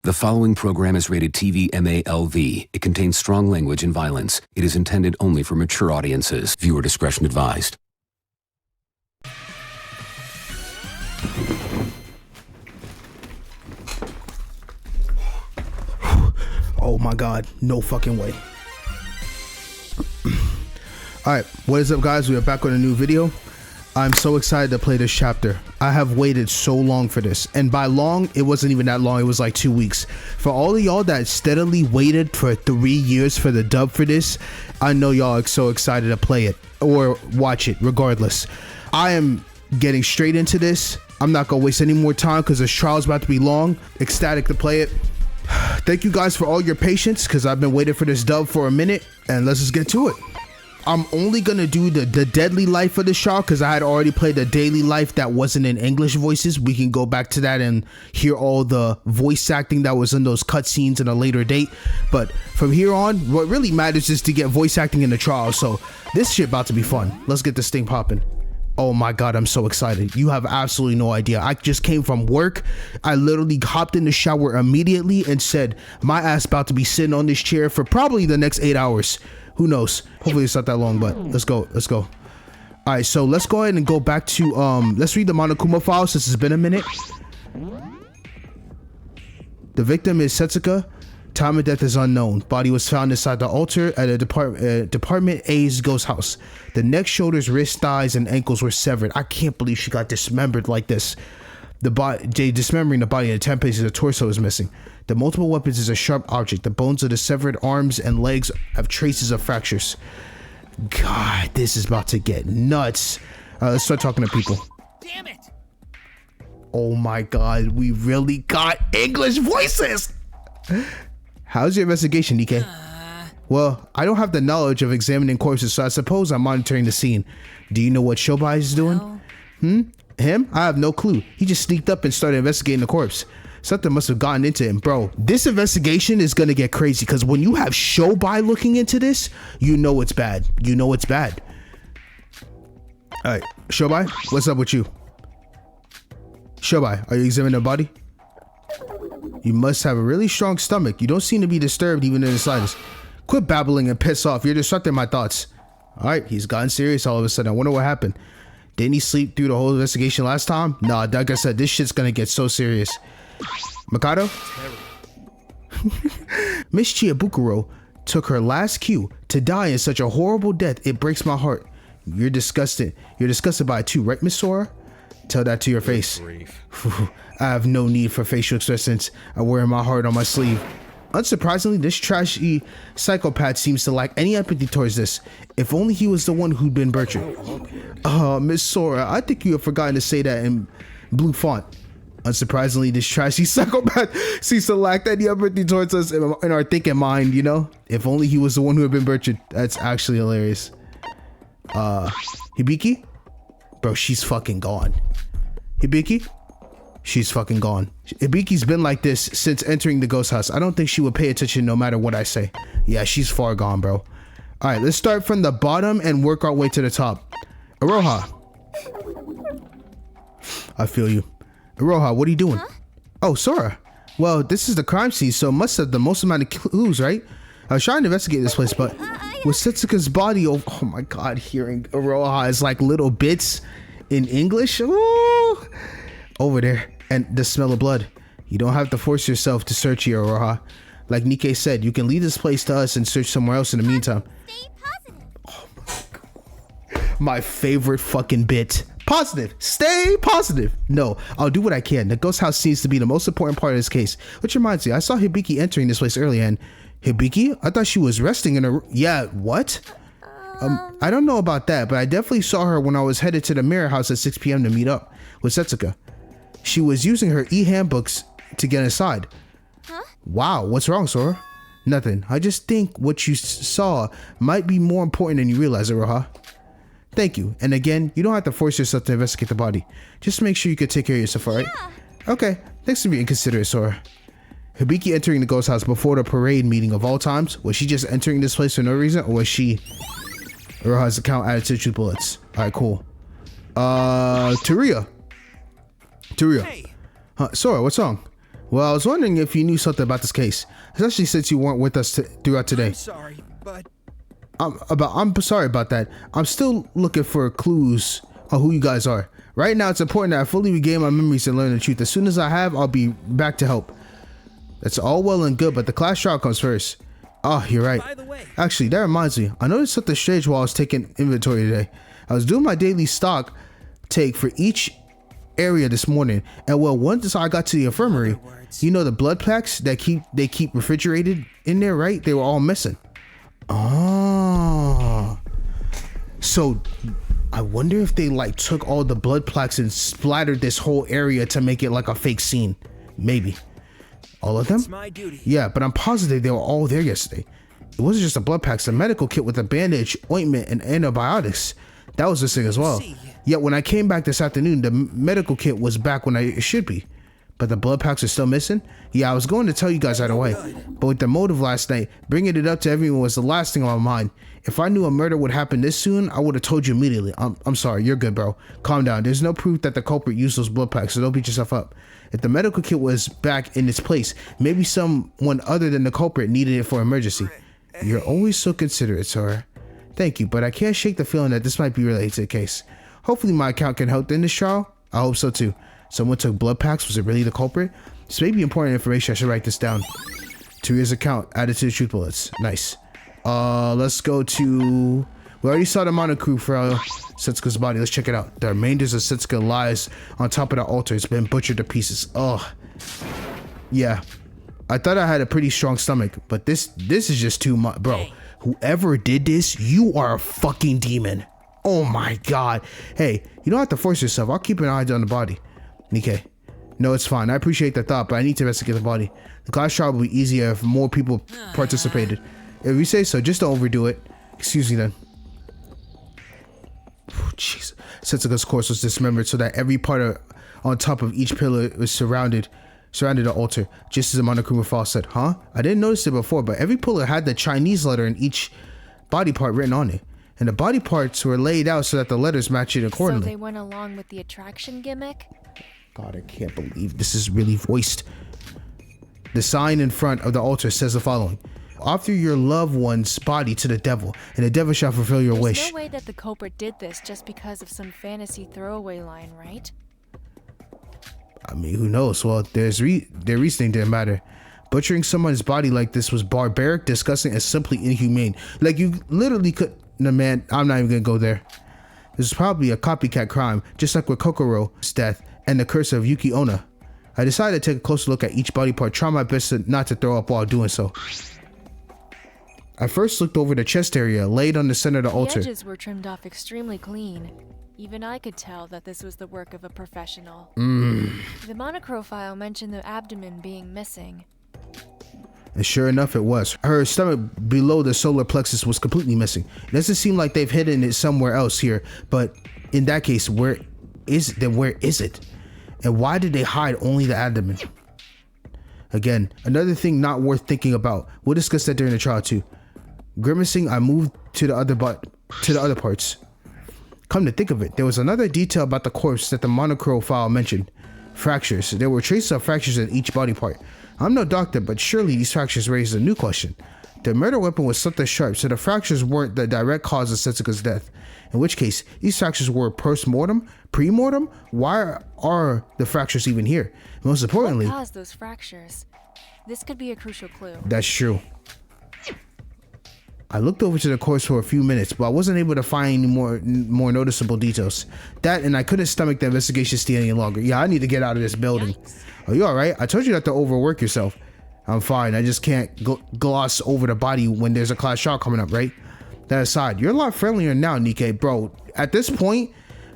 The following program is rated TV MALV. It contains strong language and violence. It is intended only for mature audiences. Viewer discretion advised. Oh my god, no fucking way. Alright, what is up guys? We are back with a new video. I'm so excited to play this chapter. I have waited so long for this, and by long, it wasn't even that long. It was like 2 weeks. For all of y'all that steadily waited for 3 years for the dub for this, I know y'all are so excited to play it or watch it regardless. I am getting straight into this. I'm not gonna waste any more time because this trial is about to be long. Ecstatic to play it. Thank you guys for all your patience because I've been waiting for this dub for a minute, and let's just get to it. I'm only gonna do the deadly life of the trial because I had already played the daily life that wasn't in English voices. We can go back to that and hear all the voice acting that was in those cutscenes in a later date. But from here on, what really matters is to get voice acting in the trial. So this shit about to be fun. Let's get this thing popping. Oh my god, I'm so excited. You have absolutely no idea. I just came from work. I literally hopped in the shower immediately and said, my ass about to be sitting on this chair for probably the next 8 hours. Who knows? Hopefully it's not that long, but let's go. All right, so let's go ahead and go back to let's read the Monokuma file since it's been a minute. The victim is Setsuka. Time of death is unknown. Body was found inside the altar at a Department A's ghost house. The neck, shoulders, wrists, thighs, and ankles were severed. I can't believe she got dismembered like this. Dismembering the body in 10 pieces, the torso is missing. The multiple weapons is a sharp object. The bones of the severed arms and legs have traces of fractures. God, this is about to get nuts. Let's start talking to people. Damn it! Oh my god, we really got English voices! How's your investigation, DK? Well, I don't have the knowledge of examining corpses, so I suppose I'm monitoring the scene. Do you know what Shobai is doing? Him? I have no clue. He just sneaked up and started investigating the corpse. Something must have gotten into him. Bro, this investigation is gonna get crazy because when you have Shobai looking into this, you know it's bad. You know it's bad. Alright, Shobai, what's up with you? Shobai, are you examining the body? You must have a really strong stomach. You don't seem to be disturbed even in the slightest. Quit babbling and piss off. You're disrupting my thoughts. Alright, he's gotten serious all of a sudden. I wonder what happened. Didn't he sleep through the whole investigation last time? Nah, like I said, this shit's gonna get so serious. Mikado? Miss Chiabukuro took her last cue to die in such a horrible death. It breaks my heart. You're disgusted. You're disgusted by it too, right, Miss Sora? Tell that to your face. I have no need for facial expressions. I wear my heart on my sleeve. Unsurprisingly, this trashy psychopath seems to lack any empathy towards this. If only he was the one who'd been butchered. Miss Sora, I think you have forgotten to say that in blue font. Unsurprisingly, this trashy psychopath seems to lack any empathy towards us in our thinking mind, you know? If only he was the one who had been butchered. That's actually hilarious. Hibiki? Bro, she's fucking gone. Hibiki? She's fucking gone. Hibiki's been like this since entering the ghost house. I don't think she would pay attention no matter what I say. Yeah, she's far gone, bro. Alright, let's start from the bottom and work our way to the top. Iroha. I feel you. Iroha, what are you doing? Oh, Sora. Well, this is the crime scene, so it must have the most amount of clues, right? I was trying to investigate this place, but with Setsuka's body, oh my god, hearing Iroha is like little bits in English. Ooh. Over there, and the smell of blood. You don't have to force yourself to search here, Iroha. Like Nikkei said, you can leave this place to us and search somewhere else in the meantime. Stay positive. Oh my god. My favorite fucking bit. Positive. Stay positive. No, I'll do what I can. The ghost house seems to be the most important part of this case. Which reminds me, I saw Hibiki entering this place earlier, and Hibiki? I thought she was resting in her... Yeah, what? I don't know about that, but I definitely saw her when I was headed to the mirror house at 6 p.m. to meet up with Setsuka. She was using her e-handbooks to get inside. Wow, what's wrong, Sora? Nothing. I just think what you saw might be more important than you realize, Iroha. Thank you. And again, you don't have to force yourself to investigate the body. Just make sure you can take care of yourself, alright? Okay, thanks for being considerate, Sora. Hibiki entering the ghost house before the parade meeting of all times. Was she just entering this place for no reason, or was she... Iroha's account added to 2 bullets. Alright, cool. Teruya. Hey. Sora, what's wrong? Well, I was wondering if you knew something about this case, especially since you weren't with us throughout today. I'm sorry, but I'm sorry about that. I'm still looking for clues on who you guys are. Right now, it's important that I fully regain my memories and learn the truth. As soon as I have, I'll be back to help. That's all well and good, but the class trial comes first. Oh, you're right. by the way, Actually, that reminds me. I noticed something strange while I was taking inventory today. I was doing my daily stock take for each area this morning, and well, once I got to the infirmary, you know the blood packs that they keep refrigerated in there, right? They were all missing. Oh, so I wonder if they like took all the blood plaques and splattered this whole area to make it like a fake scene. Maybe all of them. it's my duty. Yeah, but I'm positive they were all there yesterday. It wasn't just the blood packs, the medical kit with a bandage, ointment, and antibiotics. That was missing as well. Yet when I came back this afternoon, the medical kit was back when it should be. But the blood packs are still missing? Yeah, I was going to tell you guys right away. But with the motive last night, bringing it up to everyone was the last thing on my mind. If I knew a murder would happen this soon, I would have told you immediately. I'm sorry, you're good, bro. Calm down. There's no proof that the culprit used those blood packs, so don't beat yourself up. If the medical kit was back in its place, maybe someone other than the culprit needed it for emergency. You're always so considerate, sir. Thank you, but I can't shake the feeling that this might be related to the case. Hopefully my account can help in this trial. I hope so too. Someone took blood packs. Was it really the culprit? This may be important information. I should write this down. 2 years account added to the truth bullets. Nice. Let's go to... We already saw the Monokru for Setsuka's body. Let's check it out. The remainders of Setsuka lies on top of the altar. It's been butchered to pieces. Oh. Yeah. I thought I had a pretty strong stomach, but this is just too much. Bro, whoever did this, you are a fucking demon. Oh my god. Hey, you don't have to force yourself. I'll keep an eye on the body. Nikkei. No, it's fine. I appreciate the thought, but I need to investigate the body. The class trial will be easier if more people participated. If you say so, just don't overdo it. Excuse me then. Jeez. Setsuka's corpse was dismembered so that every part on top of each pillar was surrounded the altar, just as the Monokuma Fall said. Huh? I didn't notice it before, but every pillar had the Chinese letter in each body part written on it. And the body parts were laid out so that the letters matched it accordingly. So they went along with the attraction gimmick? God, I can't believe this is really voiced. The sign in front of the altar says the following. Offer your loved one's body to the devil, and the devil shall fulfill your wish. There's no way that the culprit did this just because of some fantasy throwaway line, right? I mean, who knows? Well, their reasoning didn't matter. Butchering someone's body like this was barbaric, disgusting, and simply inhumane. Like, you literally could... No, man, I'm not even gonna go there. This is probably a copycat crime, just like with Kokoro's death and the curse of Yuki Onna. I decided to take a closer look at each body part, try my best not to throw up while doing so. I first looked over the chest area, laid on the center of the altar. The edges were trimmed off extremely clean. Even I could tell that this was the work of a professional. The monochrome file mentioned the abdomen being missing. And sure enough, it was. Her stomach below the solar plexus was completely missing. It doesn't seem like they've hidden it somewhere else here, but in that case, where is it? And why did they hide only the abdomen? Again, another thing not worth thinking about. We'll discuss that during the trial too. Grimacing, I moved to the other parts. Come to think of it, there was another detail about the corpse that the monochrome file mentioned. Fractures. There were traces of fractures in each body part. I'm no doctor, but surely these fractures raise a new question. The murder weapon was something sharp, so the fractures weren't the direct cause of Setsuka's death. In which case, these fractures were post-mortem? Pre-mortem? Why are the fractures even here? Most importantly... What caused those fractures? This could be a crucial clue. That's true. I looked over to the corpse for a few minutes, but I wasn't able to find any more noticeable details. That, and I couldn't stomach the investigation stay any longer. Yeah, I need to get out of this building. Yikes. Are you alright? I told you not to overwork yourself. I'm fine. I just can't gloss over the body when there's a class trial coming up, right? That aside, you're a lot friendlier now, Nikkei. Bro, at this point,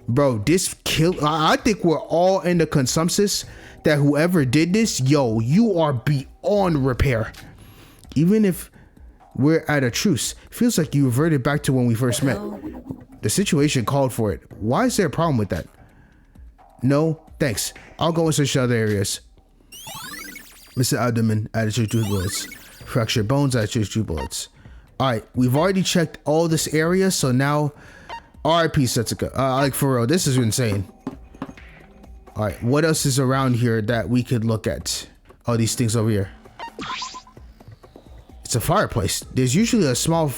bro, this kill... I think we're all in the consensus that whoever did this, yo, you are beyond repair. Even if we're at a truce, feels like you reverted back to when we first met. The situation called for it. Why is there a problem with that? No, thanks. I'll go and search other areas. Mr. Abdomen, added to 2 bullets. Fractured bones, added to 2 bullets. Alright, we've already checked all this area, so now... RIP Setsuka. Like, for real, this is insane. Alright, what else is around here that we could look at? Oh, these things over here. It's a fireplace. There's usually a small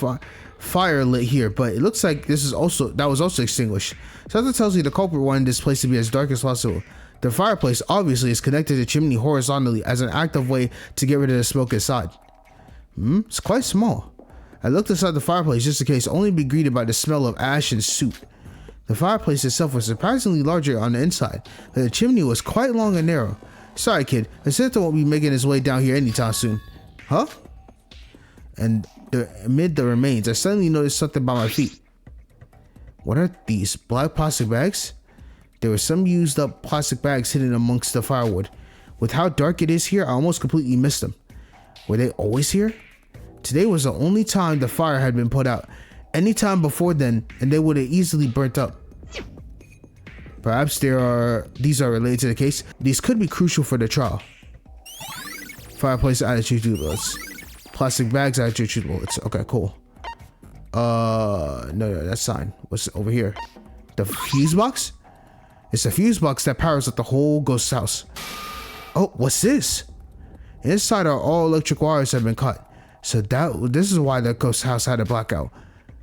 fire lit here, but it looks like that was also extinguished. Something tells me the culprit wanted this place to be as dark as possible. The fireplace obviously is connected to the chimney horizontally as an active way to get rid of the smoke inside. It's quite small. I looked inside the fireplace just in case, only to be greeted by the smell of ash and soot. The fireplace itself was surprisingly larger on the inside, but the chimney was quite long and narrow. Sorry, kid, the Santa won't be making his way down here anytime soon. Huh? And amid the remains, I suddenly noticed something by my feet. What are these? Black plastic bags? There were some used up plastic bags hidden amongst the firewood. With how dark it is here, I almost completely missed them. Were they always here? Today was the only time the fire had been put out. Any time before then, and they would have easily burnt up. Perhaps these are related to the case. These could be crucial for the trial. Fireplace attitude bullets. Plastic bags attitude bullets. Okay, cool. No, that's fine. What's over here? The fuse box? It's a fuse box that powers up the whole ghost house. Oh, what's this? Inside are all electric wires have been cut. So this is why the ghost house had a blackout.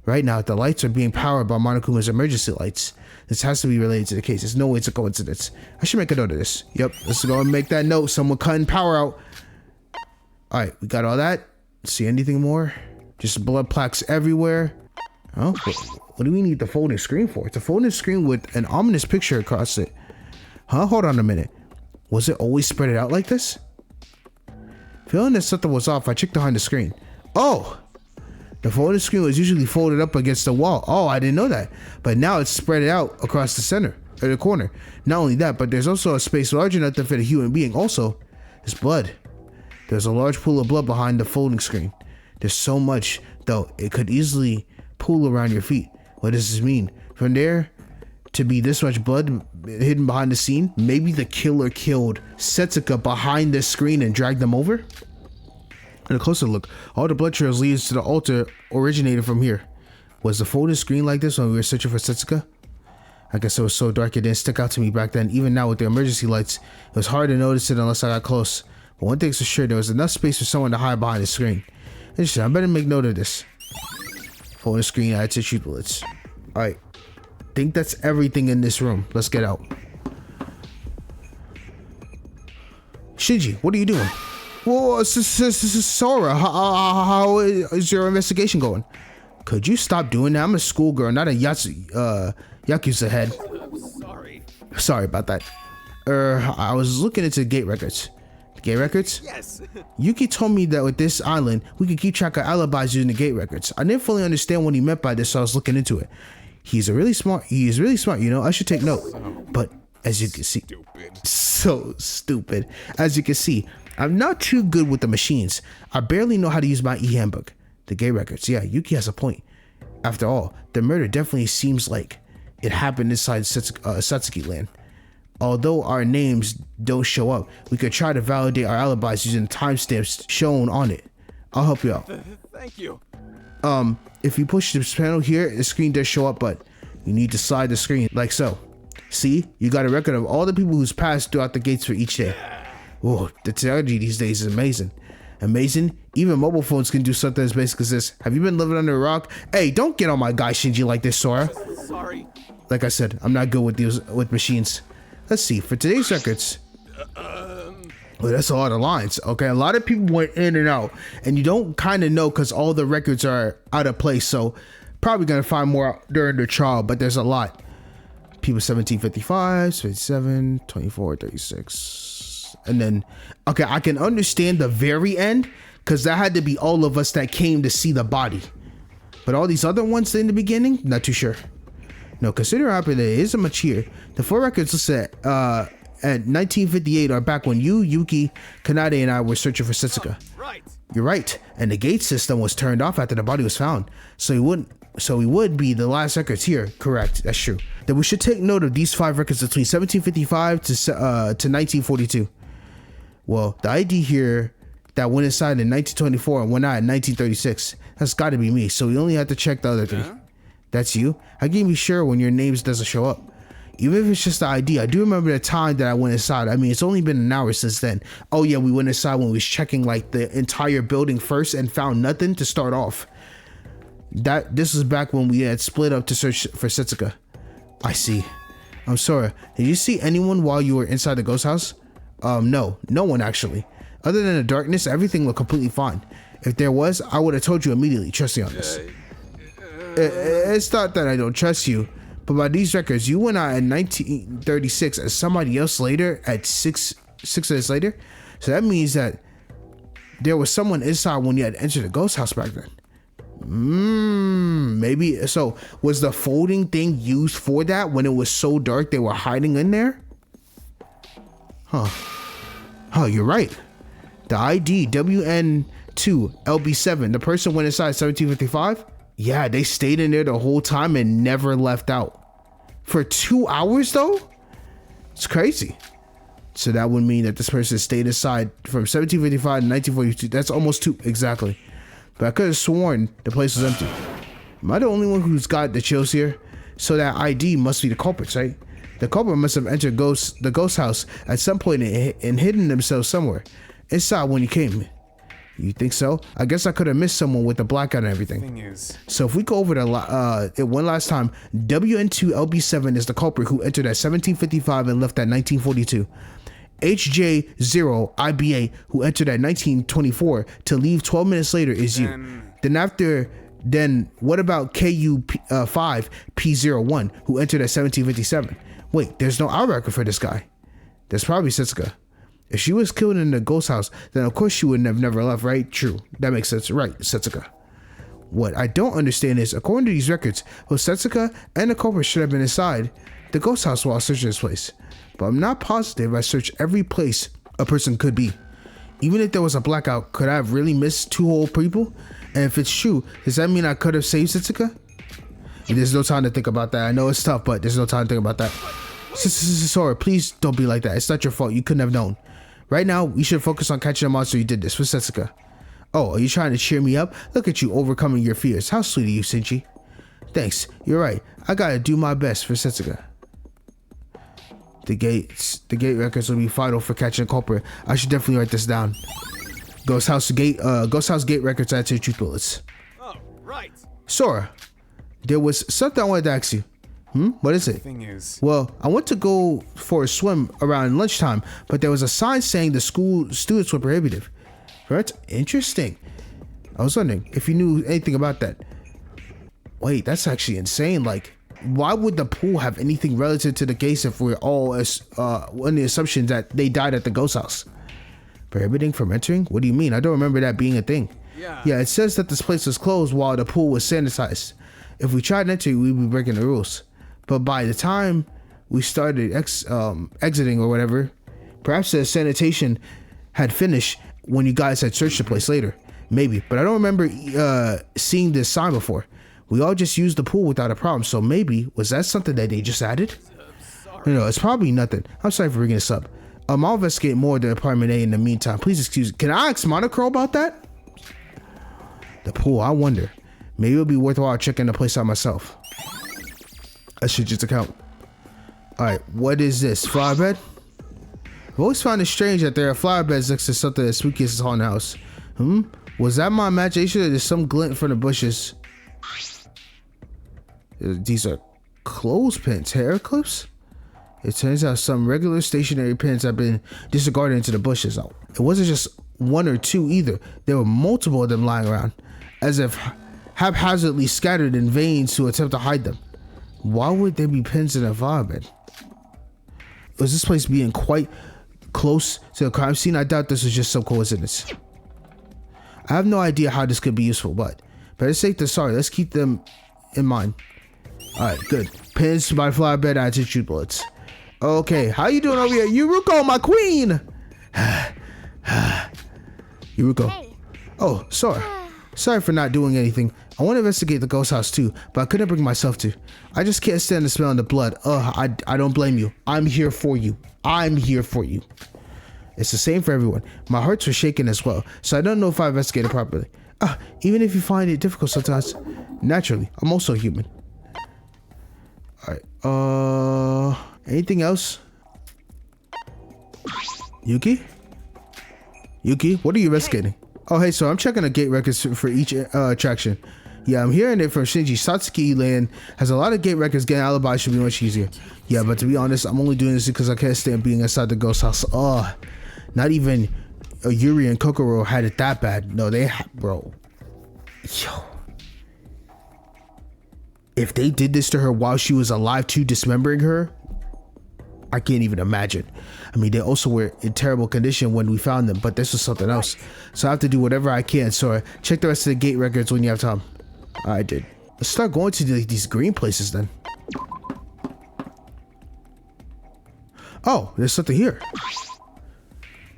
Right now, the lights are being powered by Monokuma's emergency lights. This has to be related to the case. There's no way it's a coincidence. I should make a note of this. Yep, let's go and make that note. Someone cutting power out. All right, we got all that. See anything more? Just blood plaques everywhere. Oh, what do we need the folding screen for? It's a folding screen with an ominous picture across it. Huh? Hold on a minute. Was it always spread out like this? Feeling that something was off, I checked behind the screen. Oh! The folding screen was usually folded up against the wall. Oh, I didn't know that. But now it's spread out across the center, or the corner. Not only that, but there's also a space large enough to fit a human being. Also, there's blood. There's a large pool of blood behind the folding screen. There's so much, though, it could easily pool around your feet. What does this mean? From there to be this much blood hidden behind the scene, maybe the killer killed Setsuka behind the screen and dragged them over? And a closer look, all the blood trails leads to the altar originated from here. Was the folding screen like this when we were searching for Setsuka? I guess it was so dark it didn't stick out to me back then. Even now with the emergency lights, it was hard to notice it unless I got close. But one thing's for sure, there was enough space for someone to hide behind the screen. Interesting, I better make note of this. Folding screen, I had tissue bullets. Alright, think that's everything in this room. Let's get out. Shinji, what are you doing? Whoa, Sora, how is your investigation going? Could you stop doing that? I'm a schoolgirl, not a Yakuza head. I'm sorry. Sorry about that. I was looking into gate records. Gate records? Yes. Yuki told me that with this island, we could keep track of alibis using the gate records. I didn't fully understand what he meant by this, so I was looking into it. He is really smart, you know, I should take note. But as you can see, so stupid. As you can see, I'm not too good with the machines. I barely know how to use my e-handbook. The gate records, yeah, Yuki has a point. After all, the murder definitely seems like it happened inside Satsuki land. Although our names don't show up, we could try to validate our alibis using timestamps shown on it. I'll help you out. Thank you. If you push this panel here, the screen does show up, but you need to slide the screen like so. See, you got a record of all the people who's passed throughout the gates for each day. Whoa, the technology these days is amazing. Amazing? Even mobile phones can do something as basic as this. Have you been living under a rock? Hey, don't get on my guy Shinji like this, Sora. Sorry. Like I said, I'm not good with machines. Let's see, for today's records. Well, that's a lot of lines. Okay, a lot of people went in and out, and you don't kind of know because all the records are out of place. So probably gonna find more out during the trial, but there's a lot. People 1755, 57, 24, 36, and then okay, I can understand the very end because that had to be all of us that came to see the body. But all these other ones in the beginning, not too sure. No, consider how there isn't much here. The 4 records listed at 1958 are back when you, Yuki, Kanade, and I were searching for Setsuka. Right. You're right, and the gate system was turned off after the body was found, so we would be the last records here. Correct, that's true. Then we should take note of these 5 records between 1755 to 1942. Well, the ID here that went inside in 1924 and went out in 1936. That's got to be me. So we only have to check the other 3. That's you? How can you be sure when your names doesn't show up? Even if it's just the ID, I do remember the time that I went inside. I mean, it's only been an hour since then. Oh yeah, we went inside when we was checking like the entire building first and found nothing to start off. This was back when we had split up to search for Setsuka. I see. I'm sorry. Did you see anyone while you were inside the ghost house? No one actually. Other than the darkness, everything looked completely fine. If there was, I would have told you immediately. Trust me on this. It's not that I don't trust you, but by these records, you went out in 1936 and somebody else later at six minutes later. So that means that there was someone inside when you had entered the ghost house back then. Maybe. So was the folding thing used for that when it was so dark they were hiding in there? Huh, you're right. The ID WN2LB7, the person went inside 1755. Yeah, they stayed in there the whole time and never left out. For 2 hours though? It's crazy. So that would mean that this person stayed inside from 1755 to 1942. That's almost 2 exactly. But I could have sworn the place was empty. Am I the only one who's got the chills here? So that ID must be the culprits, right? The culprit must have entered the ghost house at some point and hidden themselves somewhere inside when you came. You think so? I guess I could have missed someone with the blackout and everything. So if we go over it one last time, WN2LB7 is the culprit who entered at 1755 and left at 1942. HJ0IBA, who entered at 1924 to leave 12 minutes later, is you. Then what about KU5P01, who entered at 1757? Wait, there's no out record for this guy. That's probably Setsuka. If she was killed in the ghost house, then of course she would have never left, right? True. That makes sense. Right, Setsuka. What I don't understand is, according to these records, both Setsuka and the culprit should have been inside the ghost house while searching this place. But I'm not positive I searched every place a person could be. Even if there was a blackout, could I have really missed 2 whole people? And if it's true, does that mean I could have saved Setsuka? There's no time to think about that. I know it's tough, but there's no time to think about that. Sorry, please don't be like that. It's not your fault. You couldn't have known. Right now, we should focus on catching the monster. You did this for Setsuka. Oh, are you trying to cheer me up? Look at you overcoming your fears. How sweet of you, Shinji. Thanks. You're right. I gotta do my best for Setsuka. The gate records will be vital for catching a culprit. I should definitely write this down. Ghost house gate records add to the truth bullets. Oh, right. Sora, there was something I wanted to ask you. What is it? Well, I went to go for a swim around lunchtime, but there was a sign saying the school students were prohibited. Right? Interesting. I was wondering if you knew anything about that. Wait, that's actually insane. Like, why would the pool have anything relative to the case if we're all on the assumption that they died at the ghost house? Prohibiting from entering? What do you mean? I don't remember that being a thing. Yeah, it says that this place was closed while the pool was sanitized. If we tried entering, we'd be breaking the rules. But by the time we started exiting or whatever, perhaps the sanitation had finished when you guys had searched the place later. Maybe, but I don't remember seeing this sign before. We all just used the pool without a problem, so maybe, was that something that they just added? No, it's probably nothing. I'm sorry for bringing this up. I'll investigate more at the Department A in the meantime. Please excuse me. Can I ask Monocro about that? The pool, I wonder. Maybe it'll be worthwhile checking the place out myself. I should just account. Alright, what is this? Flower bed? I've always found it strange that there are flower beds next to something as spooky as this haunted house. Was that my imagination or there's some glint from the bushes? These are clothespins, hair clips? It turns out some regular stationary pins have been disregarded into the bushes. It wasn't just 1 or 2 either. There were multiple of them lying around, as if haphazardly scattered in vain to attempt to hide them. Why would there be pins in a flower bed? Was this place being quite close to the crime scene? I doubt this was just some coincidence. I have no idea how this could be useful, but better safe than sorry. Let's keep them in mind. Alright, good. Pins by flower bed, attitude bullets. Okay, how you doing over here? Yuruko, my queen! Yuruko. Hey. Oh, sorry for not doing anything. I want to investigate the ghost house too, but I couldn't bring myself to. I just can't stand the smell of the blood. I don't blame you. I'm here for you. It's the same for everyone. My hearts were shaking as well, so I don't know if I investigated properly. Even if you find it difficult sometimes, naturally, I'm also human. Alright, anything else? Yuki, what are you investigating? Oh, hey, so I'm checking the gate records for each attraction. Yeah, I'm hearing it from Shinji. Satsuki Land has a lot of gate records. Getting alibis should be much easier. Yeah, but to be honest, I'm only doing this because I can't stand being inside the ghost house. Not even Yuri and Kokoro had it that bad. No, bro. Yo. If they did this to her while she was alive too, dismembering her, I can't even imagine. I mean, they also were in terrible condition when we found them, but this was something else. So I have to do whatever I can. So check the rest of the gate records when you have time. I did. Let's start going to these green places then. Oh, there's something here.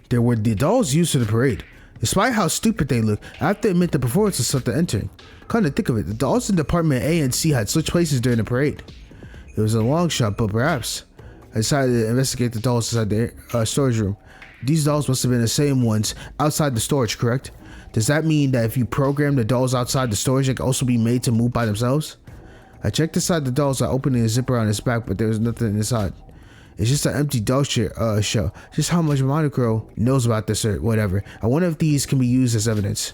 There were the dolls used for the parade. Despite how stupid they look, I have to admit the performance was something entering. Come to think of it, the dolls in Department A and C had switched places during the parade. It was a long shot, but perhaps. I decided to investigate the dolls inside the storage room. These dolls must have been the same ones outside the storage, correct? Does that mean that if you program the dolls outside the storage, they can also be made to move by themselves? I checked inside the dolls by opening the zipper on its back, but there was nothing inside. It's just an empty doll shell. Just how much Monocro knows about this or whatever. I wonder if these can be used as evidence.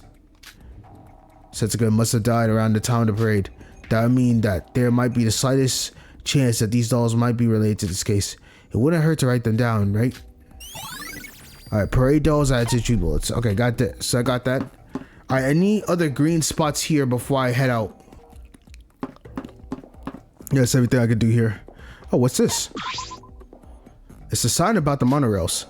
Setsuka must have died around the time of the parade. That would mean that there might be the slightest chance that these dolls might be related to this case. It wouldn't hurt to write them down, right? Alright, parade dolls, attitude bullets. Okay, got that. So I got that. Alright, any other green spots here before I head out? That's everything I can do here. Oh, what's this? It's a sign about the monorails.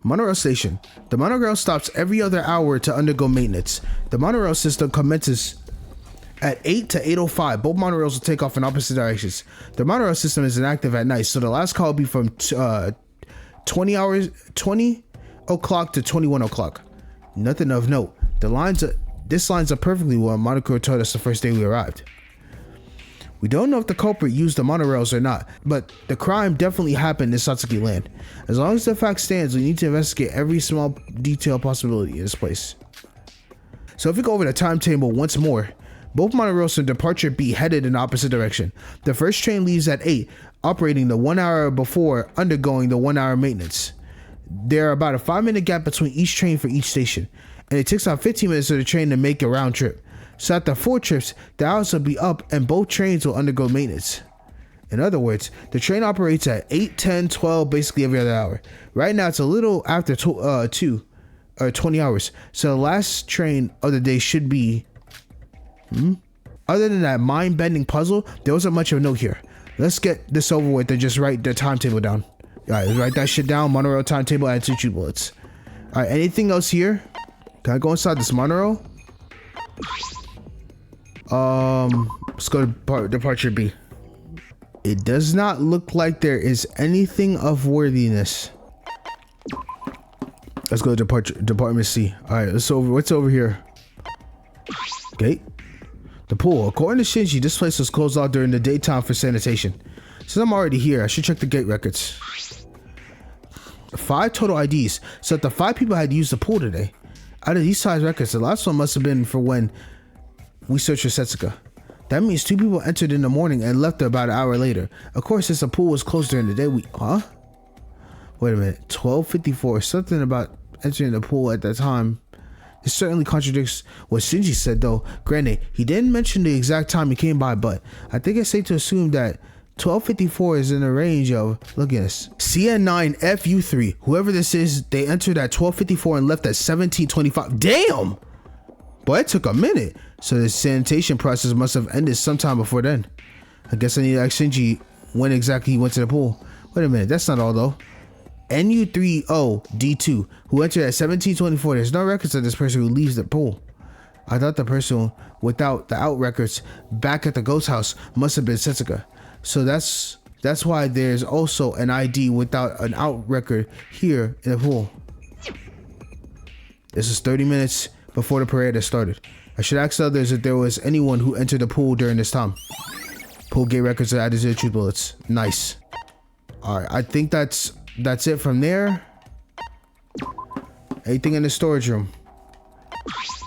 Monorail station. The monorail stops every other hour to undergo maintenance. The monorail system commences at 8 to 8:05. Both monorails will take off in opposite directions. The monorail system is inactive at night, so the last call will be from 20 o'clock to 21 o'clock. Nothing of note. This lines up perfectly with what Monokuro told us the first day we arrived. We don't know if the culprit used the monorails or not, but the crime definitely happened in Satsuki Land. As long as the fact stands, we need to investigate every small detail possibility in this place. So if we go over the timetable once more, both monorails from Departure B headed in the opposite direction. The first train leaves at 8, operating the 1 hour before undergoing the 1 hour maintenance. There are about a 5-minute gap between each train for each station, and it takes about 15 minutes for the train to make a round trip. So after 4 trips, the hours will be up and both trains will undergo maintenance. In other words, the train operates at 8, 10, 12, basically every other hour. Right now it's a little after 20 hours. So the last train of the day should be... Other than that mind-bending puzzle, there wasn't much of a note here. Let's get this over with and just write the timetable down. Alright, let's write that shit down. Monorail timetable, attitude bullets. Alright, anything else here? Can I go inside this monorail? Let's go to Departure B. It does not look like there is anything of worthiness. Let's go to Department C. Alright, what's over here? Gate. The pool. According to Shinji, this place was closed off during the daytime for sanitation. Since I'm already here, I should check the gate records. 5 total IDs. So that the 5 people had used the pool today. Out of these 5 records, the last one must have been for when we searched for Setsuka. That means 2 people entered in the morning and left about an hour later. Of course, since the pool was closed during the day, Wait a minute. 12:54. Something about entering the pool at that time. It certainly contradicts what Shinji said, though. Granted, he didn't mention the exact time he came by, but I think it's safe to assume that 12:54 is in the range of, look at this, CN9FU3. Whoever this is, they entered at 12:54 and left at 17:25. Damn! Boy, it took a minute. So the sanitation process must have ended sometime before then. I guess I need to ask Shinji when exactly he went to the pool. Wait a minute, that's not all though. NU30D2, who entered at 17:24. There's no records of this person who leaves the pool. I thought the person without the out records back at the ghost house must have been Setsuka. So that's why there's also an ID without an out record here in the pool. This is 30 minutes before the parade has started. I should ask others if there was anyone who entered the pool during this time. Pool gate records are added to the truth bullets. Nice. Alright, I think that's it from there. Anything in the storage room?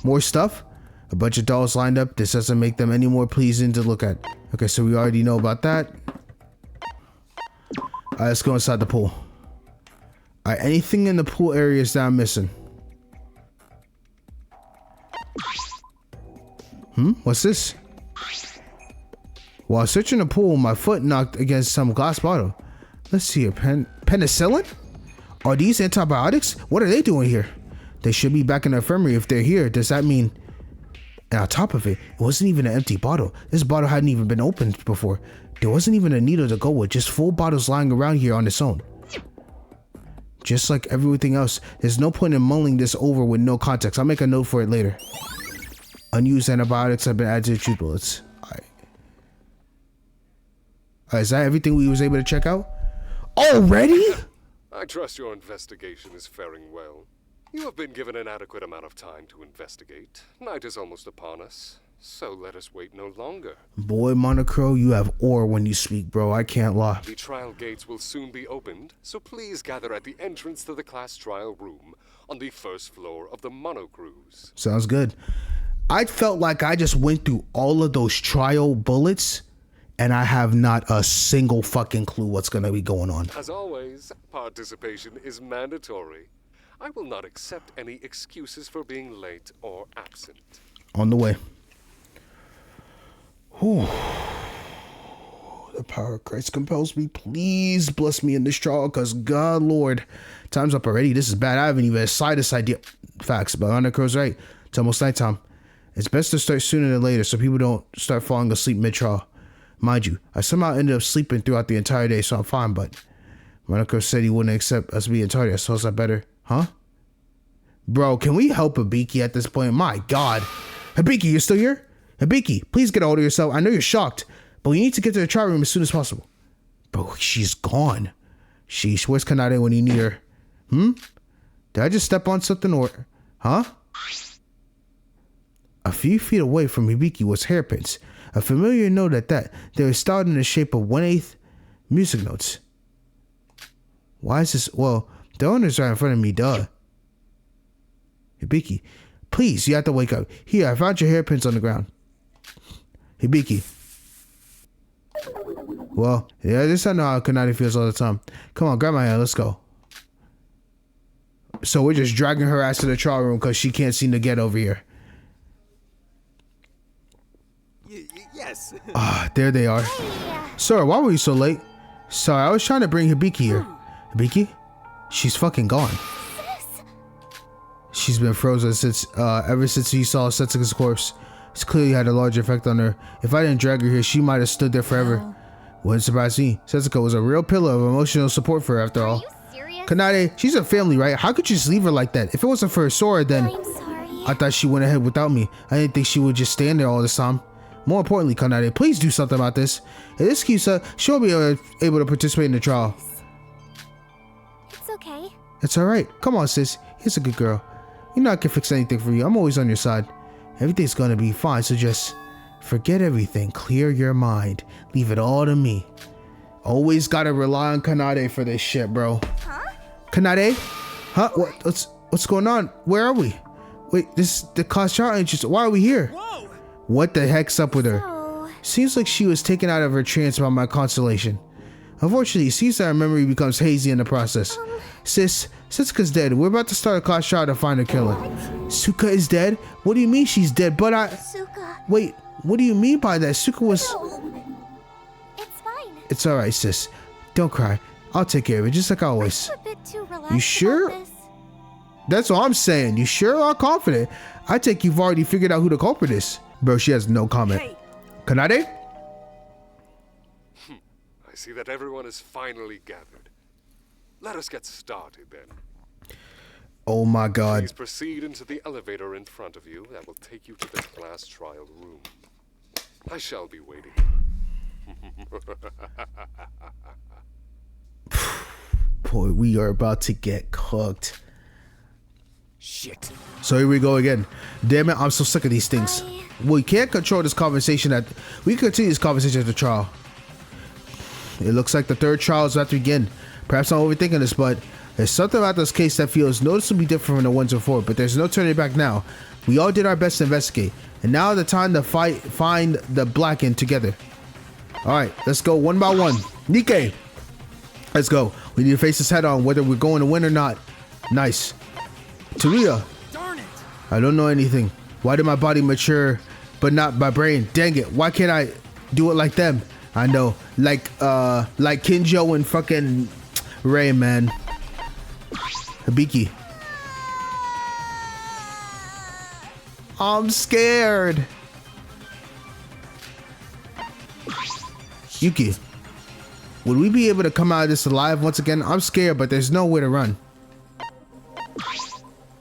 More stuff? A bunch of dolls lined up. This doesn't make them any more pleasing to look at. Okay, so we already know about that. Alright, let's go inside the pool. Alright, anything in the pool areas that I'm missing? What's this? While searching the pool, my foot knocked against some glass bottle. Let's see here. Penicillin? Are these antibiotics? What are they doing here? They should be back in the infirmary if they're here. Does that mean... And on top of it, it wasn't even an empty bottle. This bottle hadn't even been opened before. There wasn't even a needle to go with, just full bottles lying around here on its own. Just like everything else, there's no point in mulling this over with no context. I'll make a note for it later. Unused antibiotics have been added to the treat bullets. Alright. Is that everything we was able to check out? Already? I trust your investigation is faring well. You have been given an adequate amount of time to investigate. Night is almost upon us, so let us wait no longer. Boy, Monocro, you have ore when you speak, bro. I can't lie. The trial gates will soon be opened, so please gather at the entrance to the class trial room on the first floor of the Monocruise. Sounds good. I felt like I just went through all of those trial bullets, and I have not a single fucking clue what's gonna be going on. As always, participation is mandatory. I will not accept any excuses for being late or absent. On the way. Whew. The power of Christ compels me. Please bless me in this trial, because God, Lord, time's up already. This is bad. I haven't even had the slightest idea. Facts, but Undercrow's right. It's almost nighttime. It's best to start sooner than later so people don't start falling asleep mid-trial. Mind you, I somehow ended up sleeping throughout the entire day, so I'm fine, but Monaco said he wouldn't accept us being tardy, so is that better? Huh? Bro, can we help Hibiki at this point? My God. Hibiki, you're still here? Hibiki, please get a hold of yourself. I know you're shocked, but we need to get to the trial room as soon as possible. Bro, she's gone. Sheesh, where's Kanade when you need her? Did I just step on something or... Huh? A few feet away from Hibiki was hairpins. A familiar note at that. They were styled in the shape of 1/8 music notes. Why is this? Well, the owner's right in front of me, duh. Hibiki, please, you have to wake up. Here, I found your hairpins on the ground. Hibiki. Well, yeah, this I know how Kanade feels all the time. Come on, grab my hand, let's go. So we're just dragging her ass to the trial room because she can't seem to get over here. Yes. There they are. Sir, why were you so late? Sorry, I was trying to bring Hibiki here. Hibiki? She's fucking gone. She's been frozen since ever since you saw Setsuka's corpse. It's clearly had a large effect on her. If I didn't drag her here, she might have stood there forever. Wouldn't surprise me. Setsuka was a real pillar of emotional support for her after all. Kanade, she's a family, right? How could you just leave her like that? If it wasn't for her sword, then... I'm sorry. I thought she went ahead without me. I didn't think she would just stand there all this time. More importantly, Kanade, please do something about this. If this keeps up, she'll be able to participate in the trial. It's okay. It's alright. Come on, sis. Here's a good girl. You know I can fix anything for you. I'm always on your side. Everything's gonna be fine, so just forget everything. Clear your mind. Leave it all to me. Always gotta rely on Kanade for this shit, bro. Huh? Kanade? Huh? What's going on? Where are we? Wait, this the class trial entrance. Why are we here? Whoa! What the heck's up with her? Oh. Seems like she was taken out of her trance by my constellation. Unfortunately, it seems that her memory becomes hazy in the process. Sis, Setsuka's dead. We're about to start a class trial to find her killer. Suka is dead? What do you mean she's dead? But Suka. Wait, what do you mean by that? Suka was... No. It's fine. It's alright, sis. Don't cry. I'll take care of it, just like always. I'm a bit too relaxed. You sure? About this. That's all I'm saying. You sure are confident. I take you've already figured out who the culprit is. Bro, she has no comment. Hey. Kanade? I see that everyone is finally gathered. Let us get started then. Oh my god. Please proceed into the elevator in front of you that will take you to the class trial room. I shall be waiting. Boy, we are about to get cooked. Shit. So here we go again. Damn it, I'm so sick of these things. We can't control this conversation we can continue this conversation at the trial. It looks like the third trial is about to begin. Perhaps I'm overthinking this, but there's something about this case that feels noticeably different from the ones before, but there's no turning back now. We all did our best to investigate, and now the time to find the Blackened together. Alright, let's go one by one. Nikkei! Let's go. We need to face this head on, whether we're going to win or not. Nice. Taria. Darn it! I don't know anything. Why did my body mature, but not my brain? Dang it. Why can't I do it like them? I know. Like Kinjo and fucking Ray, man. Hibiki. I'm scared. Yuki. Would we be able to come out of this alive once again? I'm scared, but there's nowhere to run.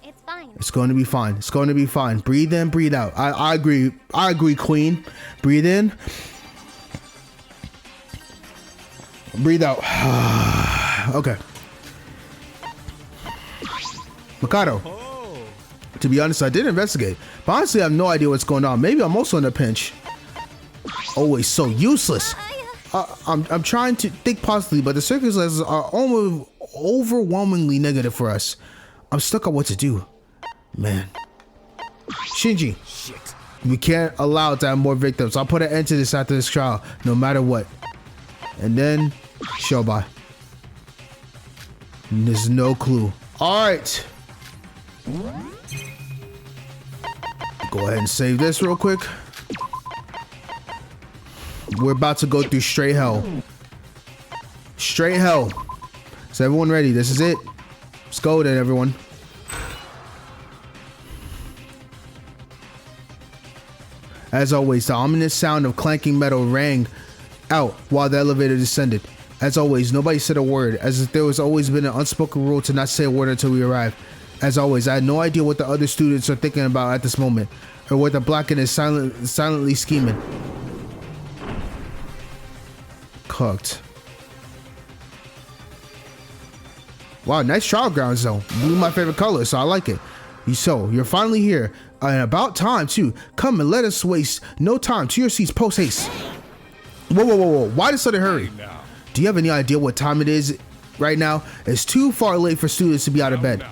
It's fine. It's going to be fine. It's going to be fine. Breathe in, breathe out. I agree. I agree, Queen. Breathe in. Breathe out. Okay. Mikado. To be honest, I did investigate, but honestly, I have no idea what's going on. Maybe I'm also in a pinch. Always so useless. I'm trying to think positively, but the circumstances are almost overwhelmingly negative for us. I'm stuck on what to do. Man. Shinji. Shit. We can't allow to have more victims. I'll put an end to this after this trial, no matter what. And then, Shobai. There's no clue. Alright. Go ahead and save this real quick. We're about to go through straight hell. Straight hell. Is everyone ready? This is it. Let's go then, everyone. As always, the ominous sound of clanking metal rang out while the elevator descended. As always, nobody said a word, as if there was always been an unspoken rule to not say a word until we arrived. As always, I had no idea what the other students are thinking about at this moment, or what the Blacken is silently scheming. Cooked. Wow, nice trial grounds though. Blue my favorite color, so I like it. So, you're finally here, and about time too. Come and let us waste no time. To your seats, post haste. Whoa, whoa, whoa, whoa. Why this sudden hurry? Do you have any idea what time it is right now? It's too far late for students to be out of bed.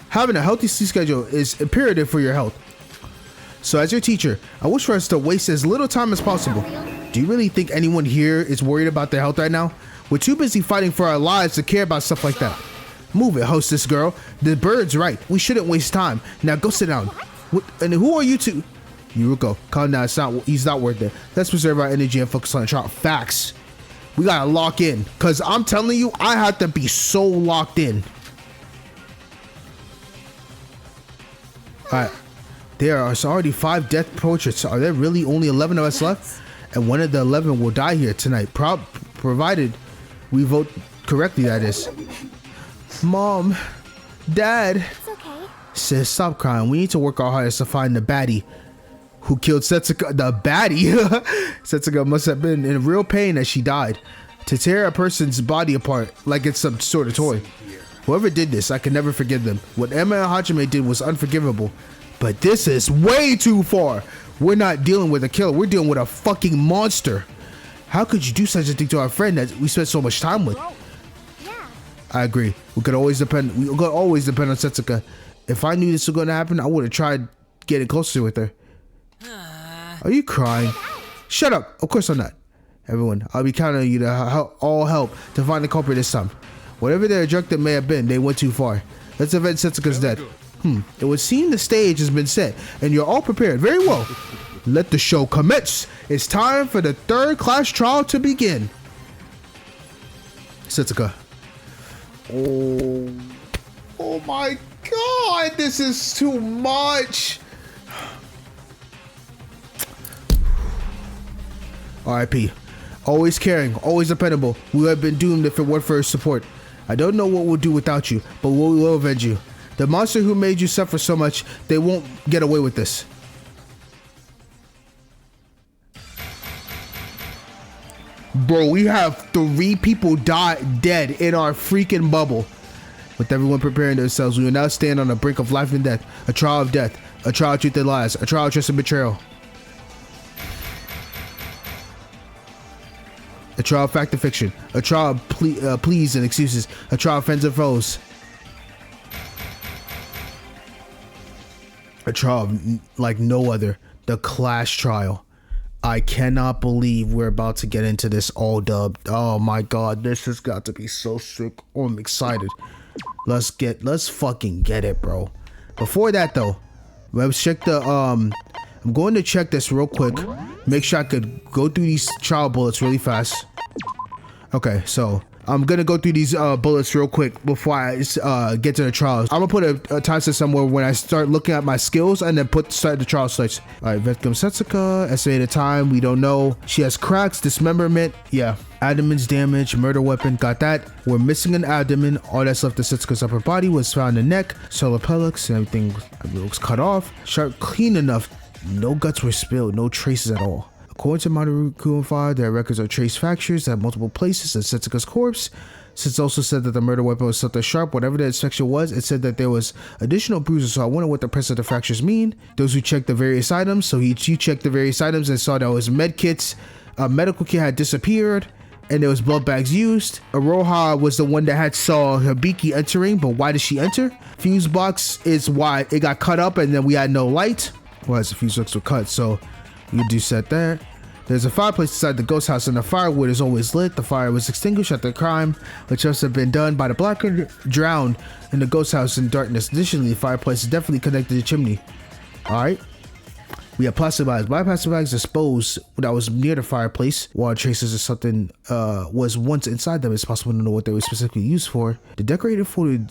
Having a healthy sleep schedule is imperative for your health. So as your teacher, I wish for us to waste as little time as possible. Do you really think anyone here is worried about their health right now? We're too busy fighting for our lives to care about stuff like that. Move it, hostess girl. The bird's right. We shouldn't waste time. Now go sit down. What? And who are you two? Yuruko, calm down. He's not worth it. Let's preserve our energy and focus on the trial. Facts. We gotta lock in. Cause I'm telling you, I have to be so locked in. Alright. There are already 5 death portraits. Are there really only 11 of us left? And one of the 11 will die here tonight. Provided we vote correctly, that is. Mom. Dad. It's okay. Sis, stop crying. We need to work our hardest to find the baddie who killed Setsuka. The baddie? Setsuka must have been in real pain as she died. To tear a person's body apart like it's some sort of toy. Whoever did this, I can never forgive them. What Emma and Hajime did was unforgivable. But this is way too far. We're not dealing with a killer. We're dealing with a fucking monster. How could you do such a thing to our friend that we spent so much time with? Yeah. I agree. We could always depend on Setsuka. If I knew this was going to happen, I would have tried getting closer with her. Are you crying? Shut up. Of course I'm not. Everyone, I'll be counting on you to all help to find the culprit this time. Whatever their objective may have been, they went too far. Let's avenge Setsuka's death. It would seem the stage has been set, and you're all prepared. Very well. Let the show commence. It's time for the third class trial to begin. Setsuka. Oh my god, this is too much. R.I.P. Always caring, always dependable. We would have been doomed if it weren't for his support. I don't know what we'll do without you, but we will avenge you. The monster who made you suffer so much, they won't get away with this. Bro, we have 3 people dead in our freaking bubble. With everyone preparing themselves, we will now stand on the brink of life and death. A trial of death. A trial of truth and lies. A trial of trust and betrayal. A trial of fact and fiction. A trial of pleas and excuses. A trial of friends and foes. A trial of like no other. The class trial. I cannot believe we're about to get into this all dub. Oh my god, this has got to be so sick. Oh, I'm excited. Let's fucking get it, bro. Before that though, let's check the I'm going to check this real quick. Make sure I could go through these trial bullets really fast. Okay, so I'm gonna go through these bullets real quick before I get to the trials. I'm gonna put a timestamp somewhere when I start looking at my skills and then start the trial starts. All right, victim Setsuka, estimated time, we don't know. She has cracks, dismemberment, yeah. Abdomen's damage, murder weapon, got that. We're missing an abdomen. All that's left of Setsuka's upper body was found in the neck, solar pelvis, and everything was cut off. Sharp, clean enough. No guts were spilled, no traces at all. According to Monteru, there are records of trace fractures at multiple places in Setsuka's corpse. Since also said that the murder weapon was something sharp, whatever the inspection was, it said that there was additional bruises, so I wonder what the press of the fractures mean. Those who checked the various items, so you checked the various items and saw that was med kits. A medical kit had disappeared, and there was blood bags used. Aroha was the one that had saw Hibiki entering, but why did she enter? Fuse box is why it got cut up and then we had no light. Well, the fuse box were cut, so you do set that. There's a fireplace inside the ghost house and the firewood is always lit. The fire was extinguished after the crime, which must have been done by the blacker drowned in the ghost house in darkness. Additionally, the fireplace is definitely connected to the chimney. Alright. We have plastic bags. Why plastic bags disposed that was near the fireplace? While traces of something was once inside them, it's possible to know what they were specifically used for. The decorated photo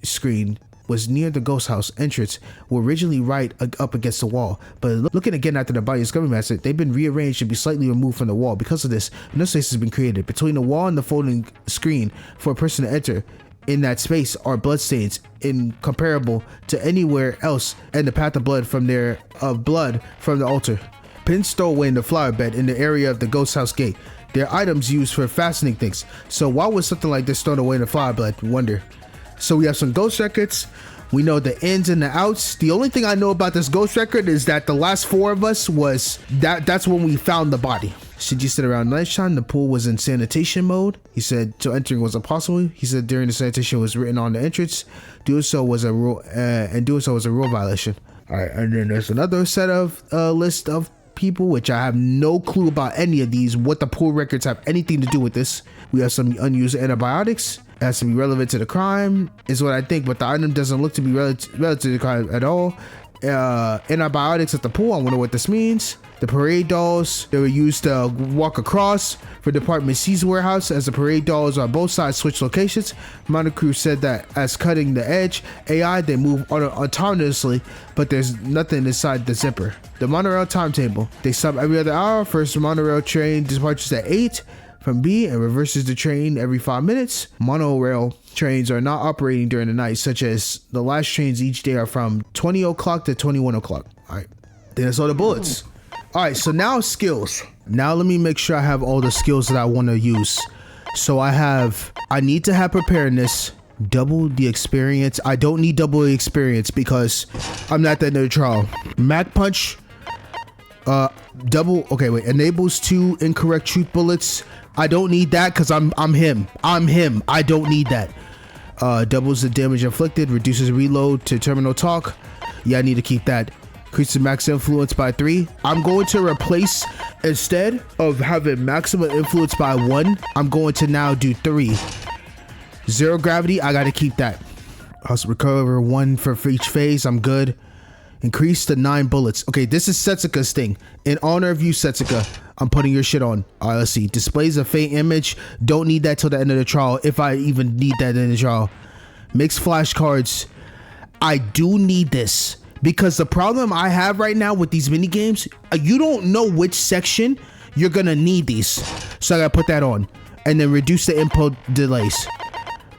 screen was near the ghost house entrance, were originally right up against the wall, but looking again after the body discovery method, they've been rearranged to be slightly removed from the wall. Because of this, no space has been created between the wall and the folding screen for a person to enter. In that space are bloodstains incomparable to anywhere else, and the path of blood from the altar. Pins stowed away in the flower bed in the area of the ghost house gate. They're items used for fastening things. So why was something like this thrown away in the flower bed? Wonder. So we have some ghost records. We know the ins and the outs. The only thing I know about this ghost record is that the last 4 of us was that's when we found the body. Shiji said around lunchtime the pool was in sanitation mode. He said so entering was impossible. He said during the sanitation was written on the entrance. Doing so was a rule violation. All right, and then there's another set of list of people which I have no clue about any of these. What the pool records have anything to do with this? We have some unused antibiotics. It has to be relevant to the crime is what I think, but the item doesn't look to be relative to the crime at all. Antibiotics at the pool, I wonder what this means. The parade dolls, they were used to walk across for Department C's warehouse as the parade dolls on both sides switch locations. Monocrew said that as cutting the edge AI, they move autonomously, but there's nothing inside the zipper. The monorail timetable, they stop every other hour. First monorail train departures at 8 from B and reverses the train every 5 minutes. Monorail trains are not operating during the night, such as the last trains each day are from 20 o'clock to 21 o'clock. All right, then it's all the bullets. All right, so now skills. Now let me make sure I have all the skills that I want to use. So I need to have preparedness, double the experience. I don't need double the experience because I'm not that neutral. Mac punch, enables 2 incorrect truth bullets. I don't need that because I'm him. I don't need that. Doubles the damage inflicted, reduces reload to terminal talk. Yeah, I need to keep that. Increases max influence by 3. I'm going to replace, instead of having maximum influence by 1, I'm going to now do 3. 0 gravity, I gotta keep that. Also recover 1 for each phase, I'm good. Increase to 9 bullets. Okay, this is Setsuka's thing. In honor of you, Setsuka, I'm putting your shit on. All right, let's see. Displays a faint image. Don't need that till the end of the trial, if I even need that in the trial. Mixed flashcards. I do need this because the problem I have right now with these mini games, you don't know which section you're gonna need these. So I gotta put that on and then reduce the input delays.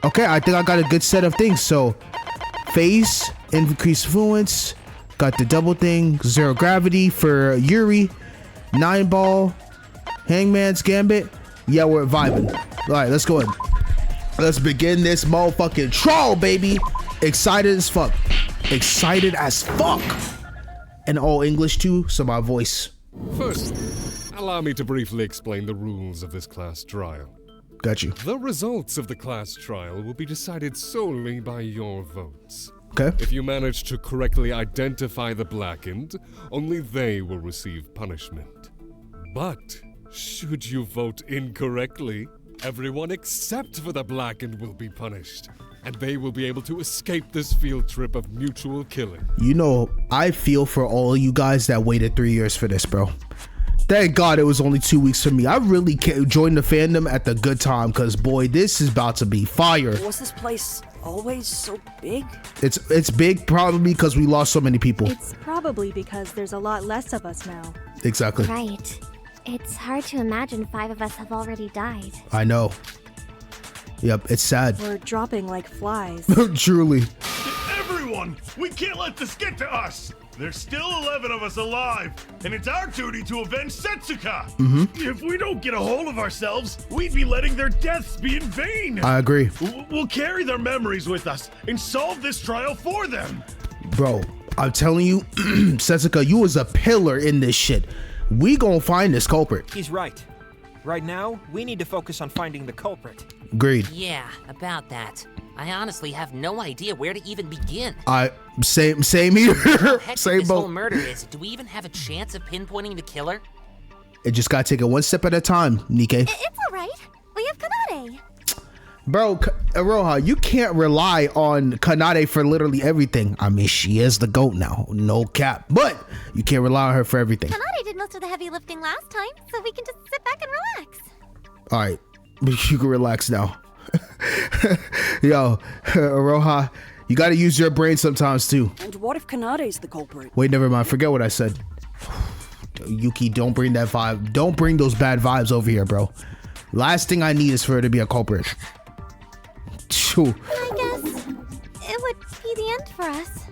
Okay, I think I got a good set of things. So phase, increased fluence, got the double thing, 0 gravity for Yuri, 9 ball, Hangman's Gambit. Yeah, we're vibing. All right, let's go in. Let's begin this motherfucking trial, baby. Excited as fuck. Excited as fuck. And all English too, so my voice. First, allow me to briefly explain the rules of this class trial. Got you. The results of the class trial will be decided solely by your votes. Okay. If you manage to correctly identify the blackened, only they will receive punishment. But should you vote incorrectly, everyone except for the blackened will be punished, and they will be able to escape this field trip of mutual killing. You know, I feel for all of you guys that waited 3 years for this, bro. Thank God it was only 2 weeks for me. I really joined the fandom at the good time, because boy, this is about to be fire. Was this place always so big? It's big probably because we lost so many people. It's probably because there's a lot less of us now. Exactly. Right. It's hard to imagine 5 of us have already died. I know. Yep, it's sad. We're dropping like flies. Truly. Everyone, we can't let this get to us. There's still 11 of us alive, and it's our duty to avenge Setsuka. If we don't get a hold of ourselves, we'd be letting their deaths be in vain. I agree. We'll carry their memories with us and solve this trial for them. Bro, I'm telling you, Setsuka, you was a pillar in this shit. We gonna find this culprit. He's right. Right now, we need to focus on finding the culprit. Agreed. Yeah, about that. I honestly have no idea where to even begin. Same here. Heck, Same this whole boat. murder is. Do we even have a chance of pinpointing the killer? It just gotta take it one step at a time, Nikkei. It's alright. We have Kanade. Bro, Aroha, you can't rely on Kanade for literally everything. I mean, she is the GOAT now, no cap. But you can't rely on her for everything. Kanade did most of the heavy lifting last time, so we can just sit back and relax. All right, you can relax now. Yo, Aroha, you gotta use your brain sometimes too. And what if Kanade's the culprit? Wait, never mind. Forget what I said. Yuki, don't bring that vibe. Don't bring those bad vibes over here, bro. Last thing I need is for her to be a culprit. Phew. I guess it would be the end for us.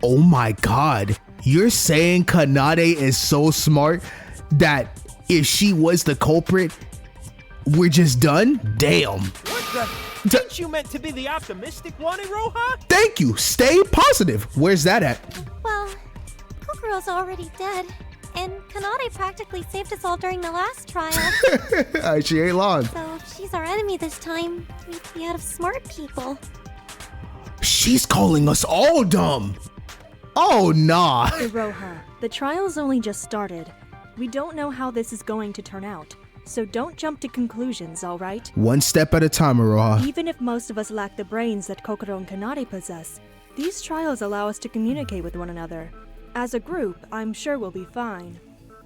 Oh my God. You're saying Kanade is so smart that if she was the culprit, we're just done? Damn. What the? Ain't you meant to be the optimistic one, Iroha? Thank you. Stay positive. Where's that at? Well, Kokuro's already dead, and Kanade practically saved us all during the last trial. She ain't long. So if she's our enemy this time, we'd be out of smart people. She's calling us all dumb. Oh, nah. Iroha, the trial's only just started. We don't know how this is going to turn out, so don't jump to conclusions, alright? One step at a time, Aroha. Even if most of us lack the brains that Kokoro and Kanade possess, these trials allow us to communicate with one another. As a group, I'm sure we'll be fine.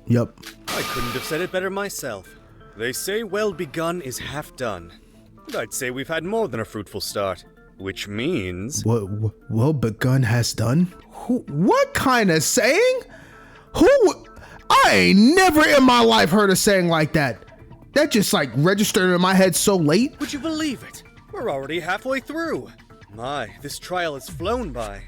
Yep. I couldn't have said it better myself. They say well begun is half done. And I'd say we've had more than a fruitful start. Which means... What well begun has done? What kind of saying? I ain't never in my life heard a saying like that. That just like registered in my head so late. Would you believe it? We're already halfway through. My, this trial has flown by.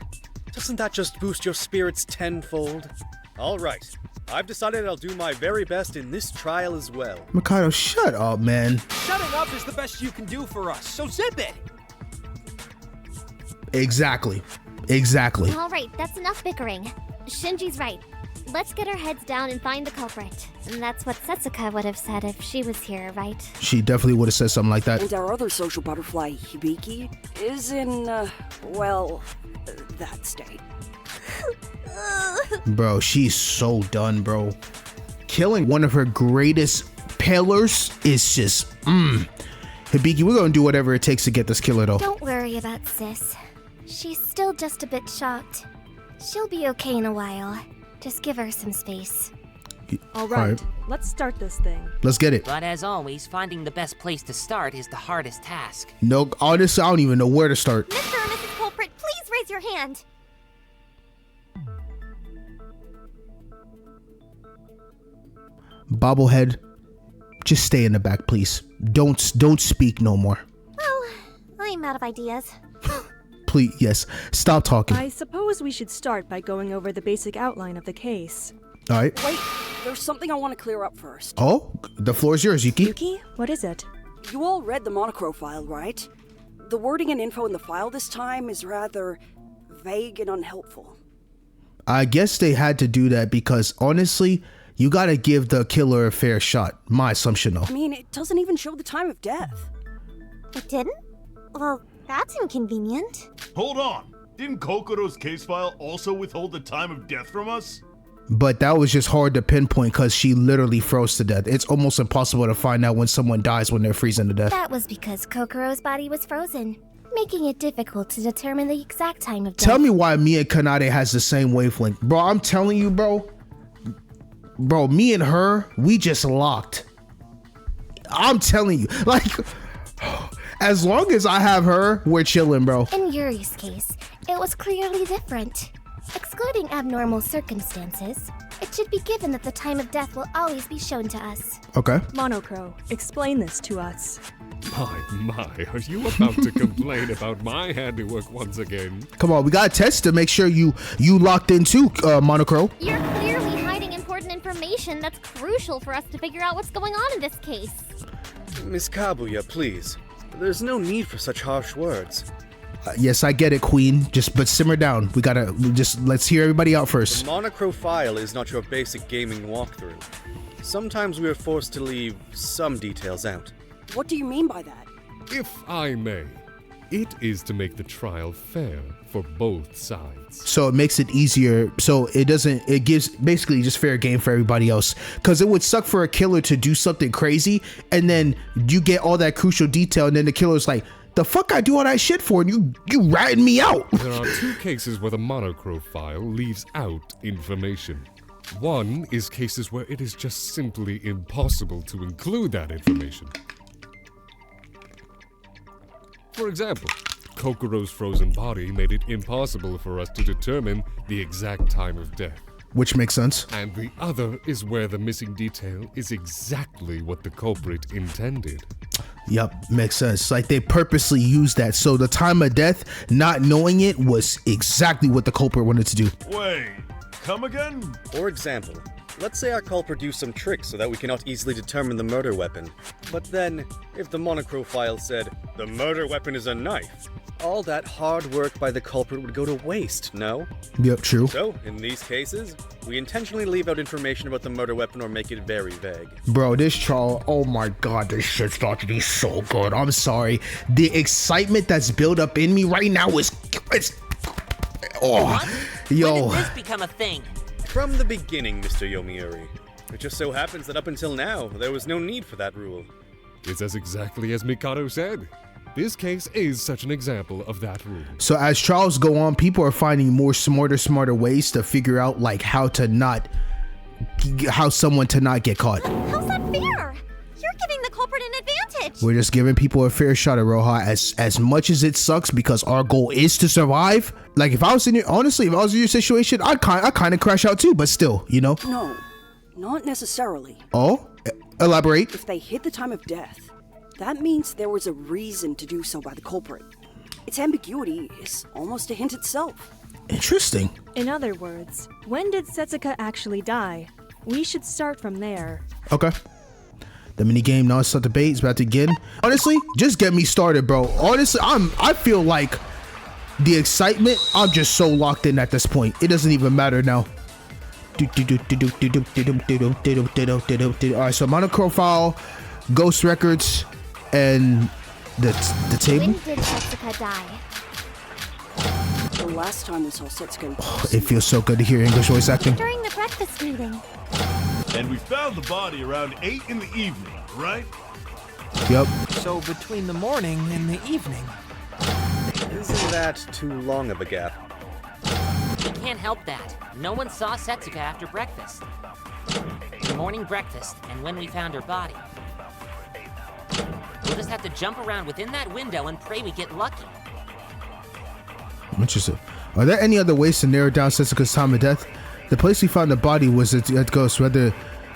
Doesn't that just boost your spirits tenfold? All right, I've decided I'll do my very best in this trial as well. Mikado, shut up, man. Shutting up is the best you can do for us, so zip it! Exactly. Alright, that's enough bickering. Shinji's right. Let's get our heads down and find the culprit. And that's what Setsuka would have said if she was here, right? She definitely would have said something like that. And our other social butterfly, Hibiki, is in, that state. Bro, she's so done, bro. Killing one of her greatest pillars is just, Hibiki, we're gonna do whatever it takes to get this killer, though. Don't worry about Sis. She's still just a bit shocked. She'll be okay in a while. Just give her some space. Alright, let's start this thing. Let's get it. But as always, finding the best place to start is the hardest task. No, honestly, I don't even know where to start. Mr. or Mrs. Culprit, please raise your hand. Bobblehead, just stay in the back, please. Don't speak no more. Well, I'm out of ideas. Please, yes. Stop talking. I suppose we should start by going over the basic outline of the case. All right. Wait, there's something I want to clear up first. Oh, the floor is yours, Yuki. Yuki, what is it? You all read the monochrome file, right? The wording and info in the file this time is rather vague and unhelpful. I guess they had to do that because, honestly, you gotta give the killer a fair shot. My assumption, though. I mean, it doesn't even show the time of death. It didn't? Well, that's inconvenient. Hold on. Didn't Kokoro's case file also withhold the time of death from us? but that was just hard to pinpoint because she literally froze to death. It's almost impossible to find out when someone dies when they're freezing to death. That was because Kokoro's body was frozen, making it difficult to determine the exact time of death. Tell me why me and Kanade has the same wavelength. Bro, I'm telling you, bro. Bro, me and her, we just locked. I'm telling you. Like, as long as I have her, we're chilling, bro. In Yuri's case, it was clearly different. Excluding abnormal circumstances, it should be given that the time of death will always be shown to us. Okay. Monocro, explain this to us. My, are you about to complain about my handiwork once again? Come on, we got a test to make sure you locked in too, Monocro. You're clearly hiding important information that's crucial for us to figure out what's going on in this case. Miss Kabuya, please. There's no need for such harsh words. Yes, I get it, Queen. But simmer down. We gotta let's hear everybody out first. The Monocro file is not your basic gaming walkthrough. Sometimes we are forced to leave some details out. What do you mean by that? If I may, it is to make the trial fair for both sides. So it makes it easier. So it gives basically just fair game for everybody else. Because it would suck for a killer to do something crazy and then you get all that crucial detail and then the killer's like, the fuck I do all that shit for, and you ratting me out. There are two cases where the Monocro file leaves out information. One is cases where it is just simply impossible to include that information. For example, Kokoro's frozen body made it impossible for us to determine the exact time of death. Which makes sense. And the other is where the missing detail is exactly what the culprit intended. Yep, makes sense. Like they purposely used that. So the time of death, not knowing it, was exactly what the culprit wanted to do. Wait, come again? For example, let's say our culprit used some tricks so that we cannot easily determine the murder weapon. But then, if the Monocro file said, the murder weapon is a knife, all that hard work by the culprit would go to waste, no? Yep, true. So, in these cases, we intentionally leave out information about the murder weapon or make it very vague. Bro, this trial, oh my god, this shit's about to be so good. I'm sorry. The excitement that's built up in me right now is... What? Yo. When did this become a thing? From the beginning, Mr. Yomiuri. It just so happens that up until now, there was no need for that rule. It's as exactly as Mikado said. This case is such an example of that rule. So as trials go on, people are finding more smarter ways to figure out like how someone to not get caught. How's that fair? You're giving the culprit an advantage. We're just giving people a fair shot at Roja. As much as it sucks because our goal is to survive. Like if I was in your, honestly, if I was in your situation, I'd kind of crash out too, but still, you know? No, not necessarily. Oh, elaborate. If they hit the time of death, that means there was a reason to do so by the culprit. Its ambiguity is almost a hint itself. Interesting. In other words, when did Setsuka actually die? We should start from there. Okay. The minigame non-stop debate is about to begin. Honestly, just get me started, bro. Honestly, I feel like the excitement, I'm just so locked in at this point. It doesn't even matter now. Alright, so Monocro file, Ghost Records, and the table. When did Setsuka die? The last time we saw Setsuka in It feels so good to hear English voice acting. During the breakfast meeting. And we found the body around 8 in the evening, right? Yep. So between the morning and the evening. Isn't that too long of a gap? We can't help that. No one saw Setsuka after breakfast. Morning breakfast, and when we found her body. We'll just have to jump around within that window and pray we get lucky. Interesting. Are there any other ways to narrow down Setsuka's time of death? The place we found the body was at Ghost.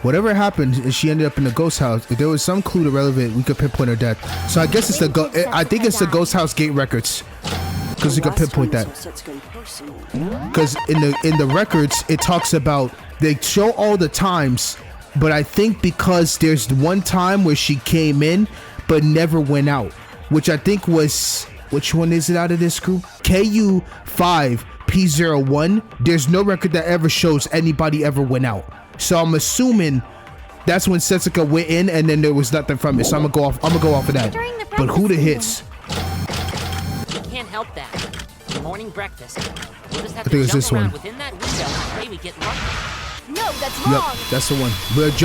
Whatever happened, she ended up in the ghost house. If there was some clue to relevant, we could pinpoint her death. So I guess it's I think it's the ghost house gate records, because you could pinpoint that. Because in the records, it talks about, they show all the times, but I think because there's one time where she came in but never went out, which I think was, which one is it out of this group? KU5P01. There's no record that ever shows anybody ever went out. So I'm assuming that's when Setsuka went in and then there was nothing from it. So I'm gonna go off of that. But who the hits? We can't help that. Morning breakfast. We'll just have I think to it's jump this around one. within that window and pray we get lucky. No, that's Yep, wrong. that's the one. But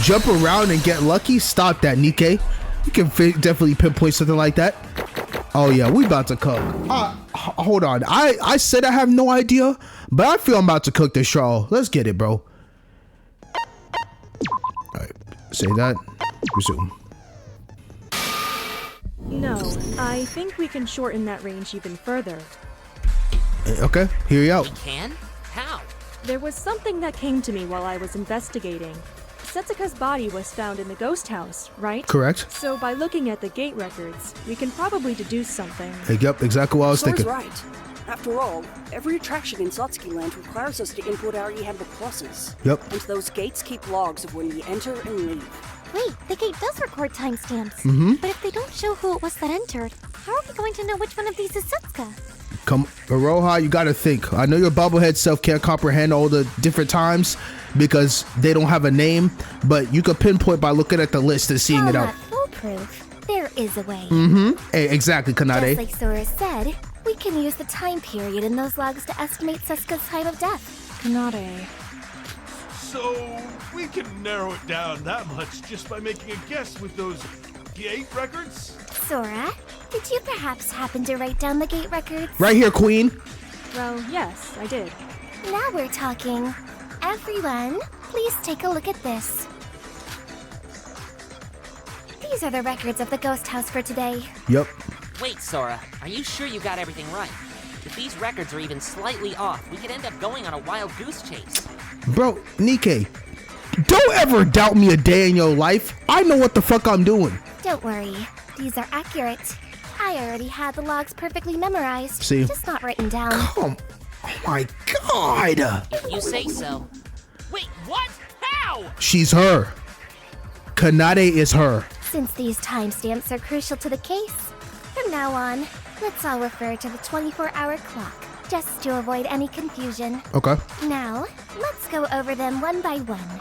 jump around and get lucky. Stop that, Nikkei. You can definitely pinpoint something like that. Oh yeah, we about to cook. Hold on. I said I have no idea, but I feel I'm about to cook this trial. Let's get it, bro. All right, say that. Resume. No, I think we can shorten that range even further. Okay, hear you out. We can? How? There was something that came to me while I was investigating. Setsuka's body was found in the ghost house, right? Correct. So by looking at the gate records, we can probably deduce something. Yep, exactly what I was Sora's thinking. right. After all, every attraction in Satsuki Land requires us to input our e-handbook pluses. Yep. And those gates keep logs of when we enter and leave. Wait, the gate does record timestamps. But if they don't show who it was that entered, how are we going to know which one of these is Setsuka? Come, Aroha, you gotta think. I know your bobblehead self can't comprehend all the different times because they don't have a name, but you could pinpoint by looking at the list and seeing it While out. not foolproof, there is a way. Hey, exactly, Kanade. Just like Sora said, we can use the time period in those logs to estimate Setsuka's time of death. Kanade. So we can narrow it down that much just by making a guess with those gate records? Sora, did you perhaps happen to write down the gate records? Right here, Queen. Well, yes, I did. Now we're talking. Everyone, please take a look at this. These are the records of the ghost house for today. Yep. Wait, Sora, are you sure you got everything right? If these records are even slightly off, we could end up going on a wild goose chase. Bro, Nikkei, don't ever doubt me a day in your life. I know what the fuck I'm doing. Don't worry, these are accurate. I already had the logs perfectly memorized. See? Just not written down. Oh my god. If you say so. Wait, what? How? She's her. Kanade is her. Since these timestamps are crucial to the case, from now on, let's all refer to the 24-hour clock, just to avoid any confusion. Okay. Now, let's go over them one by one.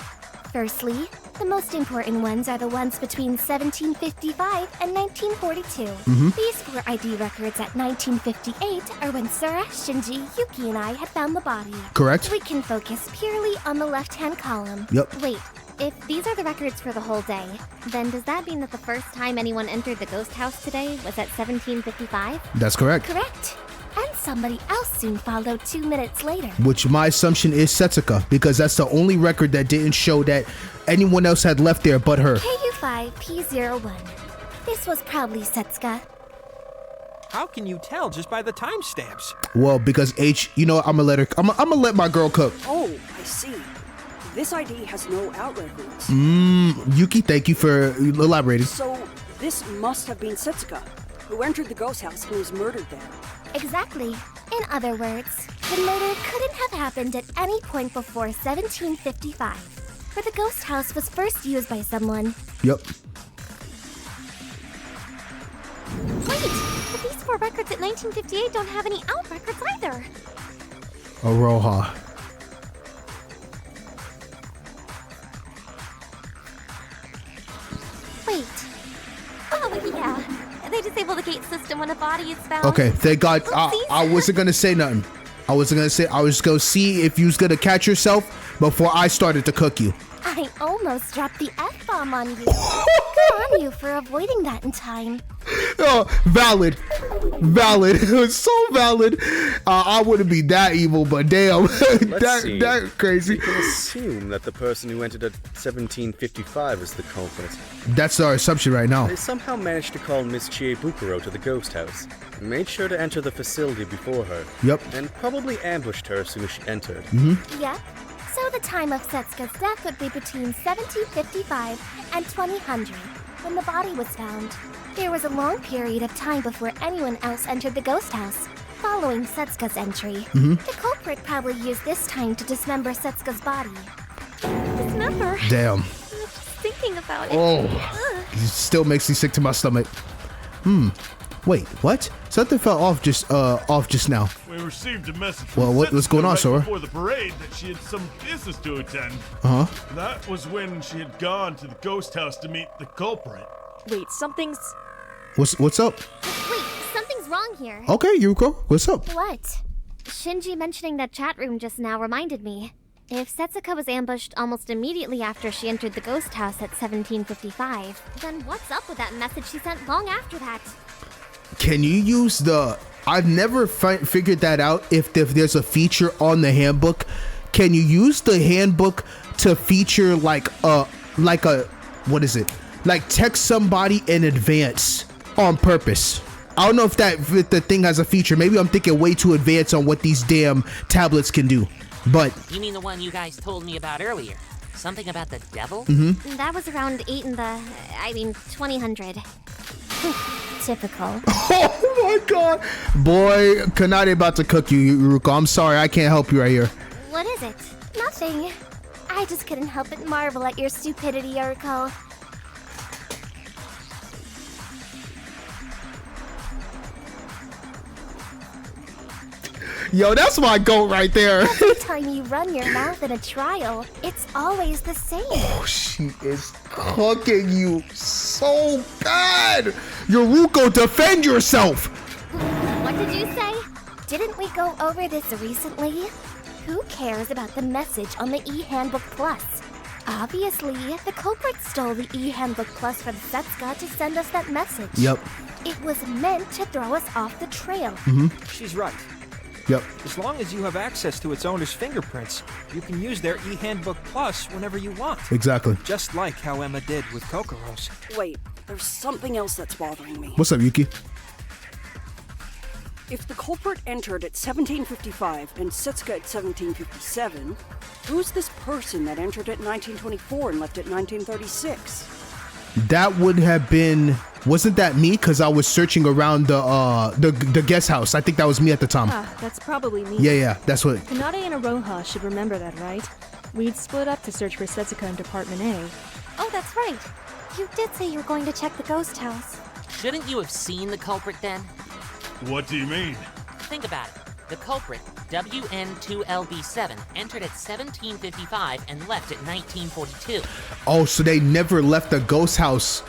Firstly, the most important ones are the ones between 1755 and 1942. These 4 ID records at 1958 are when Sora, Shinji, Yuki, and I had found the body. Correct. We can focus purely on the left-hand column. Yep. Wait, if these are the records for the whole day, then does that mean that the first time anyone entered the ghost house today was at 1755? That's correct. Correct. And somebody else soon followed 2 minutes later. Which my assumption is Setsuka, because that's the only record that didn't show that anyone else had left there but her. KU5P01. This was probably Setsuka. How can you tell just by the timestamps? Well, because you know, I'm gonna let my girl cook. Oh, I see. This ID has no out records. Yuki, thank you for elaborating. So, this must have been Setsuka, who entered the ghost house and was murdered there. Exactly. In other words, the murder couldn't have happened at any point before 1755, where the ghost house was first used by someone. Yep. Wait, but these 4 records at 1958 don't have any out records either. Aroha. Wait. Oh, yeah. They disable the gate system when a body is found. Okay, thank God. Oopsies. I wasn't gonna say nothing. I was just gonna see if you was gonna catch yourself before I started to cook you. I almost dropped the F-bomb on you. Good on you for avoiding that in time. Oh, valid. It was so valid. I wouldn't be that evil, but damn, that crazy. We can assume that the person who entered at 1755 is the culprit. That's our assumption right now. They somehow managed to call Miss Chiebukuro to the ghost house, made sure to enter the facility before her. Yep. And probably ambushed her as soon as she entered. Yep. So the time of Setsuka's death would be between 1755 and 2000, when the body was found. There was a long period of time before anyone else entered the ghost house, following Setsuka's entry. The culprit probably used this time to dismember Setsuka's body. Dismember? Damn. Just thinking about it. Oh, Ugh. it still makes me sick to my stomach. Wait, what? Something fell off just now. We received a message Well, from what's going on, Setsuka Sora? right before the parade that she had some business to attend. That was when she had gone to the ghost house to meet the culprit. Wait, something's... What's up? Wait, something's wrong here. Okay, Yuko, what's up? What? Shinji mentioning that chat room just now reminded me. If Setsuka was ambushed almost immediately after she entered the ghost house at 1755, then what's up with that message she sent long after that? Can you use the... I've never figured that out if there's a feature on the handbook. Can you use the handbook to feature like a what is it? Like text somebody in advance on purpose. I don't know if the thing has a feature. Maybe I'm thinking way too advanced on what these damn tablets can do. But You mean the one you guys told me about earlier? Something about the devil? That was around 2000. Typical. oh my god, boy, Kanade about to cook you, Yuruko. I'm sorry, I can't help you right here. What is it? Nothing. I just couldn't help but marvel at your stupidity, Yuruko. Yo, that's my goat right there. Every time you run your mouth in a trial, it's always the same. Oh, she is cooking you so bad. Yuruko, defend yourself. What did you say? Didn't we go over this recently? Who cares about the message on the e-handbook plus? Obviously, the culprit stole the e-handbook plus from Setsuka to send us that message. Yep. It was meant to throw us off the trail. She's right. Yep. As long as you have access to its owner's fingerprints, you can use their e-handbook plus whenever you want. Exactly. Just like how Emma did with Kokoro's. Wait, there's something else that's bothering me. What's up, Yuki? If the culprit entered at 1755 and Setsuka at 1757, who's this person that entered at 1924 and left at 1936? That would have been... Wasn't that me? Because I was searching around the guest house. I think that was me at the time. Ah, that's probably me. Yeah, that's what... Kanade and Aroha should remember that, right? We'd split up to search for Setsuka in Department A. Oh, that's right. You did say you were going to check the ghost house. Shouldn't you have seen the culprit then? What do you mean? Think about it. The culprit, WN2LB7, entered at 1755 and left at 1942. Oh, so they never left the ghost house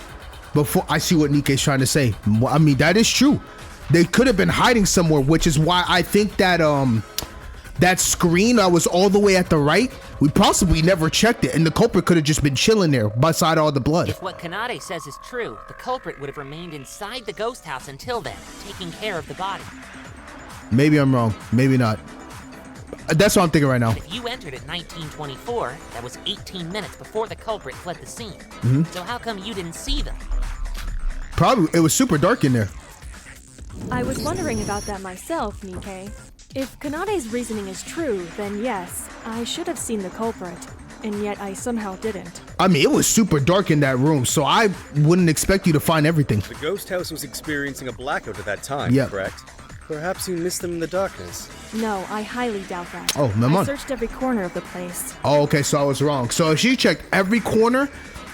before. I see what Nikke's trying to say. I mean, that is true. They could have been hiding somewhere, which is why I think that that screen that was all the way at the right, we possibly never checked it, and the culprit could have just been chilling there beside all the blood. If what Kanade says is true, the culprit would have remained inside the ghost house until then, taking care of the body. Maybe I'm wrong. Maybe not. That's what I'm thinking right now. If you entered at 1924, that was 18 minutes before the culprit fled the scene. So how come you didn't see them? Probably it was super dark in there. I was wondering about that myself, Nikke. If Kanade's reasoning is true, then yes, I should have seen the culprit, and yet I somehow didn't. I mean, it was super dark in that room, so I wouldn't expect you to find everything. The ghost house was experiencing a blackout at that time, Yep. correct? Perhaps you missed them in the darkness. No, I highly doubt that. Oh, my I man. searched every corner of the place. Oh, okay, so I was wrong. So if she checked every corner,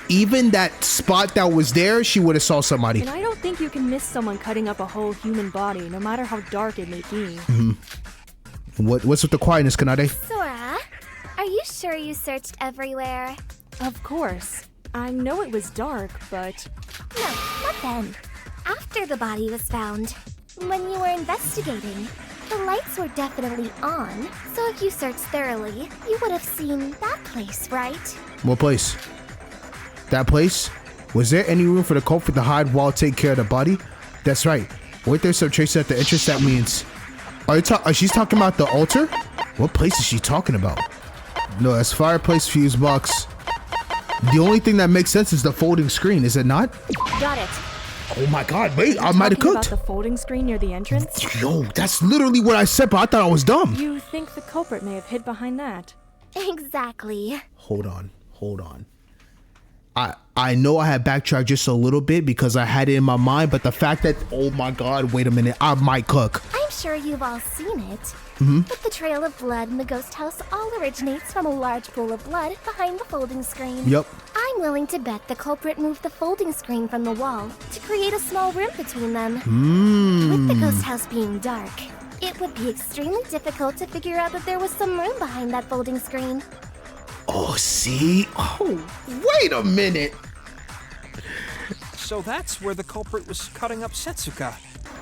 even that spot that was there, she would have saw somebody. And I don't think you can miss someone cutting up a whole human body, no matter how dark it may be. What's with the quietness, Kanade? Sora, are you sure you searched everywhere? Of course. I know it was dark, but... No, not then. After the body was found. When you were investigating, the lights were definitely on, so if you searched thoroughly, you would have seen that place, right? What place? That place? Was there any room for the culprit to hide while taking care of the body? That's right. Weren't there some traces at the entrance? That means... She's talking about the altar? What place is she talking about? No, that's fireplace, fuse box. The only thing that makes sense is the folding screen, is it not? Got it. Oh my god, wait, I might have Talking cooked. about the folding screen near the entrance? Yo, that's literally what I said, but I thought I was dumb. You think the culprit may have hid behind that? Exactly. Hold on. I know I had backtracked just a little bit because I had it in my mind, but the fact that, oh my god, wait a minute, I might cook. I'm sure you've all seen it. But the trail of blood in the ghost house all originates from a large pool of blood behind the folding screen. Yep. I'm willing to bet the culprit moved the folding screen from the wall to create a small room between them. With the ghost house being dark, it would be extremely difficult to figure out that there was some room behind that folding screen. Oh, see? Oh, wait a minute. So that's where the culprit was cutting up Setsuka.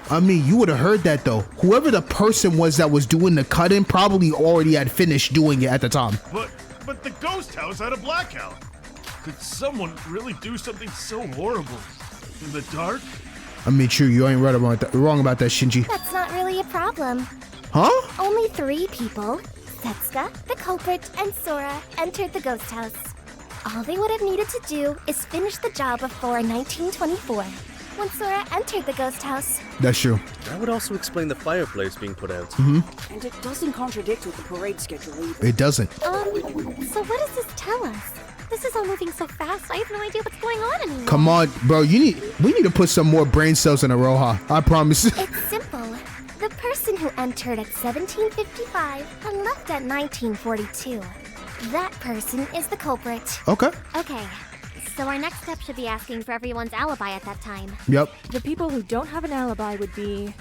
I mean, you would have heard that though. Whoever the person was that was doing the cutting probably already had finished doing it at the time. But the ghost house had a blackout. Could someone really do something so horrible in the dark? I mean, true, you ain't wrong about that, Shinji. That's not really a problem. Huh? Only 3 people, Setsuka, the culprit, and Sora, entered the ghost house. All they would have needed to do is finish the job before 1924, when Sora entered the ghost house. That's true. That would also explain the fireplace being put out. And it doesn't contradict with the parade schedule either. It doesn't. So what does this tell us? This is all moving so fast, I have no idea what's going on anymore. Come on, bro. We need to put some more brain cells in Aroha. I promise. It's simple. The person who entered at 1755 and left at 1942. That person is the culprit. Okay. Okay. So our next step should be asking for everyone's alibi at that time. Yep. The people who don't have an alibi would be...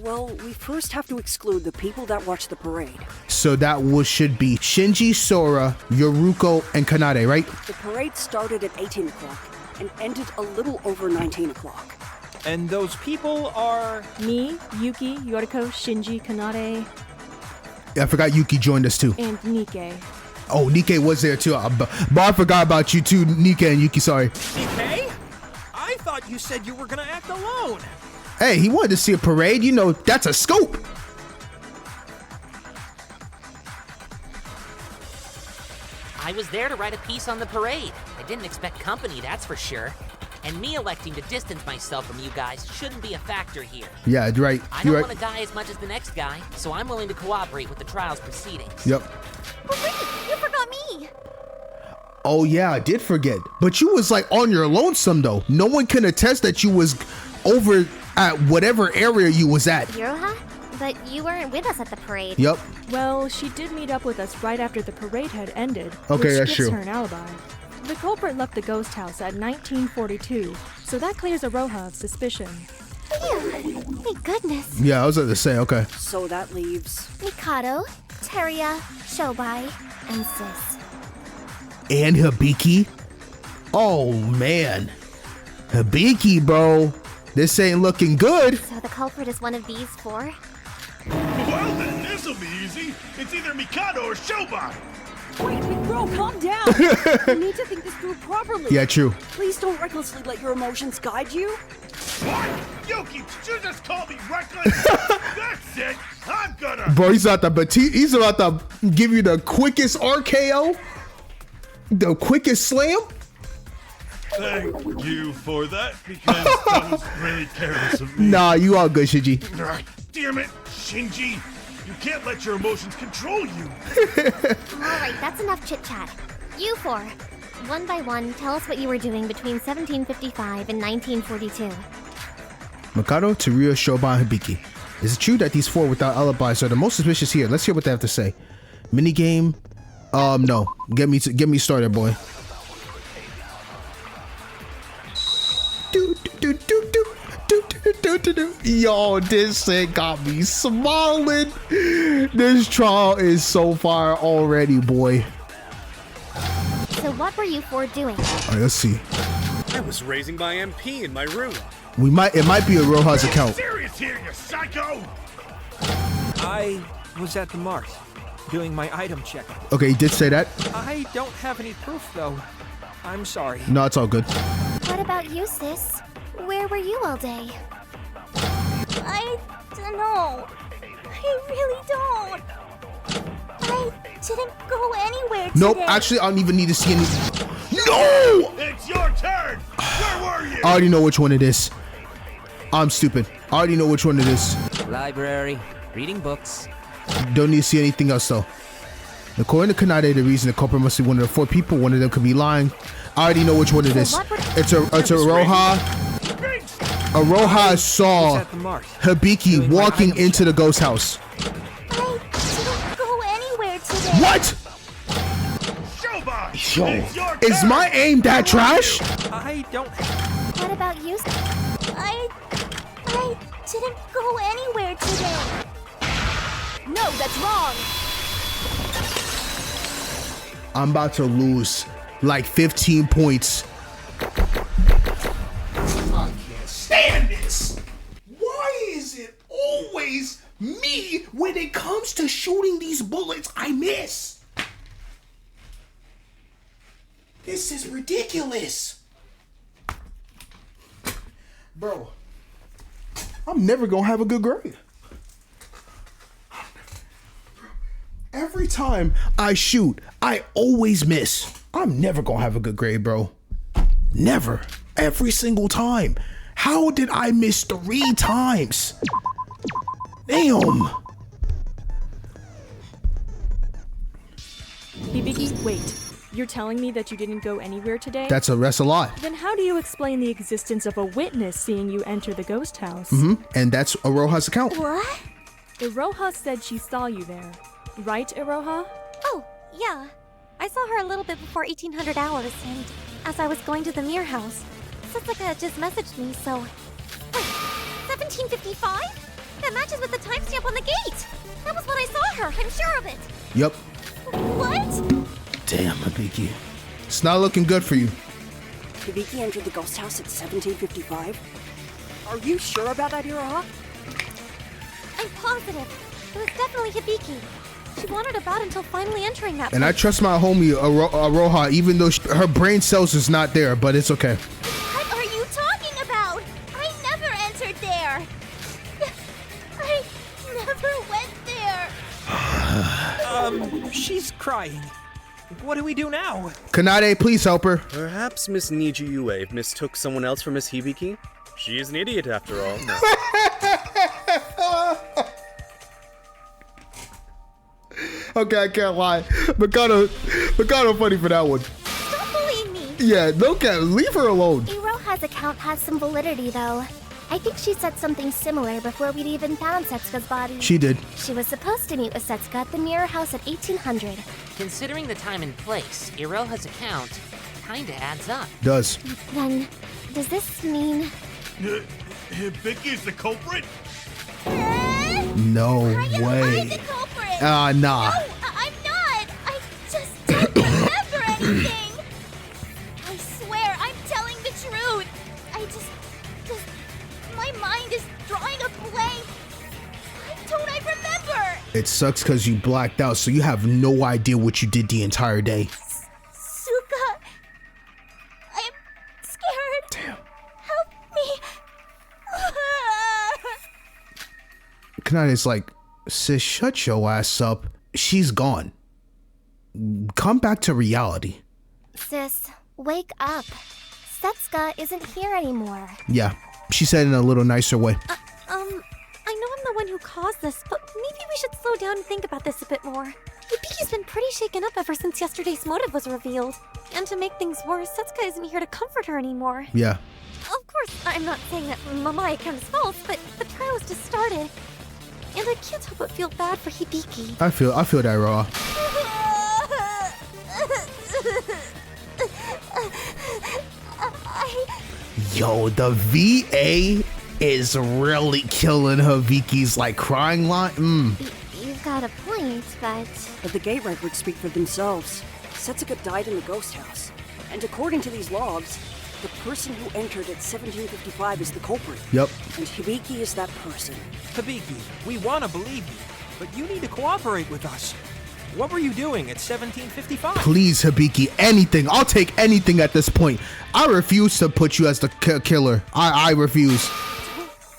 Well, we first have to exclude the people that watch the parade. So that should be Shinji, Sora, Yoruko, and Kanade, right? The parade started at 18 o'clock and ended a little over 19 o'clock. And those people are... Me, Yuki, Yoriko, Shinji, Kanade, Yeah, I forgot Yuki joined us too. and Nikke. Oh, Nikke was there too. But I forgot about you too, Nikke and Yuki, sorry. DK? I thought you said you were gonna act alone. Hey, he wanted to see a parade. You know, that's a scoop. I was there to write a piece on the parade. I didn't expect company, that's for sure. And me electing to distance myself from you guys shouldn't be a factor here. Yeah, you're right. I You're don't right. want to die as much as the next guy, so I'm willing to cooperate with the trial's proceedings. Yep. Oh wait, you forgot me! Oh yeah, I did forget. But you was like on your lonesome though. No one can attest that you was over at whatever area you was at. Yoruha? But you weren't with us at the parade. Yep. Well, she did meet up with us right after the parade had ended, Okay, which that's gives true. her an alibi. The culprit left the ghost house at 1942, so that clears Aroha of suspicion. Phew, thank goodness. Yeah, I was about to say, okay. So that leaves... Mikado, Teria, Shobai, and Sis. And Hibiki. Oh man. Hibiki, bro. This ain't looking good. So the culprit is one of these 4? Well then, this'll be easy. It's either Mikado or Shobai. Wait, bro, calm down. You need to think this through properly. Yeah, true. Please don't recklessly let your emotions guide you. What? Yuki, did you just call me reckless? That's it. I'm gonna... Bro, he's about to give you the quickest RKO. The quickest slam. Thank you for that, because that was really careless of me. Nah, you all good, Shinji. Damn it, Shinji. You can't let your emotions control you. Alright, that's enough chit-chat. You 4, one by one, tell us what you were doing between 1755 and 1942. Mikado, Teruya, Shobai, and Hibiki. Is it true that these 4 without alibis are the most suspicious here? Let's hear what they have to say. Minigame? No. Get me started, boy. Yo, this thing got me smiling. This trial is so fire already, boy. So what were you 4 doing? Alright, let's see. I was raising my MP in my room. It might be a Roja's account. Serious here, you psycho! I was at the mart, doing my item check. Okay, he did say that. I don't have any proof, though. I'm sorry. No, it's all good. What about you, Sis? Where were you all day? I don't know. I really don't. I didn't go anywhere today. Nope, actually, I don't even need to see any. No! It's your turn! Where were you? I already know which one it is. I'm stupid. I already know which one it is. Library, reading books. Don't need to see anything else, though. According to Kanade, the reason the culprit must be one of the 4 people, one of them could be lying. I already know which one it is. It's a Roja. Aroha saw Hibiki walking into the ghost house. I didn't go anywhere today. What? Shobai! Yo, is my aim that trash? I don't... What about you? I didn't go anywhere today. No, that's wrong. I'm about to lose like 15 points. I can't stand this. Why is comes to shooting these bullets, I miss. This is ridiculous. Bro, I'm never gonna have a good grade. Every time I shoot, I always miss. I'm never gonna have a good grade, bro. Never. Every single time. How did I miss 3 times? Damn. Hibiki, wait. You're telling me that you didn't go anywhere today? That's a lie. Then how do you explain the existence of a witness seeing you enter the ghost house? And that's Iroha's account. What? Iroha said she saw you there. Right, Iroha? Oh, yeah. I saw her a little bit before 1800 hours, and as I was going to the mirror house, Setsuka just messaged me, so... Wait, 1755? That matches with the timestamp on the gate! That was when I saw her, I'm sure of it! Yep. What? Damn, Hibiki. It's not looking good for you. Hibiki entered the ghost house at 1755? Are you sure about that, Iroha? I'm positive. It was definitely Hibiki. She wandered about until finally entering that And I place. trust my homie Iroha, even though her brain cells is not there, but it's okay. What are you talking about? I never entered there. I never went there. She's crying. What do we do now? Kanade, please help her. Perhaps Miss Niji Yue mistook someone else for Miss Hibiki? She is an idiot after all. No. Okay, I can't lie. Mikado funny for that one. Don't believe me. Yeah, leave her alone. Iroha's account has some validity, though. I think she said something similar before we'd even found Setsuka's body. She did. She was supposed to meet with Setsuka at the mirror house at 1800. Considering the time and place, Iroha's account kinda adds up. Does. Then, does this mean... Hibiki's the culprit? No I'm the way. culprit! Nah. No, I'm not! I just don't remember anything! I swear, I'm telling the truth! My mind is drawing a blank! Why don't I remember? It sucks because you blacked out, so you have no idea what you did the entire day. Suka... I'm scared. Damn. Help me. Kanade's like, sis, shut your ass up. She's gone. Come back to reality. Sis, wake up. Setsuka isn't here anymore. Yeah, she said in a little nicer way. I know I'm the one who caused this, but maybe we should slow down and think about this a bit more. Hibiki's been pretty shaken up ever since yesterday's motive was revealed. And to make things worse, Setsuka isn't here to comfort her anymore. Yeah. Of course, I'm not saying that my account is false, but the trial has just started. And I can't help but feel bad for Hibiki. I feel that raw. Yo, the VA is really killing Hibiki's like crying line. You've got a point, but the gate records speak for themselves. Setsuka died in the ghost house. And according to these logs, the person who entered at 1755 is the culprit. Yep. And Hibiki is that person. Hibiki, we want to believe you, but you need to cooperate with us. What were you doing at 1755? Please, Hibiki, anything. I'll take anything at this point. I refuse to put you as the killer. I refuse.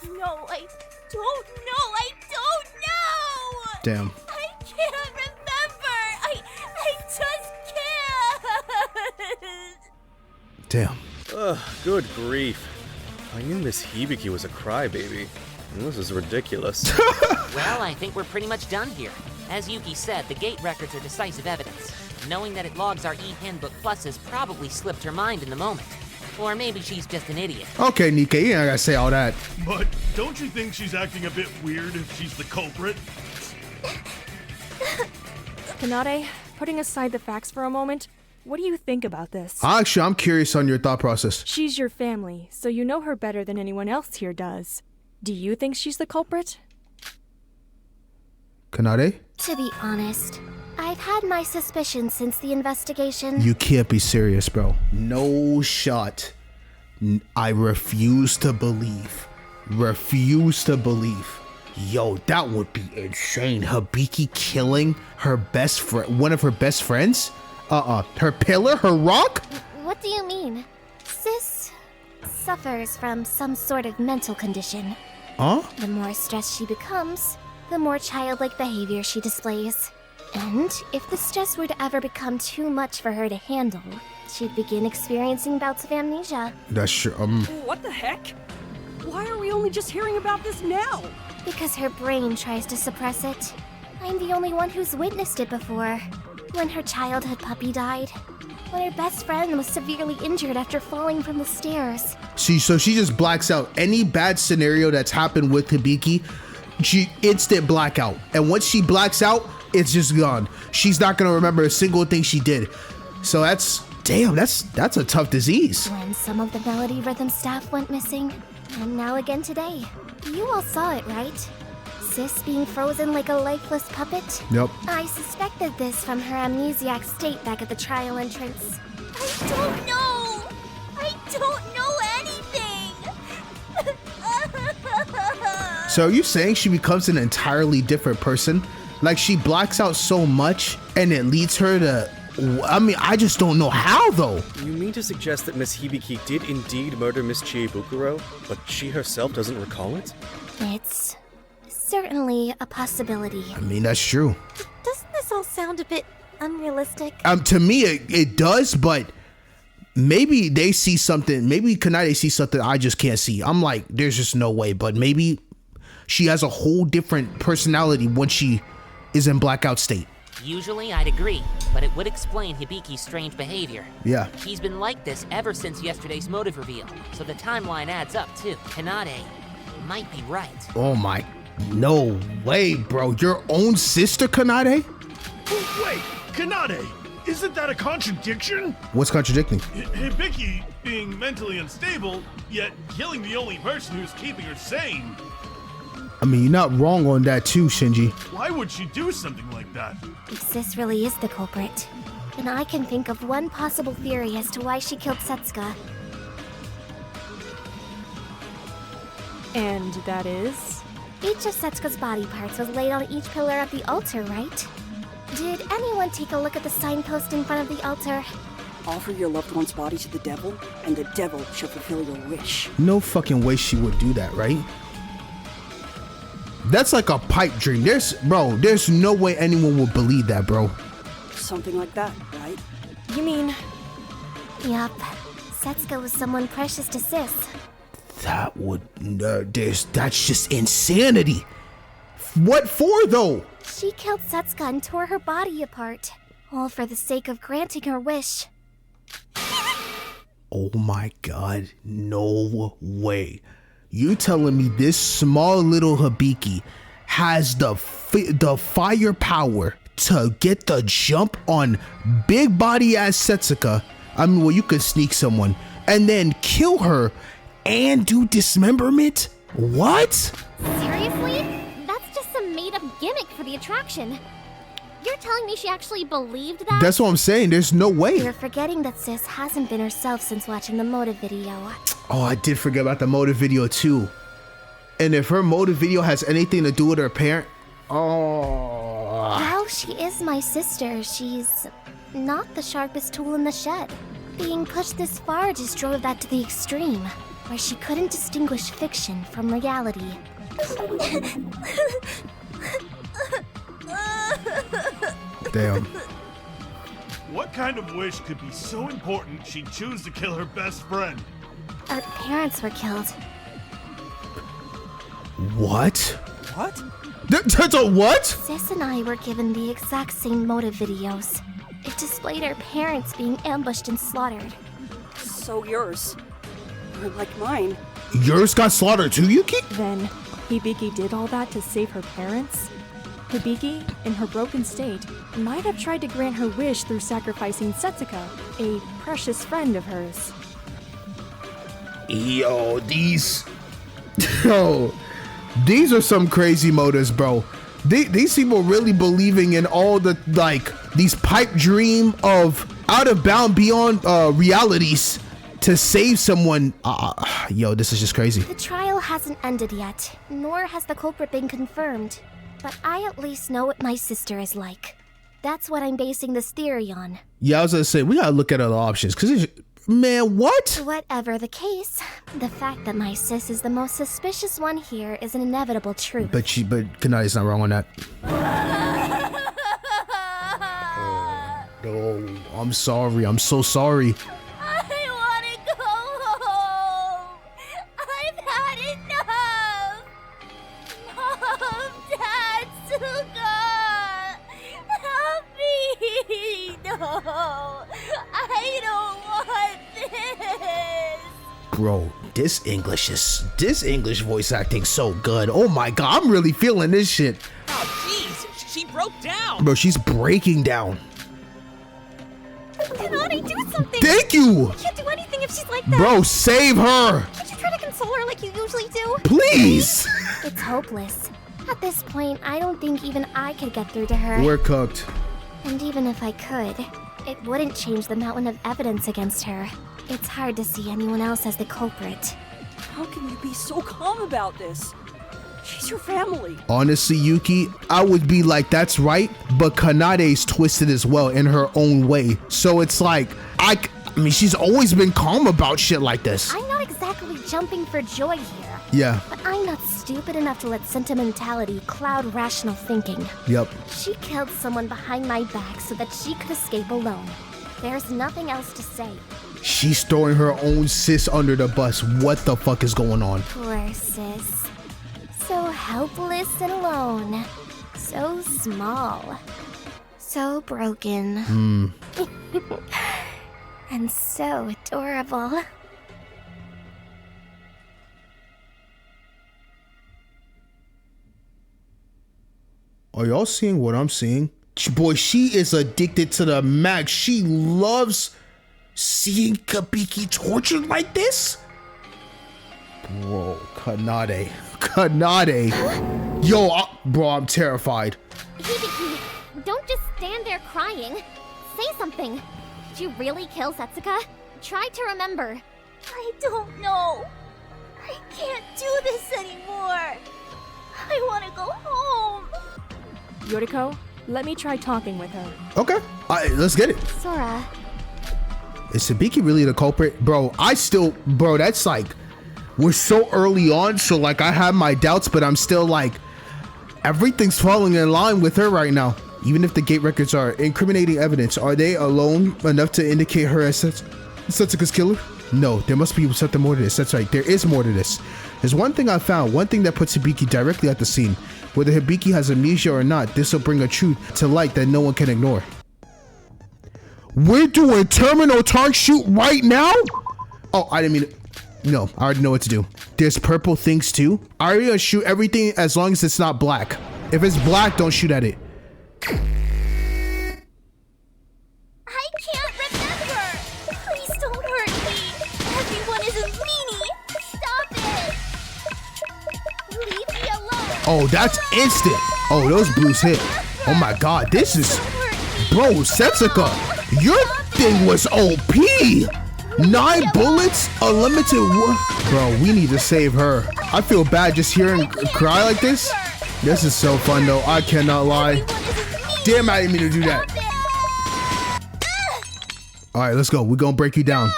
No, I don't know. Damn. I can't remember. I just can't. Damn. Ugh, good grief. I knew Miss Hibiki was a crybaby. This is ridiculous. Well, I think we're pretty much done here. As Yuki said, the gate records are decisive evidence. Knowing that it logs our e-handbook pluses probably slipped her mind in the moment. Or maybe she's just an idiot. Okay, Nikkei, you ain't gotta say all that. But don't you think she's acting a bit weird if she's the culprit? Kanade, putting aside the facts for a moment, what do you think about this? Actually, I'm curious on your thought process. She's your family, so you know her better than anyone else here does. Do you think she's the culprit? Kanade? To be honest, I've had my suspicions since the investigation. You can't be serious, bro. No shot. I refuse to believe. Refuse to believe. Yo, that would be insane. Hibiki killing her best friend, one of her best friends? Her pillar, her rock? What do you mean? Sis suffers from some sort of mental condition. Huh? The more stressed she becomes, the more childlike behavior she displays. And if the stress were to ever become too much for her to handle, she'd begin experiencing bouts of amnesia. That's true. What the heck? Why are we only just hearing about this now? Because her brain tries to suppress it. I'm the only one who's witnessed it before. When her childhood puppy died. When her best friend was severely injured after falling from the stairs. See, so she just blacks out any bad scenario that's happened with Hibiki. She instant blackout. And once she blacks out, it's just gone. She's not gonna remember a single thing she did. So that's a tough disease. When some of the melody rhythm staff went missing, and now again today. You all saw it, right? Sis being frozen like a lifeless puppet? Yep. I suspected this from her amnesiac state back at the trial entrance. I don't know! I don't know anything! So are you saying she becomes an entirely different person? Like she blacks out so much and it leads her to... I mean, I just don't know how though. You mean to suggest that Miss Hibiki did indeed murder Miss Chiebukuro, but she herself doesn't recall it? It's certainly a possibility. I mean, that's true. Doesn't this all sound a bit unrealistic? To me, it does, but maybe they see something. Maybe Kanade sees something I just can't see. I'm like, there's just no way, but maybe she has a whole different personality when she is in blackout state. Usually I'd agree, but it would explain Hibiki's strange behavior. Yeah. He's been like this ever since yesterday's motive reveal, so the timeline adds up too. Kanade might be right. Oh my, no way, bro. Your own sister, Kanade? Wait, Kanade, isn't that a contradiction? What's contradicting? Hibiki being mentally unstable, yet killing the only person who's keeping her sane. I mean, you're not wrong on that too, Shinji. Why would she do something like that? If Sis really is the culprit, then I can think of one possible theory as to why she killed Setsuka. And that is? Each of Setsuka's body parts was laid on each pillar at the altar, right? Did anyone take a look at the signpost in front of the altar? Offer your loved one's body to the devil, and the devil shall fulfill your wish. No fucking way she would do that, right? That's like a pipe dream. There's no way anyone would believe that, bro. Something like that, right? You mean... Yup. Setsuka was someone precious to Sis. That would... that's just insanity. What for, though? She killed Setsuka and tore her body apart. All for the sake of granting her wish. Oh my god. No way. You telling me this small little Hibiki has the firepower to get the jump on big body ass Setsuka? I mean, well, you could sneak someone and then kill her and do dismemberment? What? Seriously? That's just some made-up gimmick for the attraction. You're telling me she actually believed that? That's what I'm saying. There's no way. You're forgetting that Sis hasn't been herself since watching the motive video. Oh, I did forget about the motive video too. And if her motive video has anything to do with her parent, Well, she is my sister. She's not the sharpest tool in the shed. Being pushed this far just drove that to the extreme, where she couldn't distinguish fiction from reality. Damn. What kind of wish could be so important she'd choose to kill her best friend? Our parents were killed. What? What? That's a what? Sis and I were given the exact same motive videos. It displayed our parents being ambushed and slaughtered. So yours, or like mine. Yours got slaughtered too, Yuki? Then, Hibiki did all that to save her parents? Hibiki, in her broken state, might have tried to grant her wish through sacrificing Setsuka, a precious friend of hers. Yo, these are some crazy motives, bro. These people really believing in all the, like, these pipe dream of out of bound beyond realities to save someone. Yo, this is just crazy. The trial hasn't ended yet, nor has the culprit been confirmed. But I at least know what my sister is like. That's what I'm basing this theory on. Yeah, I was gonna say, we gotta look at other options, because, man, what? Whatever the case, the fact that my sis is the most suspicious one here is an inevitable truth. But Kanade's not wrong on that. No, I'm sorry. I'm so sorry. I want to go home. I've had enough. Mom, Dad, Suga, help me. No, I don't want this. Bro, this English voice acting so good. Oh my god, I'm really feeling this shit. Oh, jeez, she broke down. Bro, she's breaking down. Kanade, do something. Thank you. I can't do anything if she's like that. Bro, save her. Can't you try to console her like you usually do? Please. It's hopeless. At this point, I don't think even I could get through to her. We're cooked. And even if I could, it wouldn't change the mountain of evidence against her. It's hard to see anyone else as the culprit. How can you be so calm about this? She's your family. Honestly, Yuki, I would be like, that's right, but Kanade's twisted as well in her own way. So it's like, I mean, she's always been calm about shit like this. I'm not exactly jumping for joy here. Yeah. But I'm not stupid enough to let sentimentality cloud rational thinking. Yep. She killed someone behind my back so that she could escape alone. There's nothing else to say. She's throwing her own sis under the bus. What the fuck is going on? Poor sis. So helpless and alone. So small. So broken. And so adorable. Are y'all seeing what I'm seeing? Boy, she is addicted to the max. She loves seeing Hibiki tortured like this. Bro, Kanade. Yo, bro, I'm terrified. Hibiki, don't just stand there crying. Say something. Did you really kill Setsuka? Try to remember. I don't know. I can't do this anymore. I want to go home. Yoriko, let me try talking with her. Okay, let's get it. Sora. Is Hibiki really the culprit? Bro, that's like, we're so early on, so like I have my doubts, but I'm still like, everything's falling in line with her right now. Even if the gate records are incriminating evidence, are they alone enough to indicate her as Setsuka's killer? No, there must be something more to this. That's right, there is more to this. There's one thing I found, one thing that puts Hibiki directly at the scene. Whether Hibiki has amnesia or not, this will bring a truth to light that no one can ignore. We're doing terminal target shoot right now? Oh, I didn't mean it. No, I already know what to do. There's purple things too. I already gonna shoot everything as long as it's not black. If it's black, don't shoot at it. I can't remember. Please don't hurt me. Everyone is a meanie. Stop it. Leave me alone. Oh, that's instant. Oh, those blues hit. Oh my god, this is... Bro, Setsuka, your thing was OP. 9 bullets, unlimited. Bro, we need to save her. I feel bad just hearing her cry like this. This is so fun though, I cannot lie. Damn, I didn't mean to do that. All right, let's go. We're gonna break you down.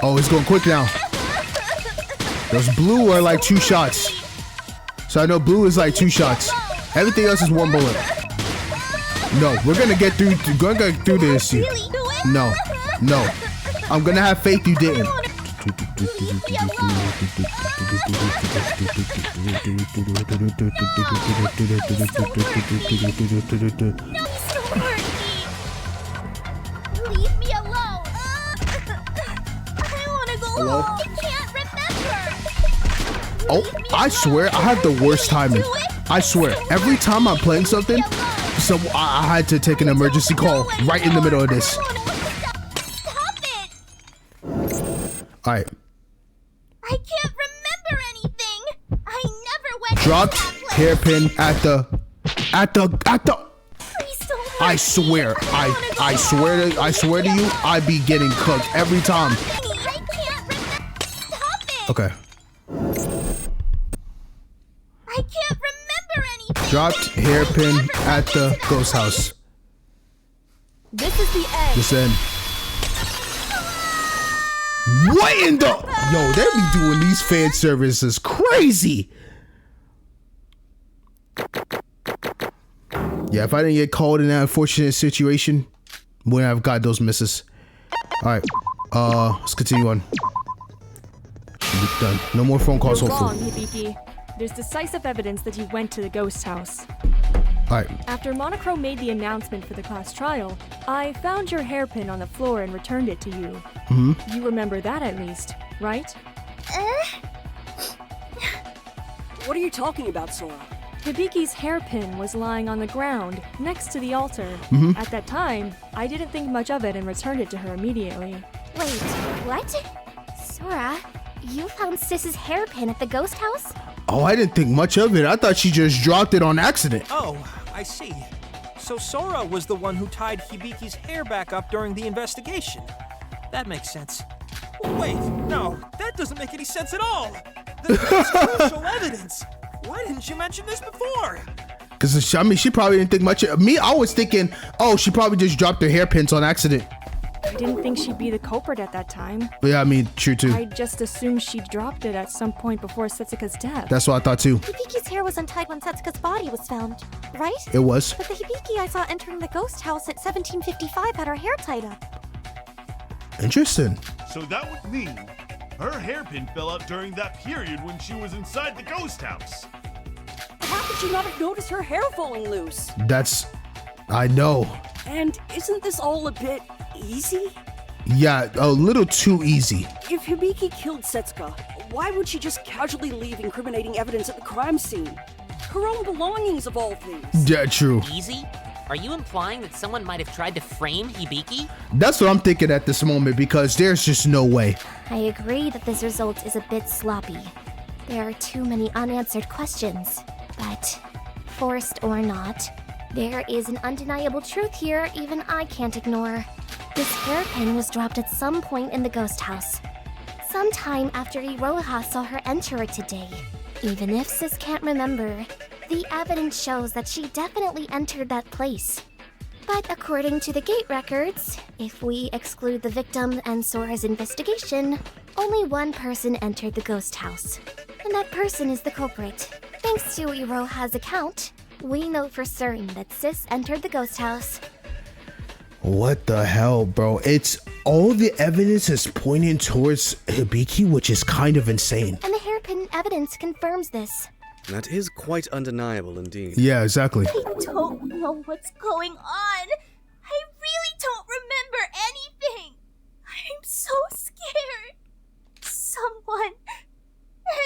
Oh, it's going quick now. Those blue are like 2 shots. So I know blue is like 2 shots. Everything else is 1 bullet. No, we're gonna get through this. No. I'm gonna have faith you didn't. Leave me alone. I want to go home. I can't remember. Oh, I swear I have the worst timing. I swear, every time I'm playing something, so I had to take an emergency call right in the middle of this. All right. I can't remember anything. I never went. Dropped hairpin at the. Please don't hurt I swear, I swear to you, I be getting cooked every time. I can't remember. Stop it. Okay. I can't remember anything. Dropped hairpin at the ghost house. This is the end. This end. What in the? Yo, they be doing these fan services crazy. Yeah, if I didn't get called in that unfortunate situation, wouldn't have got those misses. All right, let's continue on. Should be done. No more phone calls, You're hopefully. wrong, Hibiki. There's decisive evidence that you went to the ghost house. All right. After Monochrome made the announcement for the class trial, I found your hairpin on the floor and returned it to you. You remember that at least, right? What are you talking about, Sora? Hibiki's hairpin was lying on the ground next to the altar. At that time, I didn't think much of it and returned it to her immediately. Wait, what? Sora, you found Sis's hairpin at the ghost house? Oh, I didn't think much of it. I thought she just dropped it on accident. Oh, I see. So Sora was the one who tied Hibiki's hair back up during the investigation. That makes sense. Wait, no, that doesn't make any sense at all. That's crucial evidence. Why didn't you mention this before? Because, I mean, she probably didn't think much of me. I was thinking, oh, she probably just dropped her hairpins on accident. I didn't think she'd be the culprit at that time. But yeah, I mean, true too. I just assumed she dropped it at some point before Setsuka's death. That's what I thought too. Hibiki's hair was untied when Setsuka's body was found, right? It was. But the Hibiki I saw entering the ghost house at 1755 had her hair tied up. Interesting. So that would mean her hairpin fell out during that period when she was inside the ghost house. How could you not have noticed her hair falling loose? That's, I know. And isn't this all a bit easy? Yeah, a little too easy. If Hibiki killed Setsuka, why would she just casually leave incriminating evidence at the crime scene? Her own belongings of all things. Yeah, true. Easy? Are you implying that someone might have tried to frame Hibiki? That's what I'm thinking at this moment because there's just no way. I agree that this result is a bit sloppy. There are too many unanswered questions. But, forced or not, there is an undeniable truth here even I can't ignore. This hairpin was dropped at some point in the ghost house. Sometime after Iroha saw her enter it today. Even if Sis can't remember, the evidence shows that she definitely entered that place. But according to the gate records, if we exclude the victim and Sora's investigation, only one person entered the ghost house. And that person is the culprit. Thanks to Iroha's account, we know for certain that Sis entered the ghost house. What the hell, bro? It's all the evidence is pointing towards Hibiki, which is kind of insane. And the hairpin evidence confirms this. That is quite undeniable indeed. Yeah, exactly. I don't know what's going on. I really don't remember anything. I'm so scared. Someone,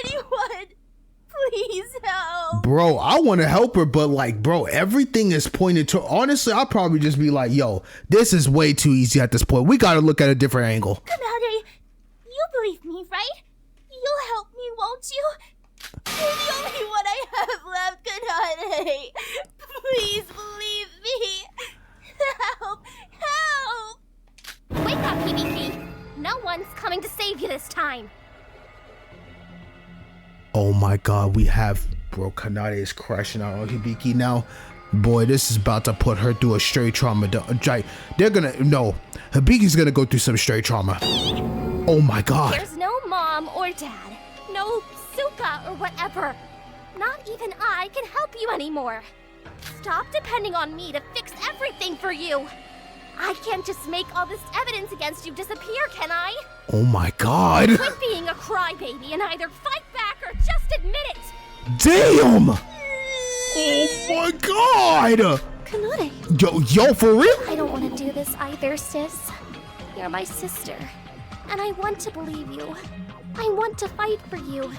anyone, please help. Bro, I want to help her, but like, bro, everything is pointed to. Honestly, I'll probably just be like, yo, this is way too easy at this point. We got to look at a different angle. Kanade, you believe me, right? You'll help me, won't you? You're the only one I have left, Kanade. Please believe me. Help! Help! Wake up, Hibiki. No one's coming to save you this time. Oh my god, we have, bro, Kanade is crashing out on Hibiki now. Boy, this is about to put her through a straight trauma. They're gonna, no, Hibiki's gonna go through some straight trauma. Oh my god. There's no mom or dad. No Suka or whatever. Not even I can help you anymore. Stop depending on me to fix everything for you. I can't just make all this evidence against you disappear, can I? Oh my god. Quit being a crybaby and either fight back or just admit it. Damn. Oh my god. Kanade. Yo, for real? I don't want to do this either, sis. You're my sister. And I want to believe you. I want to fight for you.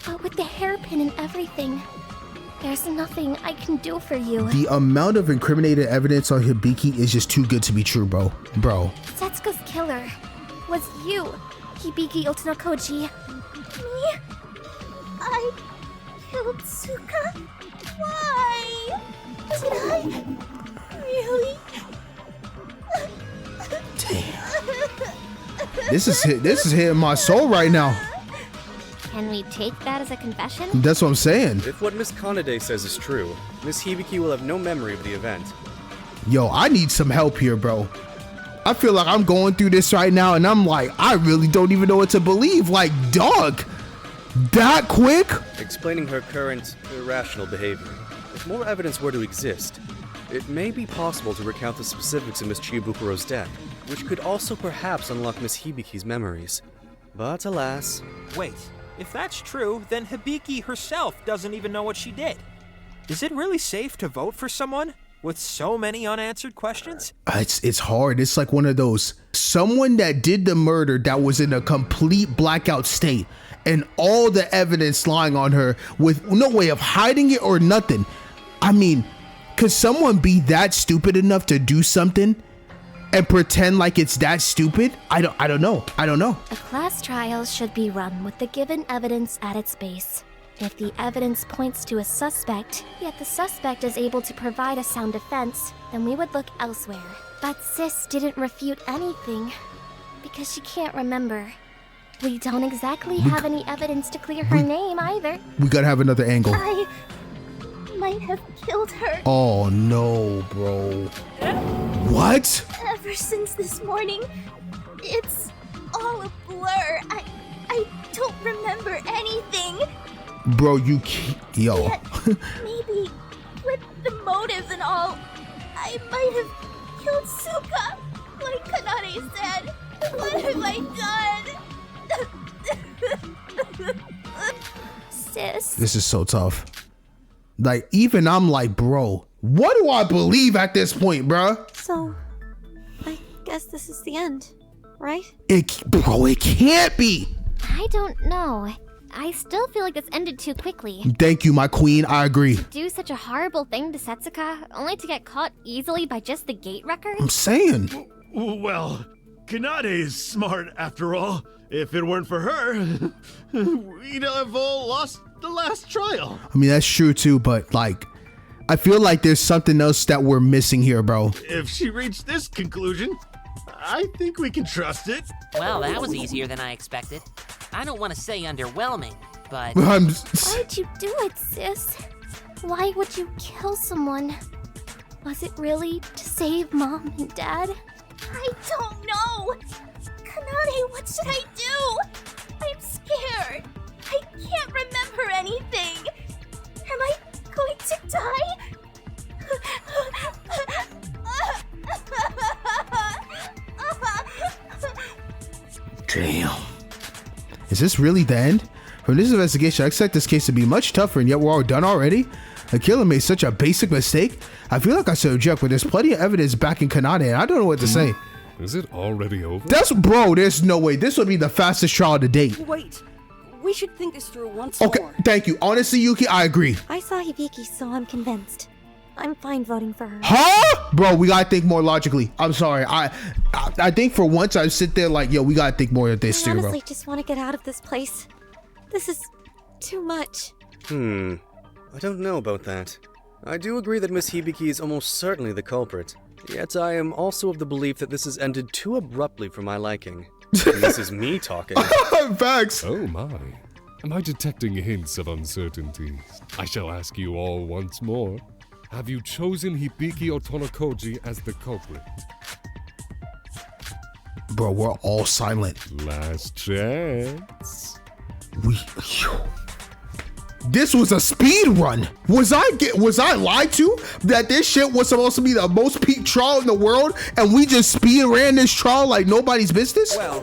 But with the hairpin and everything, there's nothing I can do for you. The amount of incriminated evidence on Hibiki is just too good to be true, bro. Setsuka's killer was you, Hibiki Otonokoji. Me? I killed Suka? Why? Did I? Really? Damn. This is hitting my soul right now. Can we take that as a confession? That's what I'm saying. If what Miss Kanade says is true, Miss Hibiki will have no memory of the event. Yo, I need some help here, bro. I feel like I'm going through this right now, and I'm like, I really don't even know what to believe. Like, dog, that quick? Explaining her current irrational behavior. If more evidence were to exist, it may be possible to recount the specifics of Miss Chiyobukuro's death, which could also perhaps unlock Miss Hibiki's memories. But alas... Wait, if that's true, then Hibiki herself doesn't even know what she did. Is it really safe to vote for someone with so many unanswered questions? It's hard. It's like one of those, someone that did the murder that was in a complete blackout state and all the evidence lying on her with no way of hiding it or nothing. I mean, could someone be that stupid enough to do something and pretend like it's that stupid? I don't know. A class trial should be run with the given evidence at its base. If the evidence points to a suspect, yet the suspect is able to provide a sound defense, then we would look elsewhere. But Sis didn't refute anything because she can't remember. We don't exactly have any evidence to clear her name either. We gotta have another angle. I might have killed her. Oh no, bro. What? Ever since this morning, it's all a blur. I don't remember anything. Bro, you can't. Yo. Yet, maybe with the motives and all, I might have killed Suka, like Kanade said. What have I done? Sis. This is so tough. Like, even I'm like, bro, what do I believe at this point, bro? So, I guess this is the end, right? Bro, it can't be. I don't know. I still feel like this ended too quickly. Thank you, my queen. I agree. Do such a horrible thing to Setsuka, only to get caught easily by just the gate record? I'm saying. Well, Kanade is smart after all. If it weren't for her, we'd have all lost the last trial. I mean, that's true too, but like, I feel like there's something else that we're missing here, bro. If she reached this conclusion, I think we can trust it. Well, that was easier than I expected. I don't want to say underwhelming, but... Why'd you do it, sis? Why would you kill someone? Was it really to save Mom and Dad? I don't know. Kanade, what should I do? I'm scared. I can't remember anything. Am I going to die? Damn. Is this really the end? From this investigation, I expect this case to be much tougher, and yet we're all done already? The killer made such a basic mistake. I feel like I should object, but there's plenty of evidence backing Kanade, and I don't know what to say. Is it already over? Bro, there's no way. This would be the fastest trial to date. Wait, we should think this through once Okay, more. thank you. Honestly, Yuki, I agree. I saw Hibiki, so I'm convinced. I'm fine voting for her. Huh? Bro, we gotta think more logically. I'm sorry. I think for once I sit there like, yo, we gotta think more of this I too, bro. honestly just want to get out of this place. This is too much. I don't know about that. I do agree that Miss Hibiki is almost certainly the culprit. Yet I am also of the belief that this has ended too abruptly for my liking. And this is me talking. Facts. Oh my. Am I detecting hints of uncertainty? I shall ask you all once more. Have you chosen Hibiki or Tonokoji as the culprit? Bro, we're all silent. Last chance. This was a speed run. Was I lied to that this shit was supposed to be the most peak trial in the world and we just speed ran this trial like nobody's business? Well,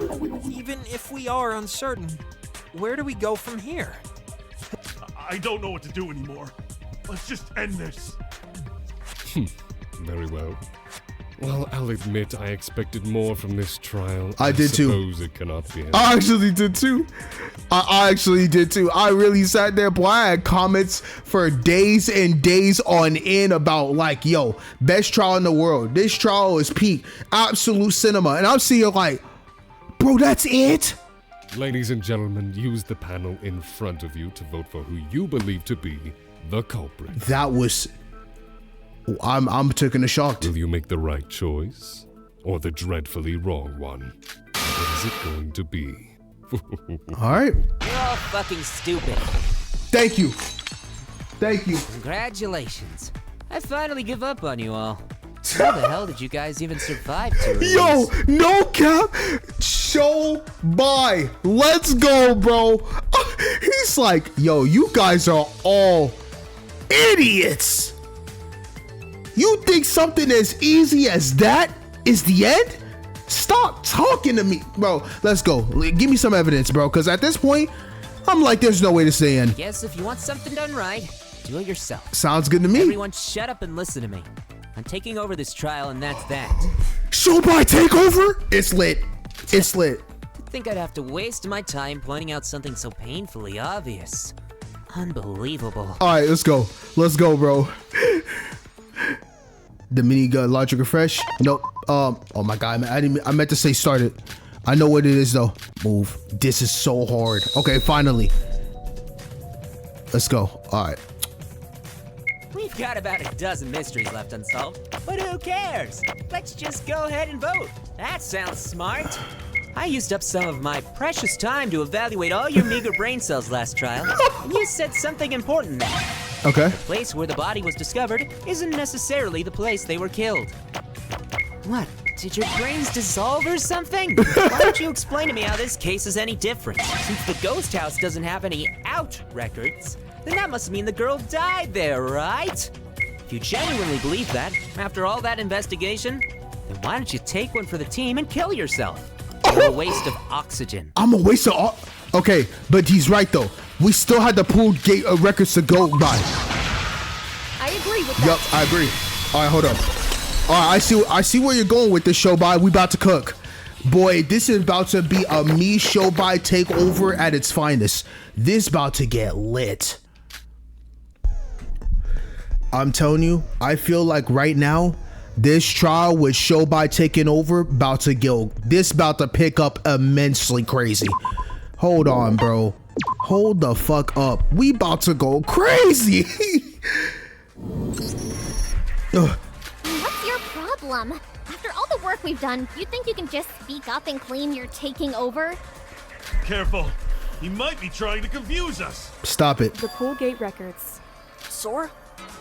even if we are uncertain, where do we go from here? I don't know what to do anymore. Let's just end this. Very well. Well, I'll admit I expected more from this trial. I did too. suppose it cannot be helped. I actually did too. I actually did too. I really sat there, boy. I had comments for days and days on end about like, yo, best trial in the world. This trial is peak, absolute cinema. And I'm seeing like, bro, that's it? Ladies and gentlemen, use the panel in front of you to vote for who you believe to be the culprit. That was... I'm taking a shock. Will you make the right choice or the dreadfully wrong one? What is it going to be? All right. You're all fucking stupid. Thank you. Thank you. Congratulations. I finally give up on you all. How the hell did you guys even survive to release? Yo, no cap. Show by. Let's go, bro. He's like, yo, you guys are all idiots. You think something as easy as that is the end? Stop talking to me, bro. Let's go. Give me some evidence, bro, because at this point, I'm like, there's no way to say end. Guess if you want something done right, do it yourself. Sounds good to me. Everyone shut up and listen to me. I'm taking over this trial and that's that. Show by takeover? It's lit. It's lit. I think I'd have to waste my time pointing out something so painfully obvious. Unbelievable. All right, let's go. Let's go, bro. The minigun logic refresh. Nope. Oh my god, I meant to say start it. I know what it is though. Move. This is so hard. Okay, finally. Let's go. All right. We've got about a dozen mysteries left unsolved, but who cares? Let's just go ahead and vote. That sounds smart. I used up some of my precious time to evaluate all your meager brain cells last trial, and you said something important there. Okay. The place where the body was discovered isn't necessarily the place they were killed. What? Did your brains dissolve or something? Why don't you explain to me how this case is any different? Since the ghost house doesn't have any out records, then that must mean the girl died there, right? If you genuinely believe that, after all that investigation, then why don't you take one for the team and kill yourself? You're a waste of oxygen. I'm a waste of okay, but he's right though. We still had the pool gate records to go by. I agree with that. Yup, I agree. All right, hold up. All right, I see where you're going with this show by. We about to cook. Boy, this is about to be a me show by takeover at its finest. This about to get lit. I'm telling you, I feel like right now, this trial with show by taking over about to go. This about to pick up immensely crazy. Hold on, bro. Hold the fuck up. We about to go crazy. What's your problem? After all the work we've done, you think you can just speak up and claim you're taking over? Careful. He might be trying to confuse us. Stop it. The pool gate records. Sora?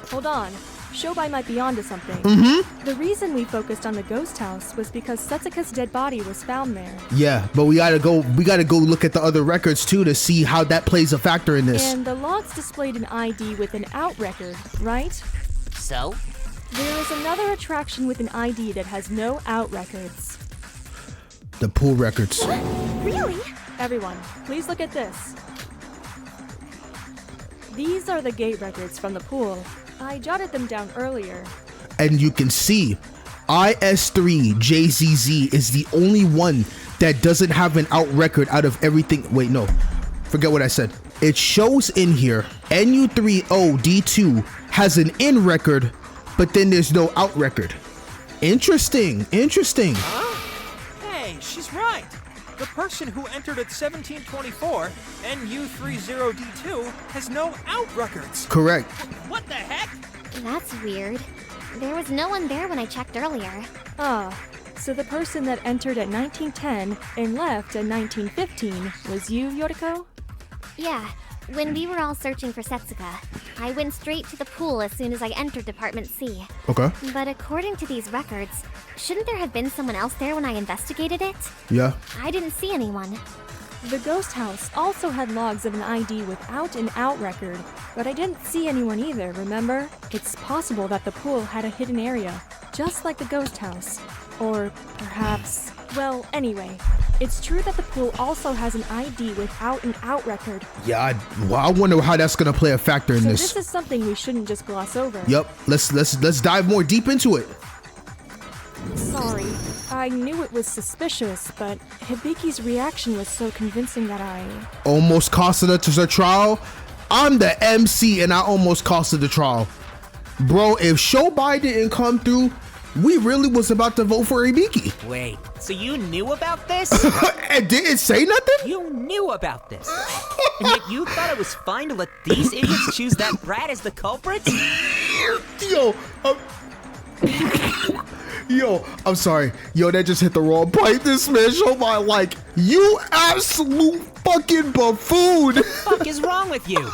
Hold on. Shobai might be onto something. Mm-hmm. The reason we focused on the ghost house was because Setsuka's dead body was found there. Yeah, but we gotta go look at the other records too to see how that plays a factor in this. And the logs displayed an ID with an out record, right? So? There is another attraction with an ID that has no out records. The pool records. Really? Everyone, please look at this. These are the gate records from the pool. I jotted them down earlier. And you can see IS3JZZ is the only one that doesn't have an out record out of everything. Wait, no. Forget what I said. It shows in here NU30D2 has an in record, but then there's no out record. Interesting. Interesting. Huh? Hey, she's right. The person who entered at 1724, NU30D2, has no out records. Correct. What the heck? That's weird. There was no one there when I checked earlier. Ah, so the person that entered at 1910 and left at 1915 was you, Yoriko? Yeah, when we were all searching for Setsuka, I went straight to the pool as soon as I entered Department C. Okay. But according to these records, shouldn't there have been someone else there when I investigated it? Yeah. I didn't see anyone. The ghost house also had logs of an ID without an out record, but I didn't see anyone either, remember? It's possible that the pool had a hidden area, just like the ghost house. Or perhaps... Well, anyway, it's true that the pool also has an ID without an out record. Yeah, I wonder how that's gonna play a factor in So this. this is something we shouldn't just gloss over. Yep. Let's dive more deep into it. Sorry, I knew it was suspicious, but Hibiki's reaction was so convincing that I... Almost costed her to the trial. I'm the MC and I almost costed the trial. Bro, if Shobai didn't come through, we really was about to vote for Hibiki. Wait, so you knew about this? And didn't say nothing? You knew about this. And yet you thought it was fine to let these idiots choose that brat as the culprit? Yo, I'm sorry. Yo, that just hit the wrong pipe. This man showed my like, you absolute fucking buffoon. What the fuck is wrong with you?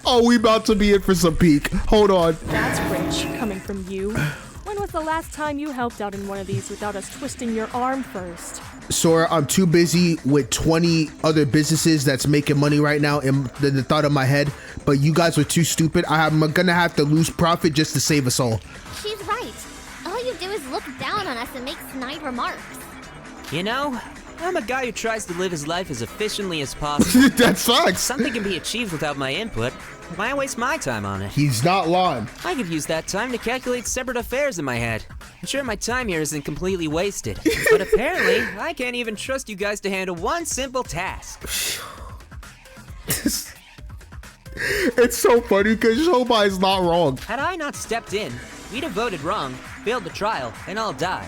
Oh, we about to be in for some peak. Hold on. That's rich coming from you. When was the last time you helped out in one of these without us twisting your arm first? Sora, I'm too busy with 20 other businesses that's making money right now in the thought of my head, but you guys are too stupid. I'm gonna have to lose profit just to save us all. She's right. All you do is look down on us and make snide remarks. You know, I'm a guy who tries to live his life as efficiently as possible. That sucks. Something can be achieved without my input. Why waste my time on it? He's not lying. I could use that time to calculate separate affairs in my head. I'm sure my time here isn't completely wasted. But apparently, I can't even trust you guys to handle one simple task. It's so funny because Showbai's not wrong. Had I not stepped in, we'd have voted wrong, failed the trial, and all died.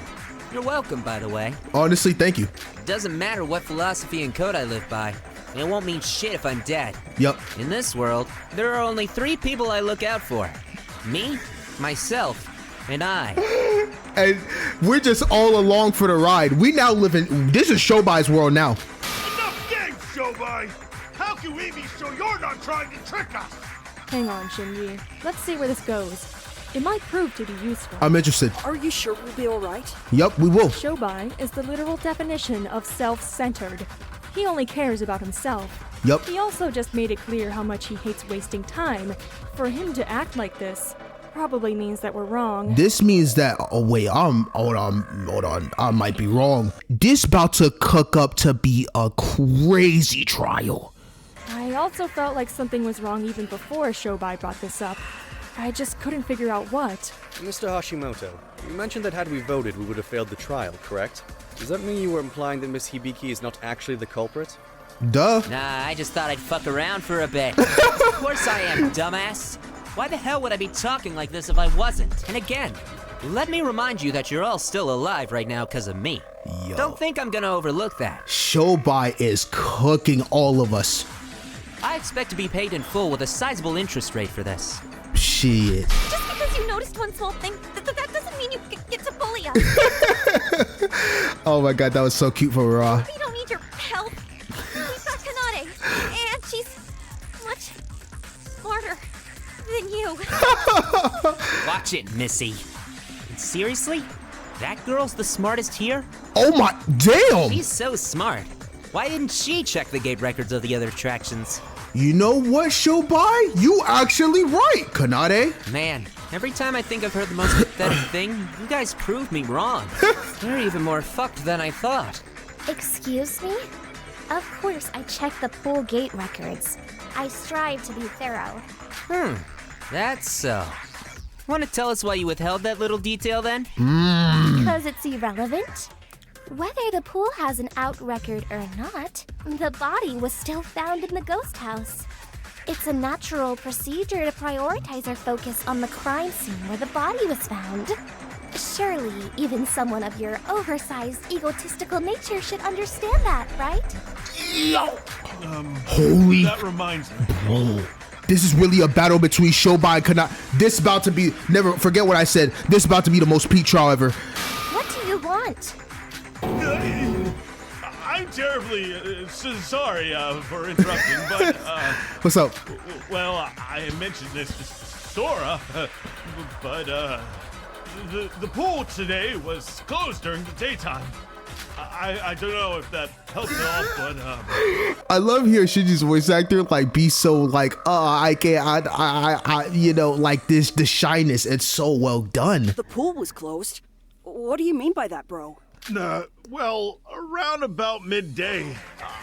You're welcome, by the way. Honestly, thank you. It doesn't matter what philosophy and code I live by. It won't mean shit if I'm dead. Yup. In this world, there are only 3 people I look out for. Me, myself, and I. And we're just all along for the ride. We now live in, this is Showbai's world now. Enough games, Showbai! How can we be sure you're not trying to trick us? Hang on, Shinji. Let's see where this goes. It might prove to be useful. I'm interested. Are you sure we'll be alright? Yup, we will. Showbai is the literal definition of self-centered. He only cares about himself. Yup. He also just made it clear how much he hates wasting time. For him to act like this probably means that we're wrong. This means that, oh wait, hold on, I might be wrong. This about to cook up to be a crazy trial. I also felt like something was wrong even before Showbai brought this up. I just couldn't figure out what. Mr. Hashimoto, you mentioned that had we voted, we would have failed the trial, correct? Does that mean you were implying that Miss Hibiki is not actually the culprit? Duh. Nah, I just thought I'd fuck around for a bit. Of course I am, dumbass. Why the hell would I be talking like this if I wasn't? And again, let me remind you that you're all still alive right now because of me. Yo. Don't think I'm gonna overlook that. Showbai is cooking all of us. I expect to be paid in full with a sizable interest rate for this. Shit. Just because you noticed one small thing, that doesn't mean you get to bully us. Oh my god, that was so cute for Ra. We don't need your help. We've got Kanade, and she's much smarter than you. Watch it, Missy. And seriously? That girl's the smartest here? Oh my, damn! She's so smart. Why didn't she check the gate records of the other attractions? You know what, Showbai? You actually right, Kanade. Man, every time I think I've heard the most pathetic thing, you guys prove me wrong. You're even more fucked than I thought. Excuse me? Of course, I check the pool gate records. I strive to be thorough. That's so. Want to tell us why you withheld that little detail then? Because it's irrelevant. Whether the pool has an out record or not, the body was still found in the ghost house. It's a natural procedure to prioritize our focus on the crime scene where the body was found. Surely, even someone of your oversized, egotistical nature should understand that, right? Holy. That reminds me. Bro. This is really a battle between Showbai and Kanade. This about to be, never forget what I said. This about to be the most peak trial ever. What do you want? I'm terribly sorry for interrupting, but What's up? Well, I mentioned this to Sora, but the pool today was closed during the daytime. I don't know if that helps at all, but I love hearing Shinji's voice actor like be so like I can't I you know, like this, the shyness. It's so well done. The pool was closed? What do you mean by that, bro? Well, around about midday,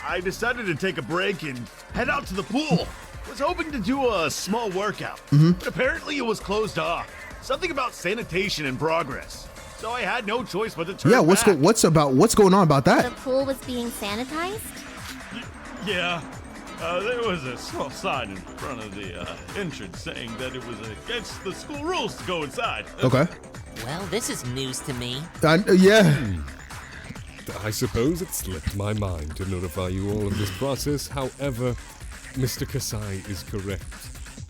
I decided to take a break and head out to the pool. Was hoping to do a small workout, but apparently it was closed off. Something about sanitation in progress. So I had no choice but to turn Yeah, back. what's going on about that? The pool was being sanitized? Yeah, there was a small sign in front of the entrance saying that it was against the school rules to go inside. Okay. Well, this is news to me. Yeah. I suppose it slipped my mind to notify you all of this process. However, Mr. Kasai is correct.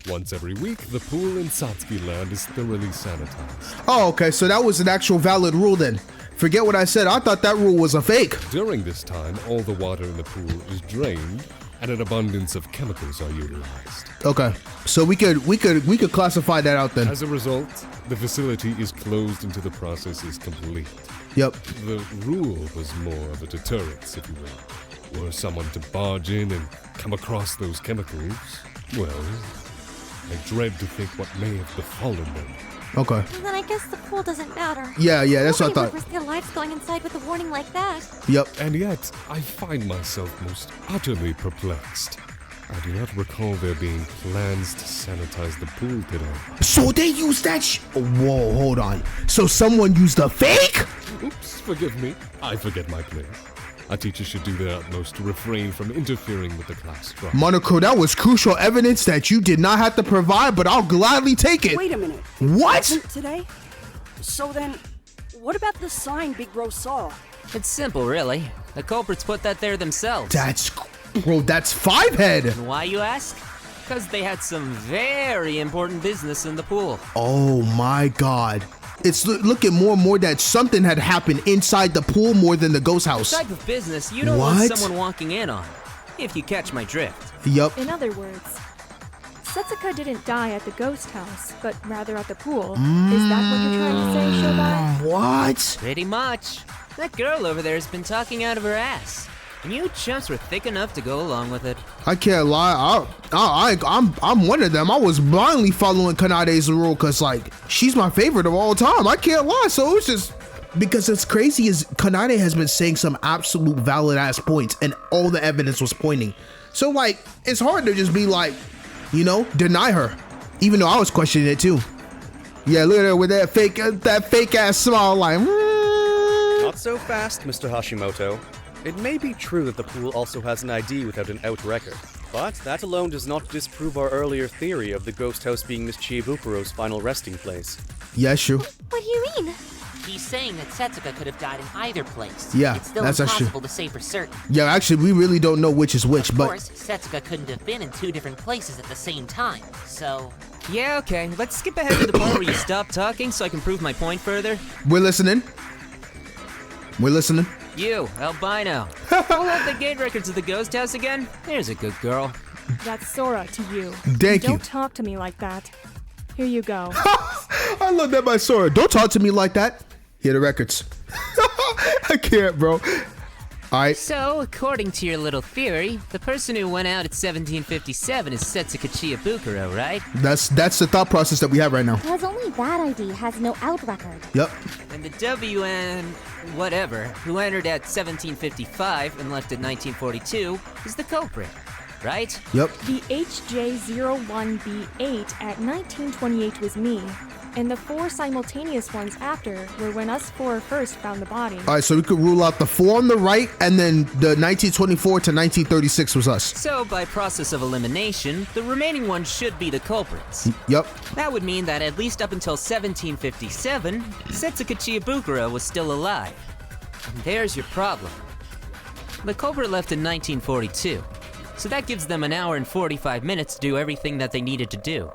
Once every week, the pool in Satsuki Land is thoroughly sanitized. Oh, okay, so that was an actual valid rule then. Forget what I said. I thought that rule was a fake. During this time, all the water in the pool is drained, and an abundance of chemicals are utilized. Okay, so we could classify that out then. As a result, the facility is closed until the process is complete. Yep. The rule was more of a deterrent, if you will. Were someone to barge in and come across those chemicals, well, I dread to think what may have befallen them. Okay. And then I guess the pool doesn't matter. Yeah, that's what I Nobody would thought. risk their lives going inside with a warning like that. Yep. And yet, I find myself most utterly perplexed. I do not recall there being plans to sanitize the pool today. So they used that Whoa, hold on. So someone used a fake? Oops, forgive me. I forget my place. A teacher should do their utmost to refrain from interfering with the class structure. Monocro, that was crucial evidence that you did not have to provide, but I'll gladly take it. Wait a minute. What? Wasn't today? So then, what about the sign Big Bro saw? It's simple, really. The culprits put that there themselves. That's 5-head. And why, you ask? Because they had some very important business in the pool. Oh my god. It's looking more and more that something had happened inside the pool more than the ghost house. The type of business you don't want someone walking in on, if you catch my drift. Yup. In other words, Setsuka didn't die at the ghost house, but rather at the pool. Is that what you're trying to say, Shobai? What? Pretty much. That girl over there has been talking out of her ass. And you chumps were thick enough to go along with it. I can't lie. I'm one of them. I was blindly following Kanade's rule because, like, she's my favorite of all time. I can't lie. So it's just because it's crazy is Kanade has been saying some absolute valid ass points and all the evidence was pointing. So, like, it's hard to just be like, you know, deny her, even though I was questioning it too. Yeah, look at her with that fake ass smile, like. Not so fast, Mr. Hashimoto. It may be true that the pool also has an ID without an out record, but that alone does not disprove our earlier theory of the ghost house being Miss Chihibukuro's final resting place. Yeah, sure. What do you mean? He's saying that Setsuka could have died in either place. Yeah, it's still that's impossible actually to say for certain. Yeah, actually, we really don't know which is which, Of but course, Setsuka couldn't have been in two different places at the same time, so... Yeah, okay. Let's skip ahead to the part where you stop talking so I can prove my point further. we're listening. We're listening. You, albino. Pull out the gate records of the ghost house again. There's a good girl. That's Sora to you. Thank you. Don't talk to me like that. Here you go. I love that by Sora. Don't talk to me like that. Here are the records. I can't, bro. Alright. So, according to your little theory, the person who went out at 1757 is Setsuka Chihabukuro, right? That's the thought process that we have right now. Because only that ID has no out record. Yep. And the WN whatever, who entered at 1755 and left at 1942, is the culprit, right? Yep. The HJ01B8 at 1928 was me, and the 4 simultaneous ones after were when us 4 first found the body. Alright, so we could rule out the 4 on the right, and then the 1924 to 1936 was us. So, by process of elimination, the remaining ones should be the culprits. Yep. That would mean that at least up until 1757, Setsuka Chihabukuro was still alive. And there's your problem. The culprit left in 1942, so that gives them an hour and 45 minutes to do everything that they needed to do.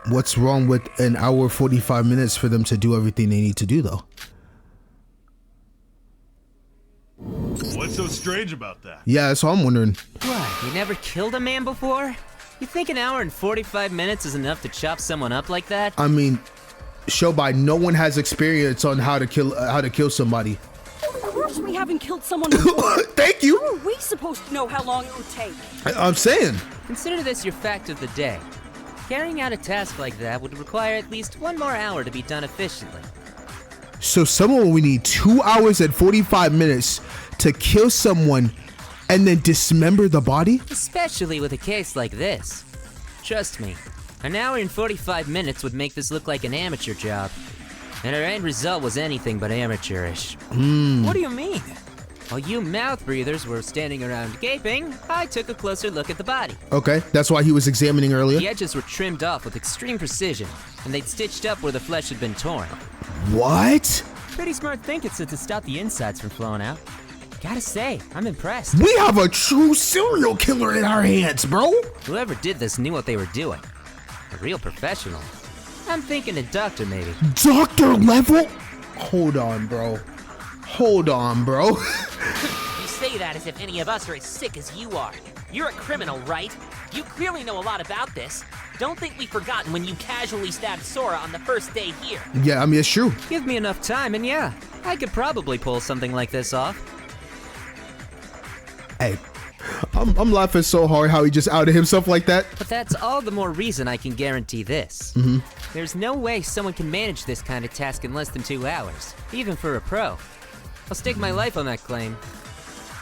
What's wrong with an hour 45 minutes for them to do everything they need to do, though? What's so strange about that? Yeah, that's what I'm wondering. What, you never killed a man before? You think an hour and 45 minutes is enough to chop someone up like that? I mean, Shobai, no one has experience on how to kill somebody. Of course we haven't killed someone before. Thank you. How are we supposed to know how long it would take? I'm saying. Consider this your fact of the day. Carrying out a task like that would require at least 1 more hour to be done efficiently. So someone we need 2 hours and 45 minutes to kill someone and then dismember the body? Especially with a case like this. Trust me, an hour and 45 minutes would make this look like an amateur job. And our end result was anything but amateurish. What do you mean? While you mouth breathers were standing around gaping, I took a closer look at the body. Okay, that's why he was examining earlier. The edges were trimmed off with extreme precision, and they'd stitched up where the flesh had been torn. What? Pretty smart thinking since it stopped the insides from flowing out. Gotta say, I'm impressed. We have a true serial killer in our hands, bro. Whoever did this knew what they were doing. A real professional. I'm thinking a doctor, maybe. Doctor level? Hold on, bro. Hold on, bro. You say that as if any of us are as sick as you are. You're a criminal, right? You clearly know a lot about this. Don't think we've forgotten when you casually stabbed Sora on the first day here. Yeah, I mean, it's true. Give me enough time and yeah, I could probably pull something like this off. Hey, I'm laughing so hard how he just outed himself like that. But that's all the more reason I can guarantee this. There's no way someone can manage this kind of task in less than 2 hours, even for a pro. I'll stake my life on that claim.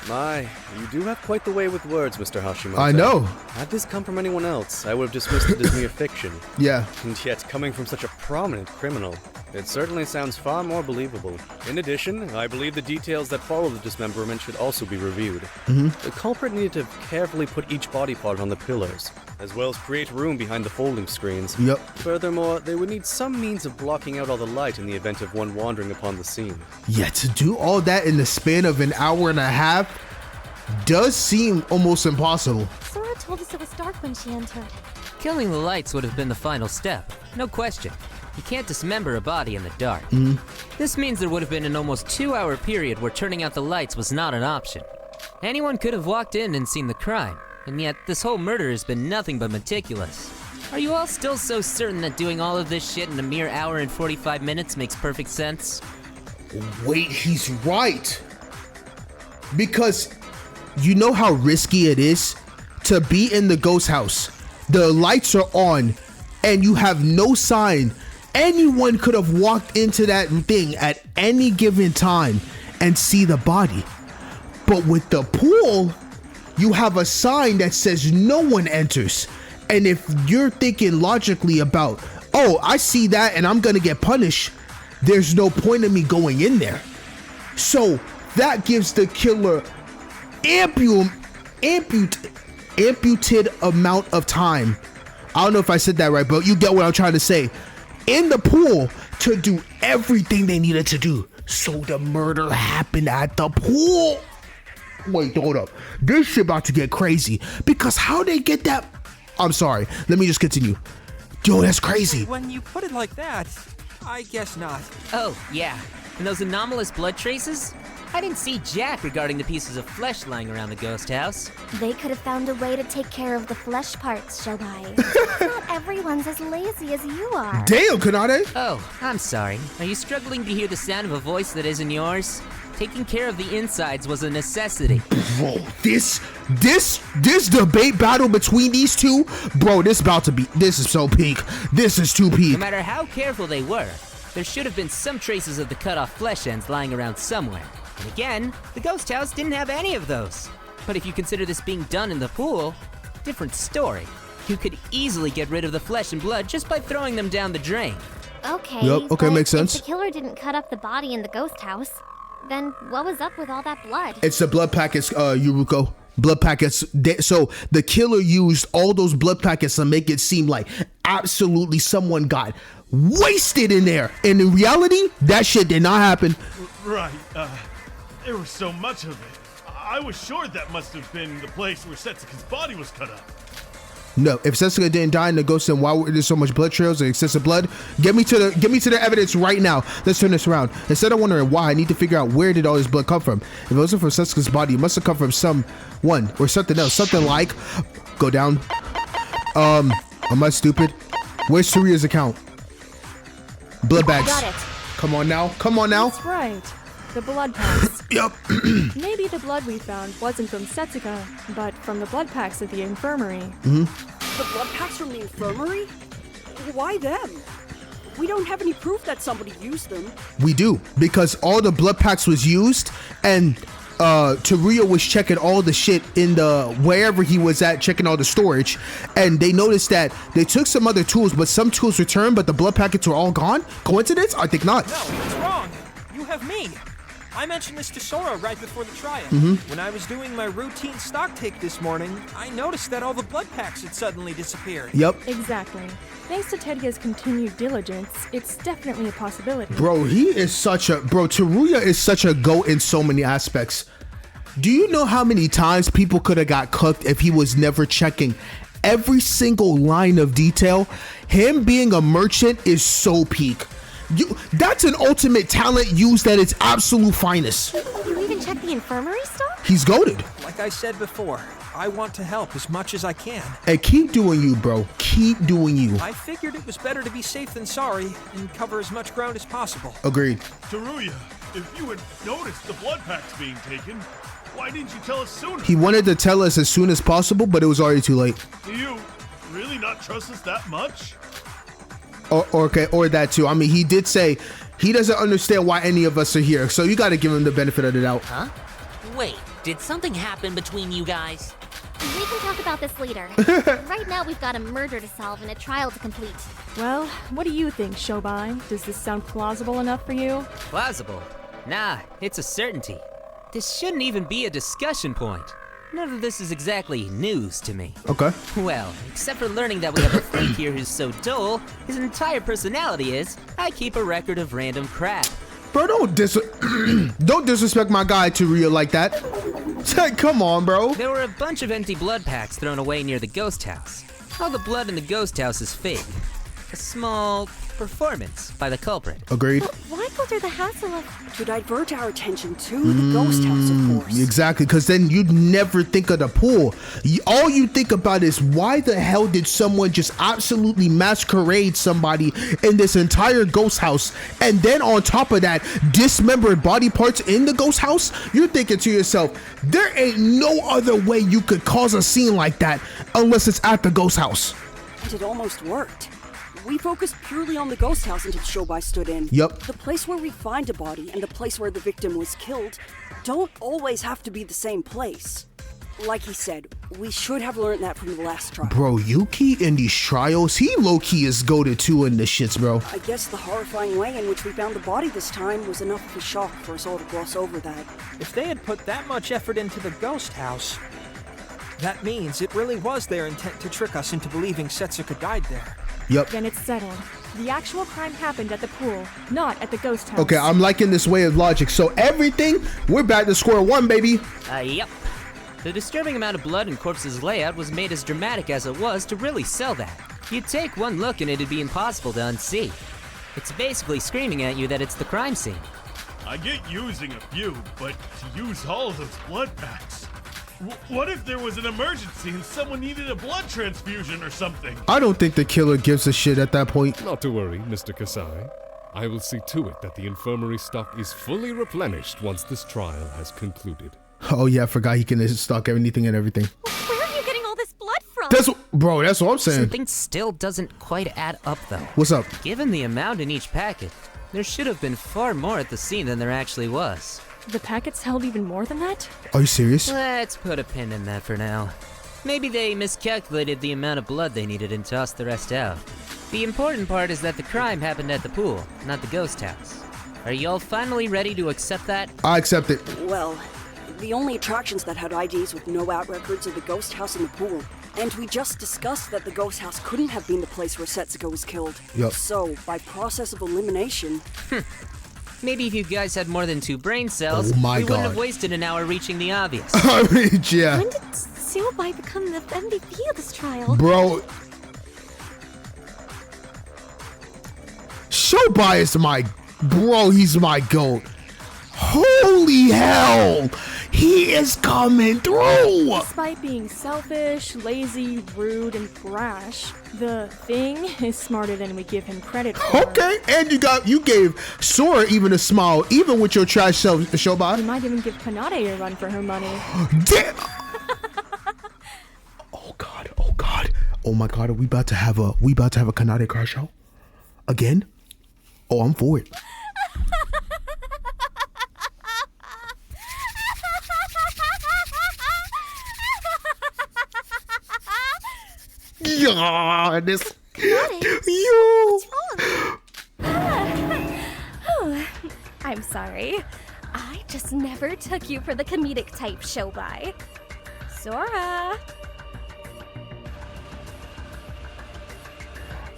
My, you do have quite the way with words, Mr. Hashimoto. I know. Had this come from anyone else, I would have dismissed it as mere fiction. Yeah. And yet, coming from such a prominent criminal, it certainly sounds far more believable. In addition, I believe the details that follow the dismemberment should also be reviewed. The culprit needed to carefully put each body part on the pillars, as well as create room behind the folding screens. Yep. Furthermore, they would need some means of blocking out all the light in the event of one wandering upon the scene. Yeah, to do all that in the span of an hour and a half does seem almost impossible. Sora told us it was dark when she entered. Killing the lights would have been the final step, no question. You can't dismember a body in the dark. This means there would have been an almost 2-hour period where turning out the lights was not an option. Anyone could have walked in and seen the crime, and yet this whole murder has been nothing but meticulous. Are you all still so certain that doing all of this shit in a mere hour and 45 minutes makes perfect sense? Wait, he's right. Because you know how risky it is to be in the ghost house. The lights are on and you have no sign. Anyone could have walked into that thing at any given time and see the body. But with the pool, you have a sign that says no one enters. And if you're thinking logically about, oh, I see that and I'm gonna get punished, there's no point in me going in there. So that gives the killer amputed amount of time. I don't know if I said that right, but you get what I'm trying to say. In the pool to do everything they needed to do. So the murder happened at the pool. Wait, hold up. This shit about to get crazy. Because how they get that? I'm sorry. Let me just continue. Yo, that's crazy. When you put it like that, I guess not. Oh, yeah. And those anomalous blood traces? I didn't see jack regarding the pieces of flesh lying around the ghost house. They could have found a way to take care of the flesh parts, Shobai. Not everyone's as lazy as you are. Damn, Kanade. Oh, I'm sorry. Are you struggling to hear the sound of a voice that isn't yours? Taking care of the insides was a necessity. Bro, this debate battle between these two, bro, this is so peak. This is too peak. No matter how careful they were, there should have been some traces of the cut off flesh ends lying around somewhere. And again, the ghost house didn't have any of those. But if you consider this being done in the pool, different story. You could easily get rid of the flesh and blood just by throwing them down the drain. Okay. Yep, okay, makes sense. If the killer didn't cut up the body in the ghost house, then what was up with all that blood? It's the blood packets, Yuruko. Blood packets. So the killer used all those blood packets to make it seem like absolutely someone got wasted in there. And in reality, that shit did not happen. Right. There was so much of it. I was sure that must have been the place where Setsuka's body was cut up. No, if Setsuka didn't die in the ghost, then why were there so much blood trails and excessive blood? Get me to the evidence right now. Let's turn this around. Instead of wondering why, I need to figure out where did all this blood come from. If it wasn't from Setsuka's body, it must have come from someone or something else. Something like, go down. Am I stupid? Where's Suria's account? Blood bags. Got it. Come on now. Come on now. That's right. The blood packs. Yep. Maybe the blood we found wasn't from Setsuka, but from the blood packs at the infirmary. The blood packs from the infirmary? Why them? We don't have any proof that somebody used them. We do, because all the blood packs was used, and Teruya was checking all the shit in the wherever he was at, checking all the storage, and they noticed that they took some other tools, but some tools returned, but the blood packets were all gone. Coincidence? I think not. No, it's wrong. You have me. I mentioned this to Sora right before the trial. When I was doing my routine stock take this morning, I noticed that all the blood packs had suddenly disappeared. Yep. Exactly. Thanks to Tedia's continued diligence, it's definitely a possibility. Bro, Teruya is such a GOAT in so many aspects. Do you know how many times people could have got cooked if he was never checking every single line of detail? Him being a merchant is so peak. That's an ultimate talent used at its absolute finest. You even check the infirmary stuff? He's goated. Like I said before, I want to help as much as I can. And keep doing you, bro. Keep doing you. I figured it was better to be safe than sorry and cover as much ground as possible. Agreed. Teruya, if you had noticed the blood packs being taken, why didn't you tell us sooner? He wanted to tell us as soon as possible, but it was already too late. Do you really not trust us that much? Or that too. I mean, he did say he doesn't understand why any of us are here, so you got to give him the benefit of the doubt. Huh? Wait, did something happen between you guys? We can talk about this later. Right now, we've got a murder to solve and a trial to complete. Well, what do you think, Shobai? Does this sound plausible enough for you? Plausible? Nah, it's a certainty. This shouldn't even be a discussion point. None of this is exactly news to me. Okay. Well, except for learning that we have a freak here who's so dull, his entire personality is, I keep a record of random crap. Bro, don't disrespect my guy Teruya like that. Come on, bro. There were a bunch of empty blood packs thrown away near the ghost house. All the blood in the ghost house is fake. A small performance by the culprit. Agreed. But why go through the hassle of... To divert our attention to the ghost house, of course. Exactly, because then you'd never think of the pool. All you think about is why the hell did someone just absolutely masquerade somebody in this entire ghost house, and then on top of that, dismembered body parts in the ghost house? You're thinking to yourself, there ain't no other way you could cause a scene like that unless it's at the ghost house. And it almost worked. We focused purely on the ghost house until Shobai stood in. Yep. The place where we find a body and the place where the victim was killed don't always have to be the same place. Like he said, we should have learned that from the last trial. Bro, Yuki in these trials, he low-key is goated too in the shits, bro. I guess the horrifying way in which we found the body this time was enough of a shock for us all to gloss over that. If they had put that much effort into the ghost house, that means it really was their intent to trick us into believing Setsuka died there. Yep. Then it's settled. The actual crime happened at the pool, not at the ghost house. Okay, I'm liking this way of logic. So everything, we're back to square one, baby. Yep. The disturbing amount of blood in Corpse's layout was made as dramatic as it was to really sell that. You'd take one look and it'd be impossible to unsee. It's basically screaming at you that it's the crime scene. I get using a few, but to use all those blood packs. What if there was an emergency and someone needed a blood transfusion or something? I don't think the killer gives a shit at that point. Not to worry, Mr. Kasai. I will see to it that the infirmary stock is fully replenished once this trial has concluded. Oh yeah, I forgot he can stock anything and everything. Where are you getting all this blood from? That's what I'm saying. Something still doesn't quite add up, though. What's up? Given the amount in each packet, there should have been far more at the scene than there actually was. The packets held even more than that? Are you serious? Let's put a pin in that for now. Maybe they miscalculated the amount of blood they needed and tossed the rest out. The important part is that the crime happened at the pool, not the ghost house. Are y'all finally ready to accept that? I accept it. Well, the only attractions that had IDs with no out records are the ghost house and the pool. And we just discussed that the ghost house couldn't have been the place where Setsuka was killed. Yep. So, by process of elimination... Maybe if you guys had more than 2 brain cells, Oh my we wouldn't God. have wasted an hour reaching the obvious. I mean, yeah. When did Seobai become the MVP of this trial? Bro. Shobai is my bro, he's my goat. Holy hell! He is coming through! Despite being selfish, lazy, rude, and brash, the Thing is smarter than we give him credit for. Okay, and you gave Sora even a smile, even with your trash self, Shobai. You might even give Kanade a run for her money. Damn! Oh god, oh god. Oh my god, are we about to have a Kanade crash out? Again? Oh, I'm for it. Yeah, this. You. I'm sorry. I just never took you for the comedic type, Shobai. Sora.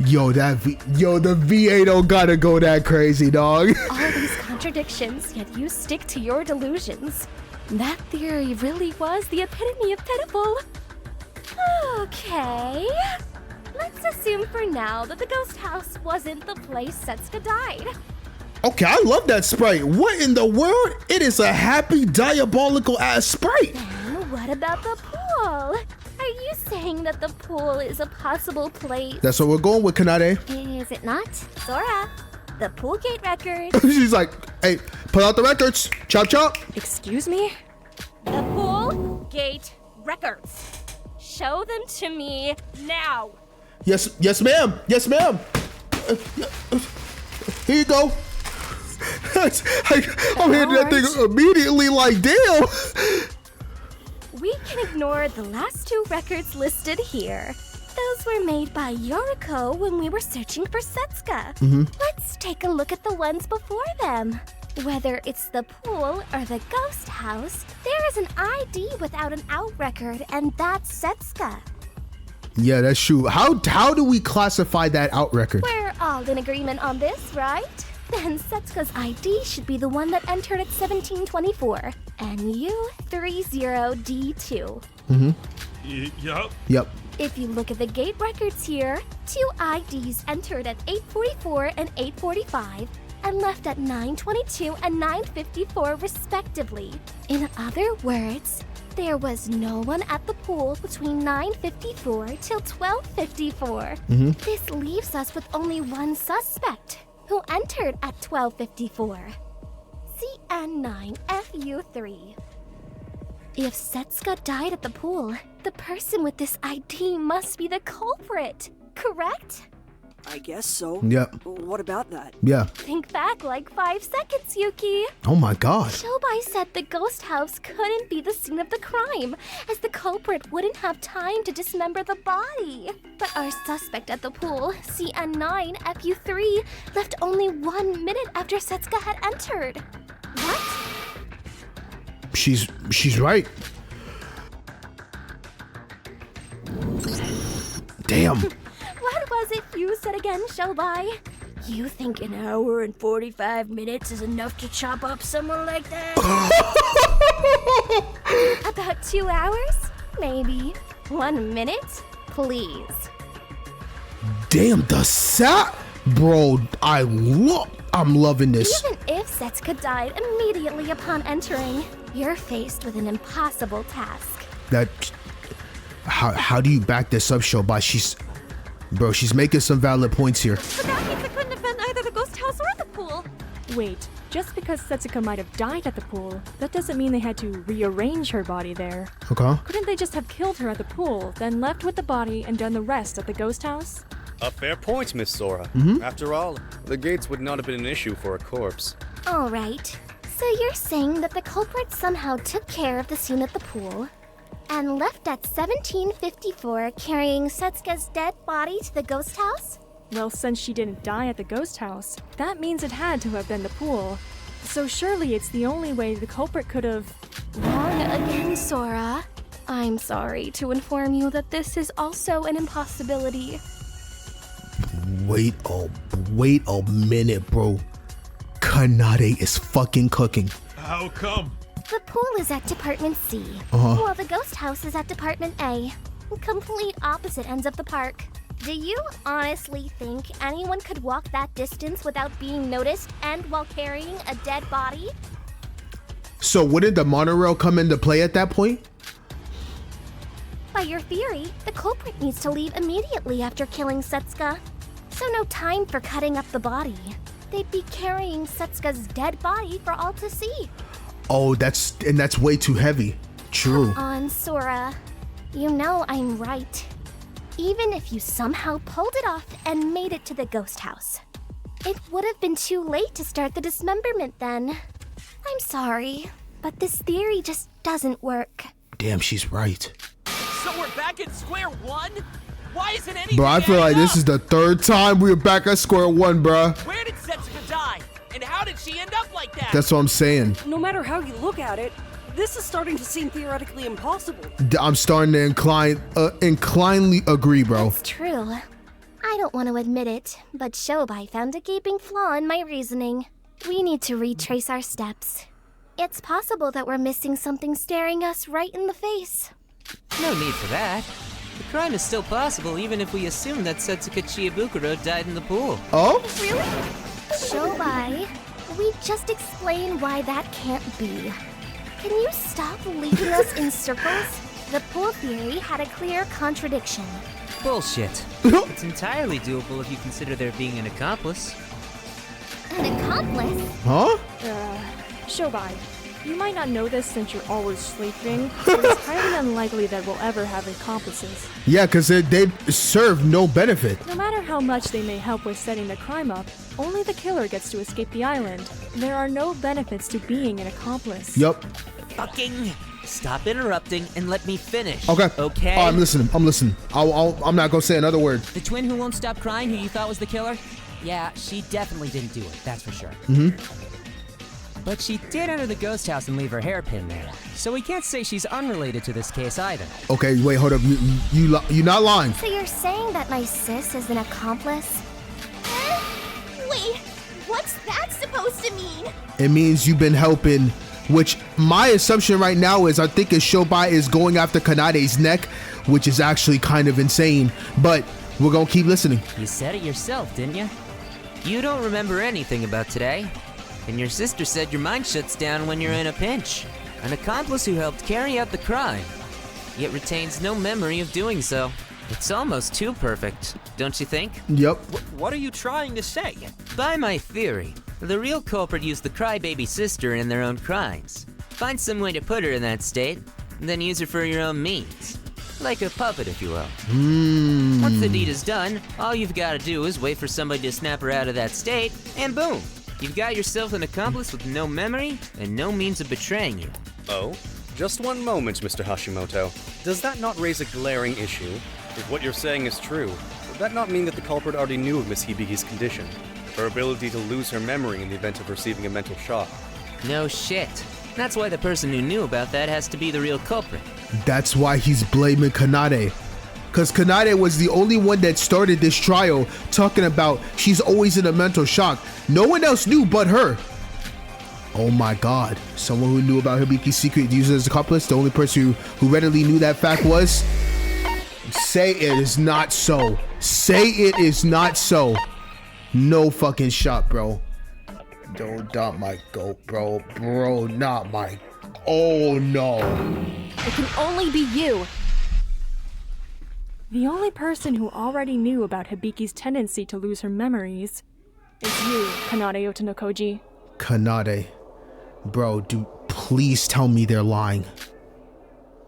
Yo, the VA don't gotta go that crazy, dog. All these contradictions, yet you stick to your delusions. That theory really was the epitome of pitiful. Okay. Let's assume for now that the ghost house wasn't the place Setsuka died. Okay, I love that sprite. What in the world? It is a happy, diabolical ass sprite. And what about the pool? Are you saying that the pool is a possible place? That's what we're going with, Kanade. Is it not? Sora, the pool gate record. She's like, hey, pull out the records. Chop, chop. Excuse me? The pool gate records. Show them to me now. Yes, ma'am. Yes, ma'am. Here you go. I'm hitting that thing immediately like, damn. We can ignore the last two records listed here. Those were made by Yoriko when we were searching for Setsuka. Let's take a look at the ones before them. Whether it's the pool or the ghost house, there is an ID without an out record, and that's Setsuka. Yeah, that's true. How do we classify that out record? We're all in agreement on this, right? Then Setsuka's ID should be the one that entered at 1724, and U30D2. Yup. Yep. If you look at the gate records here, two IDs entered at 844 and 845, and left at 922 and 954 respectively. In other words, there was no one at the pool between 9:54 till 12:54. This leaves us with only one suspect, who entered at 12:54. CN9FU3. If Setsuka died at the pool, the person with this ID must be the culprit, correct? I guess so. Yep. What about that? Yeah. Think back like 5 seconds, Yuki. Oh my god. Shobai said the ghost house couldn't be the scene of the crime, as the culprit wouldn't have time to dismember the body. But our suspect at the pool, CN9FU3, left only 1 minute after Setsuka had entered. What? She's right. Damn. What was it you said again, Shobai? You think an hour and 45 minutes is enough to chop up someone like that? About 2 hours? Maybe. 1 minute? Please. Damn, the sat. Bro, I'm loving this. Even if Setsuka died immediately upon entering, you're faced with an impossible task. How do you back this up, Shobai? She's making some valid points here. But that means it couldn't have been either the ghost house or the pool. Wait, just because Setsuka might have died at the pool, that doesn't mean they had to rearrange her body there. Okay. Couldn't they just have killed her at the pool, then left with the body and done the rest at the ghost house? A fair point, Miss Sora. After all, the gates would not have been an issue for a corpse. All right. So you're saying that the culprit somehow took care of the scene at the pool and left at 17:54 carrying Setsuka's dead body to the ghost house? Well, since she didn't die at the ghost house, that means it had to have been the pool. So surely it's the only way the culprit could have... Wrong again, Sora. I'm sorry to inform you that this is also an impossibility. Wait a minute, bro. Kanade is fucking cooking. How come? The pool is at Department C, while the ghost house is at Department A. Complete opposite ends of the park. Do you honestly think anyone could walk that distance without being noticed and while carrying a dead body? So wouldn't the monorail come into play at that point? By your theory, the culprit needs to leave immediately after killing Setsuka. So no time for cutting up the body. They'd be carrying Setsuka's dead body for all to see. Oh, that's way too heavy. True. Come on, Sora. You know I'm right. Even if you somehow pulled it off and made it to the ghost house, it would have been too late to start the dismemberment then. I'm sorry, but this theory just doesn't work. Damn, she's right. So we're back at square one? Why isn't anything Bro, I feel like this is the third time we're back at square one, bro. Where did Setsuka die? And how did she end up like that? That's what I'm saying. No matter how you look at it, this is starting to seem theoretically impossible. I'm starting to inclinely agree, bro. It's true. I don't want to admit it, but Shobai found a gaping flaw in my reasoning. We need to retrace our steps. It's possible that we're missing something staring us right in the face. No need for that. The crime is still possible even if we assume that Setsuka Chiebukuro died in the pool. Oh? Really? Shobai, we just explained why that can't be. Can you stop leading us in circles? The pool theory had a clear contradiction. Bullshit. It's entirely doable if you consider there being an accomplice. An accomplice? Huh? Shobai, you might not know this since you're always sleeping, but it's highly unlikely that we'll ever have accomplices. Yeah, because they serve no benefit. No matter how much they may help with setting the crime up, only the killer gets to escape the island. There are no benefits to being an accomplice. Yup. Fucking stop interrupting and let me finish. Okay. Okay. Oh, I'm listening. I'm not gonna say another word. The twin who won't stop crying, who you thought was the killer? Yeah, she definitely didn't do it, that's for sure. But she did enter the ghost house and leave her hairpin there. So we can't say she's unrelated to this case either. Okay, wait, hold up. You're not lying. So you're saying that my sis is an accomplice? Wait, what's that supposed to mean? It means you've been helping, which my assumption right now is I think Shobai is going after Kanade's neck, which is actually kind of insane, but we're gonna keep listening. You said it yourself, didn't you? You don't remember anything about today. And your sister said your mind shuts down when you're in a pinch. An accomplice who helped carry out the crime, yet retains no memory of doing so. It's almost too perfect, don't you think? Yep. What are you trying to say? By my theory, the real culprit used the crybaby sister in their own crimes. Find some way to put her in that state, and then use her for your own means. Like a puppet, if you will. Once the deed is done, all you've got to do is wait for somebody to snap her out of that state, and boom! You've got yourself an accomplice with no memory and no means of betraying you. Oh? Just one moment, Mr. Hashimoto. Does that not raise a glaring issue? If what you're saying is true, would that not mean that the culprit already knew of Miss Hibiki's condition? Her ability to lose her memory in the event of receiving a mental shock? No shit. That's why the person who knew about that has to be the real culprit. That's why he's blaming Kanade. Because Kanade was the only one that started this trial talking about she's always in a mental shock. No one else knew but her. Oh my god. Someone who knew about Hibiki's secret used as accomplice. The only person who readily knew that fact was... Say it is not so. Say it is not so. No fucking shot, bro. Not my goat, bro. Bro, not my... Oh no. It can only be you. The only person who already knew about Hibiki's tendency to lose her memories is you, Kanade Otonokoji. Kanade. Bro, dude, please tell me they're lying.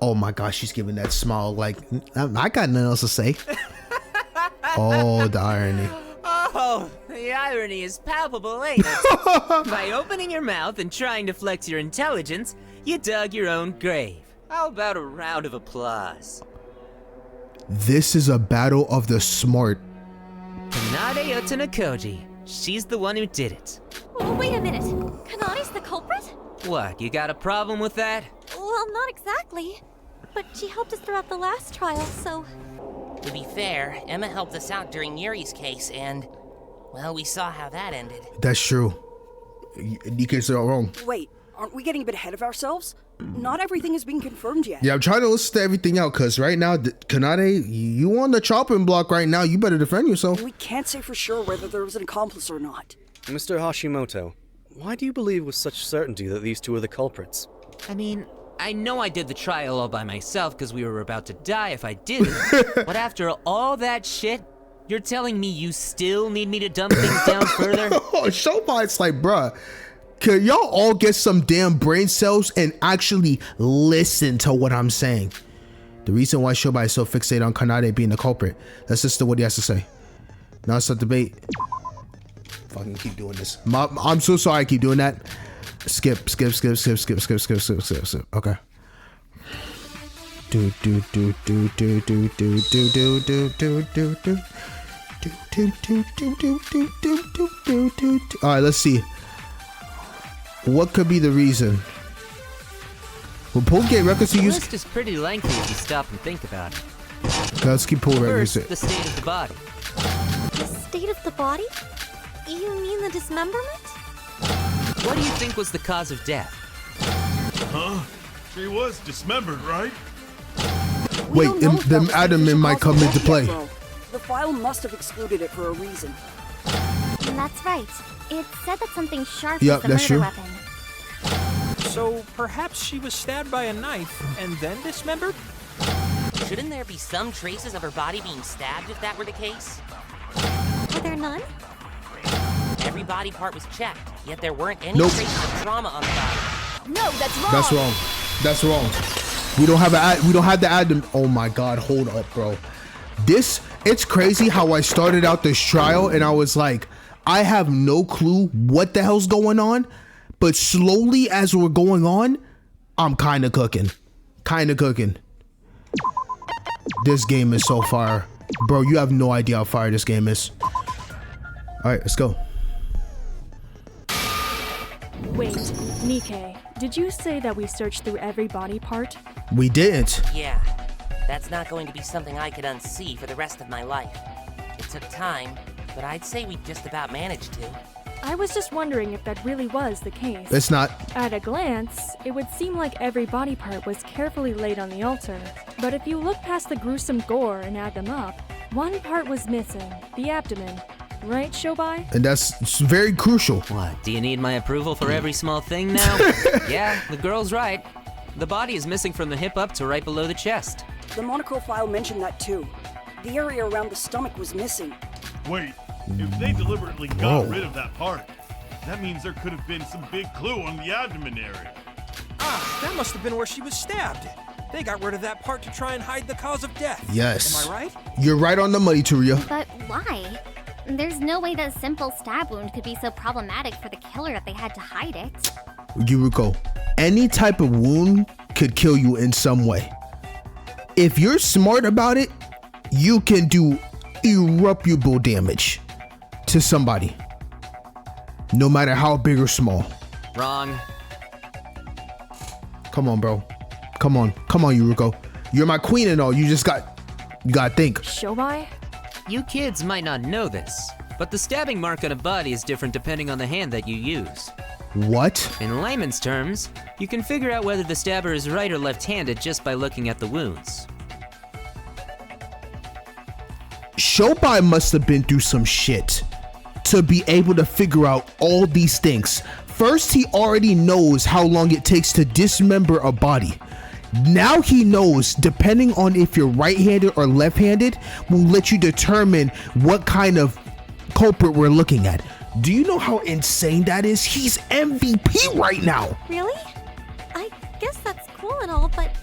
Oh my gosh, she's giving that smile like, I got nothing else to say. Oh, the irony. Oh, the irony is palpable, ain't it? By opening your mouth and trying to flex your intelligence, you dug your own grave. How about a round of applause? This is a battle of the smart. Kanade Otonokoji. She's the one who did it. Oh, wait a minute. Kanade's the culprit? What, you got a problem with that? Well, not exactly. But she helped us throughout the last trial, so... To be fair, Emma helped us out during Yuri's case, and, well, we saw how that ended. That's true. You can't say wrong. Wait, aren't we getting a bit ahead of ourselves? Not everything has been confirmed yet. Yeah, I'm trying to listen to everything out, because right now, Kanade, you on the chopping block right now. You better defend yourself. We can't say for sure whether there was an accomplice or not. Mr. Hashimoto, why do you believe with such certainty that these two are the culprits? I mean, I know I did the trial all by myself because we were about to die if I didn't. But after all that shit, you're telling me you still need me to dumb things down further? Oh, Showbite's like, bruh, can y'all all get some damn brain cells and actually listen to what I'm saying? The reason why Showbite is so fixated on Kanade being the culprit, that's just what he has to say. Now it's a debate. Fucking keep doing this. I'm so sorry I keep doing that. Skip. Okay. All right, let's see. What could be the reason? Will Pool get records to The use? list is pretty lengthy if you stop and think about it. Okay, let's keep Pool records. First, the state of the body. The state of the body? You mean the dismemberment? What do you think was the cause of death? Huh? She was dismembered, right? Wait, the abdomen might come into play. The file must have excluded it for a reason. That's right. It said that something sharp Yep, was the that's murder true. weapon. So perhaps she was stabbed by a knife and then dismembered? Shouldn't there be some traces of her body being stabbed if that were the case? Are there none? Every body part was checked, yet there weren't any Nope. traces of trauma on the body. No, that's wrong. That's wrong. That's wrong. We don't have the abdomen. Oh my God, hold up, bro. It's crazy how I started out this trial and I was like, I have no clue what the hell's going on, but slowly as we're going on, I'm kind of cooking. This game is so fire. Bro, you have no idea how fire this game is. All right, let's go. Wait, Nikkei, did you say that we searched through every body part? We didn't. Yeah, that's not going to be something I could unsee for the rest of my life. It took time, but I'd say we just about managed to. I was just wondering if that really was the case. It's not. At a glance, it would seem like every body part was carefully laid on the altar. But if you look past the gruesome gore and add them up, one part was missing, the abdomen. Right, Shobai? And that's very crucial. What, do you need my approval for every small thing now? Yeah, the girl's right. The body is missing from the hip up to right below the chest. The monochrome file mentioned that too. The area around the stomach was missing. Wait, if they deliberately got rid of that part, that means there could have been some big clue on the abdomen area. Ah, that must have been where she was stabbed. They got rid of that part to try and hide the cause of death. Yes. Am I right? You're right on the money, Turia. But why? There's no way that a simple stab wound could be so problematic for the killer that they had to hide it. Yuruko, any type of wound could kill you in some way. If you're smart about it, you can do irreparable damage to somebody, no matter how big or small. Wrong. Come on, bro. Come on, Yuruko. You're my queen and all. You gotta think. Shobai? You kids might not know this, but the stabbing mark on a body is different depending on the hand that you use. What? In layman's terms, you can figure out whether the stabber is right or left-handed just by looking at the wounds. Shobai must have been through some shit to be able to figure out all these things. First, he already knows how long it takes to dismember a body. Now he knows, depending on if you're right-handed or left-handed, will let you determine what kind of culprit we're looking at. Do you know how insane that is? He's MVP right now. Really? I guess that's cool and all, but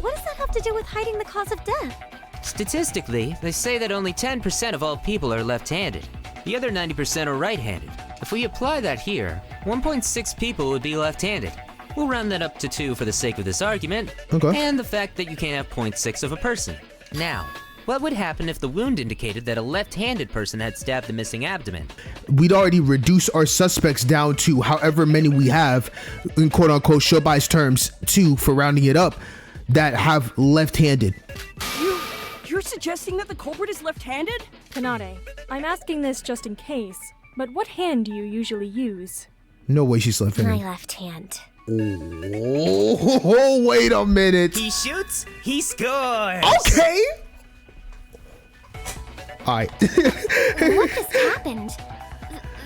what does that have to do with hiding the cause of death? Statistically, they say that only 10% of all people are left-handed. The other 90% are right-handed. If we apply that here, 1.6 people would be left-handed. We'll round that up to 2 for the sake of this argument, and the fact that you can't have 0.6 of a person. Now, what would happen if the wound indicated that a left-handed person had stabbed the missing abdomen? We'd already reduce our suspects down to however many we have, in quote-unquote Shobai's terms, 2 for rounding it up, that have left-handed. You're suggesting that the culprit is left-handed? Kanade, I'm asking this just in case, but what hand do you usually use? No way she's left-handed. My left hand. Oh, wait a minute. He shoots, he scores. Okay. All right. What just happened?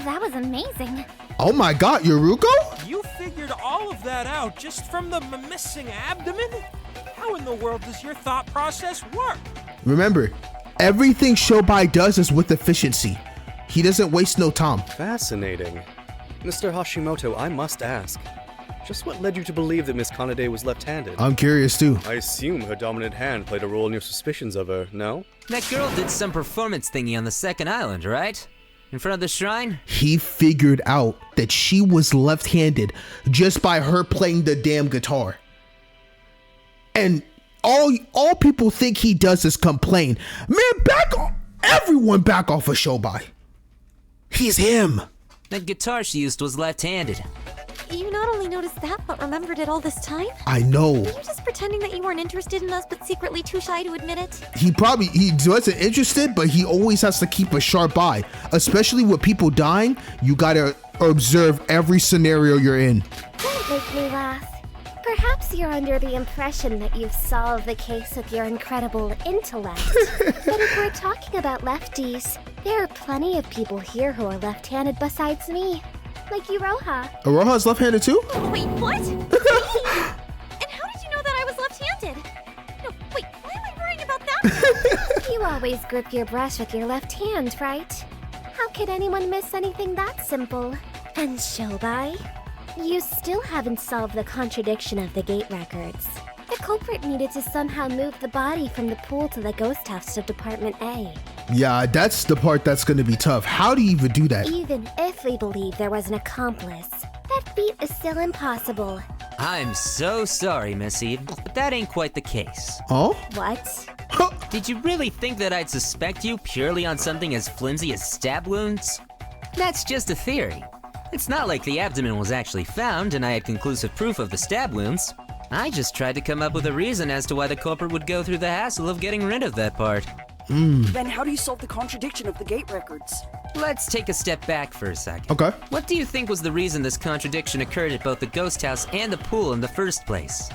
That was amazing. Oh my God, Yuruko? You figured all of that out just from the missing abdomen? How in the world does your thought process work? Remember, everything Shobai does is with efficiency. He doesn't waste no time. Fascinating. Mr. Hashimoto, I must ask, just what led you to believe that Miss Kanade was left-handed? I'm curious too. I assume her dominant hand played a role in your suspicions of her, no? That girl did some performance thingy on the second island, right? In front of the shrine? He figured out that she was left-handed just by her playing the damn guitar. And all people think he does is complain. Man, back off. Everyone back off of Shobai. He's him. That guitar she used was left-handed. You not only noticed that, but remembered it all this time? I know. Are you just pretending that you weren't interested in us, but secretly too shy to admit it? He wasn't interested, but he always has to keep a sharp eye. Especially with people dying, you gotta observe every scenario you're in. Don't make me laugh. Perhaps you're under the impression that you've solved the case with your incredible intellect. But if we're talking about lefties, there are plenty of people here who are left-handed besides me. Like Iroha. Iroha's left-handed too? Wait, what? And how did you know that I was left-handed? No, wait, why am I worrying about that? You always grip your brush with your left hand, right? How could anyone miss anything that simple? And Shobai? You still haven't solved the contradiction of the gate records. The culprit needed to somehow move the body from the pool to the ghost house to Department A. Yeah, that's the part that's gonna be tough. How do you even do that? Even if we believe there was an accomplice, that feat is still impossible. I'm so sorry, Miss Eve, but that ain't quite the case. Oh? What? Did you really think that I'd suspect you purely on something as flimsy as stab wounds? That's just a theory. It's not like the abdomen was actually found and I had conclusive proof of the stab wounds. I just tried to come up with a reason as to why the culprit would go through the hassle of getting rid of that part. Then how do you solve the contradiction of the gate records? Let's take a step back for a second. Okay. What do you think was the reason this contradiction occurred at both the ghost house and the pool in the first place?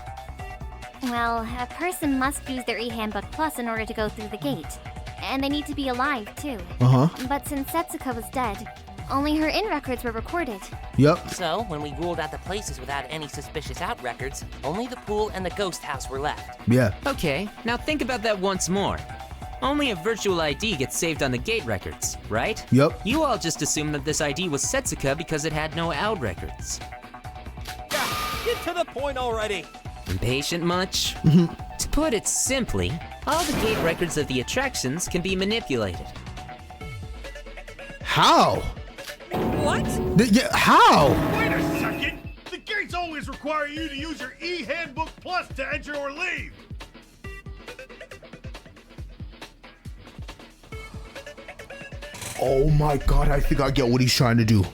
Well, a person must use their e-handbook plus in order to go through the gate. And they need to be alive, too. Uh-huh. But since Setsuka was dead, only her in records were recorded. Yep. So, when we ruled out the places without any suspicious out records, only the pool and the ghost house were left. Yeah. Okay, now think about that once more. Only a virtual ID gets saved on the gate records, right? Yep. You all just assumed that this ID was Setsuka because it had no out records. Yeah, get to the point already. Impatient much? To put it simply, all the gate records of the attractions can be manipulated. How? What? How? Wait a second! The gates always require you to use your e-handbook plus to enter or leave! Oh my god, I think I get what he's trying to do.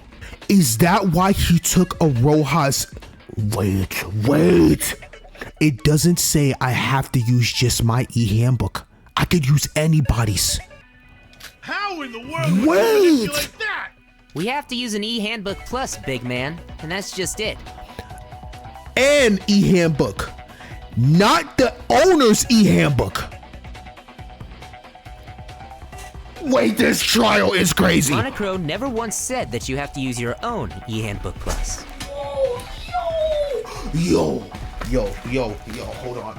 Is that why he took Iroha's... Wait. It doesn't say I have to use just my e-handbook. I could use anybody's. How in the world would you Wait! manipulate that? We have to use an e-handbook plus, big man, and that's just it. An e-handbook, not the owner's e-handbook. Wait, this trial is crazy. Monochrome never once said that you have to use your own e-handbook plus. Yo, hold on.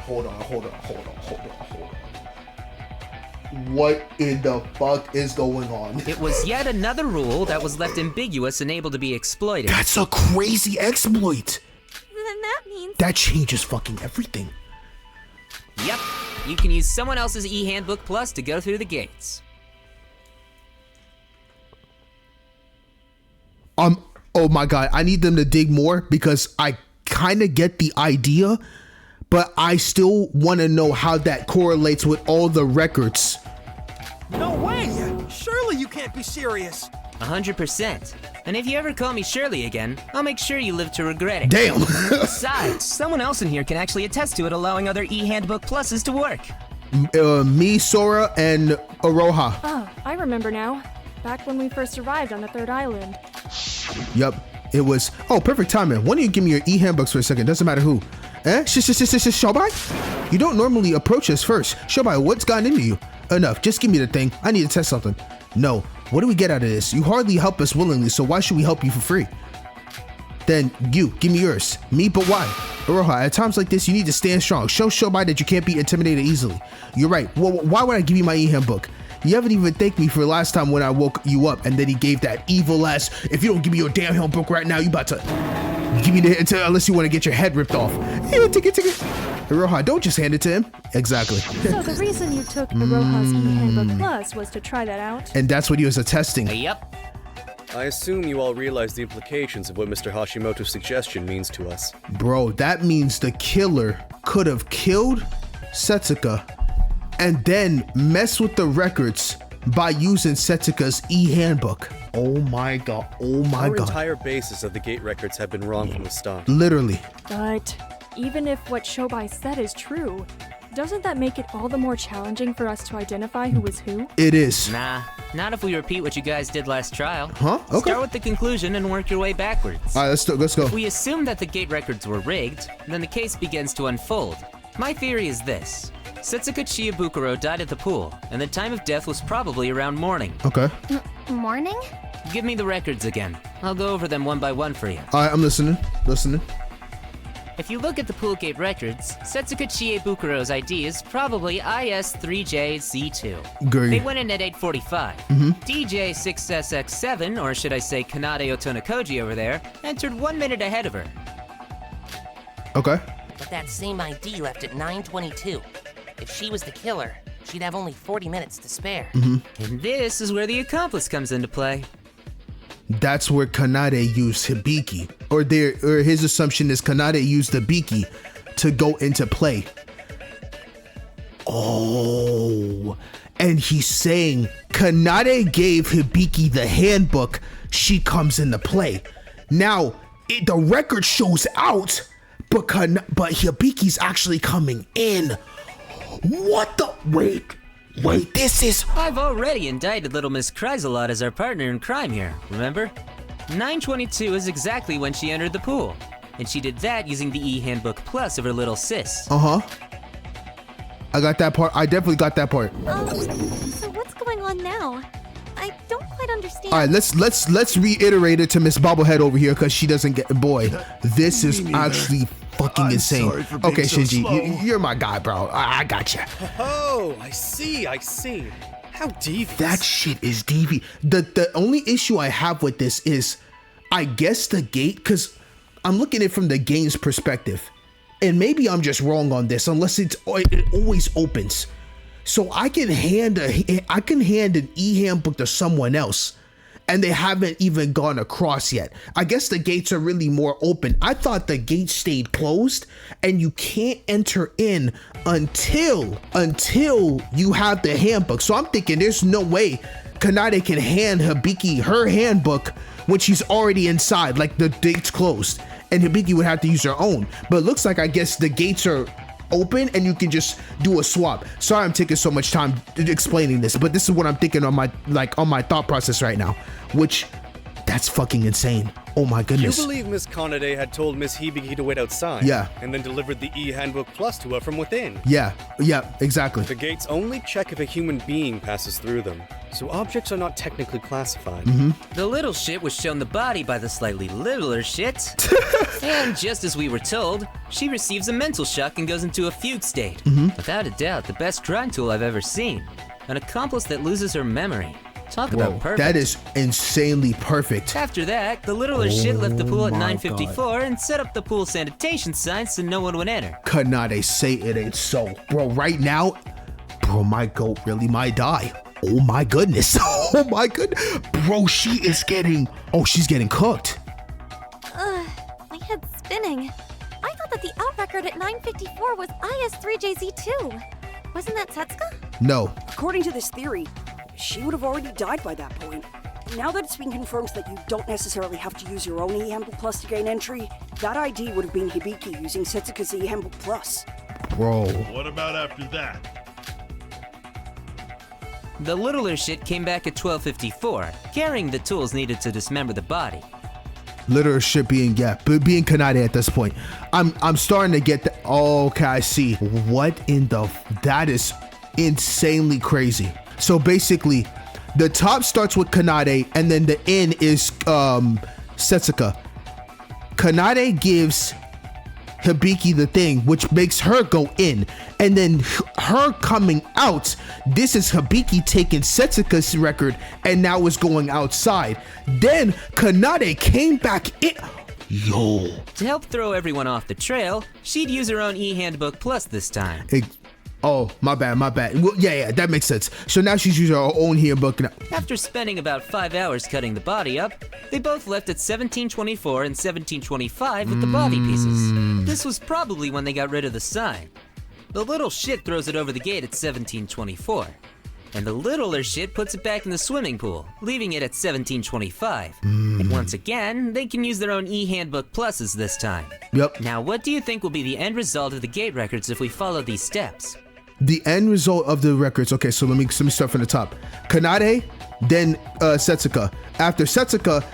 What in the fuck is going on? It was yet another rule that was left ambiguous and able to be exploited. That's a crazy exploit. Then that means... That changes fucking everything. Yep, you can use someone else's e-handbook plus to go through the gates. Oh my god, I need them to dig more because I kind of get the idea, but I still want to know how that correlates with all the records. No way! Surely you can't be serious. 100%. And if you ever call me Shirley again, I'll make sure you live to regret it. Damn. Besides, someone else in here can actually attest to it allowing other e-handbook pluses to work. Me, Sora, and Iroha. Oh, I remember now. Back when we first arrived on the third island. Yep, it was. Oh, perfect timing. Why don't you give me your e-handbooks for a second? Doesn't matter who. Shobai? You don't normally approach us first. Shobai, what's gotten into you? Enough, just give me the thing. I need to test something. No, what do we get out of this? You hardly help us willingly, so why should we help you for free? Then you, give me yours. Me, but why? Iroha, at times like this, you need to stand strong. Show Shobai that you can't be intimidated easily. You're right. Well, why would I give you my e-handbook? You haven't even thanked me for last time when I woke you up, and then he gave that evil ass, if you don't give me your damn handbook right now, you about to give me the, unless you want to get your head ripped off. Hey, take it. Iroha, don't just hand it to him. Exactly. So the reason you took Iroha's e-handbook plus was to try that out? And that's what he was attesting. Yep. I assume you all realize the implications of what Mr. Hashimoto's suggestion means to us. Bro, that means the killer could have killed Setsuka and then mess with the records by using Setsuka's e-handbook. Oh my god. Our entire basis of the gate records have been wrong from the start. Literally. But even if what Shobai said is true, doesn't that make it all the more challenging for us to identify who is who? It is. Nah, Not if we repeat what you guys did last trial. Huh? Okay. Start with the conclusion and work your way backwards. All right, let's go. If we assume that the gate records were rigged, then the case begins to unfold. My theory is this. Setsuka Chiabukuro died at the pool, and the time of death was probably around morning. Okay. Morning? Give me the records again. I'll go over them one by one for you. All right, I'm listening. If you look at the pool gate records, Setsuka Chiebukuro's ID is probably IS3JZ2. Great. They went in at 8:45. DJ6SX7, or should I say Kanade Otonakoji over there, entered 1 minute ahead of her. Okay. But that same ID left at 9:22. If she was the killer, she'd have only 40 minutes to spare. And this is where the accomplice comes into play. That's where Kanade used Hibiki, or his assumption is Kanade used Hibiki to go into play. Oh, and he's saying Kanade gave Hibiki the handbook. She comes into play. Now the record shows out, but Hibiki's actually coming in. What the wait, this is... I've already indicted little Miss Chrysalot as our partner in crime here, remember? 9:22 is exactly when she entered the pool, and she did that using the e-handbook plus of her little sis. I got that part. I definitely got that part. So what's going on now? I don't quite understand. All right, let's reiterate it to Miss Bobblehead over here because she doesn't get. Boy, this is actually fucking insane. Okay, Shinji, you're my guy, bro. I got you. Oh, I see. How devious. That shit is devious. The only issue I have with this is, I guess the gate, because I'm looking at it from the game's perspective, and maybe I'm just wrong on this, unless it always opens. So I can hand an e-handbook to someone else, and they haven't even gone across yet. I guess the gates are really more open. I thought the gates stayed closed, and you can't enter in until you have the handbook. So I'm thinking there's no way Kanade can hand Hibiki her handbook when she's already inside, like the gate's closed, and Hibiki would have to use her own. But it looks like, I guess the gates are open and you can just do a swap. Sorry I'm taking so much time explaining this, but this is what I'm thinking on my thought process right now, which that's fucking insane. Oh my goodness. You believe Miss Kanade had told Miss Hibiki to wait outside? Yeah. And then delivered the e-handbook plus to her from within? Yeah, exactly. The gates only check if a human being passes through them, so objects are not technically classified. The little shit was shown the body by the slightly littler shit. And just as we were told, she receives a mental shock and goes into a fugue state. Without a doubt, the best crime tool I've ever seen. An accomplice that loses her memory. Talk about perfect. That is insanely perfect. After that, the littler shit left the pool at 9:54 and set up the pool sanitation signs so no one would enter. Kanade, say it ain't so. Bro, right now, bro, my goat really might die. Oh my goodness. Oh my goodness. Bro, she's getting cooked. My head's spinning. I thought that the out record at 9:54 was IS3JZ2. Wasn't that Setsuka? No. According to this theory, she would have already died by that point. Now that it's been confirmed that you don't necessarily have to use your own e-handbook plus to gain entry, that ID would have been Hibiki using Setsuka's e-handbook plus. Bro. What about after that? The littler shit came back at 12:54, carrying the tools needed to dismember the body. Littler shit being Kanade at this point. I'm starting to get the. Oh, okay, I see. What in the? That is insanely crazy. So basically, the top starts with Kanade, and then the end is Setsuka. Kanade gives Hibiki the thing, which makes her go in, and then her coming out. This is Hibiki taking Setsuka's record, and now is going outside. Then Kanade came back in. Yo. To help throw everyone off the trail, she'd use her own e-handbook plus this time. Oh, my bad. Well, yeah, that makes sense. So now she's using her own handbook. After spending about 5 hours cutting the body up, they both left at 17:24 and 17:25 with the body pieces. This was probably when they got rid of the sign. The little shit throws it over the gate at 17:24. And the littler shit puts it back in the swimming pool, leaving it at 17:25. And once again, they can use their own e-handbook pluses this time. Yep. Now, what do you think will be the end result of the gate records if we follow these steps? The end result of the records. Okay, so let me start from the top. Kanade, then Setsuka. After Setsuka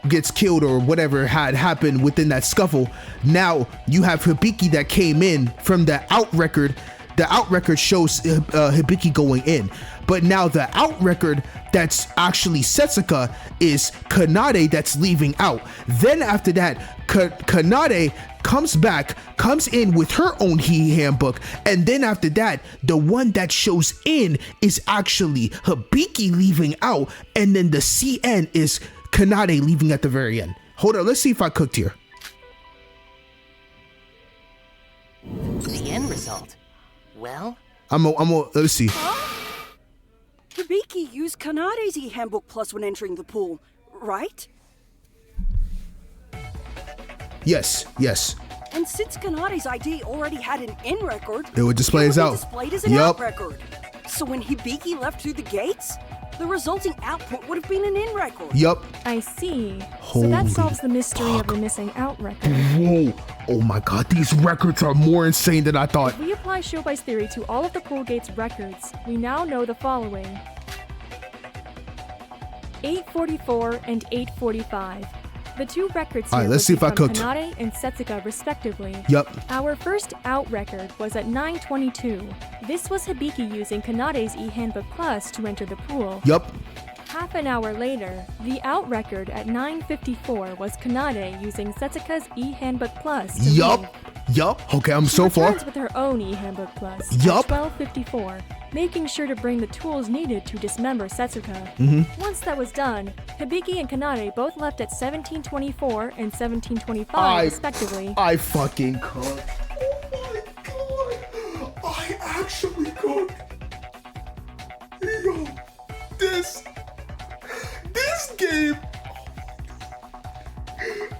gets killed or whatever had happened within that scuffle, now you have Hibiki that came in from the out record. The out record shows Hibiki going in, but now the out record that's actually Setsuka is Kanade that's leaving out. Then after that, Kanade comes in with her own handbook, and then after that, the one that shows in is actually Hibiki leaving out, and then the CN is Kanade leaving at the very end. Hold on, let's see if I cooked here. The end result. Well, let's see. Hibiki used Kanade's e-handbook plus when entering the pool, right? Yes. And since Kanade's ID already had an in record, it would display as out. Displayed as an out record. So when Hibiki left through the gates, the resulting output would have been an in record. Yup. I see. So that solves the mystery of the missing out record. Whoa. Oh my god, these records are more insane than I thought. If we apply Shobai's theory to all of the pool gates records, we now know the following. 844 and 845. The two records here let's see if I cooked. Kanade and Setsuka respectively. Yup. Our first out record was at 9:22. This was Hibiki using Kanade's e-handbook plus to enter the pool. Yup. Half an hour later, the out record at 9:54 was Kanade using Setsuka's e-handbook plus to leave. Yup. Okay, I'm She so far. returns with her own e-handbook plus Yup. at 12:54, making sure to bring the tools needed to dismember Setsuka. Once that was done, Hibiki and Kanade both left at 17:24 and 17:25 respectively. I fucking cooked. Oh my god. I actually cooked. Yo, this game.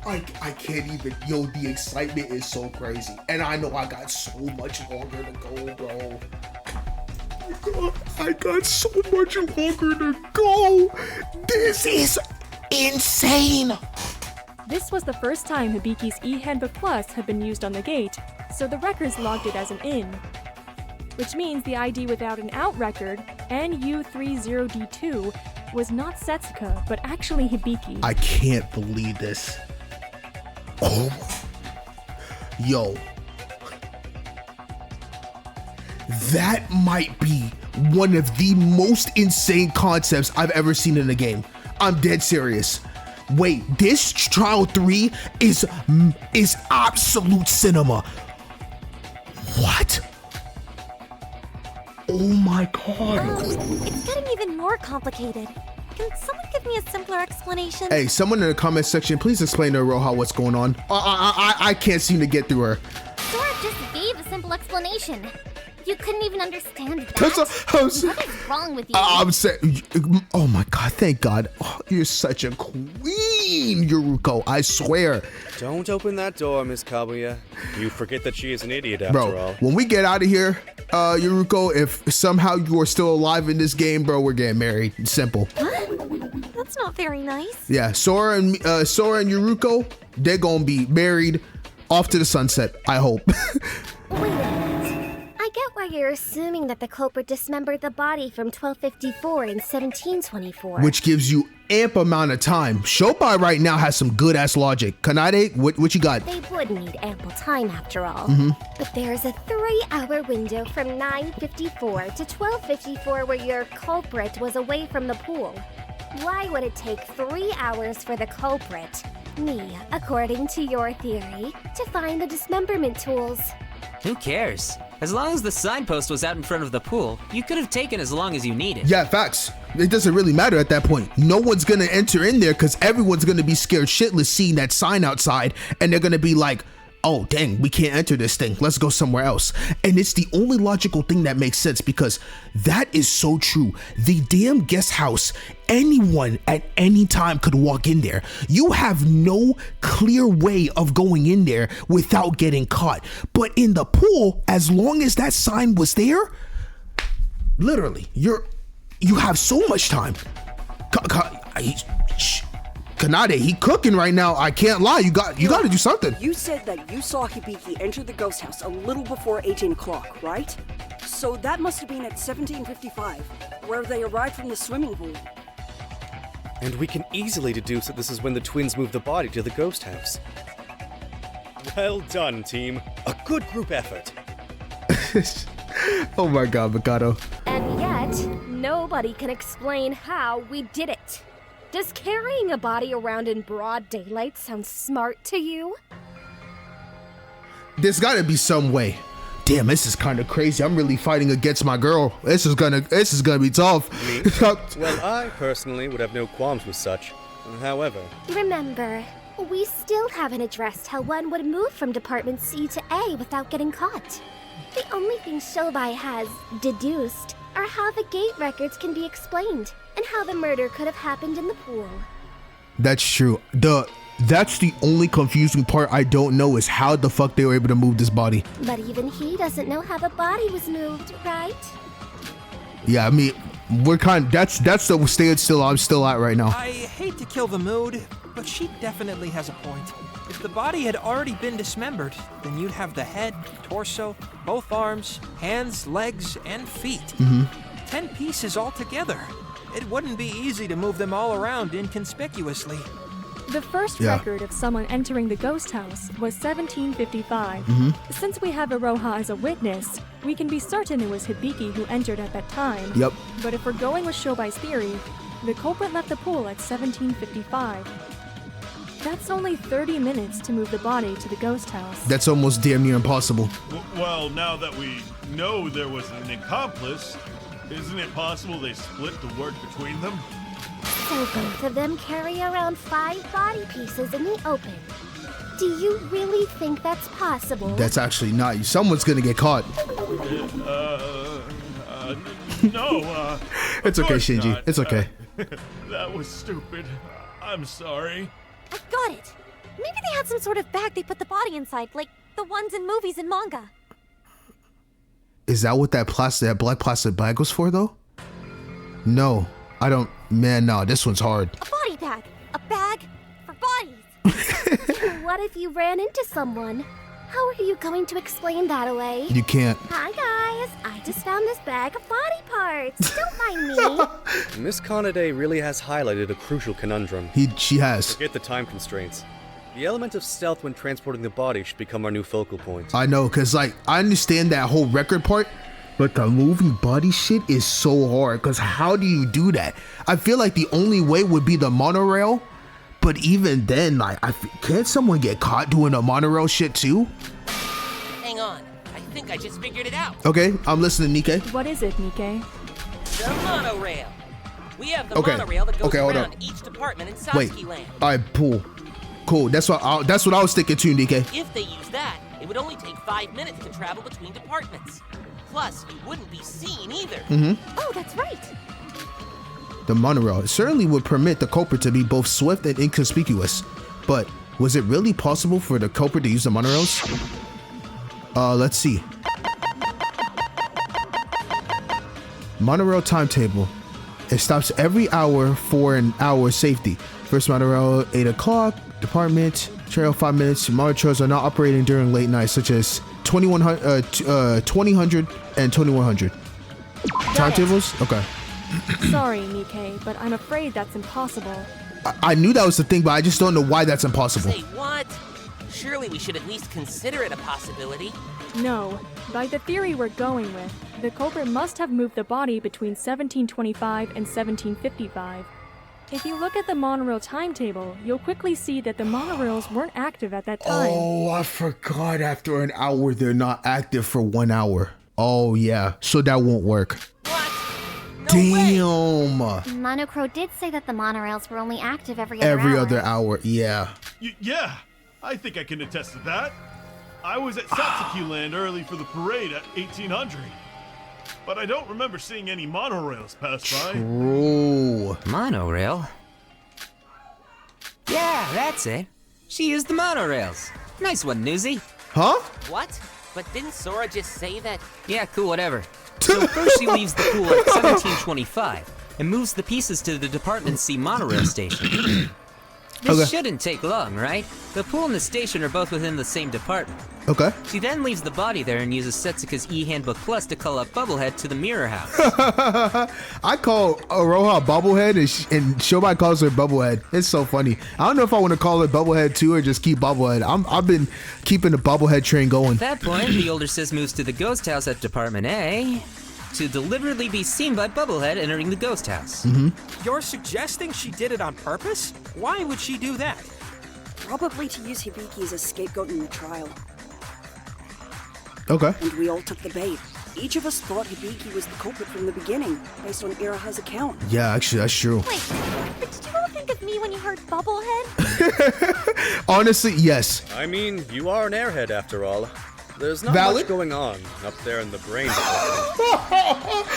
I can't even. Yo, the excitement is so crazy. And I know I got so much longer to go, bro. I got so much longer to go. This is insane. This was the first time Hibiki's e-handbook plus had been used on the gate, so the records logged it as an in. Which means the ID without an out record, NU30D2, was not Setsuka, but actually Hibiki. I can't believe this. Oh. Yo. That might be one of the most insane concepts I've ever seen in a game. I'm dead serious. Wait, this Trial 3 is absolute cinema. What? Oh my god. It's getting even more complicated. Can someone give me a simpler explanation? Hey, someone in the comment section, please explain to Roha what's going on. I can't seem to get through her. Sora just gave a simple explanation. You couldn't even understand that? What is wrong with you? I'm saying, oh my god, thank god. Oh, you're such a queen, Yuruko, I swear. Don't open that door, Miss Kaguya. You forget that she is an idiot after all. When we get out of here, Yuruko, if somehow you are still alive in this game, bro, we're getting married. Simple. What? That's not very nice. Yeah, Sora and Yuruko, they're gonna be married off to the sunset, I hope. Wait a minute. I get why you're assuming that the culprit dismembered the body from 1254 and 1724. Which gives you ample amount of time. Shobai right now has some good ass logic. Kanade, what you got? They would need ample time after all. But there's a 3-hour window from 954 to 1254 where your culprit was away from the pool. Why would it take 3 hours for the culprit, me, according to your theory, to find the dismemberment tools? Who cares? As long as the signpost was out in front of the pool, you could have taken as long as you needed. Yeah, facts. It doesn't really matter at that point. No one's gonna enter in there because everyone's gonna be scared shitless seeing that sign outside, and they're gonna be like, oh dang, we can't enter this thing, let's go somewhere else. And it's the only logical thing that makes sense, because that is so true. The damn guest house, anyone at any time could walk in there. You have no clear way of going in there without getting caught. But in the pool, as long as that sign was there, literally, you have so much time. Kanade, he cooking right now. I can't lie. You got to do something. You said that you saw Hibiki enter the ghost house a little before 18 o'clock, right? So that must have been at 1755, where they arrived from the swimming pool. And we can easily deduce that this is when the twins moved the body to the ghost house. Well done, team. A good group effort. Oh my god, Mikado. And yet, nobody can explain how we did it. Does carrying a body around in broad daylight sound smart to you? There's gotta be some way. Damn, this is kind of crazy. I'm really fighting against my girl. This is gonna be tough. Me? Well, I personally would have no qualms with such. However, Remember, we still haven't addressed how one would move from Department C to A without getting caught. The only thing Shobai has deduced are how the gate records can be explained and how the murder could have happened in the pool. That's true. That's the only confusing part I don't know is how the fuck they were able to move this body. But even he doesn't know how the body was moved, right? Yeah, I mean, that's the stage I'm still at right now. I hate to kill the mood, but she definitely has a point. If the body had already been dismembered, then you'd have the head, torso, both arms, hands, legs, and feet. 10 pieces all together. It wouldn't be easy to move them all around inconspicuously. The first record of someone entering the ghost house was 1755. Since we have Iroha as a witness, we can be certain it was Hibiki who entered at that time. Yep. But if we're going with Shobai's theory, the culprit left the pool at 1755. That's only 30 minutes to move the body to the ghost house. That's almost damn near impossible. Well, now that we know there was an accomplice, isn't it possible they split the work between them? So both of them carry around 5 body pieces in the open. Do you really think that's possible? That's actually not. Someone's gonna get caught. No, It's okay, Shinji. not. It's okay. That was stupid. I'm sorry. I got it. Maybe they had some sort of bag they put the body inside, like the ones in movies and manga. Is that what that black plastic bag was for, though? No, I don't. Man, no, this one's hard. A body bag. A bag for bodies. What if you ran into someone? How are you going to explain that away? You can't. Hi guys, I just found this bag of body parts. Don't mind me. Miss Kanade really has highlighted a crucial conundrum. She has. Forget the time constraints. The element of stealth when transporting the body should become our new focal point. I know, cause like I understand that whole record part, but the moving body shit is so hard. Cause how do you do that? I feel like the only way would be the monorail, but even then, like, can't someone get caught doing the monorail shit too? Hang on, I think I just figured it out. Okay, I'm listening, Nikkei. What is it, Nikkei? The monorail. We have the Okay. monorail that goes Hold around on. each department in Wait. Satsuki Land. All right, cool. That's what I was thinking too, Nikkei. If they use that, it would only take 5 minutes to travel between departments. Plus, you wouldn't be seen either. Oh, that's right. The monorail certainly would permit the culprit to be both swift and inconspicuous, but was it really possible for the culprit to use the monorails? Let's see. Monorail timetable. It stops every hour for an hour safety. First monorail 8 o'clock. Department trail 5 minutes. Monorails are not operating during late nights, such as 2000 and 2100. Timetables? Okay. Sorry, Nikkei, but I'm afraid that's impossible. I knew that was the thing, but I just don't know why that's impossible. Say what? Surely we should at least consider it a possibility. No, by the theory we're going with, the culprit must have moved the body between 1725 and 1755. If you look at the monorail timetable, you'll quickly see that the monorails weren't active at that time. Oh, I forgot after an hour they're not active for 1 hour. Oh yeah, so that won't work. Damn. Monocro did say that the monorails were only active every Every other hour, yeah. Yeah, I think I can attest to that. I was at Satsuki Land early for the parade at 1800. But I don't remember seeing any monorails pass by. True. Monorail? Yeah, that's it. She used the monorails. Nice one, Newsy. Huh? What? But didn't Sora just say that? Yeah, cool, whatever. So first she leaves the pool at 1725 and moves the pieces to the Department C monorail station. This shouldn't take long, right? The pool and the station are both within the same department. Okay. She then leaves the body there and uses Setsuka's e-handbook plus to call up Bubblehead to the mirror house. I call Aroha Bubblehead and Shobai calls her Bubblehead. It's so funny. I don't know if I want to call her Bubblehead too or just keep Bubblehead. I've been keeping the Bubblehead train going. At that point, the older sis moves to the ghost house at Department A to deliberately be seen by Bubblehead entering the ghost house. You're suggesting she did it on purpose? Why would she do that? Probably to use Hibiki as a scapegoat in the trial. Okay. And we all took the bait. Each of us thought Hibiki was the culprit from the beginning, based on Iraha's account. Yeah, actually, that's true. Wait, but did you all think of me when you heard Bubblehead? Honestly, yes. I mean, you are an airhead after all. There's not Valid? much going on up there in the brain department.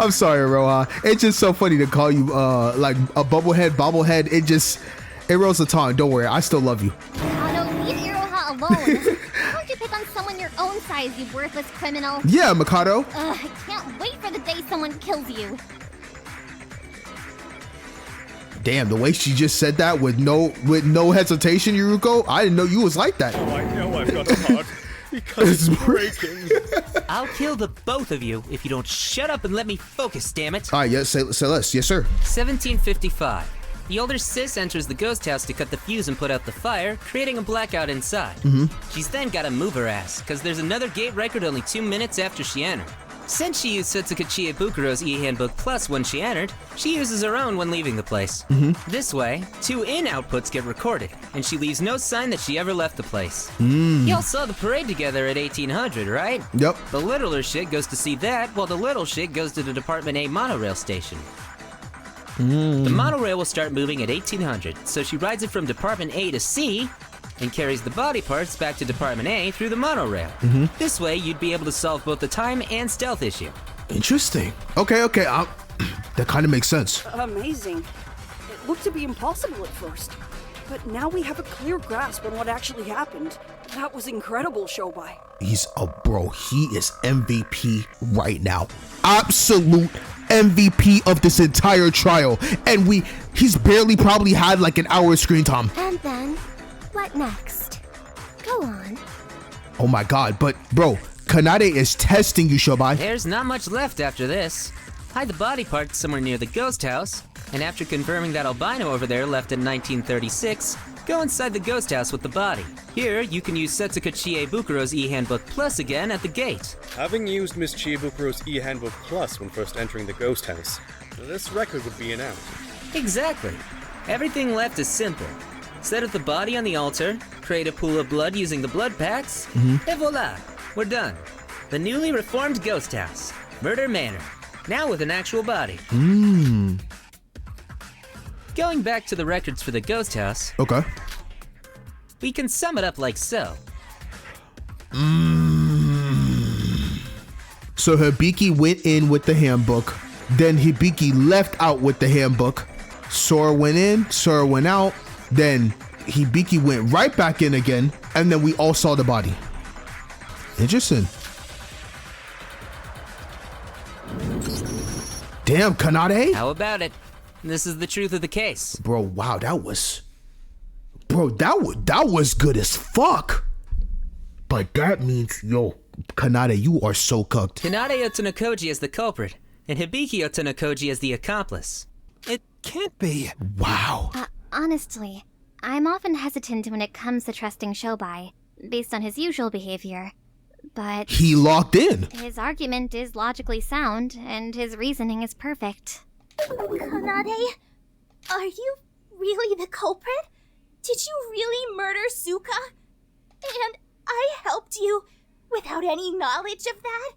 I'm sorry, Aroha. It's just so funny to call you like a bobblehead. It rolls the tongue. Don't worry, I still love you. Oh no, leave Iroha alone. Why don't you pick on someone your own size, you worthless criminal? Yeah, Mikado. I can't wait for the day someone kills you. Damn, the way she just said that with no hesitation, Yuruko. I didn't know you was like that. Oh, I know I've got a heart. Because it's breaking. I'll kill the both of you if you don't shut up and let me focus, damn it. All right, yes, say less. Yes, sir. 1755. The older sis enters the ghost house to cut the fuse and put out the fire, creating a blackout inside. She's then got to move her ass, because there's another gate record only 2 minutes after she entered. Since she used Setsuka Chiebukuro's e-handbook plus when she entered, she uses her own when leaving the place. This way, 2 in outputs get recorded, and she leaves no sign that she ever left the place. Y'all saw the parade together at 1800, right? Yep. The littler shit goes to see that, while the little shit goes to the Department A monorail station. The monorail will start moving at 1800, so she rides it from Department A to C, and carries the body parts back to Department A through the monorail. This way, you'd be able to solve both the time and stealth issue. Interesting. Okay. That kind of makes sense. Amazing. It looked to be impossible at first. But now we have a clear grasp on what actually happened. That was incredible, Shobai. He is MVP right now. Absolute MVP of this entire trial. And he's barely probably had like an hour of screen time. And then, what next? Go on. Oh my god, but bro, Kanade is testing you, Shobai. There's not much left after this. Hide the body parts somewhere near the ghost house, and after confirming that albino over there left in 1936, go inside the ghost house with the body. Here, you can use Setsuka Chiebukuro's e-handbook plus again at the gate. Having used Miss Chiebukuro's e-handbook plus when first entering the ghost house, this record would be an out. Exactly. Everything left is simple. Set up the body on the altar, create a pool of blood using the blood packs, et voila, we're done. The newly reformed ghost house, Murder Manor, now with an actual body. Going back to the records for the ghost house, okay, we can sum it up like so. So Hibiki went in with the handbook, then Hibiki left out with the handbook. Sora went in, Sora went out, then Hibiki went right back in again, and then we all saw the body. Interesting. Damn, Kanade? How about it? This is the truth of the case. Bro, wow, that was good as fuck. But that means, yo, Kanade, you are so cooked. Kanade Otonokoji as the culprit, and Hibiki Otonokoji as the accomplice. It can't be. Wow. Honestly, I'm often hesitant when it comes to trusting Shobai, based on his usual behavior. But he locked in. His argument is logically sound, and his reasoning is perfect. Kanade, are you really the culprit? Did you really murder Suka? And I helped you without any knowledge of that?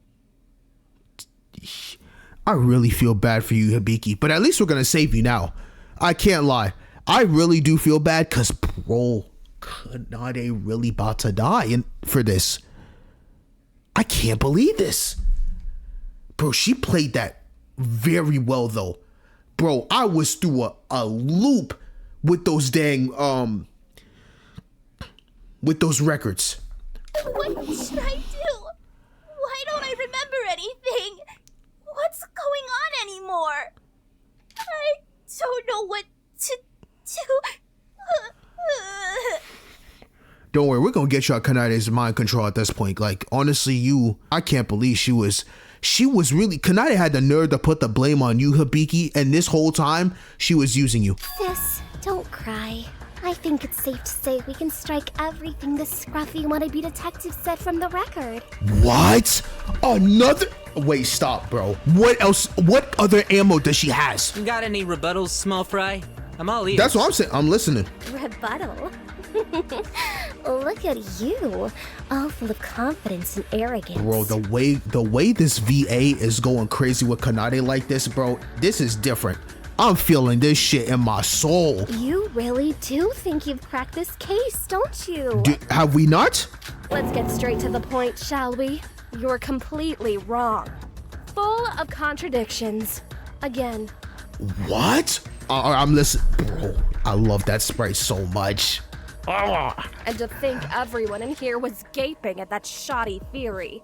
I really feel bad for you, Hibiki, but at least we're gonna save you now. I can't lie. I really do feel bad because, bro, Kanade really about to die for this. I can't believe this. Bro, she played that very well, though. Bro, I was through a loop with those dang, with those records. What should I do? Why don't I remember anything? What's going on anymore? I don't know what to Don't worry, we're gonna get you out Kanade's mind control at this point. Like, honestly, I can't believe she was really, Kanade had the nerve to put the blame on you, Hibiki, and this whole time, she was using you. Sis, don't cry. I think it's safe to say we can strike everything the scruffy wannabe detective said from the record. What? Another? Wait, stop, bro. What else? What other ammo does she has? You got any rebuttals, small fry? I'm all ears. That's what I'm saying. I'm listening. Rebuttal? Look at you, all full of confidence and arrogance. Bro, the way this VA is going crazy with Kanade like this, bro, this is different. I'm feeling this shit in my soul. You really do think you've cracked this case, don't you? Have we not? Let's get straight to the point, shall we? You're completely wrong. Full of contradictions. Again. What? I'm listening. Bro, I love that sprite so much. And to think everyone in here was gaping at that shoddy theory.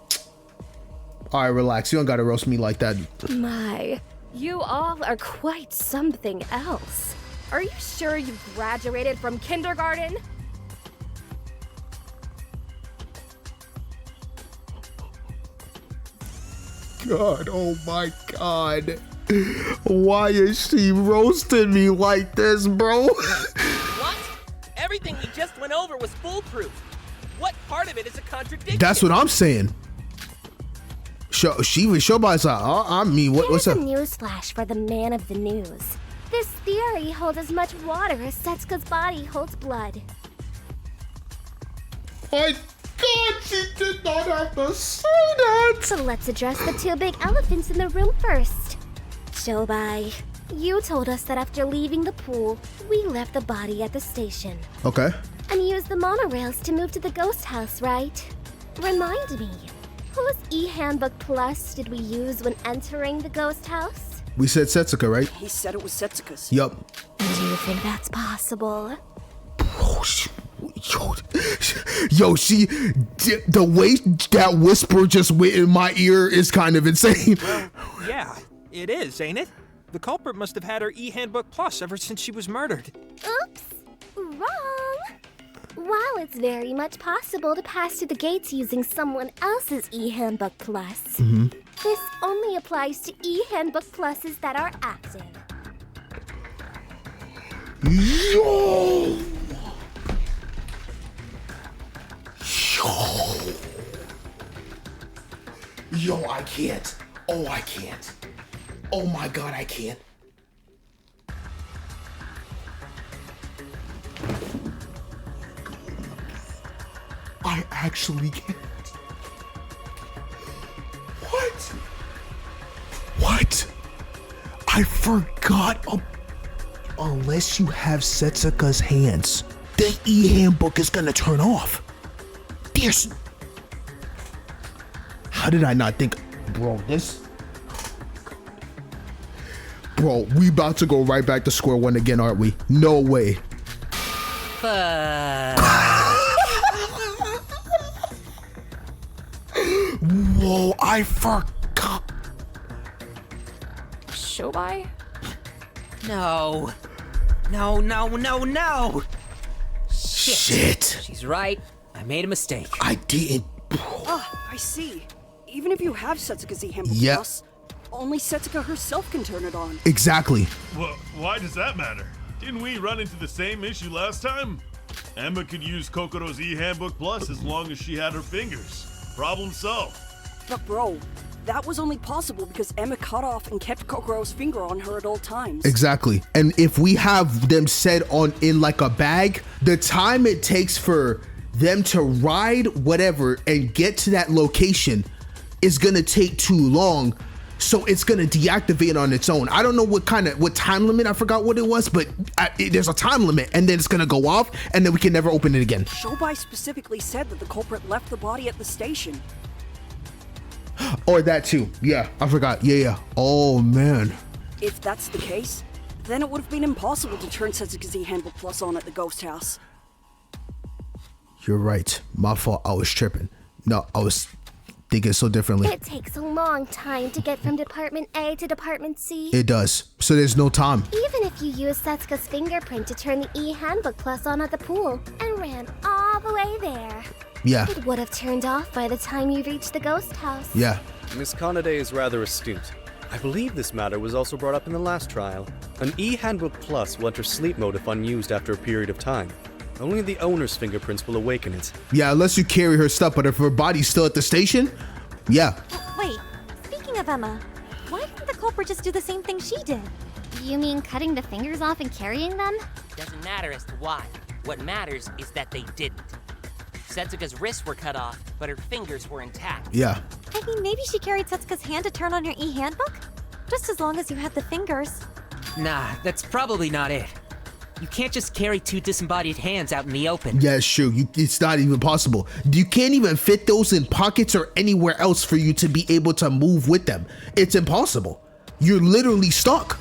All right, relax. You don't gotta roast me like that. My, you all are quite something else. Are you sure you graduated from kindergarten? God, oh my God. Why is she roasting me like this, bro? What? Everything we just went over was foolproof. What part of it is a contradiction? That's what I'm saying. Shobay's like, I mean, what's up? Here's a newsflash for the man of the news. This theory holds as much water as Setsuka's body holds blood. My God, she did not have to say that. So let's address the two big elephants in the room first. Shobai, you told us that after leaving the pool, we left the body at the station. Okay. And used the monorails to move to the ghost house, right? Remind me, whose e-handbook plus did we use when entering the ghost house? We said Setsuka, right? He said it was Setsuka's. Yup. Do you think that's possible? Bro, yo, the way that whisper just went in my ear is kind of insane. Well, yeah, it is, ain't it? The culprit must have had her e-handbook plus ever since she was murdered. Oops, wrong. While it's very much possible to pass through the gates using someone else's e-handbook plus, this only applies to e-handbook pluses that are active. Yo! Yo, I can't. Oh, I can't. Oh my God, I can't. I actually can't. What? I forgot. Unless you have Setsuka's hands, the e-handbook is gonna turn off. How did I not think? Bro, Bro, we about to go right back to square one again, aren't we? No way. Whoa, I forgot. Shobai? No. Shit. She's right. I made a mistake. I didn't. I see. Even if you have Setsuka's e-handbook plus, only Setsuka herself can turn it on. Exactly. Well, why does that matter? Didn't we run into the same issue last time? Emma could use Kokoro's e-handbook plus as long as she had her fingers. Problem solved. But bro, that was only possible because Emma cut off and kept Kokoro's finger on her at all times. Exactly. And if we have them set in like a bag, the time it takes for them to ride whatever and get to that location is gonna take too long. So it's gonna deactivate on its own. I don't know what time limit, I forgot what it was, but there's a time limit and then it's gonna go off and then we can never open it again. Shobai specifically said that the culprit left the body at the station. Or that too. Yeah, I forgot. Yeah. Oh man. If that's the case, then it would have been impossible to turn Setsuka's e-handbook plus on at the ghost house. You're right. My fault. I was tripping. No, I was thinking so differently. It takes a long time to get from Department A to Department C. It does. So there's no time. Even if you use Setsuka's fingerprint to turn the e-handbook plus on at the pool and ran all the way there. Yeah. It would have turned off by the time you reached the ghost house. Yeah. Miss Kanade is rather astute. I believe this matter was also brought up in the last trial. An e-handbook plus will enter sleep mode if unused after a period of time. Only the owner's fingerprints will awaken it. Yeah, unless you carry her stuff, but if her body's still at the station, yeah. Wait, speaking of Emma, why didn't the culprit just do the same thing she did? You mean cutting the fingers off and carrying them? Doesn't matter as to why. What matters is that they didn't. Setsuka's wrists were cut off, but her fingers were intact. Yeah. I mean, maybe she carried Setsuka's hand to turn on your e-handbook? Just as long as you had the fingers. Nah, that's probably not it. You can't just carry two disembodied hands out in the open. Yeah, it's true. It's not even possible. You can't even fit those in pockets or anywhere else for you to be able to move with them. It's impossible. You're literally stuck.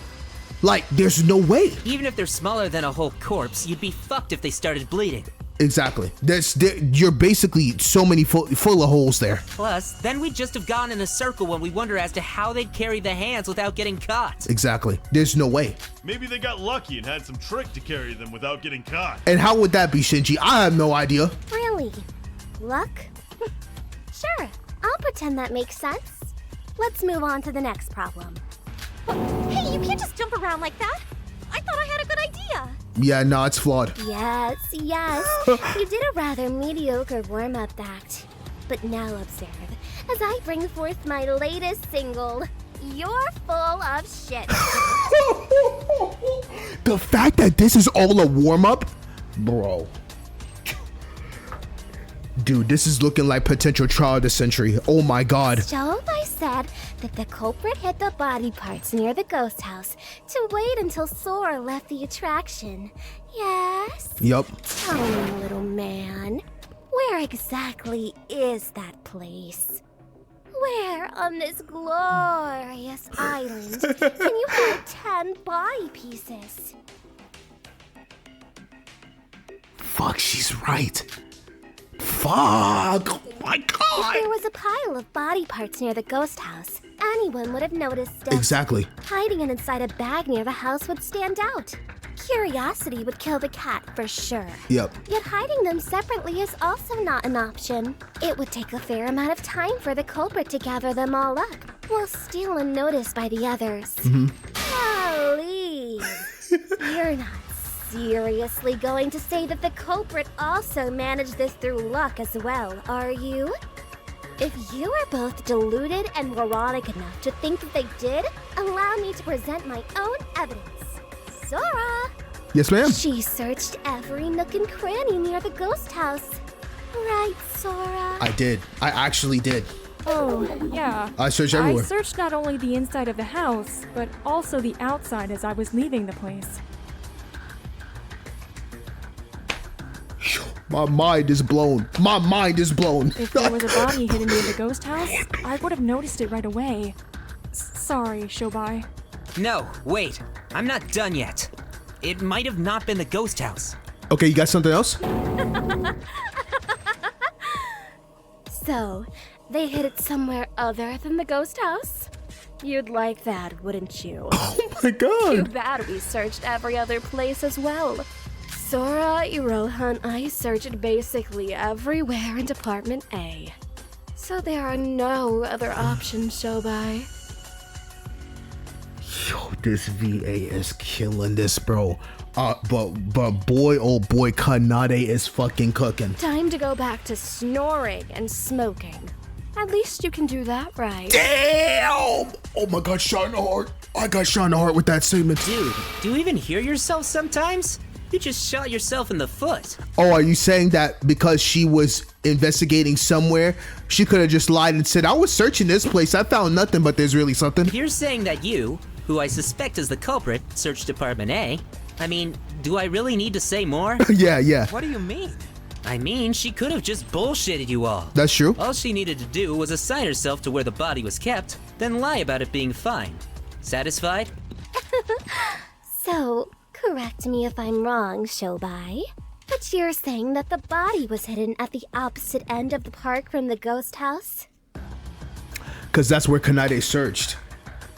Like, there's no way. Even if they're smaller than a whole corpse, you'd be fucked if they started bleeding. Exactly. You're basically so many full of holes there. Plus, then we'd just have gone in a circle when we wonder as to how they'd carry the hands without getting caught. Exactly. There's no way. Maybe they got lucky and had some trick to carry them without getting caught. And how would that be, Shinji? I have no idea. Really? Luck? Sure, I'll pretend that makes sense. Let's move on to the next problem. Hey, you can't just jump around like that. I thought I had a good idea. Yeah, no, it's flawed. Yes. You did a rather mediocre warm-up act. But now observe, as I bring forth my latest single, You're Full of Shit. The fact that this is all a warm-up? Bro. Dude, this is looking like potential trial of the century. Oh my god. So I said that the culprit hid the body parts near the ghost house to wait until Sora left the attraction. Yes? Yup. Tell me, little man, where exactly is that place? Where on this glorious island can you hide 10 body pieces? Fuck, she's right. Fuck! Oh my god! If there was a pile of body parts near the ghost house, anyone would have noticed it. Exactly. Hiding it inside a bag near the house would stand out. Curiosity would kill the cat for sure. Yep. Yet hiding them separately is also not an option. It would take a fair amount of time for the culprit to gather them all up, while still unnoticed by the others. Golly! You're not seriously going to say that the culprit also managed this through luck as well, are you? If you are both deluded and moronic enough to think that they did, allow me to present my own evidence. Sora! Yes, ma'am. She searched every nook and cranny near the ghost house. Right, Sora? I did. I actually did. Oh, yeah. I searched everywhere. I searched not only the inside of the house, but also the outside as I was leaving the place. My mind is blown. My mind is blown. If there was a body hidden near the ghost house, I would have noticed it right away. Sorry, Shobai. No, wait. I'm not done yet. It might have not been the ghost house. Okay, you got something else? So, they hid it somewhere other than the ghost house? You'd like that, wouldn't you? Oh my god! Too bad we searched every other place as well. Sora, Iroha, and I searched basically everywhere in Department A. So there are no other options, Shobai. Yo, this VA is killing this, bro. But boy, oh boy, Kanade is fucking cooking. Time to go back to snoring and smoking. At least you can do that right. Damn! Oh my god, shot in the heart. I got shot in the heart with that statement. Dude, do you even hear yourself sometimes? You just shot yourself in the foot. Oh, are you saying that because she was investigating somewhere, she could have just lied and said, I was searching this place, I found nothing, but there's really something? You're saying that you, who I suspect is the culprit, searched Department A. I mean, do I really need to say more? Yeah. What do you mean? I mean, she could have just bullshitted you all. That's true. All she needed to do was assign herself to where the body was kept, then lie about it being fine. Satisfied? So, correct me if I'm wrong, Shobai, but you're saying that the body was hidden at the opposite end of the park from the ghost house? Because that's where Kanade searched.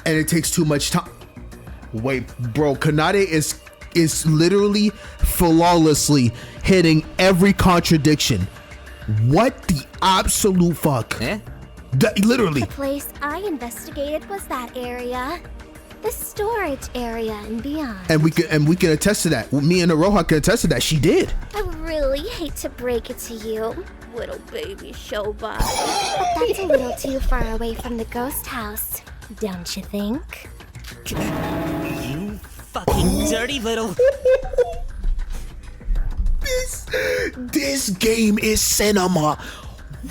And it takes too much time. Wait, bro, Kanade is literally flawlessly hitting every contradiction. What the absolute fuck? Eh? Literally. The place I investigated was that area. The storage area and beyond. And we can attest to that. Me and Aroha can attest to that. She did. I really hate to break it to you, little baby Shobai, but that's a little too far away from the ghost house, don't you think? You fucking dirty little... This game is cinema.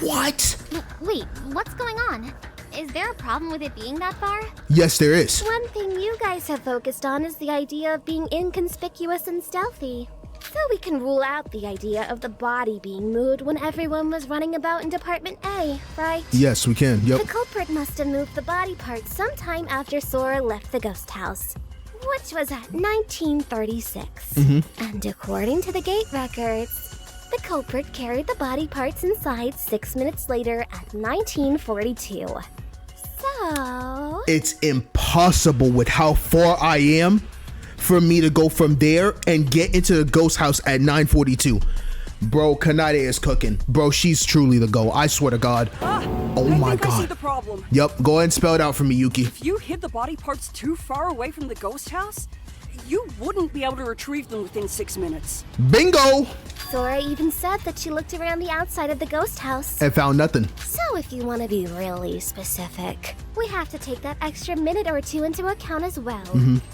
What? Wait, what's going on? Is there a problem with it being that far? Yes, there is. One thing you guys have focused on is the idea of being inconspicuous and stealthy. So we can rule out the idea of the body being moved when everyone was running about in Department A, right? Yes, we can. Yep. The culprit must have moved the body part sometime after Sora left the ghost house, which was at 1936. And according to the gate records, the culprit carried the body parts inside 6 minutes later at 1942. So... It's impossible with how far I am for me to go from there and get into the ghost house at 9:42. Bro, Kanade is cooking. Bro, she's truly the GOAT. I swear to God. Oh my God. I see the problem. Yep, go ahead and spell it out for me, Yuki. If you hid the body parts too far away from the ghost house, you wouldn't be able to retrieve them within 6 minutes. Bingo! Sora even said that she looked around the outside of the ghost house and found nothing. So if you want to be really specific, we have to take that extra minute or two into account as well.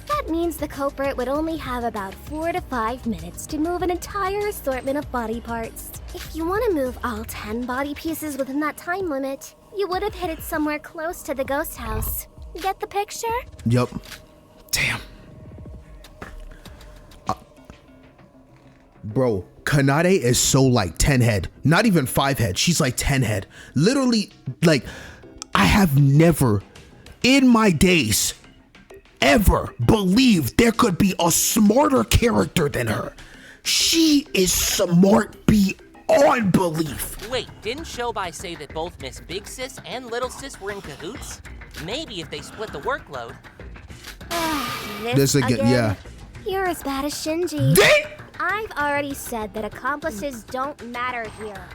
That means the culprit would only have about 4 to 5 minutes to move an entire assortment of body parts. If you want to move all 10 body pieces within that time limit, you would have hit it somewhere close to the ghost house. Get the picture? Yep. Damn. Bro, Kanade is so like 10 head, not even 5 head. She's like 10 head. Literally, like, I have never in my days ever believed there could be a smarter character than her. She is smart beyond belief. Wait, didn't Shobai say that both Miss Big Sis and Little Sis were in cahoots? Maybe if they split the workload. This again, yeah. You're as bad as Shinji. I've already said that accomplices don't matter here.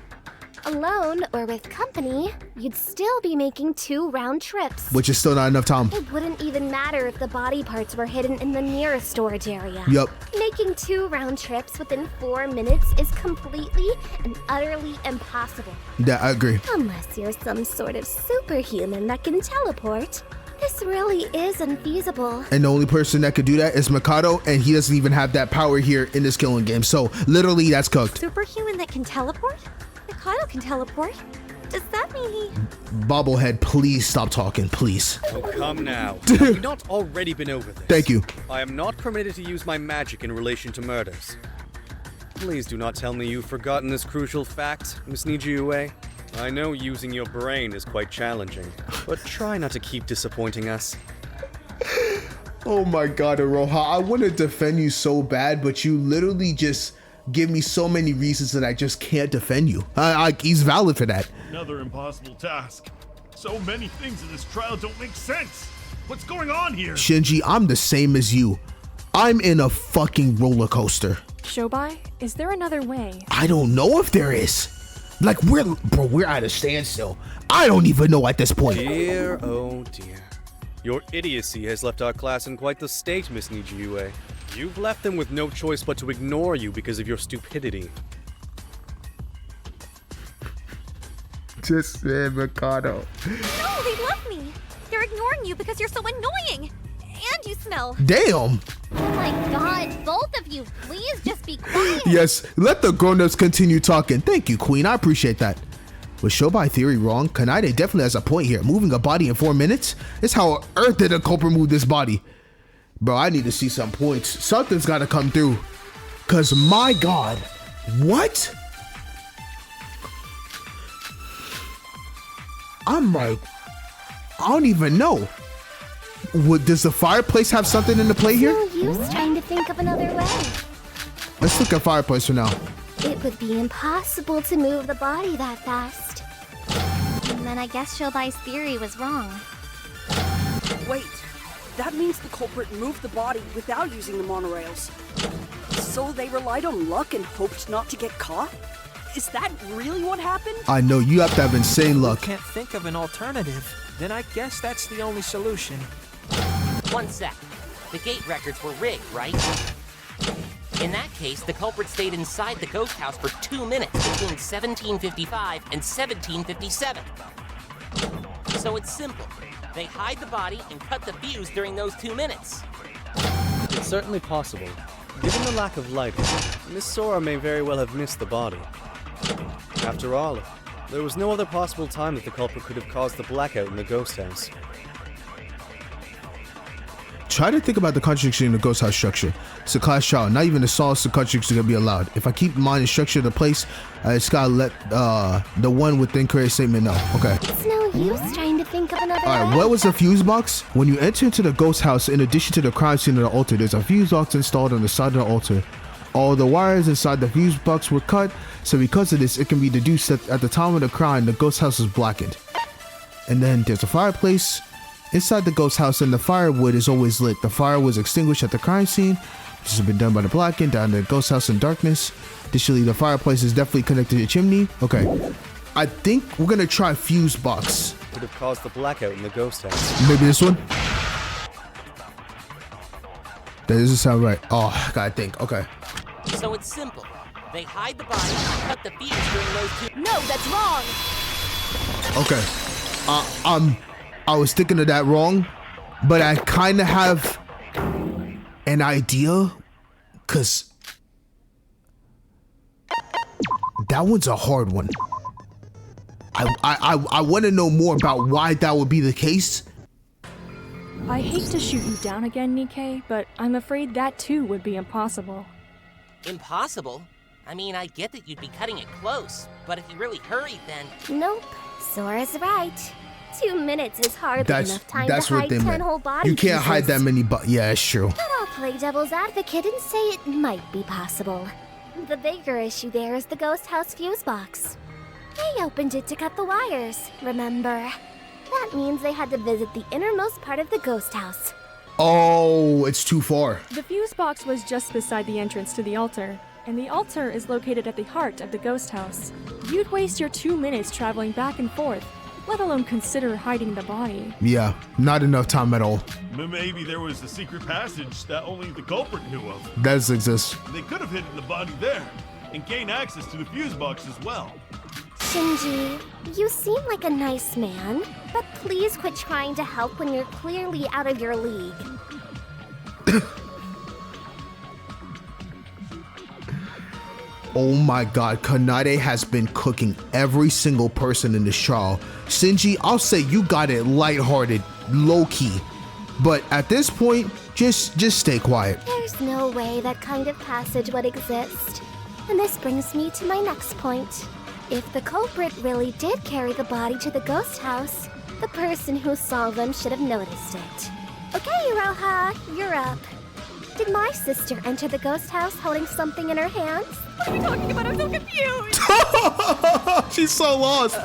Alone or with company, you'd still be making 2 round trips. Which is still not enough time. It wouldn't even matter if the body parts were hidden in the nearest storage area. Yep. Making 2 round trips within 4 minutes is completely and utterly impossible. Yeah, I agree. Unless you're some sort of superhuman that can teleport. This really is unfeasible. And the only person that could do that is Mikado, and he doesn't even have that power here in this killing game. So literally, that's cooked. Superhuman that can teleport? Mikado can teleport. Does that mean he... Bobblehead, please stop talking, please. Oh, come now. Have you not already been over this? Thank you. I am not permitted to use my magic in relation to murders. Please do not tell me you've forgotten this crucial fact, Miss Nijiue. I know using your brain is quite challenging, but try not to keep disappointing us. Oh my God, Aroha, I want to defend you so bad, but you literally just give me so many reasons that I just can't defend you. He's valid for that. Another impossible task. So many things in this trial don't make sense. What's going on here? Shinji, I'm the same as you. I'm in a fucking roller coaster. Shobai, is there another way? I don't know if there is. Like, we're at a standstill. I don't even know at this point. Dear, oh dear. Your idiocy has left our class in quite the state, Miss Nijiue. You've left them with no choice but to ignore you because of your stupidity. Just say Mikado. No, they love me. They're ignoring you because you're so annoying. And you smell. Damn. Oh my God, both of you, please just be quiet. Yes, let the grown-ups continue talking. Thank you, Queen. I appreciate that. Was Shobai theory wrong? Kanade definitely has a point here. Moving a body in 4 minutes? It's how on earth did a culprit move this body? Bro, I need to see some points. Something's got to come through. Because my God, what? I'm like, I don't even know. Does the fireplace have something into play here? No use trying to think of another way. Let's look at fireplace for now. It would be impossible to move the body that fast. then I guess Shodai's theory was wrong. Wait, that means the culprit moved the body without using the monorails. So they relied on luck and hoped not to get caught? Is that really what happened? I know, you have to have insane luck. Can't think of an alternative. Then I guess that's the only solution. One sec. The gate records were rigged, right? In that case, the culprit stayed inside the ghost house for 2 minutes between 1755 and 1757. So it's simple. They hide the body and cut the fuse during those 2 minutes. It's certainly possible. Given the lack of lighting, Miss Sora may very well have missed the body. After all, there was no other possible time that the culprit could have caused the blackout in the ghost house. Try to think about the contradiction in the ghost house structure. It's a class trial. Not even the smallest of contradictions are gonna be allowed. If I keep in mind the structure of the place, I just gotta let the one with the incorrect statement know. Okay. It's no use trying to think of another Alright, way. what was the fuse box? When you enter into the ghost house, in addition to the crime scene of the altar, there's a fuse box installed on the side of the altar. All the wires inside the fuse box were cut, so because of this, it can be deduced that at the time of the crime, the ghost house was blackened. And then there's a fireplace inside the ghost house, and the firewood is always lit. The fire was extinguished at the crime scene, which has been done by the blackened down the ghost house in darkness. Additionally, the fireplace is definitely connected to the chimney. Okay, I think we're gonna try fuse box. Could have caused the blackout in the ghost house. Maybe this one. That doesn't sound right. Oh, I gotta think. Okay. So it's simple. They hide the body and cut the fuse during those 2... No, that's wrong! Okay. I was thinking of that wrong, but I kind of have an idea, cause that one's a hard one. I want to know more about why that would be the case. I hate to shoot you down again, Nikkei, but I'm afraid that too would be impossible. Impossible? I mean, I get that you'd be cutting it close, but if you really hurried, then... Nope, Sora's right. 2 minutes is hardly enough time to hide 10 whole body You can't pieces. hide that many, but yeah, it's true. But I'll play devil's advocate and say it might be possible. The bigger issue there is the ghost house fuse box. They opened it to cut the wires, remember? That means they had to visit the innermost part of the ghost house. Oh, it's too far. The fuse box was just beside the entrance to the altar, and the altar is located at the heart of the ghost house. You'd waste your 2 minutes traveling back and forth, let alone consider hiding the body. Yeah, not enough time at all. Maybe there was a secret passage that only the culprit knew of. Does exist. They could have hidden the body there and gained access to the fuse box as well. Shinji, you seem like a nice man, but please quit trying to help when you're clearly out of your league. Oh my god, Kanade has been cooking every single person in this trial. Shinji, I'll say you got it lighthearted, low-key. But at this point, just stay quiet. There's no way that kind of passage would exist. And this brings me to my next point. If the culprit really did carry the body to the ghost house, the person who saw them should have noticed it. Okay, Iroha, you're up. Did my sister enter the ghost house holding something in her hands? What are you talking about? I'm so confused! She's so lost.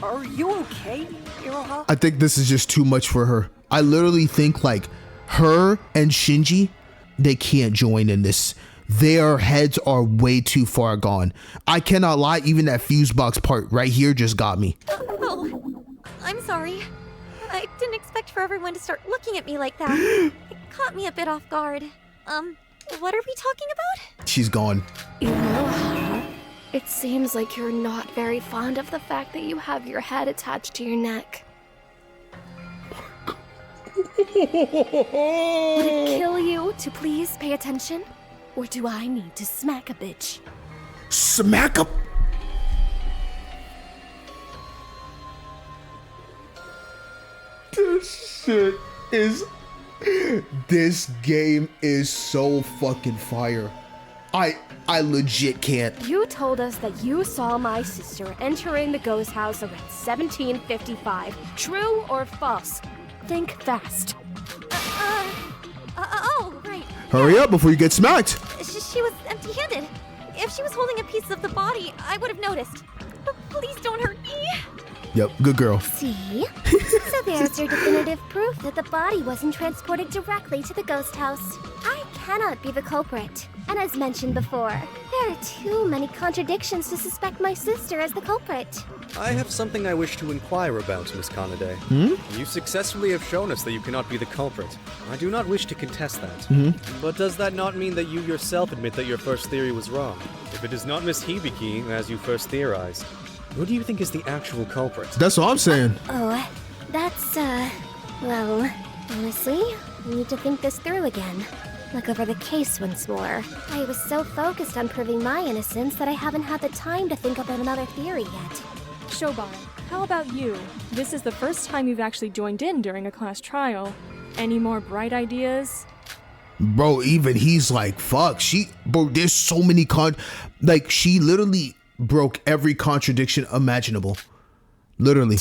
Are you okay, Iroha? I think this is just too much for her. I literally think like her and Shinji, they can't join in this. Their heads are way too far gone. I cannot lie, even that fuse box part right here just got me. Oh, I'm sorry. I didn't expect for everyone to start looking at me like that. It caught me a bit off guard. What are we talking about? She's gone. Iroha, it seems like you're not very fond of the fact that you have your head attached to your neck. Would it kill you to please pay attention? Or do I need to smack a bitch? Smack a... This shit is... This game is so fucking fire. I legit can't. You told us that you saw my sister entering the ghost house around 1755. True or false? Think fast. Oh, right. Hurry up before you get smacked. She was empty-handed. If she was holding a piece of the body, I would have noticed. Please don't hurt me. Yep, good girl. See? So there's your definitive proof that the body wasn't transported directly to the ghost house. I cannot be the culprit. And as mentioned before, there are too many contradictions to suspect my sister as the culprit. I have something I wish to inquire about, Miss Kanade. You successfully have shown us that you cannot be the culprit. I do not wish to contest that. But does that not mean that you yourself admit that your first theory was wrong? If it is not Miss Hibiki, as you first theorized, who do you think is the actual culprit? That's what I'm saying. Oh, that's, well, honestly, I need to think this through again. Look over the case once more. I was so focused on proving my innocence that I haven't had the time to think about another theory yet. Shobai, how about you? This is the first time you've actually joined in during a class trial. Any more bright ideas? Bro, even he's like, fuck, bro, there's so many like, she literally broke every contradiction imaginable. Literally.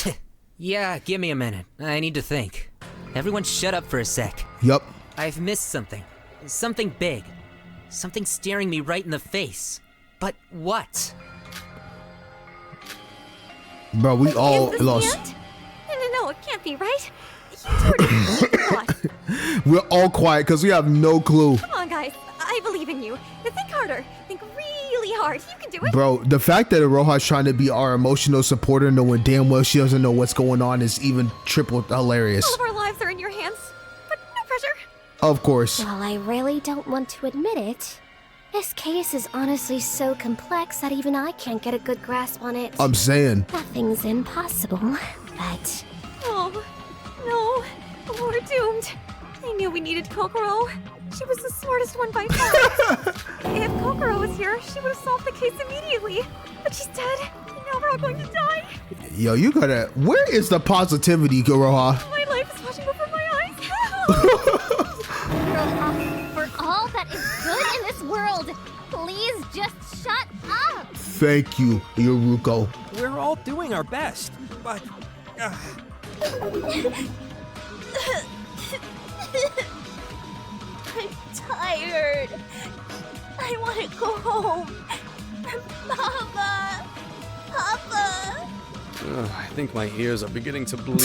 Yeah, give me a minute. I need to think. Everyone shut up for a sec. Yup. I've missed something. Something big. Something staring me right in the face. But what? Bro, we all lost. No, it can't be, right? You tortured me. We're all quiet because we have no clue. Come on, guys. I believe in you. Think harder. Think really hard. You can do it. Bro, the fact that Aroha's trying to be our emotional supporter knowing damn well she doesn't know what's going on is even triple hilarious. All of our lives are in your hands, but no pressure. Of course. While I really don't want to admit it, this case is honestly so complex that even I can't get a good grasp on it. I'm saying. Nothing's impossible, but... Oh, no. We're doomed. I knew we needed Kokoro. She was the smartest one by far. If Kokoro was here, she would have solved the case immediately. But she's dead, and now we're all going to die. Yo, you gotta... Where is the positivity, Aroha? My life is flashing before my eyes. Roha, for all that is good in this world, please just shut up! Thank you, Yoruko. We're all doing our best, but... I'm tired. I want to go home. Papa! Papa! I think my ears are beginning to bleed.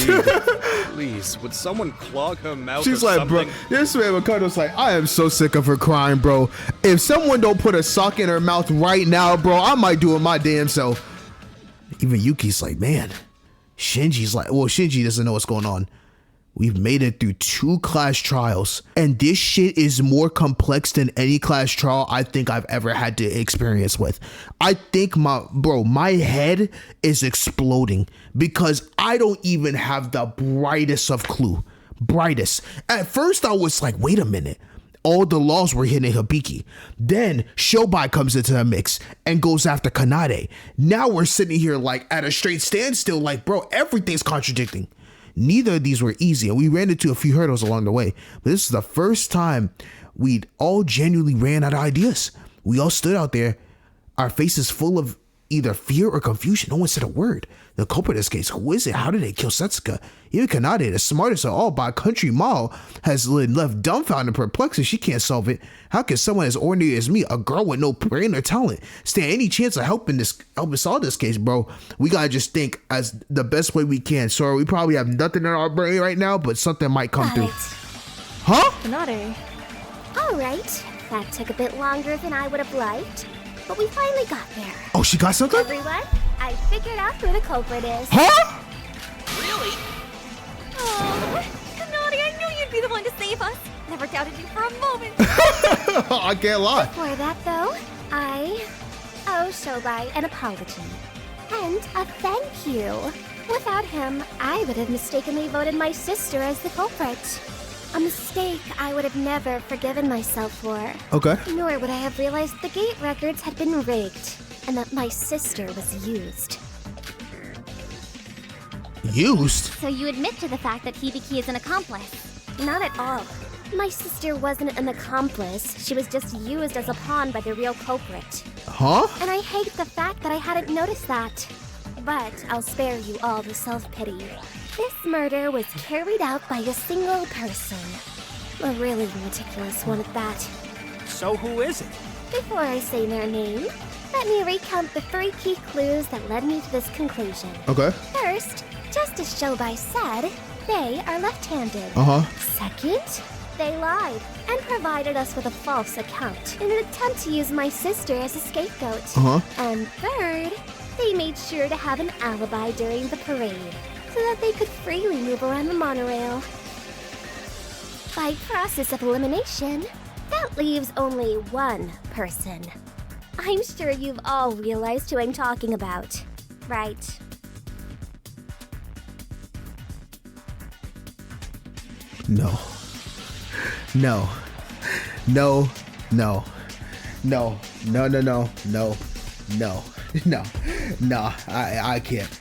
Please, would someone clog her mouth She's or like, something? bro, this man Makoto's like, I am so sick of her crying, bro. If someone don't put a sock in her mouth right now, bro, I might do it my damn self. Even Yuki's like, man. Shinji's like, well, Shinji doesn't know what's going on. We've made it through 2 class trials, and this shit is more complex than any class trial I think I've ever had to experience with. I think my head is exploding because I don't even have the brightest of clue. Brightest. At first I was like, wait a minute. All the laws were hitting Hibiki. Then Shobai comes into the mix and goes after Kanade. Now we're sitting here like at a straight standstill, like, bro, everything's contradicting. Neither of these were easy, and we ran into a few hurdles along the way. But this is the first time we'd all genuinely ran out of ideas. We all stood out there, our faces full of either fear or confusion. No one said a word. The culprit in this case, who is it? How did they kill Setsuka? Even Kanade, the smartest of all by a country mile, has left dumbfounded and perplexed and she can't solve it. How can someone as ordinary as me, a girl with no brain or talent, stand any chance of helping solve this case, bro? We gotta just think as the best way we can. Sorry, we probably have nothing in our brain right now, but something might come through. Huh? Kanade. Alright, that took a bit longer than I would have liked, but we finally got there. Oh, she got something? Everyone, I figured out who the culprit is. Huh? Really? Oh, Kanade, I knew you'd be the one to save us. Never doubted you for a moment. I can't lie. Before that, though, I owe Shobai an apology. And a thank you. Without him, I would have mistakenly voted my sister as the culprit. A mistake I would have never forgiven myself for. Okay. Nor would I have realized the gate records had been rigged, and that my sister was used. Used? So you admit to the fact that Hibiki is an accomplice? Not at all. My sister wasn't an accomplice. She was just used as a pawn by the real culprit. Huh? And I hate the fact that I hadn't noticed that. But I'll spare you all the self-pity. This murder was carried out by a single person. A really meticulous one at that. So who is it? Before I say their name, let me recount the 3 key clues that led me to this conclusion. Okay. First, First, just as Shobai said, they are left-handed. Second, they lied and provided us with a false account in an attempt to use my sister as a scapegoat. And third, they made sure to have an alibi during the parade so that they could freely move around the monorail. By process of elimination, that leaves only one person. I'm sure you've all realized who I'm talking about, right? No. No. No. No. No. No. No. No. No. No. No. No. I can't.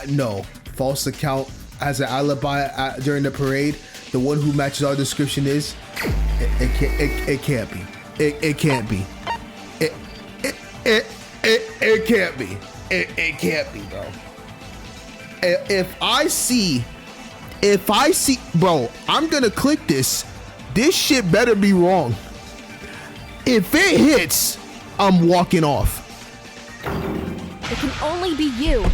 No. False account as an alibi during the parade. The one who matches our description is. It can't be. It can't be. It can't be. It can't be, bro. If I see, bro, I'm gonna click this. This shit better be wrong. If it hits, I'm walking off. It can only be you.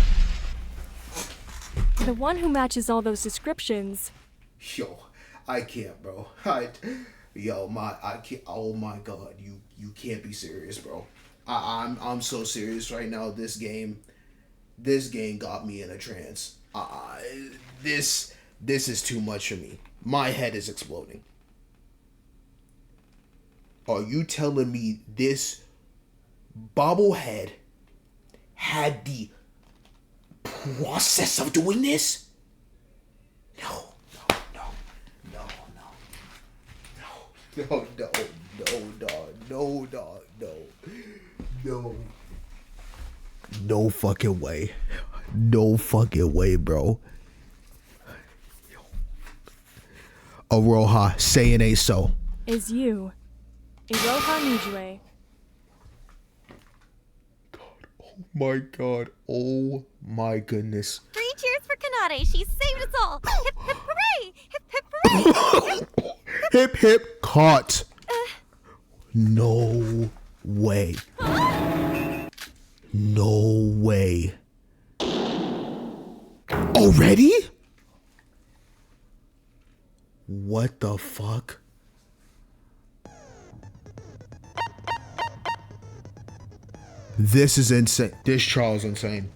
The one who matches all those descriptions. Yo, I can't, bro. I can't. Oh my god, you can't be serious, bro. I'm so serious right now. This game got me in a trance. This is too much for me. My head is exploding. Are you telling me this bobblehead had the process of doing this? No, dog. No fucking way. No fucking way, bro. Aroha, say it ain't so. Is you. Iroha Nijue. My god. Oh my goodness. 3 cheers for Kanade. She saved us all. Hip hip hooray! Hip hip hooray! Hip hip caught. No way. No way. Already? What the fuck? This is insane. This trial is insane.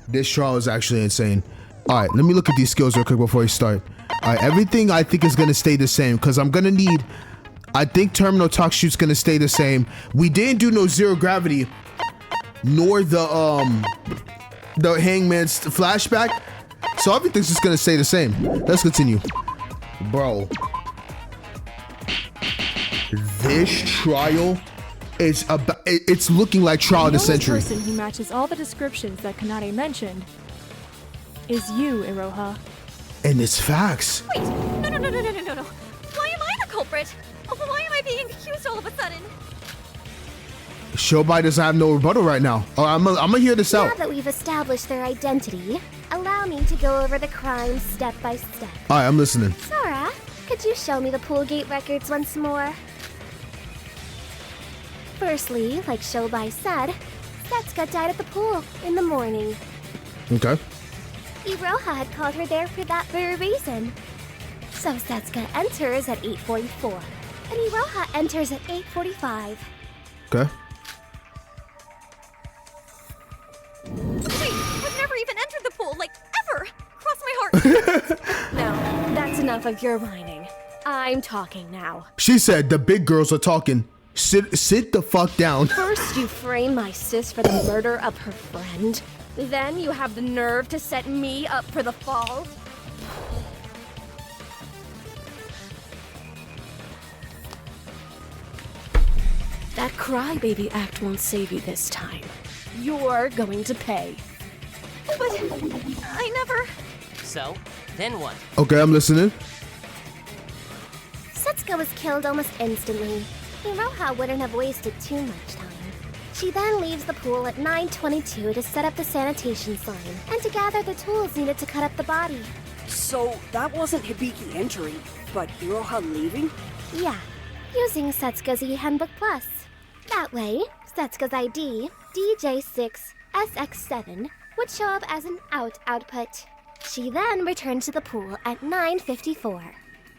This trial is actually insane. All right, let me look at these skills real quick before we start. All right, everything I think is gonna stay the same because I'm gonna need. I think terminal talk shoot's gonna stay the same. We didn't do no zero gravity, nor the hangman's flashback, so everything's just gonna stay the same. Let's continue, bro. This trial is about. It's looking like trial of the century. The person who matches all the descriptions that Kanade mentioned is you, Iroha. And it's facts. Wait, no. Why am I the culprit? Why am I being accused all of a sudden? Shobai doesn't have no rebuttal right now. Oh, I'm gonna hear this out. Now that we've established their identity, allow me to go over the crimes step by step. All right, I'm listening. Sora, could you show me the pool gate records once more? Firstly, like Shobai said, Setsuka died at the pool in the morning. Okay. Iroha had called her there for that very reason. So Setsuka enters at 8:44, and Iroha enters at 8:45. Okay. Wait, I've never even entered the pool, like, ever! Cross my heart! No, that's enough of your whining. I'm talking now. She said the big girls are talking. Sit the fuck down. First you frame my sis for the murder of her friend. Then you have the nerve to set me up for the fall. That crybaby act won't save you this time. You're going to pay. But I never... So, then what? Okay, I'm listening. Setsuka was killed almost instantly. Iroha wouldn't have wasted too much time. She then leaves the pool at 9:22 to set up the sanitation sign and to gather the tools needed to cut up the body. So that wasn't Hibiki entering, but Iroha leaving? Yeah, using Setsuka's e-handbook plus. That way, Setsuka's ID, DJ6SX7, would show up as an out output. She then returned to the pool at 9:54.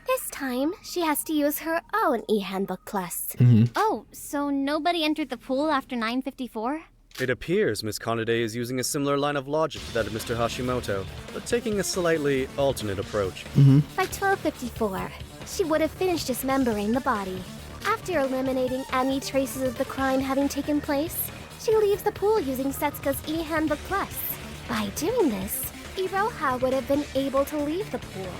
This time, she has to use her own eHandbook Plus. Oh, so nobody entered the pool after 9:54? It appears Miss Kanade is using a similar line of logic to that of Mr. Hashimoto, but taking a slightly alternate approach. By 12:54, she would have finished dismembering the body. After eliminating any traces of the crime having taken place, she leaves the pool using Setsuka's eHandbook Plus. By doing this, Iroha would have been able to leave the pool.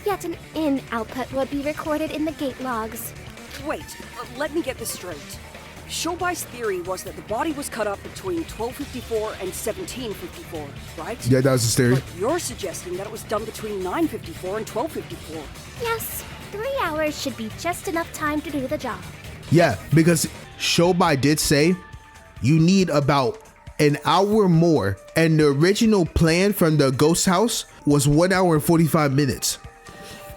Yet an in output would be recorded in the gate logs. Wait, let me get this straight. Shobai's theory was that the body was cut up between 12:54 and 17:54, right? Yeah, that was his theory. But you're suggesting that it was done between 9:54 and 12:54. Yes, 3 hours should be just enough time to do the job. Yeah, because Shobai did say you need about an hour more, and the original plan from the ghost house was 1 hour and 45 minutes.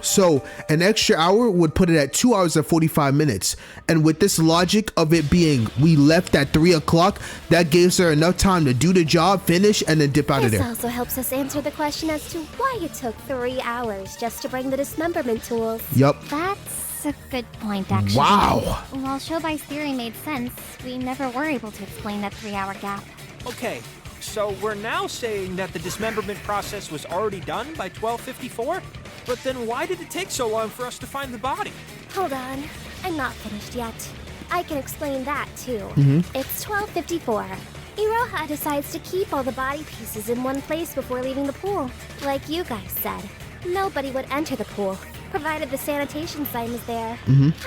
So an extra hour would put it at 2 hours and 45 minutes. And with this logic of it being we left at 3 o'clock, that gives her enough time to do the job, finish, and then dip out of This there. also helps us answer the question as to why it took 3 hours just to bring the dismemberment tools. Yup. That's a good point, actually. Wow. While Shobai's theory made sense, we never were able to explain that 3-hour gap. Okay, so we're now saying that the dismemberment process was already done by 12:54? But then why did it take so long for us to find the body? Hold on, I'm not finished yet. I can explain that too. It's 12:54. Iroha decides to keep all the body pieces in one place before leaving the pool. Like you guys said, nobody would enter the pool, provided the sanitation sign was there.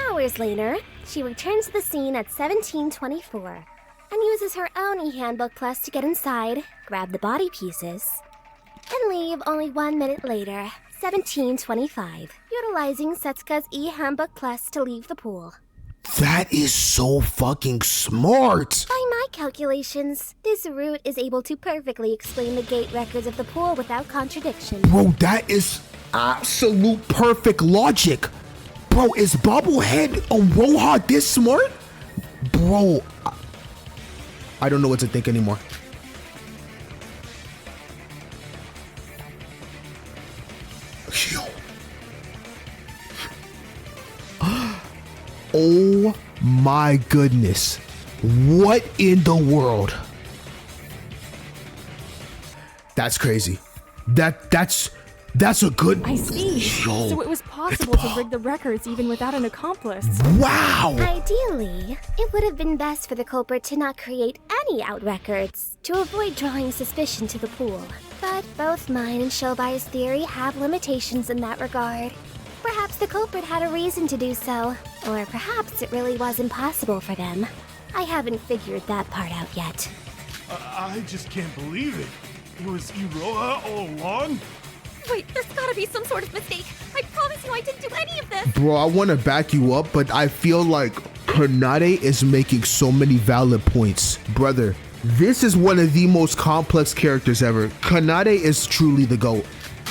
Hours later, she returns to the scene at 17:24 and uses her own eHandbook Plus to get inside, grab the body pieces, and leave only 1 minute later, 17:25, utilizing Setsuka's eHandbook Plus to leave the pool. That is so fucking smart. By my calculations, this route is able to perfectly explain the gate records of the pool without contradiction. Bro, that is absolute perfect logic. Bro, is Bobblehead Roha this smart? Bro, I don't know what to think anymore. Yo. Oh my goodness. What in the world? That's crazy. That's a good. I see. Yo, So it was possible to rig the records even without an accomplice. wow. Ideally, it would have been best for the culprit to not create any out records to avoid drawing suspicion to the pool. But both mine and Shobai's theory have limitations in that regard. Perhaps the culprit had a reason to do so, or perhaps it really was impossible for them. I haven't figured that part out yet. I just can't believe it. It was Iroha all along? Wait, there's gotta be some sort of mistake. I promise you I didn't do any of this. Bro, I want to back you up, but I feel like Kanade is making so many valid points. Brother, this is one of the most complex characters ever. Kanade is truly the GOAT.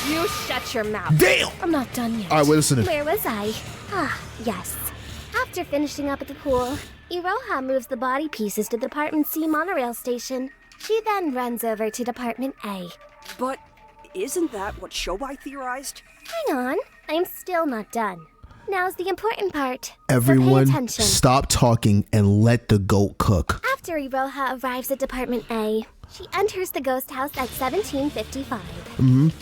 You shut your mouth. Damn! I'm not done yet. All right, wait, listen. Where was I? Ah, yes. After finishing up at the pool, Iroha moves the body pieces to the Department C monorail station. She then runs over to Department A. But isn't that what Shobai theorized? Hang on, I'm still not done. Now's the important part. Everyone, so pay attention. stop talking and let the GOAT cook. After Iroha arrives at Department A, she enters the ghost house at 17:55.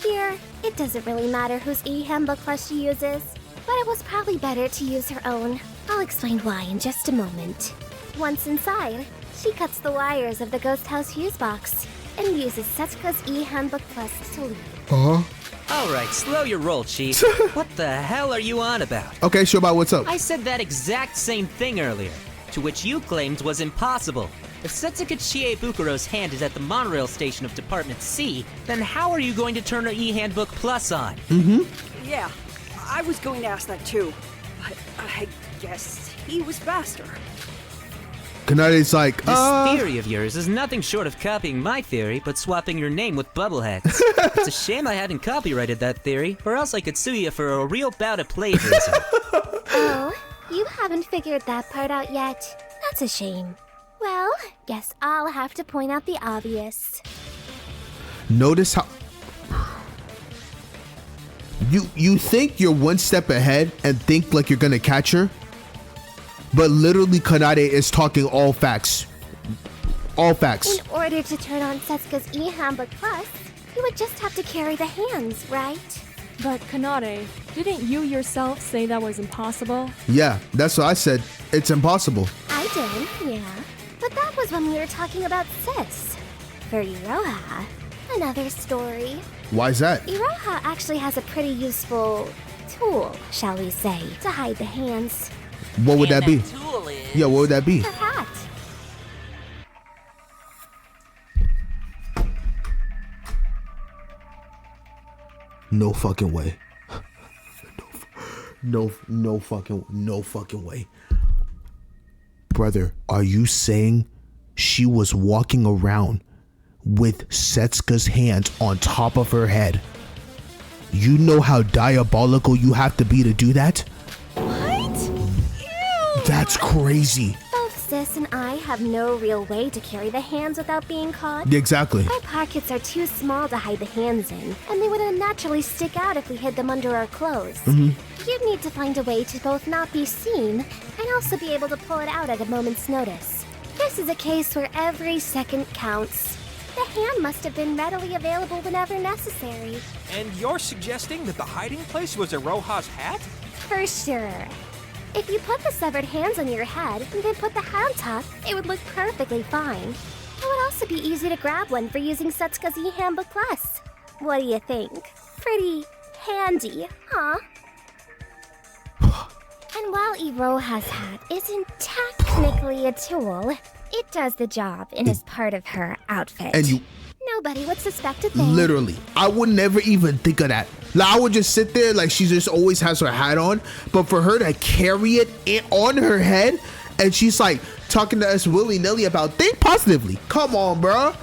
Here, it doesn't really matter whose eHandbook Plus she uses, but it was probably better to use her own. I'll explain why in just a moment. Once inside, she cuts the wires of the ghost house fuse box and uses Setsuka's eHandbook Plus to leave. Alright, slow your roll, Chief. What the hell are you on about? Okay, Shobai, what's up? I said that exact same thing earlier, to which you claimed was impossible. If Setsuka Chiebukuro's hand is at the monorail station of Department C, then how are you going to turn her eHandbook Plus on? Yeah, I was going to ask that too. But I guess he was faster. Kanade's like, This theory of yours is nothing short of copying my theory, but swapping your name with Bubbleheads. It's a shame I hadn't copyrighted that theory, or else I could sue you for a real bout of plagiarism. Oh, you haven't figured that part out yet. That's a shame. Well, guess I'll have to point out the obvious. Notice how you think you're one step ahead and think like you're gonna catch her, but literally Kanade is talking all facts. All facts. In order to turn on Setsuka's E-Handbook Plus, you would just have to carry the hands, right? But Kanade, didn't you yourself say that was impossible? Yeah, that's what I said. It's impossible. I did, yeah. But that was when we were talking about Sis. For Iroha, another story. Why is that? Iroha actually has a pretty useful tool, shall we say, to hide the hands. What would that be? Tool is... Yeah, what would that be? Her hat. No fucking way. No fucking way. Brother, are you saying she was walking around with Setsuka's hands on top of her head? You know how diabolical you have to be to do that? What? Ew! That's crazy. Both Sis and I have no real way to carry the hands without being caught. Exactly. Our pockets are too small to hide the hands in, and they would unnaturally stick out if we hid them under our clothes. You'd need to find a way to both not be seen and also be able to pull it out at a moment's notice. This is a case where every second counts. The hand must have been readily available whenever necessary. And you're suggesting that the hiding place was Iroha's hat? For sure. If you put the severed hands on your head and then put the hat on top, it would look perfectly fine. It would also be easy to grab one for using Setsuka's E-Handbook Plus. What do you think? Pretty handy, huh? And while Iroha's hat isn't technically a tool, it does the job and is part of her outfit. And you... Nobody would suspect a thing. Literally. I would never even think of that. Like, I would just sit there like she just always has her hat on. But for her to carry it on her head and she's like talking to us willy-nilly about think positively. Come on, bro.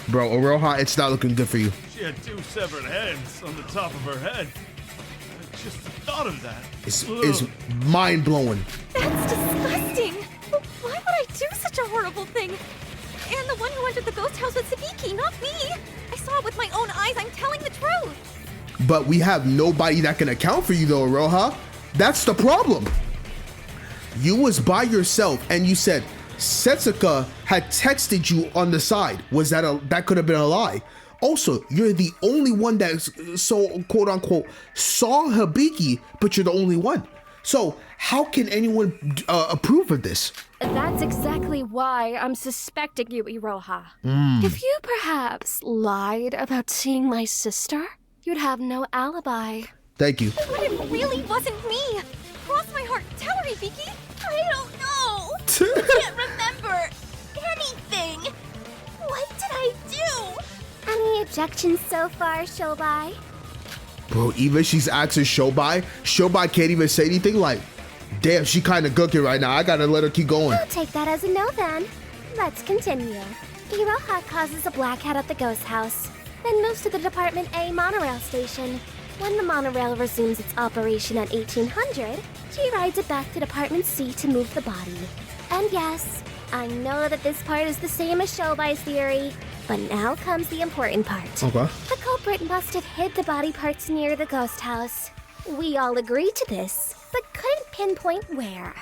Bro, Iroha, it's not looking good for you. She had two severed heads on the top of her head. Just the thought of that. It's mind-blowing. That's disgusting. Why would I do such a horrible thing? And the one who entered the ghost house was Sabiki, not me. I saw it with my own eyes. I'm telling the truth. But we have nobody that can account for you though, Iroha. That's the problem. You was by yourself and you said Setsuka had texted you on the side. Was that could have been a lie? Also, you're the only one that so quote unquote saw Hibiki, but you're the only one. So how can anyone approve of this? That's exactly why I'm suspecting you, Iroha. If you perhaps lied about seeing my sister, you'd have no alibi. Thank you. But it really wasn't me. Cross my heart. Tell her, Hibiki. I don't know. I can't remember anything. What did I do? Any objections so far, Shobai? Bro, even she's asking Shobai. Shobai can't even say anything like, damn, she kind of cooking right now. I gotta let her keep going. I'll take that as a no then. Let's continue. Iroha causes a black hat at the ghost house, then moves to the Department A monorail station. When the monorail resumes its operation at 1800, she rides it back to Department C to move the body. And yes, I know that this part is the same as Shobai's theory, but now comes the important part. Okay. The culprit must have hid the body parts near the ghost house. We all agree to this, but couldn't pinpoint where.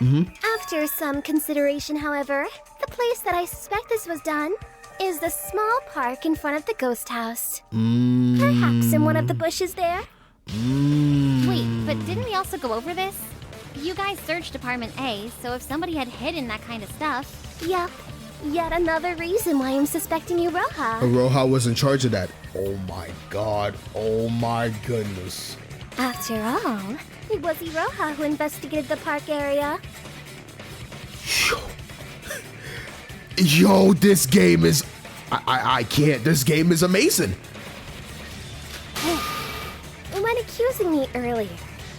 After some consideration, however, the place that I suspect this was done is the small park in front of the ghost house. Perhaps in one of the bushes there? Wait, but didn't we also go over this? You guys searched Department A, so if somebody had hidden that kind of stuff... Yup. Yet another reason why I'm suspecting Iroha. Iroha was in charge of that. Oh my god. Oh my goodness. After all, it was Iroha who investigated the park area. Yo, this game is... I can't. This game is amazing. When accusing me earlier,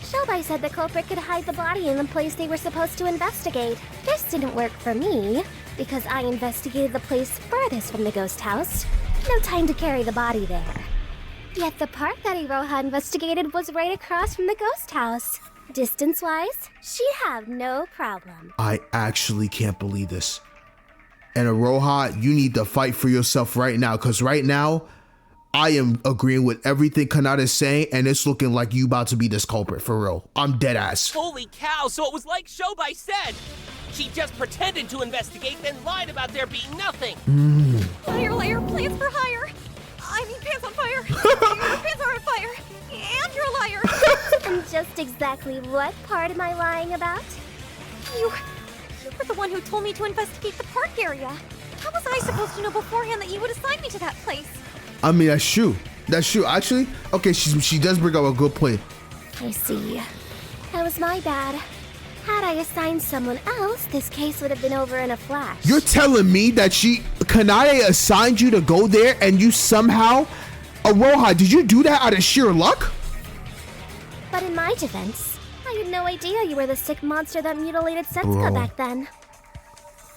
Shobai said the culprit could hide the body in the place they were supposed to investigate. This didn't work for me, because I investigated the place furthest from the ghost house. No time to carry the body there. Yet the park that Iroha investigated was right across from the ghost house. Distance-wise, she'd have no problem. I actually can't believe this. And Iroha, you need to fight for yourself right now, because right now, I am agreeing with everything Kanata is saying, and it's looking like you about to be this culprit, for real. I'm dead ass. Holy cow, so it was like Shobai said! She just pretended to investigate, then lied about there being nothing! Liar, plans for hire! I mean, pants on fire! Your pants are on fire! And you're a liar! And just exactly what part am I lying about? You were the one who told me to investigate the park area. How was I supposed to know beforehand that you would assign me to that place? I mean, that's true. That's true. Actually, okay, she does bring up a good point. I see. That was my bad. Had I assigned someone else, this case would have been over in a flash. You're telling me that Kanade assigned you to go there and you somehow... Aroha, did you do that out of sheer luck? But in my defense, I had no idea you were the sick monster that mutilated Setsuka back then.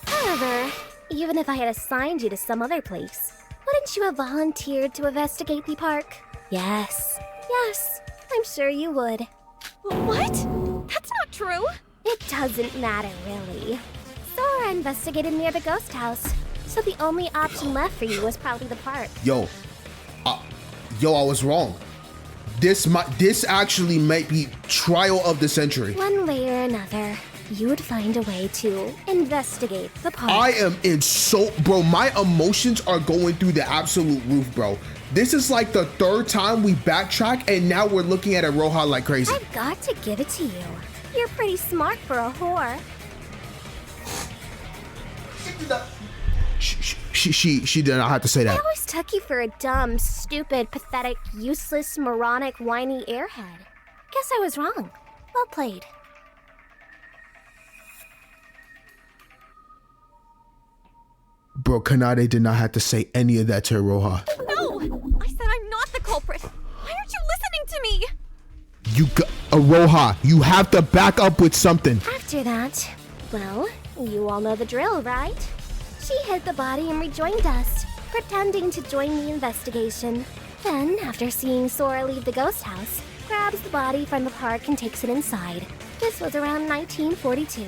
However, even if I had assigned you to some other place, wouldn't you have volunteered to investigate the park? Yes, I'm sure you would. What? That's not true. It doesn't matter, really. Sora investigated near the ghost house, so the only option left for you was probably the park. Yo, I was wrong. This actually might be trial of the century. One way or another, you would find a way to investigate the park. I am bro, my emotions are going through the absolute roof, bro. This is like the third time we backtrack, and now we're looking at Aroha like crazy. I've got to give it to you. You're pretty smart for a whore. She did not have to say that. I always took you for a dumb, stupid, pathetic, useless, moronic, whiny airhead. Guess I was wrong. Well played. Bro, Kanade did not have to say any of that to Aroha. No! I said I'm not the culprit. Why aren't you listening to me? Aroha, you have to back up with something. After that, well, you all know the drill, right? She hid the body and rejoined us, pretending to join the investigation. Then, after seeing Sora leave the ghost house, grabs the body from the park and takes it inside. This was around 1942.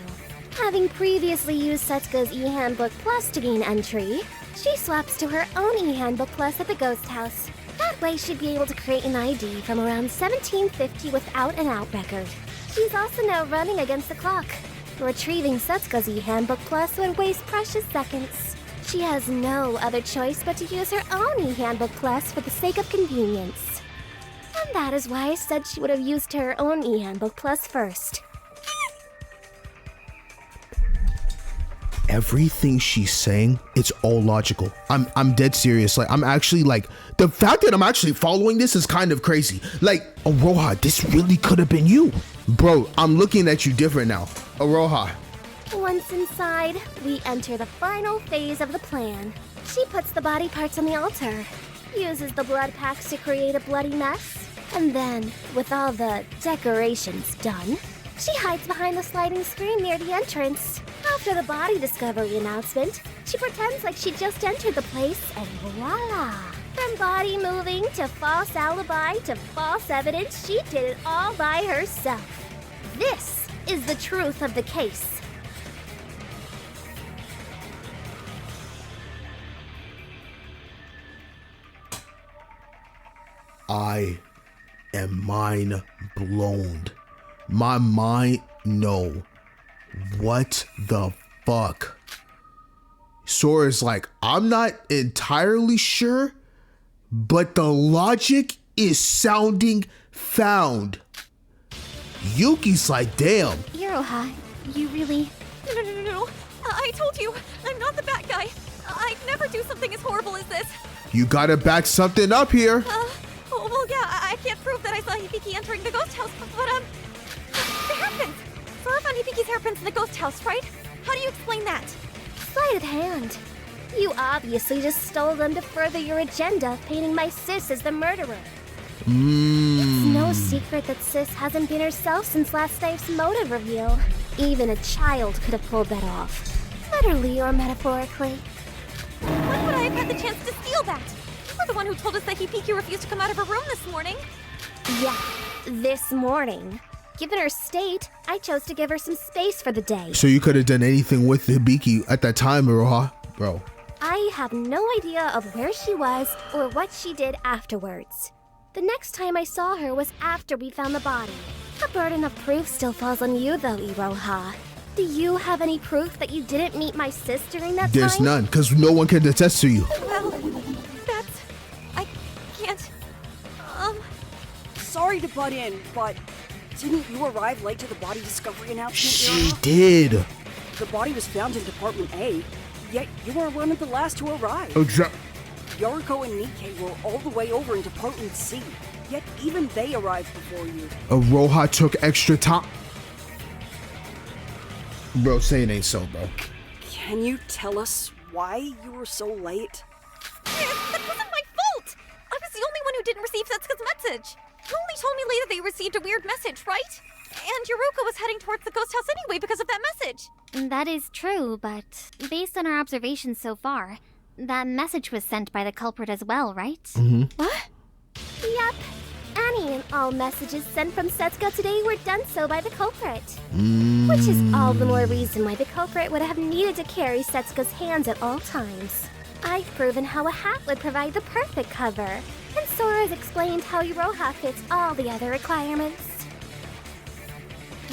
Having previously used Setsuka's e-handbook plus to gain entry, she swaps to her own e-handbook plus at the ghost house. That way she'd be able to create an ID from around 1750 without an out record. She's also now running against the clock. Retrieving Setsuka's e-handbook plus would waste precious seconds. She has no other choice but to use her own e-handbook plus for the sake of convenience. And that is why I said she would have used her own e-handbook plus first. Everything she's saying, it's all logical. I'm dead serious. Like, I'm actually like, the fact that I'm actually following this is kind of crazy. Like, Aroha, this really could have been you. Bro, I'm looking at you different now. Aroha. Once inside, we enter the final phase of the plan. She puts the body parts on the altar, uses the blood packs to create a bloody mess, and then, with all the decorations done, she hides behind the sliding screen near the entrance. After the body discovery announcement, she pretends like she just entered the place, and voila! From body moving to false alibi to false evidence, she did it all by herself. This is the truth of the case. I am mind blown. My mind, no. What the fuck? Sora's like, I'm not entirely sure, but the logic is sounding found. Yuki's like, damn. Iroha, you really... No. I told you, I'm not the bad guy. I'd never do something as horrible as this. You gotta back something up here. Well, yeah, I can't prove that I saw Hibiki entering the ghost house, but, the hairpins! Sora found Hibiki's hairpins in the ghost house, right? How do you explain that? Sleight of hand. You obviously just stole them to further your agenda of painting my sis as the murderer. It's no secret that sis hasn't been herself since last night's motive reveal. Even a child could have pulled that off. Literally or metaphorically. When would I have had the chance to steal that? You were the one who told us that Hibiki refused to come out of her room this morning. Yeah, this morning. Given her state, I chose to give her some space for the day. So you could have done anything with Hibiki at that time, Iroha. Bro. I have no idea of where she was or what she did afterwards. The next time I saw her was after we found the body. The burden of proof still falls on you though, Iroha. Do you have any proof that you didn't meet my sis during that There's time? none, because no one can attest to you. Well, that's... I can't... Sorry to butt in, but didn't you arrive late to the body discovery announcement? She Iroha? did. The body was found in Department A, yet you were one of the last to arrive. Yoriko and Nikkei were all the way over in Department C, yet even they arrived before you. Iroha took extra time. Bro, say it ain't so, bro. Can you tell us why you were so late? That wasn't my fault! I was the only one who didn't receive Setsuka's message. You only told me later that you received a weird message, right? And Yoriko was heading towards the ghost house anyway because of that message. That is true, but based on our observations so far, that message was sent by the culprit as well, right? Mm-hmm. What? Yep. Any and all messages sent from Setsuka today were done so by the culprit. Which is all the more reason why the culprit would have needed to carry Setsuka's hands at all times. I've proven how a hat would provide the perfect cover, and Sora's explained how Iroha fits all the other requirements.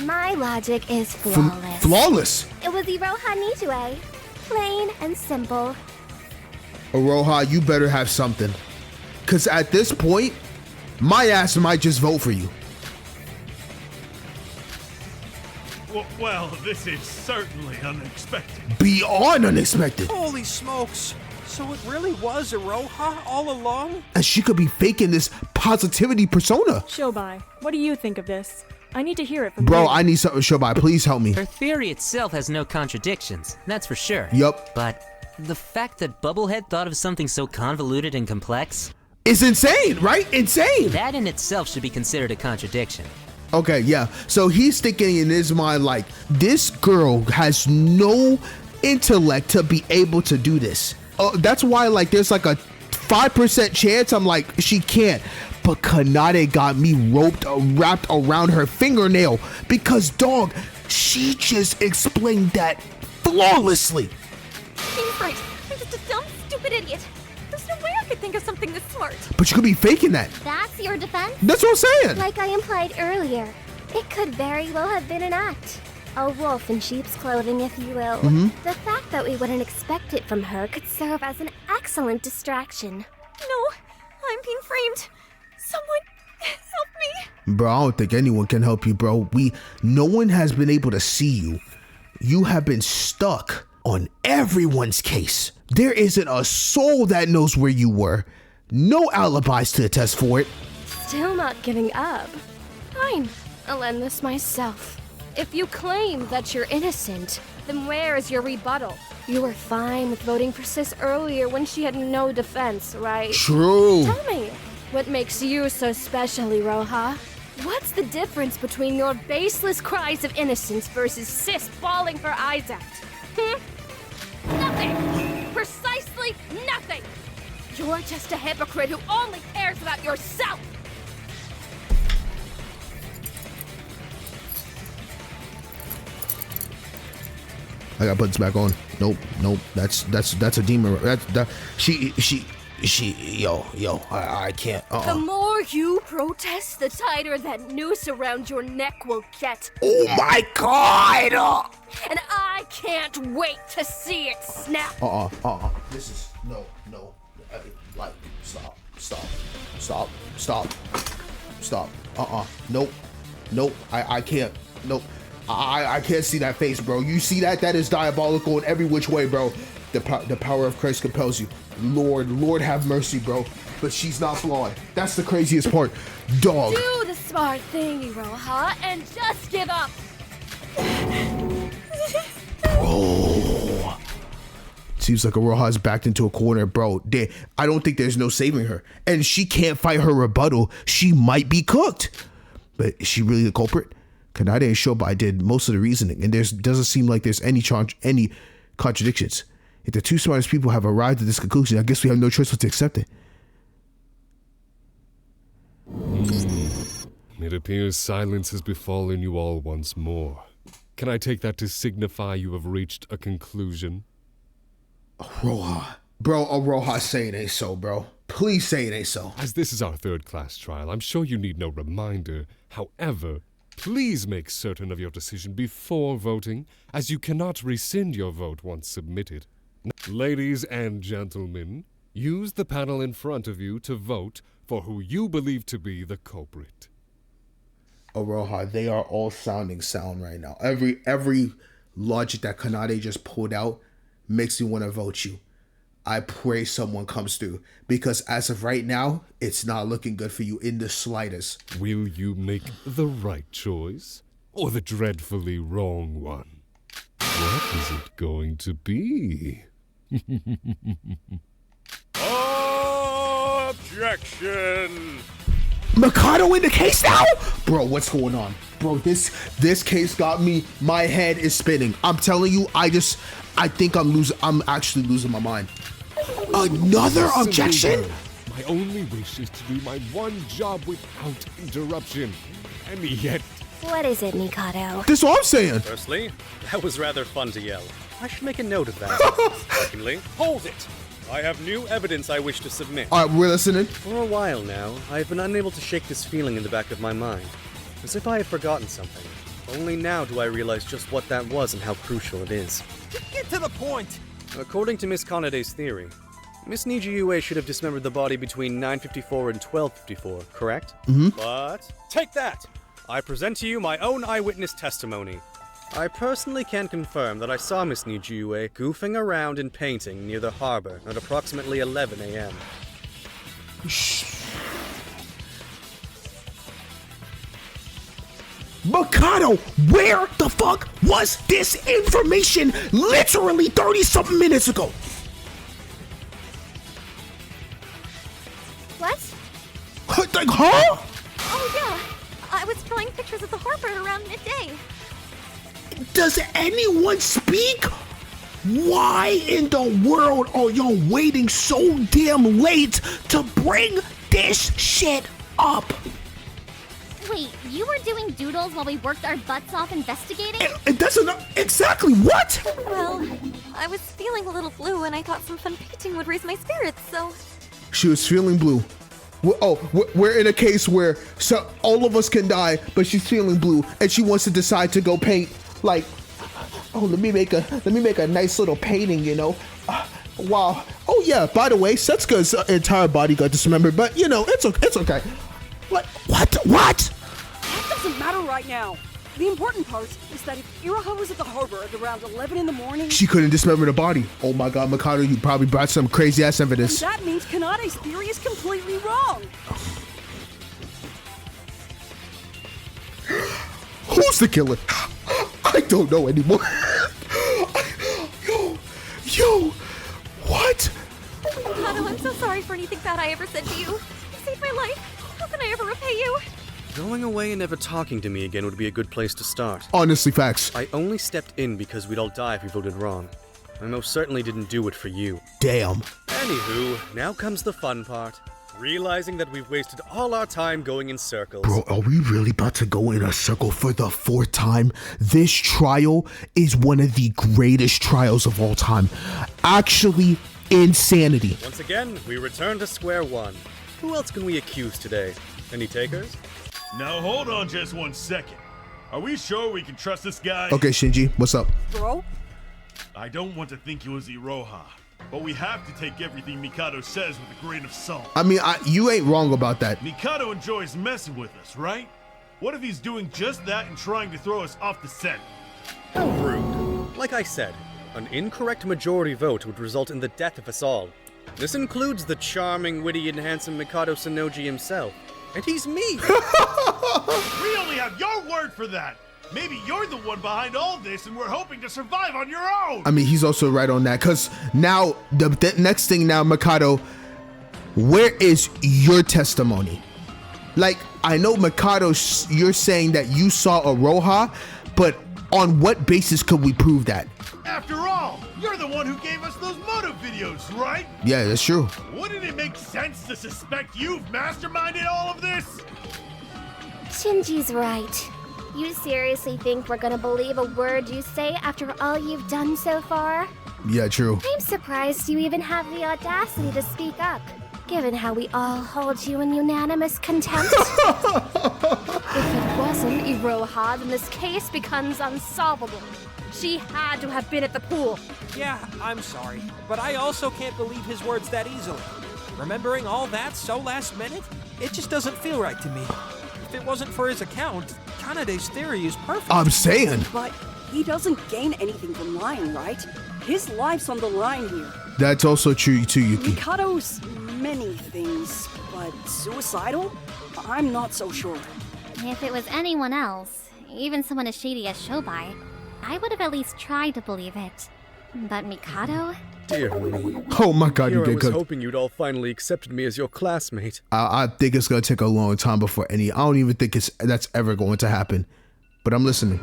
My logic is flawless. Flawless? It was Iroha Nijue. Plain and simple. Iroha, you better have something. Because at this point, my ass might just vote for you. Well, this is certainly unexpected. Beyond unexpected. Holy smokes! So it really was Iroha all along? And she could be faking this positivity persona. Shobai, what do you think of this? I need to hear it from Bro, you. I need something, Shobai. Please help me. Her theory itself has no contradictions, that's for sure. Yup. But the fact that Bubblehead thought of something so convoluted and complex... It's insane, right? Insane! That in itself should be considered a contradiction. Okay, yeah. So he's thinking in his mind, like, this girl has no intellect to be able to do this. That's why, like, there's like a 5% chance I'm like, she can't. But Kanade got me wrapped around her fingernail because, dog, she just explained that flawlessly. He's right. I'm just a dumb, stupid idiot. There's no way I could think of something this smart. But you could be faking that. That's your defense? That's what I'm saying. Like I implied earlier, it could very well have been an act. A wolf in sheep's clothing, if you will. The fact that we wouldn't expect it from her could serve as an excellent distraction. No, I'm being framed. Someone help me. Bro, I don't think anyone can help you, bro. No one has been able to see you. You have been stuck on everyone's case. There isn't a soul that knows where you were. No alibis to attest for it. Still not giving up. Fine, I'll end this myself. If you claim that you're innocent, then where is your rebuttal? You were fine with voting for Sis earlier when she had no defense, right? True. Tell me, what makes you so special, Iroha? What's the difference between your baseless cries of innocence versus Sis bawling her eyes out? Nothing! Precisely nothing! You're just a hypocrite who only cares about yourself! I gotta put this back on. Nope. That's a demon. I can't. The more you protest, the tighter that noose around your neck will get. Oh my god! And I can't wait to see it snap. This is no. Like, stop. Nope. I can't. Nope. I can't see that face, bro. You see that? That is diabolical in every which way, bro. The power of Christ compels you. Lord have mercy, bro. But she's not flawed. That's the craziest part. Dog. Do the smart thing, Iroha, and just give up. Bro. Seems like Iroha's backed into a corner, bro. I don't think there's no saving her. And she can't fight her rebuttal. She might be cooked. But is she really the culprit? Kanade and Shobai did most of the reasoning, and doesn't seem like there's any contradictions. If the two smartest people have arrived at this conclusion, I guess we have no choice but to accept it. It appears silence has befallen you all once more. Can I take that to signify you have reached a conclusion? Aroha. Bro, Aroha, say it ain't so, bro. Please say it ain't so. As this is our third-class trial, I'm sure you need no reminder. However, please make certain of your decision before voting, as you cannot rescind your vote once submitted. Ladies and gentlemen, use the panel in front of you to vote for who you believe to be the culprit. Aroha, they are all sounding sound right now. Every logic that Kanade just pulled out makes me want to vote you. I pray someone comes through, because as of right now, it's not looking good for you in the slightest. Will you make the right choice or the dreadfully wrong one? What is it going to be? Objection! Mikado in the case now? Bro, what's going on? Bro, this case got me. My head is spinning. I'm telling you, I think I'm actually losing my mind. Another objection? My only wish is to do my one job without interruption. And yet... What is it, Mikado? This is what I'm saying. Firstly, that was rather fun to yell. I should make a note of that. Secondly, hold it! I have new evidence I wish to submit. Alright, we're listening. For a while now, I've been unable to shake this feeling in the back of my mind. As if I had forgotten something. Only now do I realize just what that was and how crucial it is. Get to the point! According to Miss Kanade's theory, Miss Nijiyue should have dismembered the body between 9:54 and 12:54, correct? Mm-hmm. But take that! I present to you my own eyewitness testimony. I personally can confirm that I saw Miss Nijiyue goofing around and painting near the harbor at approximately 11 a.m. Mikado, where the fuck was this information literally 30-something minutes ago? What? Like, huh? Oh yeah, I was drawing pictures of the harbor around midday. Does anyone speak? Why in the world are y'all waiting so damn late to bring this shit up? Wait, you were doing doodles while we worked our butts off investigating? It doesn't... Exactly, what? Well, I was feeling a little blue and I thought some fun painting would raise my spirits, so... She was feeling blue. We're in a case where all of us can die, but she's feeling blue and she wants to decide to go paint, like, oh, let me make a nice little painting, you know. Wow. Oh yeah, by the way, Setsuka's entire body got dismembered, but you know, it's okay. What? That doesn't matter right now. The important part is that if Iroha was at the harbor at around 11 in the morning... She couldn't dismember the body. Oh my god, Mikado, you probably brought some crazy ass evidence. And that means Kanade's theory is completely wrong. Who's the killer? I don't know anymore. Yo, what? Mikado, I'm so sorry for anything bad I ever said to you. You saved my life. How can I ever repay you? Going away and never talking to me again would be a good place to start. Honestly, facts. I only stepped in because we'd all die if we voted wrong. I most certainly didn't do it for you. Damn. Anywho, now comes the fun part. Realizing that we've wasted all our time going in circles. Bro, are we really about to go in a circle for the 4th time? This trial is one of the greatest trials of all time. Actually, insanity. Once again, we return to square one. Who else can we accuse today? Any takers? Now hold on just 1 second. Are we sure we can trust this guy? Okay, Shinji, what's up? Bro? I don't want to think it was Iroha, but we have to take everything Mikado says with a grain of salt. I mean, you ain't wrong about that. Mikado enjoys messing with us, right? What if he's doing just that and trying to throw us off the scent? How rude. Like I said, an incorrect majority vote would result in the death of us all. This includes the charming, witty, and handsome Mikado Sanoji himself. And he's me! We only have your word for that! Maybe you're the one behind all this and we're hoping to survive on your own! I mean, he's also right on that, because now, the next thing now, Mikado, where is your testimony? Like, I know, Mikado, you're saying that you saw Iroha, but on what basis could we prove that? After all, you're the one who gave us those motive videos, right? Yeah, that's true. Wouldn't it make sense to suspect you've masterminded all of this? Shinji's right. You seriously think we're gonna believe a word you say after all you've done so far? Yeah, true. I'm surprised you even have the audacity to speak up, given how we all hold you in unanimous contempt. If it wasn't Iroha, then this case becomes unsolvable. She had to have been at the pool. Yeah, I'm sorry, but I also can't believe his words that easily. Remembering all that so last minute, it just doesn't feel right to me. If it wasn't for his account, Kanade's theory is perfect. I'm saying. But he doesn't gain anything from lying, right? His life's on the line here. That's also true too, Yuki. Mikado's many things, but suicidal? I'm not so sure. If it was anyone else, even someone as shady as Shobai, I would have at least tried to believe it. But Mikado? Dear me. Oh my god, Here you I get was cooked. hoping you'd all finally accepted me as your classmate. I think it's gonna take a long time before I don't even think that's ever going to happen. But I'm listening.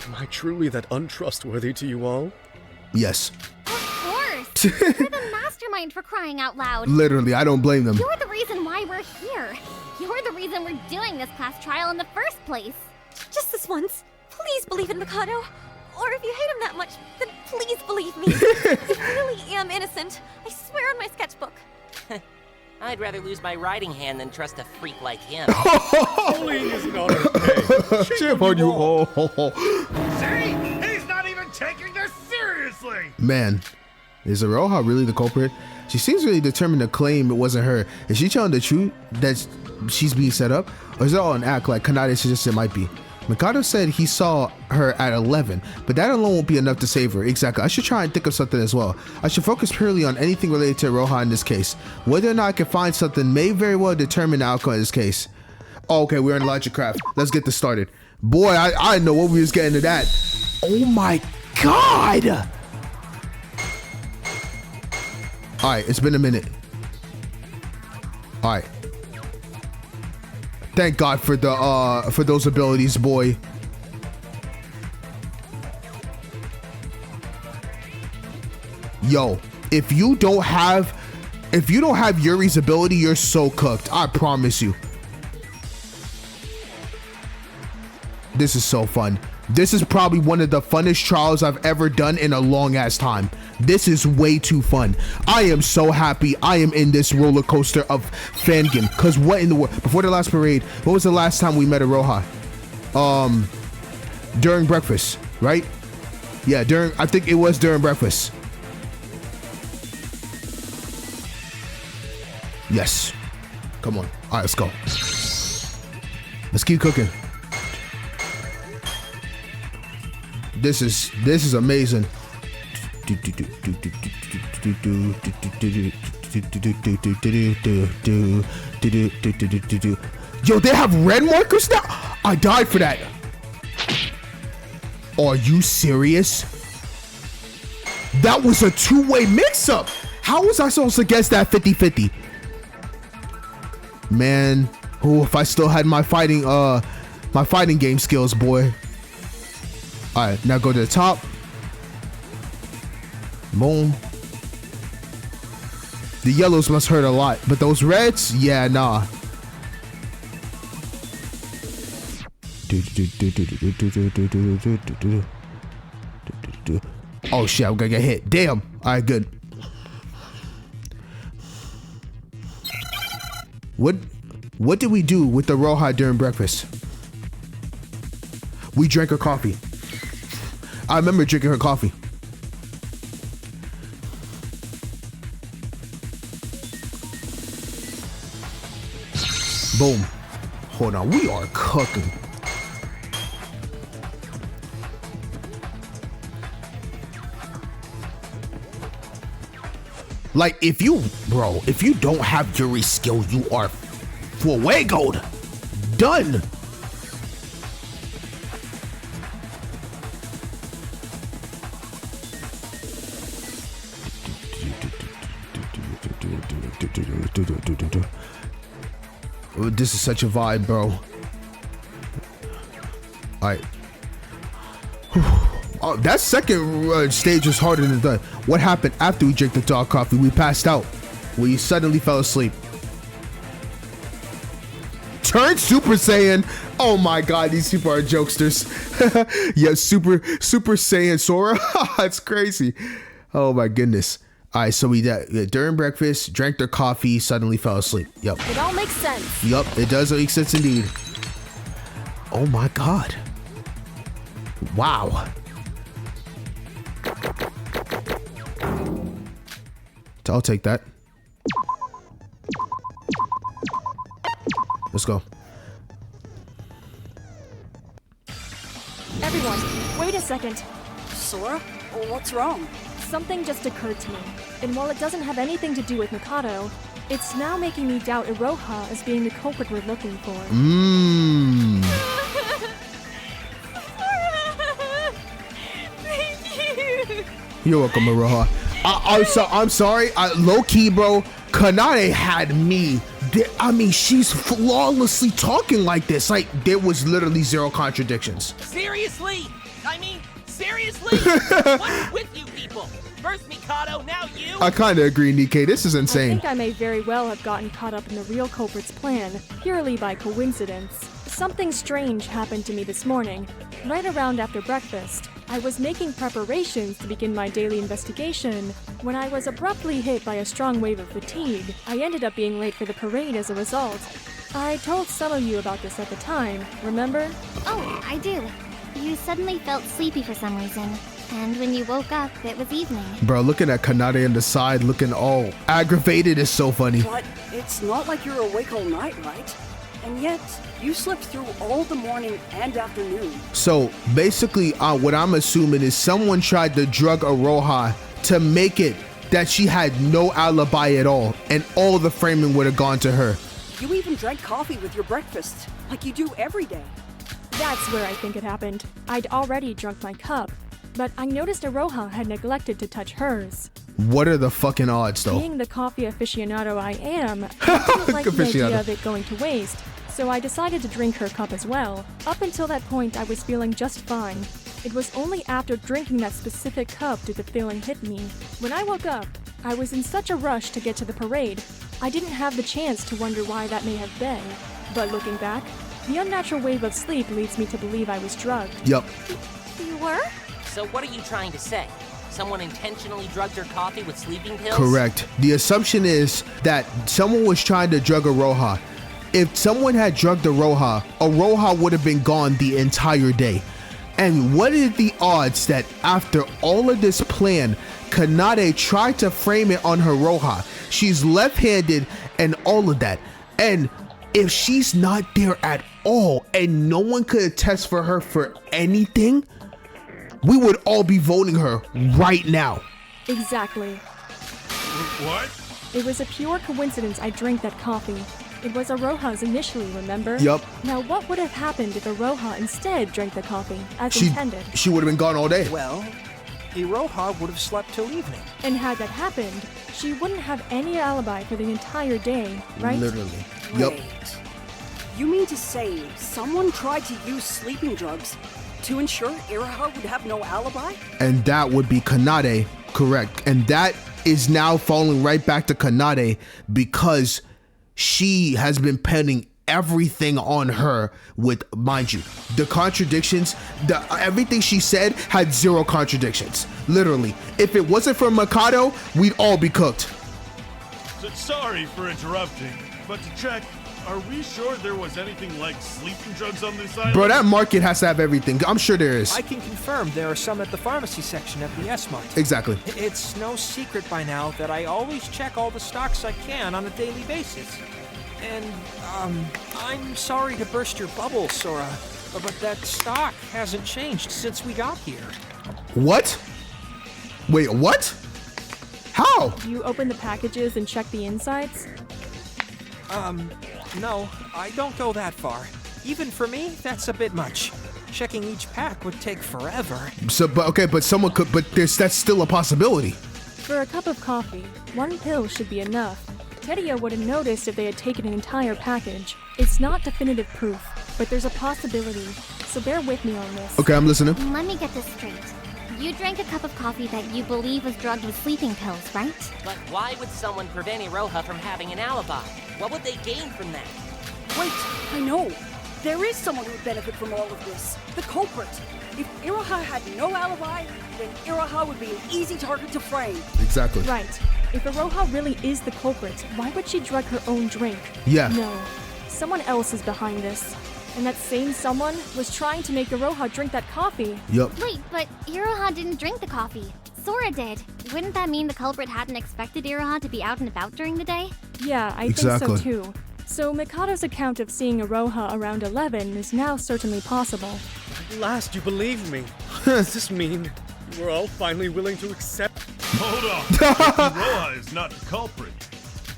Am I truly that untrustworthy to you all? Yes. Of course! You're the mastermind, for crying out loud. Literally, I don't blame them. You're the reason why we're here. You're the reason we're doing this class trial in the first place. Just this once. Please believe in Mikado. Or if you hate him that much, then please believe me. I really am innocent. I swear on my sketchbook. I'd rather lose my writing hand than trust a freak like him. Bullying is not okay. Shame on you all. See? He's not even taking this seriously! Man, is Iroha really the culprit? She seems really determined to claim it wasn't her. Is she telling the truth that she's being set up? Or is it all an act like Kanade suggested it might be? Mikado said he saw her at 11, but that alone won't be enough to save her. Exactly. I should try and think of something as well. I should focus purely on anything related to Iroha in this case. Whether or not I can find something may very well determine the outcome of this case. Oh, okay, we're in Logic Craft. Let's get this started. Boy, I didn't know what we was getting to that. Oh my god! Alright, it's been a minute. Alright. Thank God for the for those abilities, boy. Yo, if you don't have Yuri's ability, you're so cooked. I promise you. This is so fun. This is probably one of the funnest trials I've ever done in a long ass time. This is way too fun. I am so happy I am in this roller coaster of fangan. Cause what in the world? Before the last parade, what was the last time we met Iroha? During breakfast, right? Yeah, I think it was during breakfast. Yes. Come on. All right, let's go. Let's keep cooking. This is amazing. Yo, they have red markers now? I died for that. Are you serious? That was a two-way mix-up. How was I supposed to guess that 50-50? Man, oh, if I still had my fighting game skills, boy. All right, now go to the top. Boom. The yellows must hurt a lot, but those reds, yeah, nah. Oh shit, I'm gonna get hit. Damn. All right, good. What did we do with the Roha during breakfast? We drank her coffee. I remember drinking her coffee. Boom. Hold on, we are cooking. Like, if you don't have Yuri's skill, you are fuegoed. Done. This is such a vibe, bro. Alright. Oh, that second stage was harder than the. What happened after we drank the dark coffee? We passed out. We suddenly fell asleep. Turn Super Saiyan. Oh my god, these people are jokesters. Yeah, Super Saiyan Sora. That's crazy. Oh my goodness. All right, so we during breakfast, drank their coffee, suddenly fell asleep. Yep. It all makes sense. Yep, it does make sense indeed. Oh my god. Wow. I'll take that. Let's go. Everyone, wait a second. Sora? What's wrong? Something just occurred to me, and while it doesn't have anything to do with Mikado, it's now making me doubt Iroha as being the culprit we're looking for. Mmm. Thank you. You're welcome, Iroha. I'm sorry. Low key, bro. Kanade had me. I mean, she's flawlessly talking like this. Like, there was literally zero contradictions. Seriously? I mean, seriously? What's with you people? First Mikado, now you? I kind of agree, Nikkei. This is I insane. think I may very well have gotten caught up in the real culprit's plan, purely by coincidence. Something strange happened to me this morning. Right around after breakfast, I was making preparations to begin my daily investigation when I was abruptly hit by a strong wave of fatigue. I ended up being late for the parade as a result. I told some of you about this at the time, remember? Oh, I do. You suddenly felt sleepy for some reason. And when you woke up, it was evening. Bro, looking at Kanade on the side, looking all aggravated is so funny. But it's not like you're awake all night, right? And yet, you slept through all the morning and afternoon. So basically, what I'm assuming is someone tried to drug Iroha to make it that she had no alibi at all, and all the framing would have gone to her. You even drank coffee with your breakfast, like you do every day. That's where I think it happened. I'd already drunk my cup, but I noticed Iroha had neglected to touch hers. What are the fucking odds, though? Being the coffee aficionado I am, I didn't like the idea of it going to waste, so I decided to drink her cup as well. Up until that point, I was feeling just fine. It was only after drinking that specific cup did the feeling hit me. When I woke up, I was in such a rush to get to the parade, I didn't have the chance to wonder why that may have been. But looking back, the unnatural wave of sleep leads me to believe I was drugged. Yep. You were? So what are you trying to say? Someone intentionally drugged her coffee with sleeping pills? Correct. The assumption is that someone was trying to drug Iroha. If someone had drugged Iroha would have been gone the entire day. And what are the odds that after all of this plan, Kanade tried to frame it on Iroha? She's left-handed and all of that. And if she's not there at all and no one could attest for her for anything, we would all be voting her right now. Exactly. What? It was a pure coincidence I drank that coffee. It was Iroha's initially, remember? Yup. Now what would have happened if Iroha instead drank the coffee, as intended? She would have been gone all day. Well, Iroha would have slept till evening. And had that happened, she wouldn't have any alibi for the entire day, right? Literally. Yep. You mean to say someone tried to use sleeping drugs to ensure Iroha would have no alibi? And that would be Kanade, correct. And that is now falling right back to Kanade because she has been penning everything on her with, mind you, the contradictions, everything she said had zero contradictions. Literally. If it wasn't for Mikado, we'd all be cooked. So, sorry for interrupting, but to check, are we sure there was anything like sleeping drugs on this island? Bro, that market has to have everything. I'm sure there is. I can confirm there are some at the pharmacy section at the S-Mart. Exactly. It's no secret by now that I always check all the stocks I can on a daily basis. And, I'm sorry to burst your bubble, Sora, but that stock hasn't changed since we got here. What? Wait, what? How? You open the packages and check the insides? No, I don't go that far. Even for me, that's a bit much. Checking each pack would take forever. So, but someone could, that's still a possibility. For a cup of coffee, one pill should be enough. Tedia would have noticed if they had taken an entire package. It's not definitive proof, but there's a possibility, so bear with me on this. Okay, I'm listening. Let me get this straight. You drank a cup of coffee that you believe was drugged with sleeping pills, right? But why would someone prevent Iroha from having an alibi? What would they gain from that? Wait, I know. There is someone who would benefit from all of this. The culprit. If Iroha had no alibi, then Iroha would be an easy target to frame. Exactly. Right. If Iroha really is the culprit, why would she drug her own drink? Yeah. No. Someone else is behind this. And that same someone was trying to make Iroha drink that coffee. Yup. Wait, but Iroha didn't drink the coffee. Sora did. Wouldn't that mean the culprit hadn't expected Iroha to be out and about during the day? Yeah, I think so too. So Mikado's account of seeing Iroha around 11 is now certainly possible. At last you believe me. Does this mean we're all finally willing to accept? Hold on. If Iroha is not the culprit,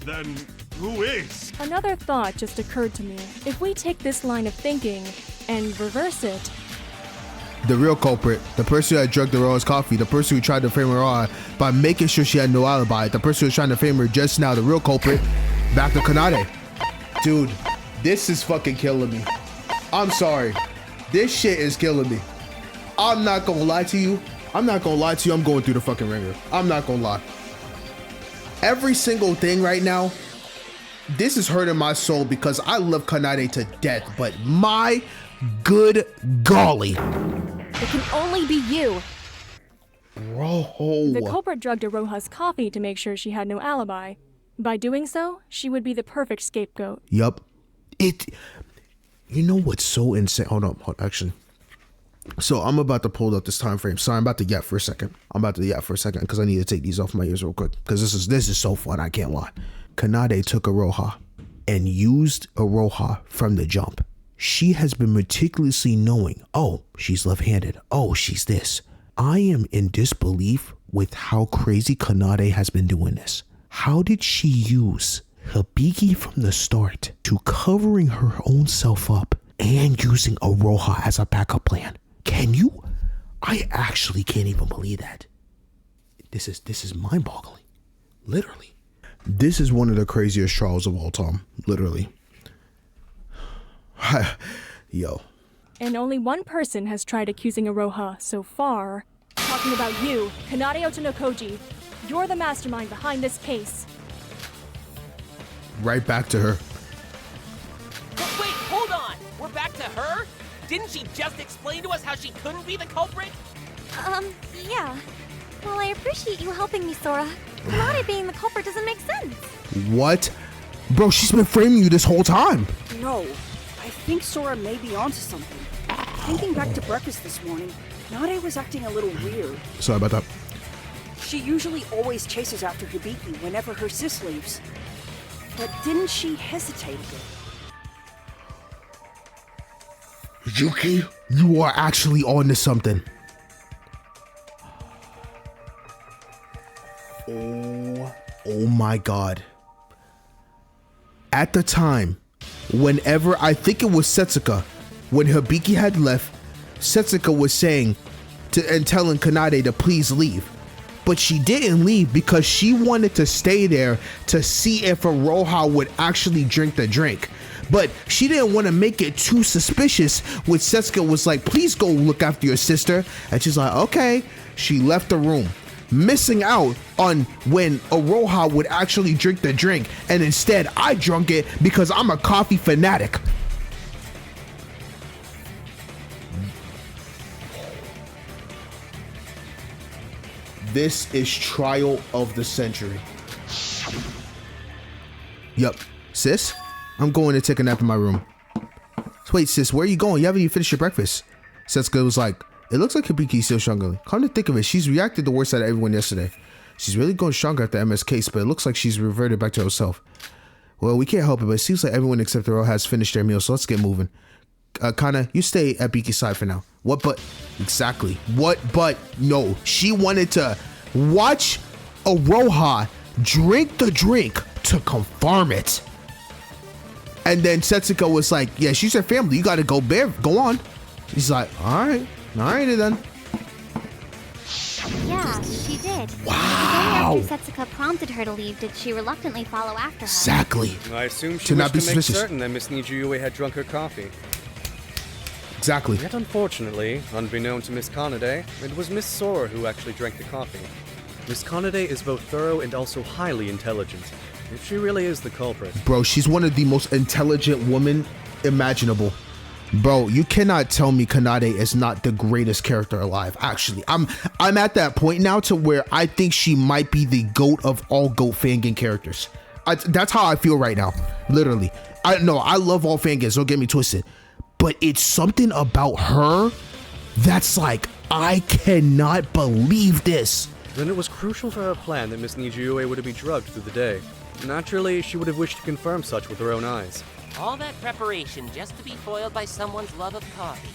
then who is? Another thought just occurred to me. If we take this line of thinking and reverse it, The real culprit, the person who had drugged Iroha's coffee, the person who tried to frame Iroha by making sure she had no alibi, the person who was trying to frame her just now, the real culprit, back to Kanade. Dude, this is fucking killing me. I'm sorry. This shit is killing me. I'm not gonna lie to you. I'm going through the fucking ringer. I'm not gonna lie. Every single thing right now, this is hurting my soul because I love Kanade to death, but my good golly. it can only be you. Bro. The culprit drugged Iroha's coffee to make sure she had no alibi. By doing so, she would be the perfect scapegoat. Yup. You know what's so insane? Hold on, actually. So I'm about to pull up this time frame. Sorry, I'm about to yap for a second. Because I need to take these off my ears real quick. Because this is so fun, I can't lie. Kanade took Iroha and used Iroha from the jump. She has been meticulously knowing, oh, she's left-handed. Oh, she's this. I am in disbelief with how crazy Kanade has been doing this. How did she use Hibiki from the start to covering her own self up and using Iroha as a backup plan? Can you? I actually can't even believe that. This is mind-boggling. Literally. This is one of the craziest trials of all time. Literally. Yo. And only one person has tried accusing Iroha so far. Talking about you, Kanade Otonokoji. You're the mastermind behind this case. Right back to her. But wait, hold on! We're back to her? Didn't she just explain to us how she couldn't be the culprit? Yeah. Well, I appreciate you helping me, Sora. Kanade being the culprit doesn't make sense. What? Bro, she's been framing you this whole time. No, I think Sora may be onto something. Thinking back to breakfast this morning, Nade was acting a little weird. Sorry about that. She usually always chases after Hibiki whenever her sis leaves. But didn't she hesitate a bit? Yuki, you are actually on to something. Oh my god. At the time, whenever I think it was Setsuka, when Hibiki had left, Setsuka was saying and telling Kanade to please leave. But she didn't leave because she wanted to stay there to see if Iroha would actually drink the drink. But she didn't want to make it too suspicious when Setsuka was like, please go look after your sister. And she's like, okay. She left the room, missing out on when Iroha would actually drink the drink. And instead, I drunk it because I'm a coffee fanatic. This is trial of the century. Yup. Sis, I'm going to take a nap in my room. Wait, sis, where are you going? You haven't even finished your breakfast. Setsuka was like, it looks like Hibiki's still struggling. Come to think of it, she's reacted the worst out of everyone yesterday. She's really going stronger after MS case, but it looks like she's reverted back to herself. Well, we can't help it, but it seems like everyone except Ro has finished their meal, so let's get moving. Kana, you stay at Biki's side for now. What but? Exactly. What but? No. She wanted to watch Iroha drink the drink to confirm it. And then Setsuka was like, yeah, she's her family. You gotta go on. She's like, alright then. Yeah, she did. Wow. Only after Setsuka prompted her to leave did she reluctantly follow after her. Exactly. I assume she To not wished be to make suspicious. certain that Miss Nijuyue had drunk her coffee. Exactly. Yet unfortunately, unbeknown to Miss Kanade, it was Miss Sora who actually drank the coffee. Miss Kanade is both thorough and also highly intelligent. if she really is the culprit. Bro, she's one of the most intelligent women imaginable. Bro, you cannot tell me Kanade is not the greatest character alive. Actually, I'm at that point now to where I think she might be the GOAT of all GOAT fangan characters. That's how I feel right now. Literally. I love all fangans, don't get me twisted. But it's something about her that's like, I cannot believe this. Then it was crucial for her plan that Miss Nijiue were to be drugged through the day. Naturally, she would have wished to confirm such with her own eyes. All that preparation just to be foiled by someone's love of coffee.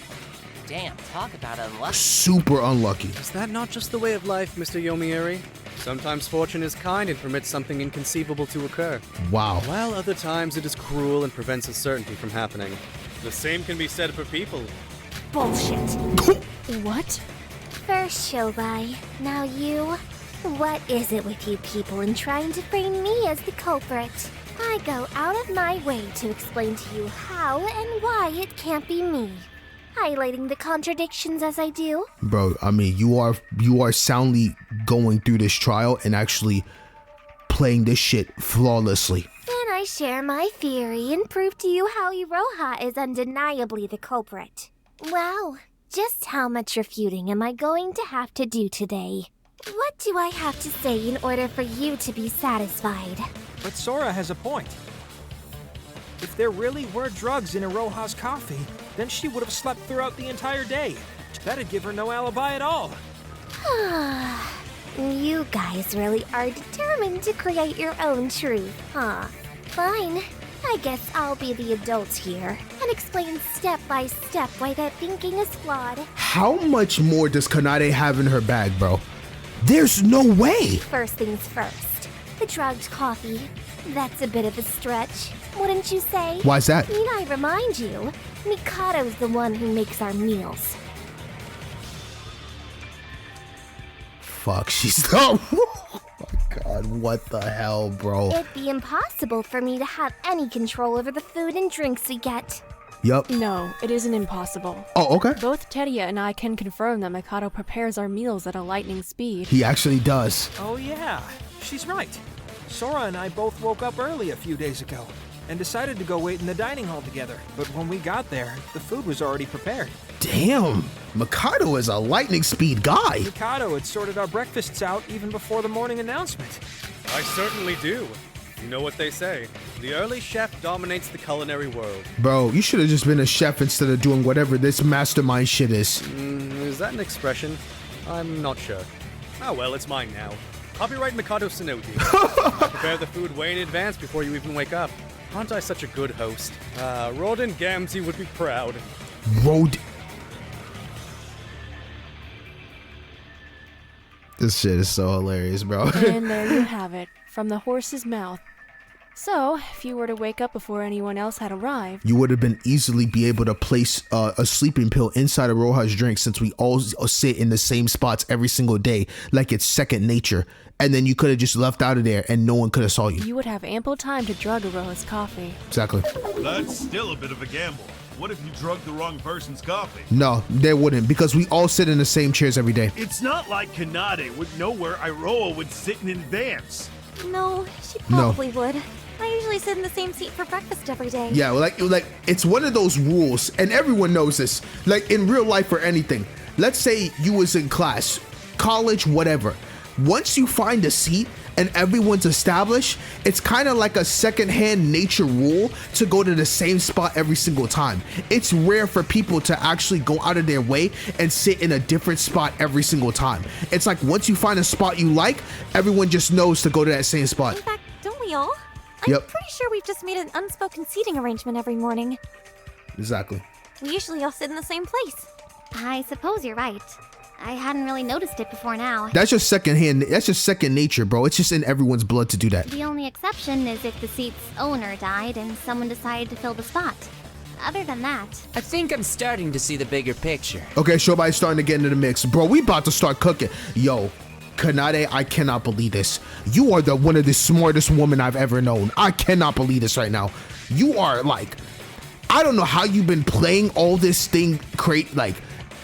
Damn, talk about unlucky. Super unlucky. Is that not just the way of life, Mr. Yomiuri? Sometimes fortune is kind and permits something inconceivable to occur. Wow. While other times it is cruel and prevents a certainty from happening. The same can be said for people. Bullshit. What? First Shobai, now you. What is it with you people in trying to frame me as the culprit? I go out of my way to explain to you how and why it can't be me. Highlighting the contradictions as I do. Bro, I mean, you are soundly going through this trial and actually playing this shit flawlessly. Then I share my theory and prove to you how Iroha is undeniably the culprit. Wow, just how much refuting am I going to have to do today? What do I have to say in order for you to be satisfied? But Sora has a point. If there really were drugs in Iroha's coffee, then she would have slept throughout the entire day. That'd give her no alibi at all. You guys really are determined to create your own truth, huh? Fine. I guess I'll be the adult here and explain step by step why that thinking is flawed. How much more does Kanade have in her bag, bro? There's no way. First things first. The drugged coffee. That's a bit of a stretch, wouldn't you say? Why's that? Need I remind you, Mikado's the one who makes our meals. Fuck, she's the... Oh my god, what the hell, bro? It'd be impossible for me to have any control over the food and drinks we get. Yup. No, it isn't impossible. Oh, okay. Both Teria and I can confirm that Mikado prepares our meals at a lightning speed. He actually does. Oh yeah, she's right. Sora and I both woke up early a few days ago and decided to go wait in the dining hall together. But when we got there, the food was already prepared. Damn, Mikado is a lightning speed guy. Mikado had sorted our breakfasts out even before the morning announcement. I certainly do. You know what they say. The early chef dominates the culinary world. Bro, you should have just been a chef instead of doing whatever this mastermind shit is. Is that an expression? I'm not sure. Oh well, it's mine now. Copyright Mikado Tsunogi. I prepare the food way in advance before you even wake up. Aren't I such a good host? Rodin Gamzee would be proud. This shit is so hilarious, bro. And there you have it, from the horse's mouth. So, if you were to wake up before anyone else had arrived, you would have been easily be able to place a sleeping pill inside of Roja's drink, since we all sit in the same spots every single day, like it's second nature. And then you could have just left out of there and no one could have saw you. You would have ample time to drug Aroha's coffee. Exactly. That's still a bit of a gamble. What if you drugged the wrong person's coffee? No, they wouldn't, because we all sit in the same chairs every day. It's not like Kanade would know where Iroha would sit in advance. No, she probably would. I usually sit in the same seat for breakfast every day. Yeah, like it's one of those rules, and everyone knows this. Like in real life or anything. Let's say you was in class, college, whatever. Once you find a seat and everyone's established, it's kind of like a second-hand nature rule to go to the same spot every single time. It's rare for people to actually go out of their way and sit in a different spot every single time. It's like once you find a spot you like, everyone just knows to go to that same spot. In fact, don't we all? I'm pretty sure we've just made an unspoken seating arrangement every morning. Exactly. We usually all sit in the same place. I suppose you're right. I hadn't really noticed it before now. That's just that's just second nature, bro. It's just in everyone's blood to do that. The only exception is if the seat's owner died and someone decided to fill the spot. Other than that... I think I'm starting to see the bigger picture. Okay, Shobai starting to get into the mix. Bro, we about to start cooking. Yo, Kanade, I cannot believe this. You are one of the smartest women I've ever known. I cannot believe this right now. You are like... I don't know how you've been playing all this thing,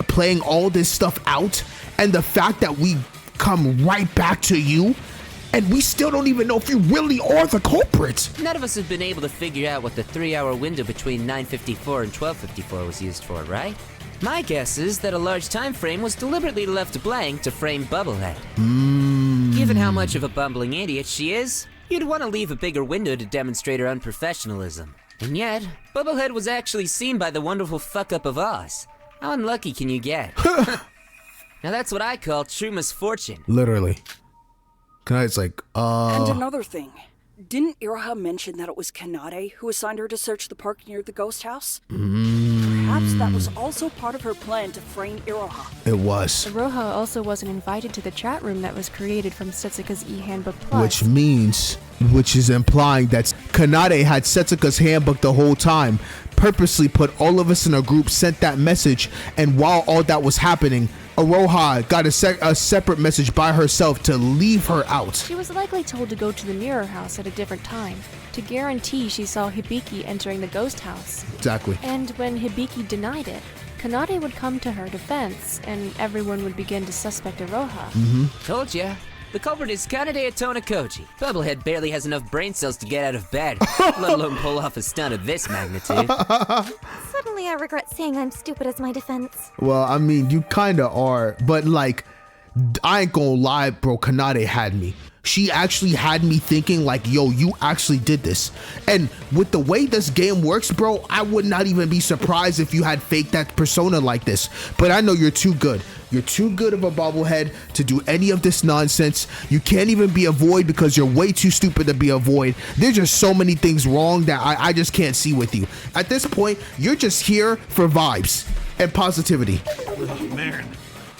playing all this stuff out, and the fact that we come right back to you And we still don't even know if you really are the culprit. None of us have been able to figure out what the 3-hour window between 9:54 and 12:54 was used for, right? My guess is that a large time frame was deliberately left blank to frame Bubblehead. Given how much of a bumbling idiot she is, you'd want to leave a bigger window to demonstrate her unprofessionalism. And yet, Bubblehead was actually seen by the wonderful fuck-up of Oz. How unlucky can you get? Now that's what I call true misfortune. Literally. Kanade's like, And another thing. Didn't Iroha mention that it was Kanade who assigned her to search the park near the ghost house? Perhaps that was also part of her plan to frame Iroha. It was. Iroha also wasn't invited to the chat room that was created from Setsuka's e-handbook plus. Which is implying that Kanade had Setsuka's handbook the whole time, purposely put all of us in a group, sent that message, and while all that was happening, Iroha got a separate message by herself to leave her out. She was likely told to go to the mirror house at a different time, to guarantee she saw Hibiki entering the ghost house. Exactly. And when Hibiki denied it, Kanade would come to her defense, and everyone would begin to suspect Iroha. Told ya. The culprit is Kanade Atonakoji. Bubblehead barely has enough brain cells to get out of bed, let alone pull off a stunt of this magnitude. Suddenly I regret saying I'm stupid as my defense. Well, I mean, you kinda are, but like, I ain't gonna lie, bro, Kanade had me. She actually had me thinking like, yo, you actually did this. And with the way this game works, bro, I would not even be surprised if you had faked that persona like this. But I know you're too good. You're too good of a bobblehead to do any of this nonsense. You can't even be a void because you're way too stupid to be a void. There's just so many things wrong that I just can't see with you. At this point, you're just here for vibes and positivity. Oh, man.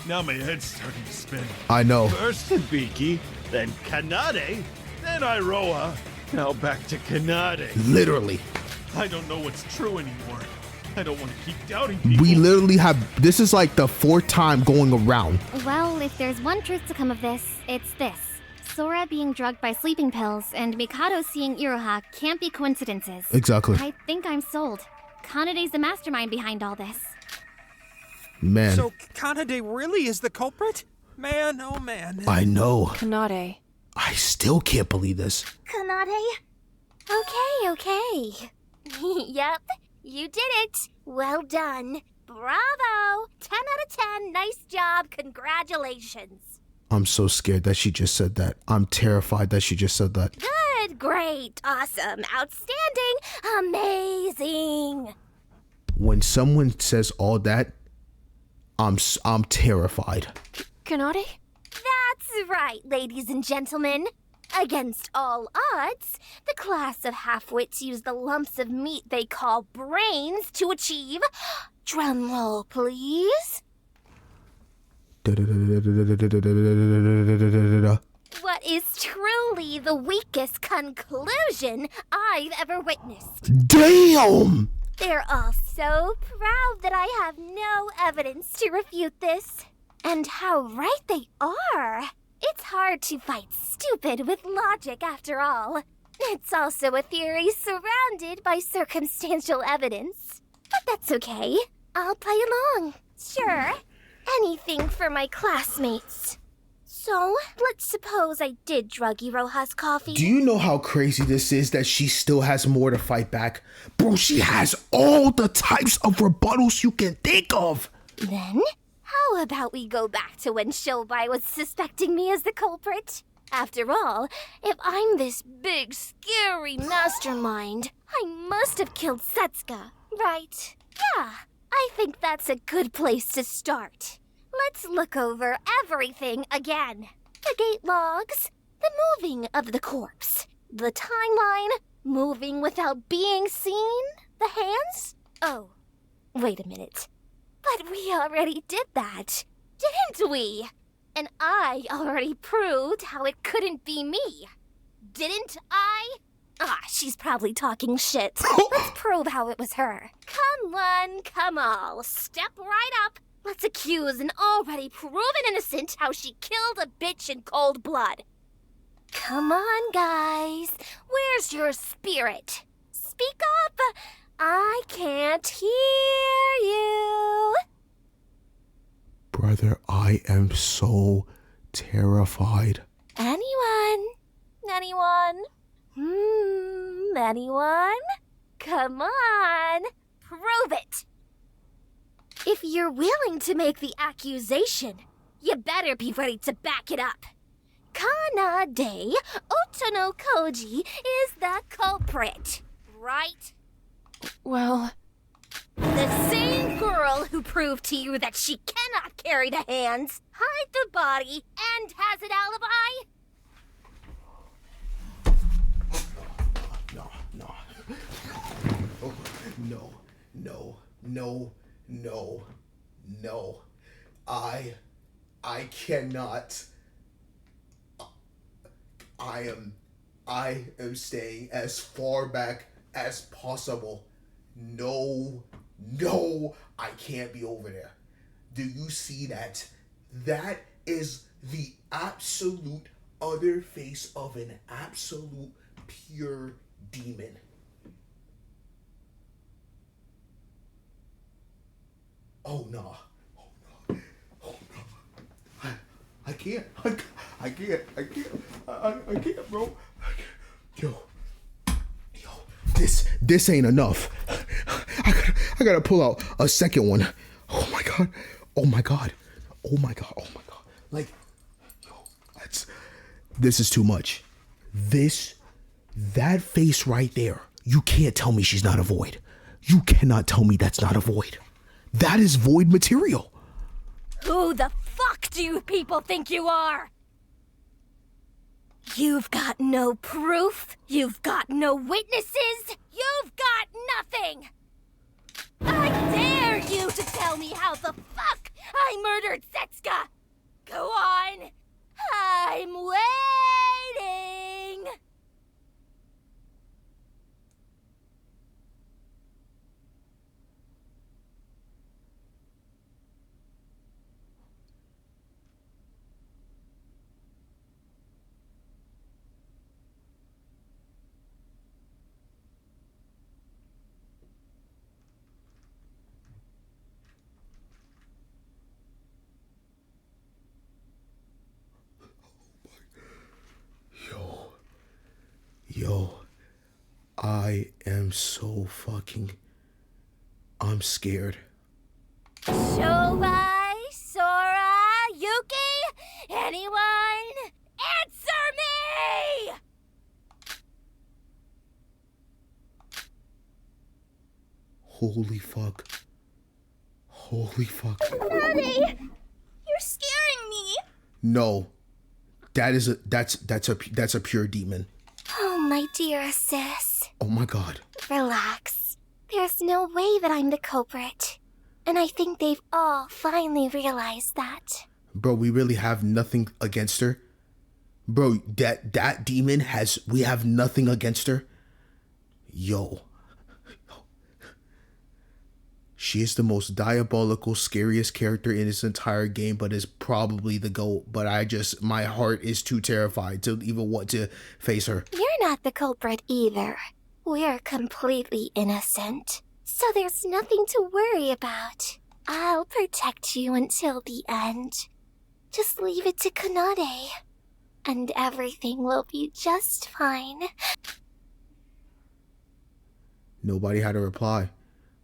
Now my head's starting to spin. I know. First Hibiki, then Kanade, then Iroha, now back to Kanade. Literally. I don't know what's true anymore. I don't want to keep doubting people. We literally have, this is like the 4th time going around. Well, if there's one truth to come of this, it's this. Sora being drugged by sleeping pills and Mikado seeing Iroha can't be coincidences. Exactly. I think I'm sold. Kanade's the mastermind behind all this. Man. So Kanade really is the culprit? Man, oh man. I know. Kanade. I still can't believe this. Kanade? Okay. Yep, you did it. Well done. Bravo. 10 out of 10. Nice job. Congratulations. I'm so scared that she just said that. I'm terrified that she just said that. Good, great, awesome, outstanding, amazing. When someone says all that, I'm terrified. Kanade? That's right, ladies and gentlemen. Against all odds, the class of half-wits use the lumps of meat they call brains to achieve... Drumroll, please. What is truly the weakest conclusion I've ever witnessed. Damn! They're all so proud that I have no evidence to refute this. And how right they are. It's hard to fight stupid with logic after all. It's also a theory surrounded by circumstantial evidence. But that's okay. I'll play along. Sure. Anything for my classmates. So, let's suppose I did drug Iroha's coffee. Do you know how crazy this is that she still has more to fight back? Bro, she has all the types of rebuttals you can think of. Then, how about we go back to when Shobai was suspecting me as the culprit? After all, if I'm this big, scary mastermind, I must have killed Setsuka, right? Yeah, I think that's a good place to start. Let's look over everything again. The gate logs, the moving of the corpse, the timeline, moving without being seen, the hands. Oh, wait a minute. But we already did that, didn't we? And I already proved how it couldn't be me. Didn't I? Ah, she's probably talking shit. Let's prove how it was her. Come one, come all. Step right up. Let's accuse an already proven innocent how she killed a bitch in cold blood. Come on, guys. Where's your spirit? Speak up. I can't hear you. Brother, I am so terrified. Anyone? anyone? Come on, prove it! If you're willing to make the accusation, you better be ready to back it up. Kanade Otono Koji is the culprit, right? Well... The same girl who proved to you that she cannot carry the hands, hide the body, and has an alibi? No. I cannot. I am staying as far back as possible. No, I can't be over there. Do you see that? That is the absolute other face of an absolute pure demon. Oh no. I can't, bro. Yo, this ain't enough. I gotta pull out a second one. Oh my god. Like, yo, this is too much. That face right there. You can't tell me she's not a void. You cannot tell me that's not a void. That is void material. Who the fuck do you people think you are? You've got no proof. You've got no witnesses. You've got nothing. I dare you to tell me how the fuck I murdered Setsuka. Go on. I'm waiting. Yo, I am so I'm scared. Shobai, Sora, Yuki, anyone? Answer me! Holy fuck. Daddy, you're scaring me. No, that's a pure demon. Oh, my dear sis. Oh my god. Relax. There's no way that I'm the culprit. And I think they've all finally realized that. Bro, we really have nothing against her. Bro, that demon we have nothing against her. Yo. She is the most diabolical, scariest character in this entire game, but is probably the GOAT. But my heart is too terrified to even want to face her. You're not the culprit either. We're completely innocent. So there's nothing to worry about. I'll protect you until the end. Just leave it to Kanade. And everything will be just fine. Nobody had a reply.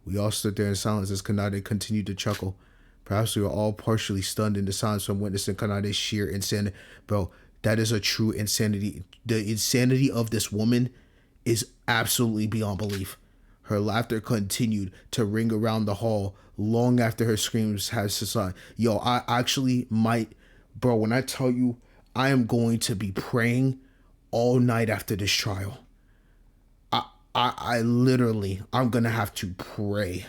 We all stood there in silence as Kanade continued to chuckle. Perhaps we were all partially stunned in the silence from witnessing Kanade's sheer insanity. Bro, that is a true insanity. The insanity of this woman is absolutely beyond belief. Her laughter continued to ring around the hall long after her screams had subsided. Yo, I actually might... Bro, when I tell you, I am going to be praying all night after this trial. I'm gonna have to pray.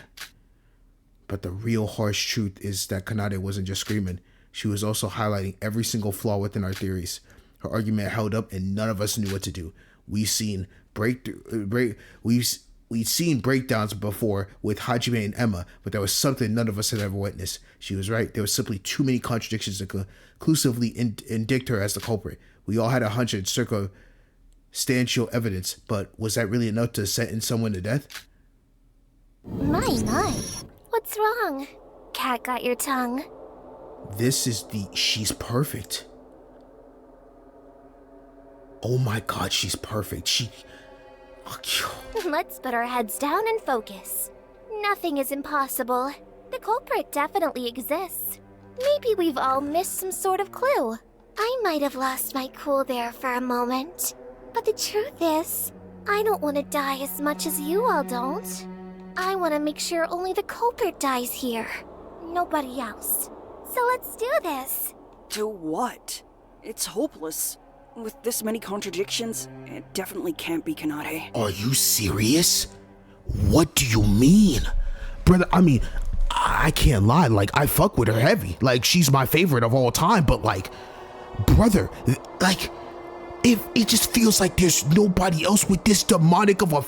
But the real harsh truth is that Kanade wasn't just screaming. She was also highlighting every single flaw within our theories. Her argument held up and none of us knew what to do. We'd seen breakdowns before with Hajime and Emma, but there was something none of us had ever witnessed. She was right. There was simply too many contradictions to conclusively indict her as the culprit. We all had a hunch and circumstantial evidence, but was that really enough to sentence someone to death? My. What's wrong? Cat got your tongue. She's perfect. Oh my god, she's perfect. Let's put our heads down and focus. Nothing is impossible. The culprit definitely exists. Maybe we've all missed some sort of clue. I might have lost my cool there for a moment. But the truth is, I don't want to die as much as you all don't. I want to make sure only the culprit dies here. Nobody else. So let's do this. Do what? It's hopeless. With this many contradictions, it definitely can't be Kanade. Are you serious? What do you mean? Brother, I mean, I can't lie. Like, I fuck with her heavy. Like, she's my favorite of all time. But, like, brother, like, if it just feels like there's nobody else with this demonic of a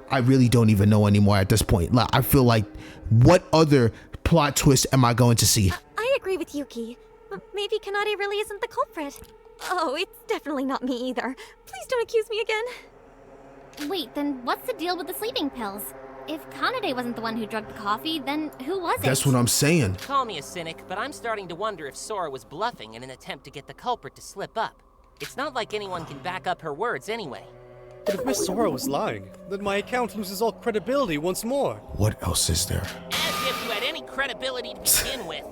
I really don't even know anymore at this point. Like, I feel like, what other plot twist am I going to see? I agree with Yuki. But maybe Kanade really isn't the culprit. Oh, it's definitely not me either. Please don't accuse me again. Wait, then what's the deal with the sleeping pills? If Kanade wasn't the one who drugged the coffee, then who was it? That's what I'm saying. Call me a cynic, but I'm starting to wonder if Sora was bluffing in an attempt to get the culprit to slip up. It's not like anyone can back up her words anyway. But if Miss Sora was lying, then my account loses all credibility once more. What else is there? As if you had any credibility to begin with.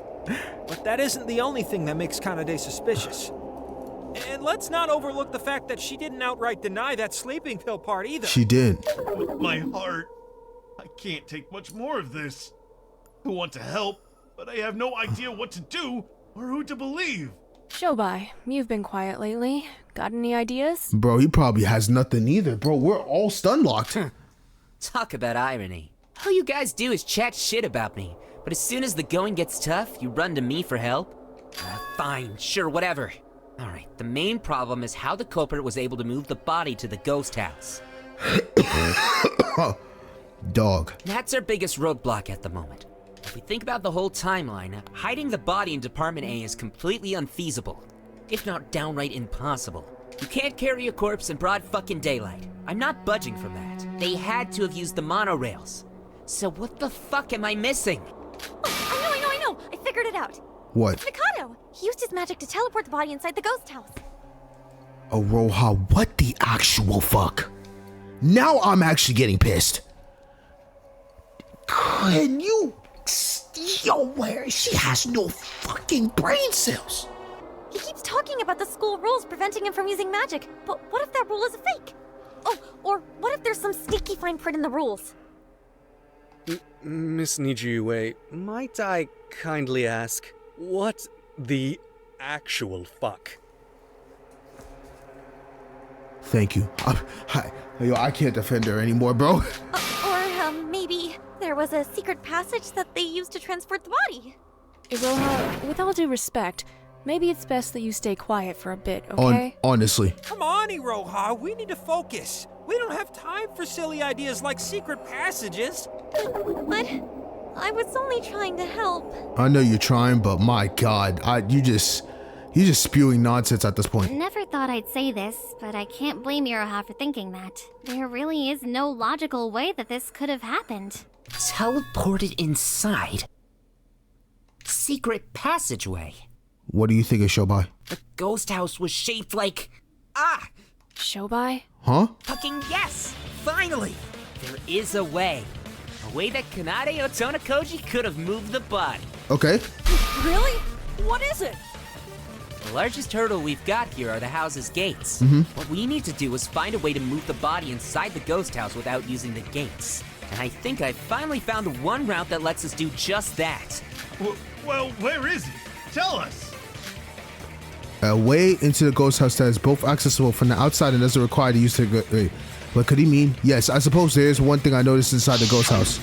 But that isn't the only thing that makes Kanade suspicious. And let's not overlook the fact that she didn't outright deny that sleeping pill part either. She did. With my heart, I can't take much more of this. I want to help, but I have no idea what to do or who to believe. Shobai, you've been quiet lately. Got any ideas? Bro, he probably has nothing either. Bro, we're all stun locked. Talk about irony. All you guys do is chat shit about me. But as soon as the going gets tough, you run to me for help? Fine, sure, whatever. Alright, the main problem is how the culprit was able to move the body to the ghost house. Dog. That's our biggest roadblock at the moment. If we think about the whole timeline, hiding the body in Department A is completely unfeasible. If not downright impossible. You can't carry a corpse in broad fucking daylight. I'm not budging from that. They had to have used the monorails. So what the fuck am I missing? Oh, I know! I figured it out. What? It's Mikado! He used his magic to teleport the body inside the ghost house. Aroha, what the actual fuck? Now I'm actually getting pissed. Can you see where she has no fucking brain cells? He keeps talking about the school rules preventing him from using magic, but what if that rule is a fake? Oh, or what if there's some sneaky fine print in the rules? Miss Nijiue, might I kindly ask, what the actual fuck? Thank you. I can't defend her anymore, bro. Or maybe there was a secret passage that they used to transport the body. Iroha, with all due respect, maybe it's best that you stay quiet for a bit, okay? Honestly. Come on, Iroha, we need to focus. We don't have time for silly ideas like secret passages. But I was only trying to help. I know you're trying, but my God, you're just spewing nonsense at this point. Never thought I'd say this, but I can't blame Iroha for thinking that. There really is no logical way that this could have happened. Teleported inside? Secret passageway? What do you think of Shobai? The ghost house was shaped like... Shobai? Huh? Fucking yes! Finally! There is a way. A way that Kanade Otonakoji could have moved the body. Okay. Really? What is it? The largest hurdle we've got here are the house's gates. What we need to do is find a way to move the body inside the ghost house without using the gates. And I think I finally found the one route that lets us do just that. Well, where is it? Tell us! A way into the ghost house that is both accessible from the outside and doesn't require the use of the... Wait, what could he mean? Yes, I suppose there is one thing I noticed inside the ghost house.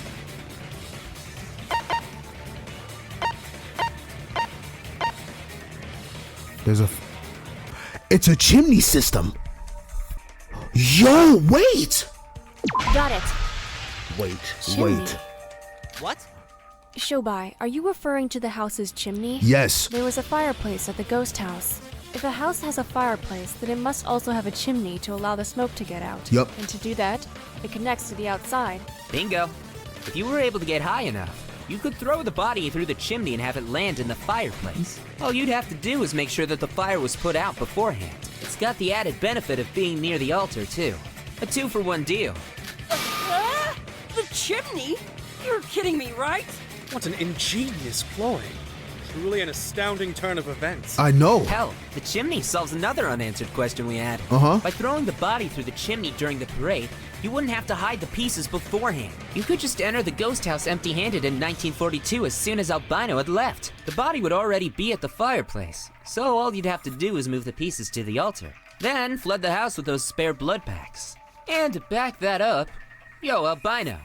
There's a... It's a chimney system! Yo, wait! Got it. Wait. What? Shobai, are you referring to the house's chimney? Yes. There was a fireplace at the ghost house. If a house has a fireplace, then it must also have a chimney to allow the smoke to get out. Yup. And to do that, it connects to the outside. Bingo. If you were able to get high enough, you could throw the body through the chimney and have it land in the fireplace. All you'd have to do is make sure that the fire was put out beforehand. It's got the added benefit of being near the altar, too. A 2-for-1 deal. The chimney? You're kidding me, right? What an ingenious ploy. Truly an astounding turn of events. I know. Hell, the chimney solves another unanswered question we had. By throwing the body through the chimney during the parade, you wouldn't have to hide the pieces beforehand. You could just enter the ghost house empty-handed in 1942 as soon as Albino had left. The body would already be at the fireplace, so all you'd have to do is move the pieces to the altar. Then flood the house with those spare blood packs. And to back that up, yo, Albino,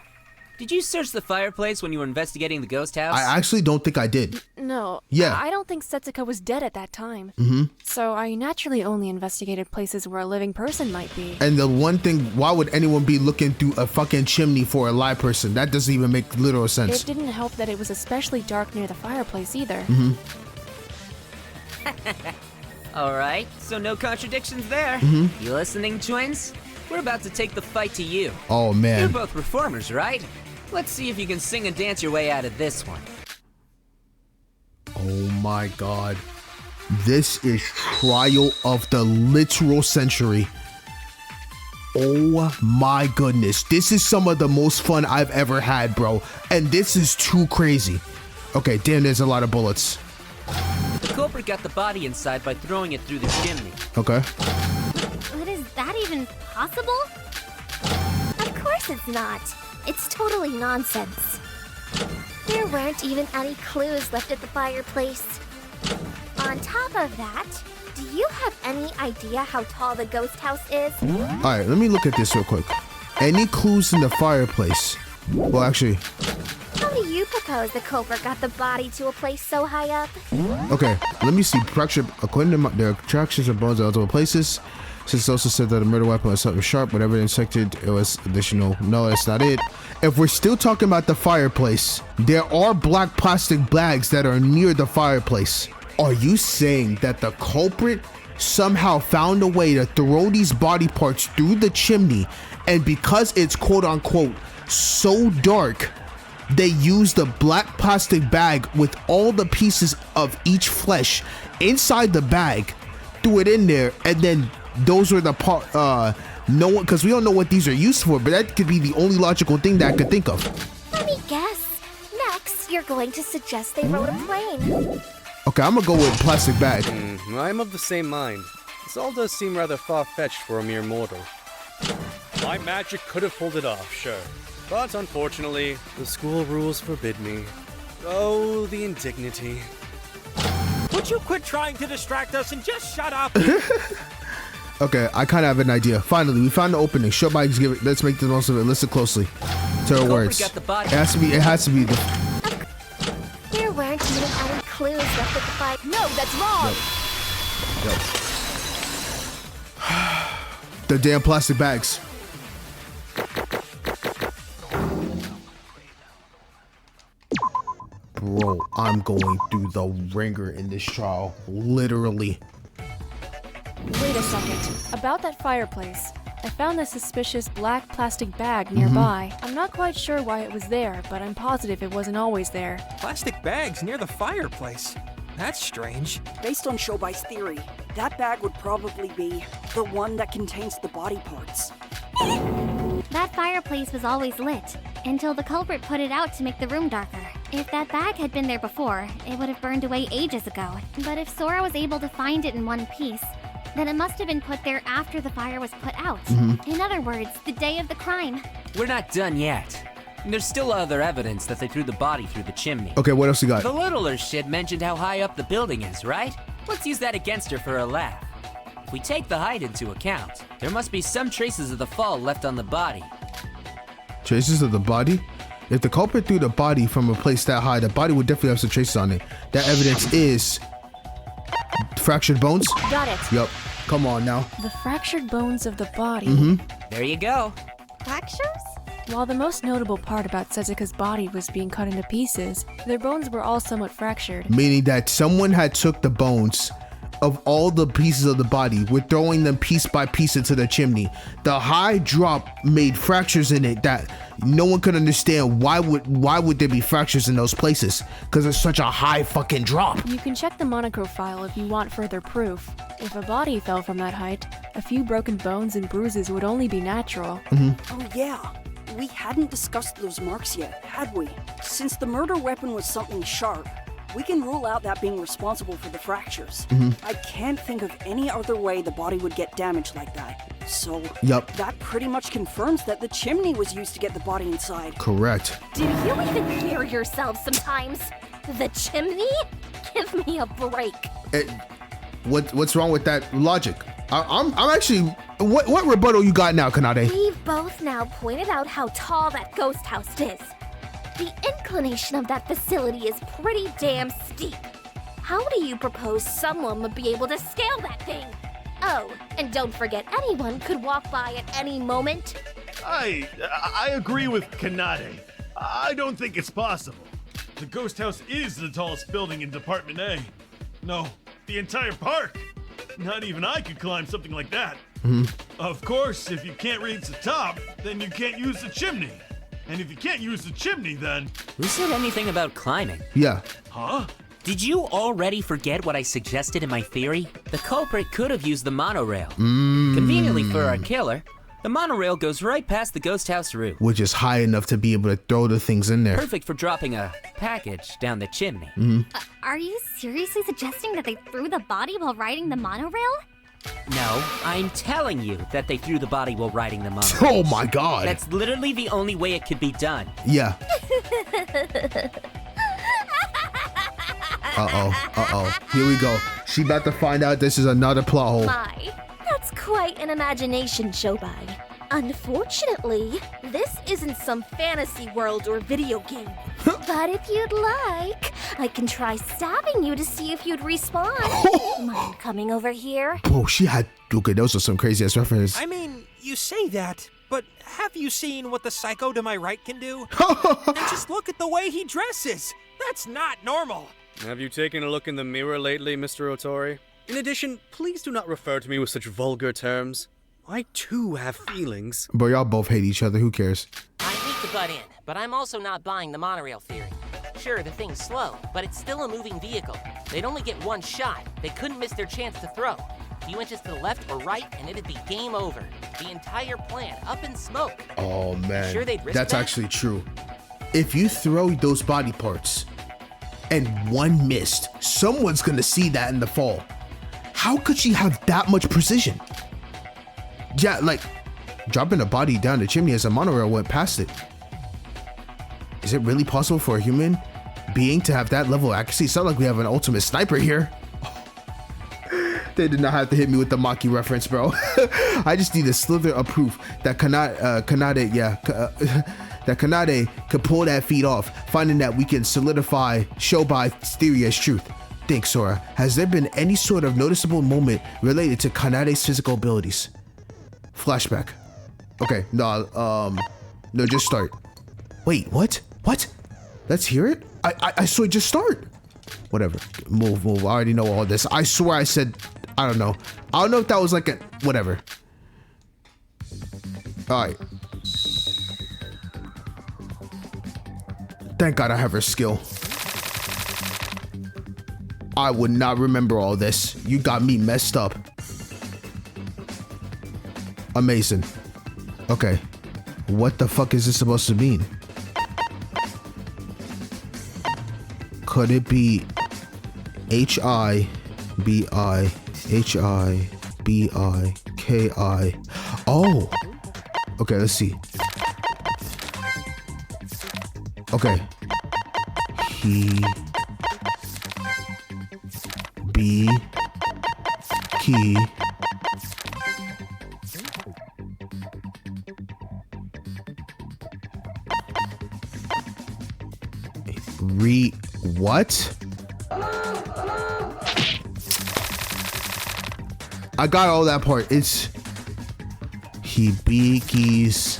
did you search the fireplace when you were investigating the ghost house? I actually don't think I did. No. Yeah. I don't think Setsuka was dead at that time. Mm-hmm. So I naturally only investigated places where a living person might be. And the one thing, why would anyone be looking through a fucking chimney for a live person? That doesn't even make literal sense. It didn't help that it was especially dark near the fireplace either. Mm-hmm. Alright, so no contradictions there. Mhm. You listening, twins? We're about to take the fight to you. Oh, man. You're both performers, right? Let's see if you can sing and dance your way out of this one. Oh my god. This is trial of the literal century. Oh my goodness. This is some of the most fun I've ever had, bro. And this is too crazy. Okay, damn, there's a lot of bullets. The culprit got the body inside by throwing it through the chimney. Okay. But is that even possible? Of course it's not. It's totally nonsense. There weren't even any clues left at the fireplace. On top of that, do you have any idea how tall the ghost house is? Alright, let me look at this real quick. Any clues in the fireplace? Well, actually, How do you propose the culprit got the body to a place so high up? okay, let me see. Fractured, according to their attractions of bones in multiple places. Since it also said that a murder weapon was something sharp, whatever intersected, it was additional. No, that's not it. If we're still talking about the fireplace, there are black plastic bags that are near the fireplace. Are you saying that the culprit somehow found a way to throw these body parts through the chimney, and because it's quote unquote so dark, they used a black plastic bag with all the pieces of each flesh inside the bag, threw it in there, and then those were the part no one, because we don't know what these are used for, but that could be the only logical thing that I could think of. Let me guess. Next, you're going to suggest they rode a plane. Okay, I'm gonna go with plastic bag. I'm of the same mind. This all does seem rather far-fetched for a mere mortal. My magic could have pulled it off, sure. But unfortunately, the school rules forbid me. Oh, the indignity. Would you quit trying to distract us and just shut up? Okay, I kind of have an idea. Finally, we found the opening. Show bikes, give it. Let's make the most of it. Listen closely to her words. Got the body. It has to be the. There weren't even any clues left at the fire. No, that's wrong. The damn plastic bags. Bro, I'm going through the ringer in this trial. Literally. Wait a second. About that fireplace. I found this suspicious black plastic bag nearby. I'm not quite sure why it was there, but I'm positive it wasn't always there. Plastic bags near the fireplace. That's strange. Based on Shobai's theory, that bag would probably be the one that contains the body parts. That fireplace was always lit, until the culprit put it out to make the room darker. If that bag had been there before, it would have burned away ages ago. But if Sora was able to find it in one piece, then it must have been put there after the fire was put out. In other words, the day of the crime. We're not done yet. There's still other evidence that they threw the body through the chimney. Okay, what else you got? The littler shit mentioned how high up the building is, right? Let's use that against her for a laugh. If we take the height into account, there must be some traces of the fall left on the body. Traces of the body? If the culprit threw the body from a place that high, the body would definitely have some traces on it. That evidence is fractured bones? Got it. Yup. Come on now. The fractured bones of the body. There you go. Fractures? While the most notable part about Setsuka's body was being cut into pieces, their bones were all somewhat fractured. Meaning that someone had took the bones of all the pieces of the body. We're throwing them piece by piece into the chimney. The high drop made fractures in it that no one could understand. Why would there be fractures in those places? Because it's such a high fucking drop. You can check the Monaco file if you want further proof. If a body fell from that height, a few broken bones and bruises would only be natural. Oh yeah, we hadn't discussed those marks yet, had we? Since the murder weapon was something sharp, we can rule out that being responsible for the fractures. I can't think of any other way the body would get damaged like that. So, that pretty much confirms that the chimney was used to get the body inside. Correct. Do you even hear yourself sometimes? The chimney? Give me a break. What's wrong with that logic? I'm actually... What rebuttal you got now, Kanade? We've both now pointed out how tall that ghost house is. The inclination of that facility is pretty damn steep. How do you propose someone would be able to scale that thing? Oh, and don't forget anyone could walk by at any moment. I agree with Kanade. I don't think it's possible. The ghost house is the tallest building in Department A. No, the entire park. Not even I could climb something like that. Of course, if you can't reach the top, then you can't use the chimney. And if you can't use the chimney, then... Who said anything about climbing? Yeah. Huh? Did you already forget what I suggested in my theory? The culprit could have used the monorail. Conveniently for our killer, the monorail goes right past the ghost house roof. Which is high enough to be able to throw the things in there. Perfect for dropping a package down the chimney. Are you seriously suggesting that they threw the body while riding the monorail? No, I'm telling you that they threw the body while riding the monorail. Oh my god. That's literally the only way it could be done. Yeah. Uh-oh. Here we go. She about to find out this is another plot hole. My, that's quite an imagination, Shobai. Unfortunately, this isn't some fantasy world or video game. But if you'd like, I can try stabbing you to see if you'd respond. Mind coming over here? Oh, she had... Okay, those are some crazy-ass references. I mean, you say that, but have you seen what the psycho to my right can do? And just look at the way he dresses. That's not normal. Have you taken a look in the mirror lately, Mr. Otori? In addition, please do not refer to me with such vulgar terms. I too have feelings. But y'all both hate each other. Who cares? I hate to butt in, but I'm also not buying the monorail theory. Sure, the thing's slow, but it's still a moving vehicle. They'd only get one shot. They couldn't miss their chance to throw. A few inches to the left or right, and it'd be game over. The entire plan up in smoke. Oh, man. Sure they'd risk That's that? actually true. If you throw those body parts and one missed, someone's gonna see that in the fall. How could she have that much precision? Yeah, like, dropping a body down the chimney as a monorail went past it. Is it really possible for a human being to have that level of accuracy? It's not like we have an ultimate sniper here. They did not have to hit me with the Maki reference, bro. I just need a slither of proof that that Kanade could pull that feat off, finding that we can solidify Shobai's theory as truth. Think, Sora, has there been any sort of noticeable moment related to Kanade's physical abilities? Flashback. Okay, no, just start. Wait, what? What? Let's hear it? I saw it just start. Whatever. Move. I already know all this. I swear I said, I don't know. I don't know if that was like a, whatever. All right. Thank God I have her skill. I would not remember all this. You got me messed up. Amazing. Okay. What the fuck is this supposed to mean? Could it be H-I-B-I-H-I-B-I-K-I? Oh! Okay, let's see. Okay. He... B... Key... What? I got all that part. It's Hibiki's.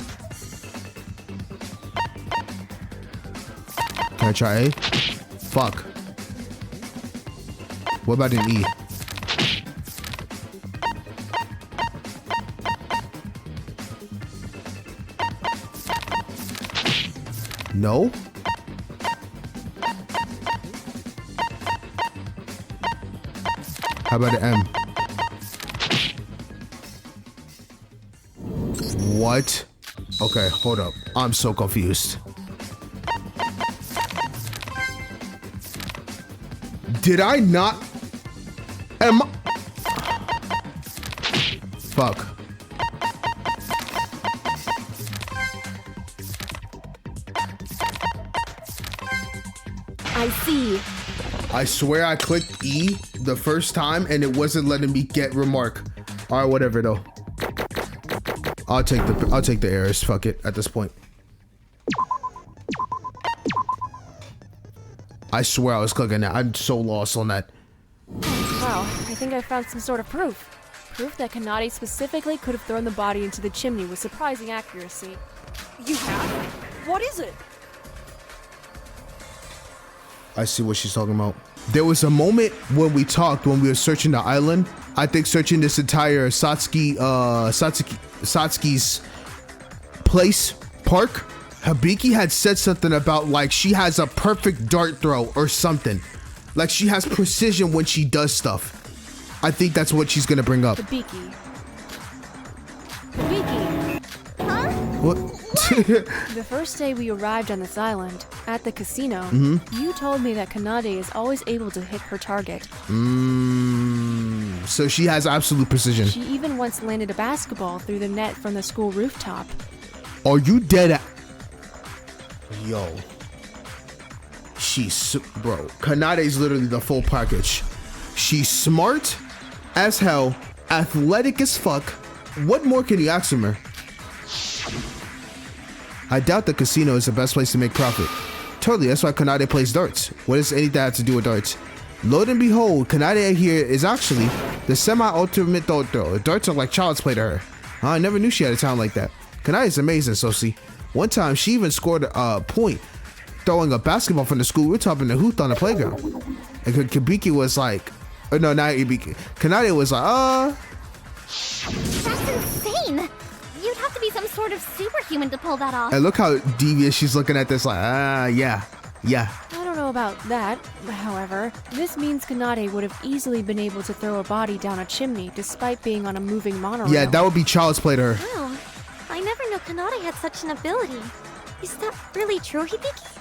Can I try A? Fuck. What about an E? No. How about an M? What? Okay, hold up. I'm so confused. Did I not? Am I? Fuck. I see. I swear I clicked E the first time and it wasn't letting me get remark. All right, whatever though. I'll take the errors. Fuck it at this point. I swear I was clicking that. I'm so lost on that. Wow, I think I found some sort of proof. Proof that Kanade specifically could have thrown the body into the chimney with surprising accuracy. You have? What is it? I see what she's talking about. There was a moment when we talked when we were searching the island. I think searching this entire Satsuki's place, park. Hibiki had said something about like she has a perfect dart throw or something. Like she has precision when she does stuff. I think that's what she's gonna bring up. Hibiki. Hibiki! Huh? What? The first day we arrived on this island, at the casino, you told me that Kanade is always able to hit her target. So she has absolute precision. She even once landed a basketball through the net from the school rooftop. Are you dead? Yo. Bro, Kanade is literally the full package. She's smart as hell, athletic as fuck. What more can you ask from her? I doubt the casino is the best place to make profit. Totally, that's why Kanade plays darts. What does anything have to do with darts? Lo and behold, Kanade here is actually the semi-ultimate dart thrower. Darts are like child's play to her. I never knew she had a talent like that. Kanade is amazing, Sosi. One time, she even scored a point throwing a basketball from the school rooftop in the hoop on the playground. And Hibiki was like, oh no, not Hibiki. Kanade was like, That's insane. You'd have to be some sort of superhuman to pull that off. And look how devious she's looking at this like, yeah. I don't know about that, however. This means Kanade would have easily been able to throw a body down a chimney despite being on a moving monorail. Yeah, that would be child's play to her. Wow, I never knew Kanade had such an ability. Is that really true, Hibiki?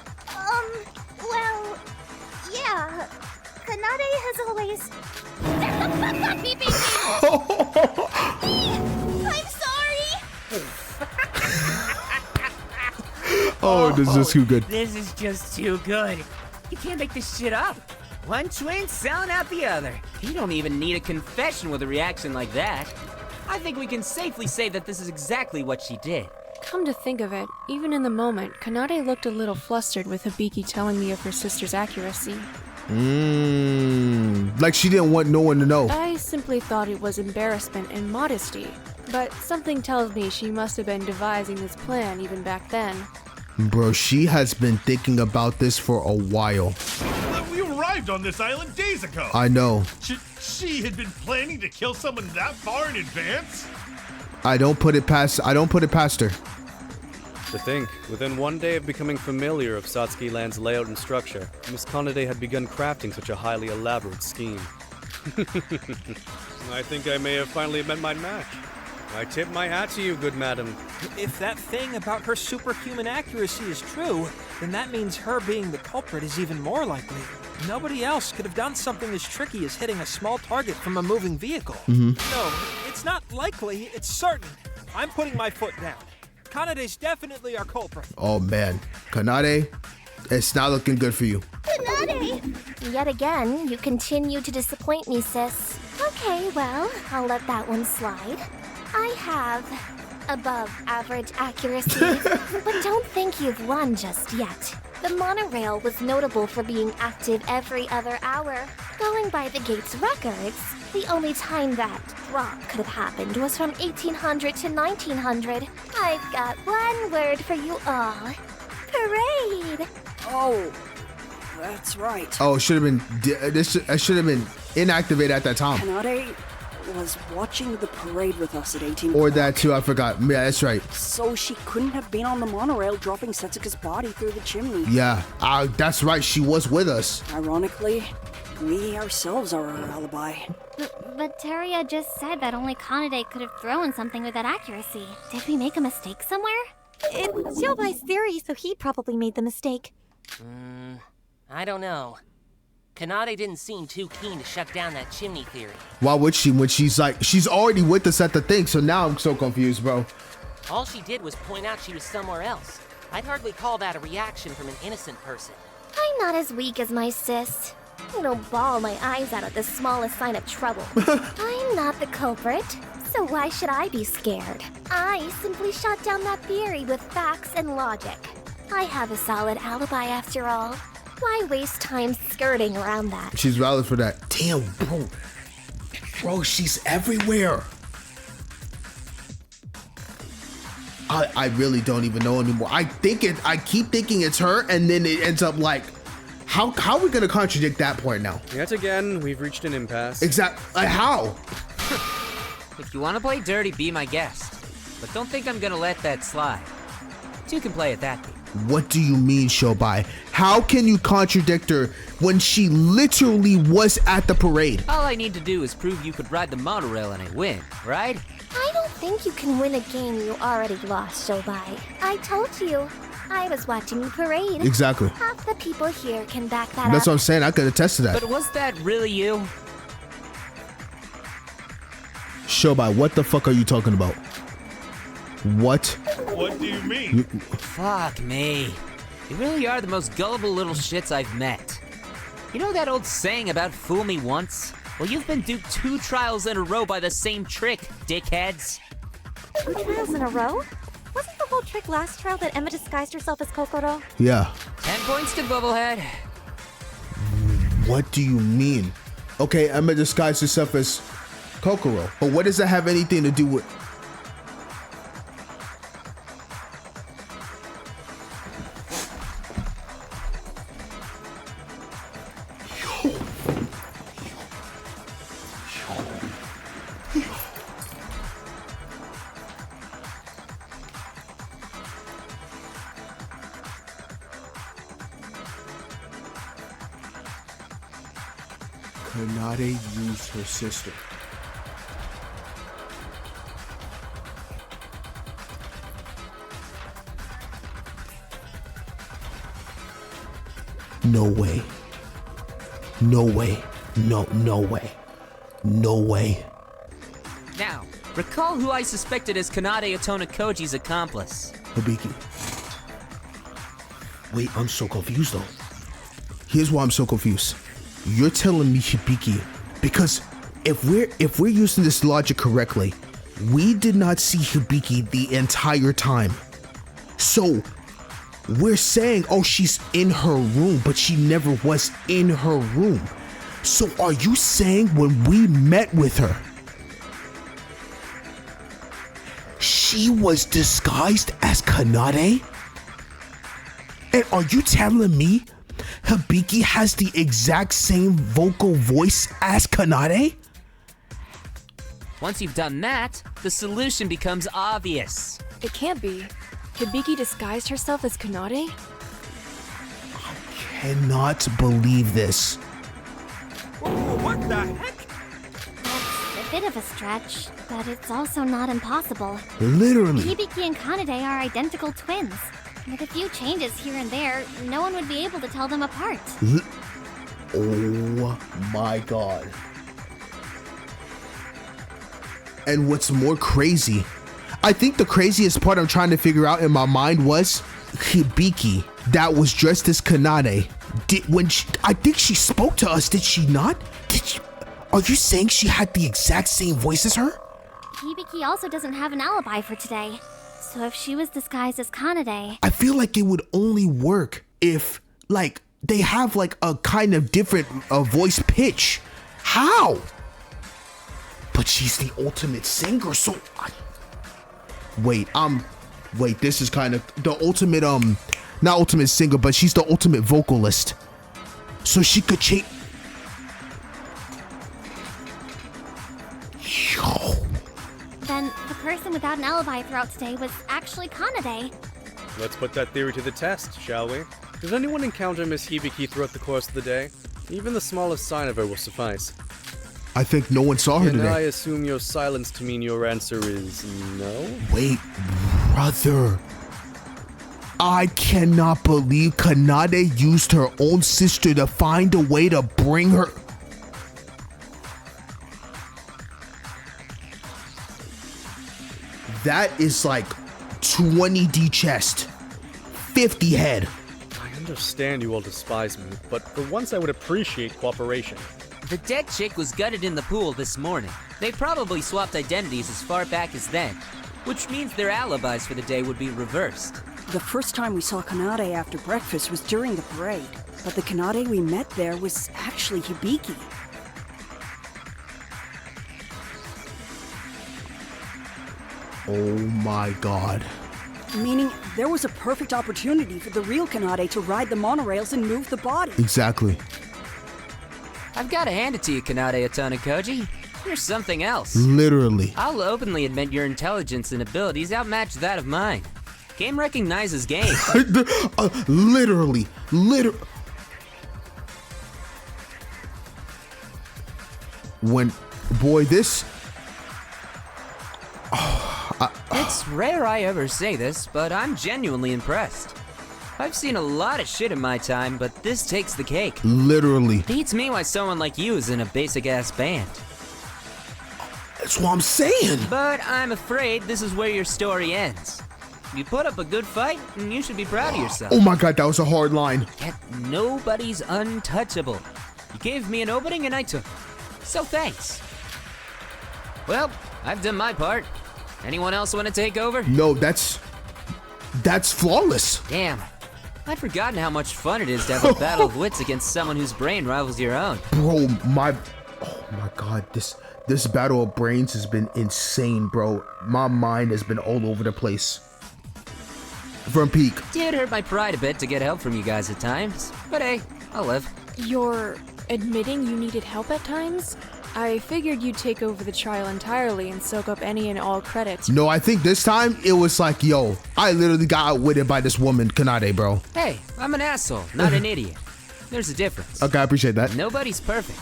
Well, yeah. Kanade has always... Shut the fuck up, Hibiki! I'm sorry! Oh, this is too good. This is just too good. You can't make this shit up. One twin selling out the other. You don't even need a confession with a reaction like that. I think we can safely say that this is exactly what she did. Come to think of it, even in the moment, Kanade looked a little flustered with Hibiki telling me of her sister's accuracy. Like she didn't want no one to know. I simply thought it was embarrassment and modesty, but something tells me she must have been devising this plan even back then. Bro, she has been thinking about this for a while. We arrived on this island days ago. I know. She had been planning to kill someone that far in advance? I don't put it past her. To think, within one day of becoming familiar of Satsuki Land's layout and structure, Miss Kanade had begun crafting such a highly elaborate scheme. I think I may have finally met my match. I tip my hat to you, good madam. If that thing about her superhuman accuracy is true, then that means her being the culprit is even more likely. Nobody else could have done something as tricky as hitting a small target from a moving vehicle. No, it's not likely, it's certain. I'm putting my foot down. Kanade's definitely our culprit. Oh man, Kanade, it's not looking good for you. Kanade! Yet again, you continue to disappoint me, sis. Okay, well, I'll let that one slide. I have above average accuracy, but don't think you've won just yet. The monorail was notable for being active every other hour. Going by the gate's records, the only time that drop could have happened was from 1800 to 1900. I've got one word for you all. Parade! Oh, that's right. Oh, it should have been inactivated at that time. Kanade, was watching the parade with us at 18 Or o'clock. that too, I forgot. Yeah, that's right. So she couldn't have been on the monorail dropping Setsuka's body through the chimney. Yeah, that's right. She was with us. Ironically, we ourselves are our alibi. But Teria just said that only Kanade could have thrown something with that accuracy. Did we make a mistake somewhere? It's Shobai's theory, so he probably made the mistake. I don't know. Kanade didn't seem too keen to shut down that chimney theory. Why would she when she's already with us at the thing? So now I'm so confused, bro. All she did was point out she was somewhere else. I'd hardly call that a reaction from an innocent person. I'm not as weak as my sis. I don't bawl my eyes out at the smallest sign of trouble. I'm not the culprit, so why should I be scared? I simply shot down that theory with facts and logic. I have a solid alibi after all. Why waste time skirting around that? She's valid for that. Damn, bro. Bro, she's everywhere. I really don't even know anymore. I keep thinking it's her, and then it ends up like, how are we gonna contradict that point now? Yet again, we've reached an impasse. Exactly. How? If you want to play dirty, be my guest. But don't think I'm gonna let that slide. Two can play at that game. What do you mean, Shobai? How can you contradict her when she literally was at the parade? All I need to do is prove you could ride the monorail and I win, right? I don't think you can win a game you already lost, Shobai. I told you. I was watching the parade. Exactly. Half the people here can back that That's up. what I'm saying. I could attest to that. But was that really you? Shobai, what the fuck are you talking about? What? What do you mean? Fuck me. You really are the most gullible little shits I've met. You know that old saying about fool me once? Well, you've been duped 2 trials in a row by the same trick, dickheads. 2 trials in a row? Wasn't the whole trick last trial that Emma disguised herself as Kokoro? Yeah. 10 points to Bubblehead. What do you mean? Okay, Emma disguised herself as Kokoro, but what does that have anything to do with? Kanade used her sister. No way. No way. No way. No way. Now, recall who I suspected as Kanade Otona Koji's accomplice. Hibiki. Wait, I'm so confused though. Here's why I'm so confused. You're telling me Hibiki, because if we're using this logic correctly, we did not see Hibiki the entire time. So we're saying, oh, she's in her room, but she never was in her room. So are you saying when we met with her, she was disguised as Kanade? And are you telling me Hibiki has the exact same vocal voice as Kanade? Once you've done that, the solution becomes obvious. It can't be. Hibiki disguised herself as Kanade? Cannot believe this. Whoa, what the heck? That's a bit of a stretch, but it's also not impossible. Literally. Hibiki and Kanade are identical twins. With a few changes here and there, no one would be able to tell them apart. Oh my god. And what's more crazy, I think the craziest part I'm trying to figure out in my mind was Hibiki that was dressed as Kanade. I think she spoke to us, did she not? Are you saying she had the exact same voice as her? Hibiki also doesn't have an alibi for today. So if she was disguised as Kanade... I feel like it would only work if, like, they have, like, a kind of different voice pitch. How? But she's the ultimate singer, so... Wait, this is kind of the ultimate, not ultimate singer, but she's the ultimate vocalist. So she could change... got an alibi throughout today was actually Kanade. Let's put that theory to the test, shall we? Did anyone encounter Miss Hibiki throughout the course of the day? Even the smallest sign of her will suffice. I think no one saw her Can I today. assume your silence to mean your answer is no? Wait, brother. I cannot believe Kanade used her own sister to find a way to bring her. That is like 20D chest, 50 head. I understand you all despise me, but for once I would appreciate cooperation. The dead chick was gutted in the pool this morning. They probably swapped identities as far back as then, which means their alibis for the day would be reversed. The first time we saw Kanade after breakfast was during the parade, but the Kanade we met there was actually Hibiki. Oh my god. Meaning, there was a perfect opportunity for the real Kanade to ride the monorails and move the body. Exactly. I've got to hand it to you, Kanade Otonakoji. You're something else. Literally. I'll openly admit your intelligence and abilities outmatch that of mine. Game recognizes game. Literally. When, boy, this. It's rare I ever say this, but I'm genuinely impressed. I've seen a lot of shit in my time, but this takes the cake. Literally. Beats me why someone like you is in a basic-ass band. That's what I'm saying. But I'm afraid this is where your story ends. You put up a good fight, and you should be proud of yourself. Oh my god, that was a hard line. Yet nobody's untouchable. You gave me an opening and I took it. So thanks. Well, I've done my part. Anyone else want to take over? No, that's flawless. Damn. I'd forgotten how much fun it is to have a battle of wits against someone whose brain rivals your own. Bro, oh my god, this battle of brains has been insane, bro. My mind has been all over the place. From peak. Did hurt my pride a bit to get help from you guys at times, but hey, I'll live. You're admitting you needed help at times? I figured you'd take over the trial entirely and soak up any and all credit. No, I think this time it was like, yo, I literally got outwitted by this woman, Kanade, bro. Hey, I'm an asshole, not an idiot. There's a difference. Okay, I appreciate that. Nobody's perfect.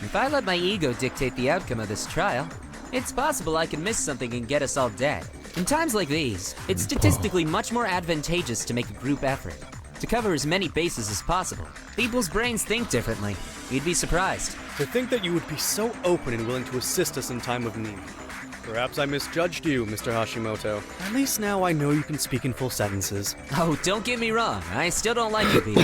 If I let my ego dictate the outcome of this trial, it's possible I can miss something and get us all dead. In times like these, it's statistically much more advantageous to make a group effort, to cover as many bases as possible. People's brains think differently. You'd be surprised. To think that you would be so open and willing to assist us in time of need. Perhaps I misjudged you, Mr. Hashimoto. At least now I know you can speak in full sentences. Oh, don't get me wrong. I still don't like you, Pete.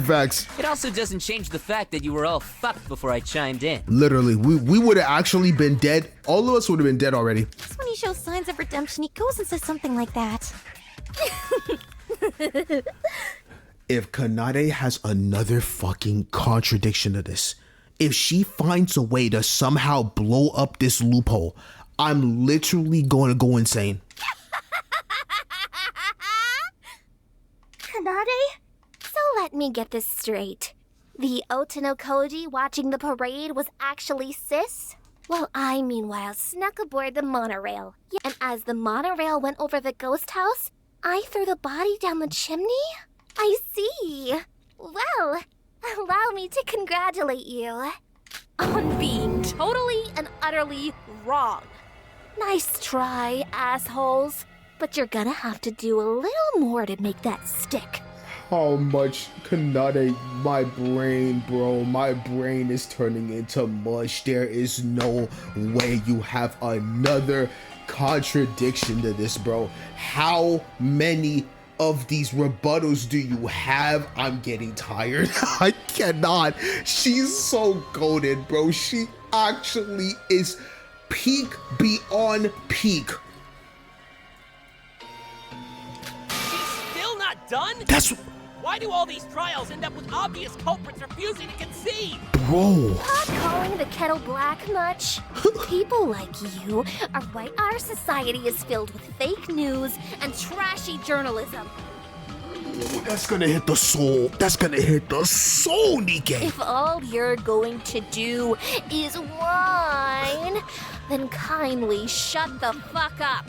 Facts. It also doesn't change the fact that you were all fucked before I chimed in. Literally, we would have actually been dead. All of us would have been dead already. Just when he shows signs of redemption, he goes and says something like that. If Kanade has another fucking contradiction to this, if she finds a way to somehow blow up this loophole, I'm literally going to go insane. Kanade? So let me get this straight. The Otonakoji watching the parade was actually Sis? While I, meanwhile, snuck aboard the monorail. And as the monorail went over the ghost house, I threw the body down the chimney? I see. Well, allow me to congratulate you on being totally and utterly wrong. Nice try, assholes. But you're gonna have to do a little more to make that stick. How much Kanade, my brain, bro, my brain is turning into mush. There is no way you have another contradiction to this, bro. How many of these rebuttals do you have? I'm getting tired. I cannot. She's so goated, bro. She actually is peak beyond peak. She's still not done? That's... Why do all these trials end up with obvious culprits refusing to concede? Bro. Not calling the kettle black much. People like you are why our society is filled with fake news and trashy journalism. That's gonna hit the soul. That's gonna hit the soul, Nikkei. If all you're going to do is whine, then kindly shut the fuck up.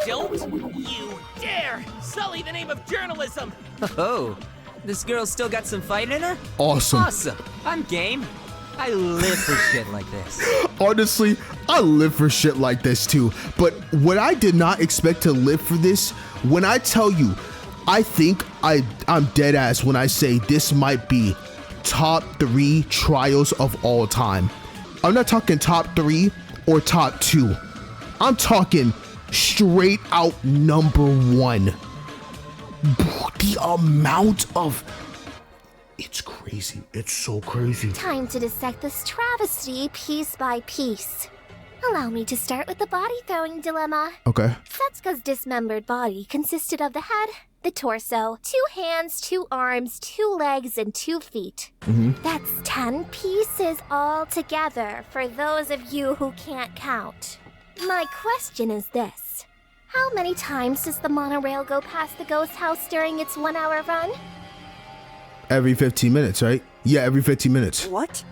Don't you dare sully the name of journalism! Oh, this girl's still got some fight in her? Awesome. Awesome. I'm game. I live for shit like this. Honestly, I live for shit like this too. But what I did not expect to live for this, when I tell you, I think I'm dead ass when I say this might be top 3 trials of all time. I'm not talking top 3 or top 2. I'm talking straight out number 1. The amount of... It's crazy. It's so crazy. Time to dissect this travesty piece by piece. Allow me to start with the body throwing dilemma. Okay. Setsuka's dismembered body consisted of the head, the torso, 2 hands, 2 arms, 2 legs, and 2 feet. That's 10 pieces all together for those of you who can't count. My question is this. How many times does the monorail go past the ghost house during its 1-hour run? Every 15 minutes, right? Yeah, every 15 minutes. What?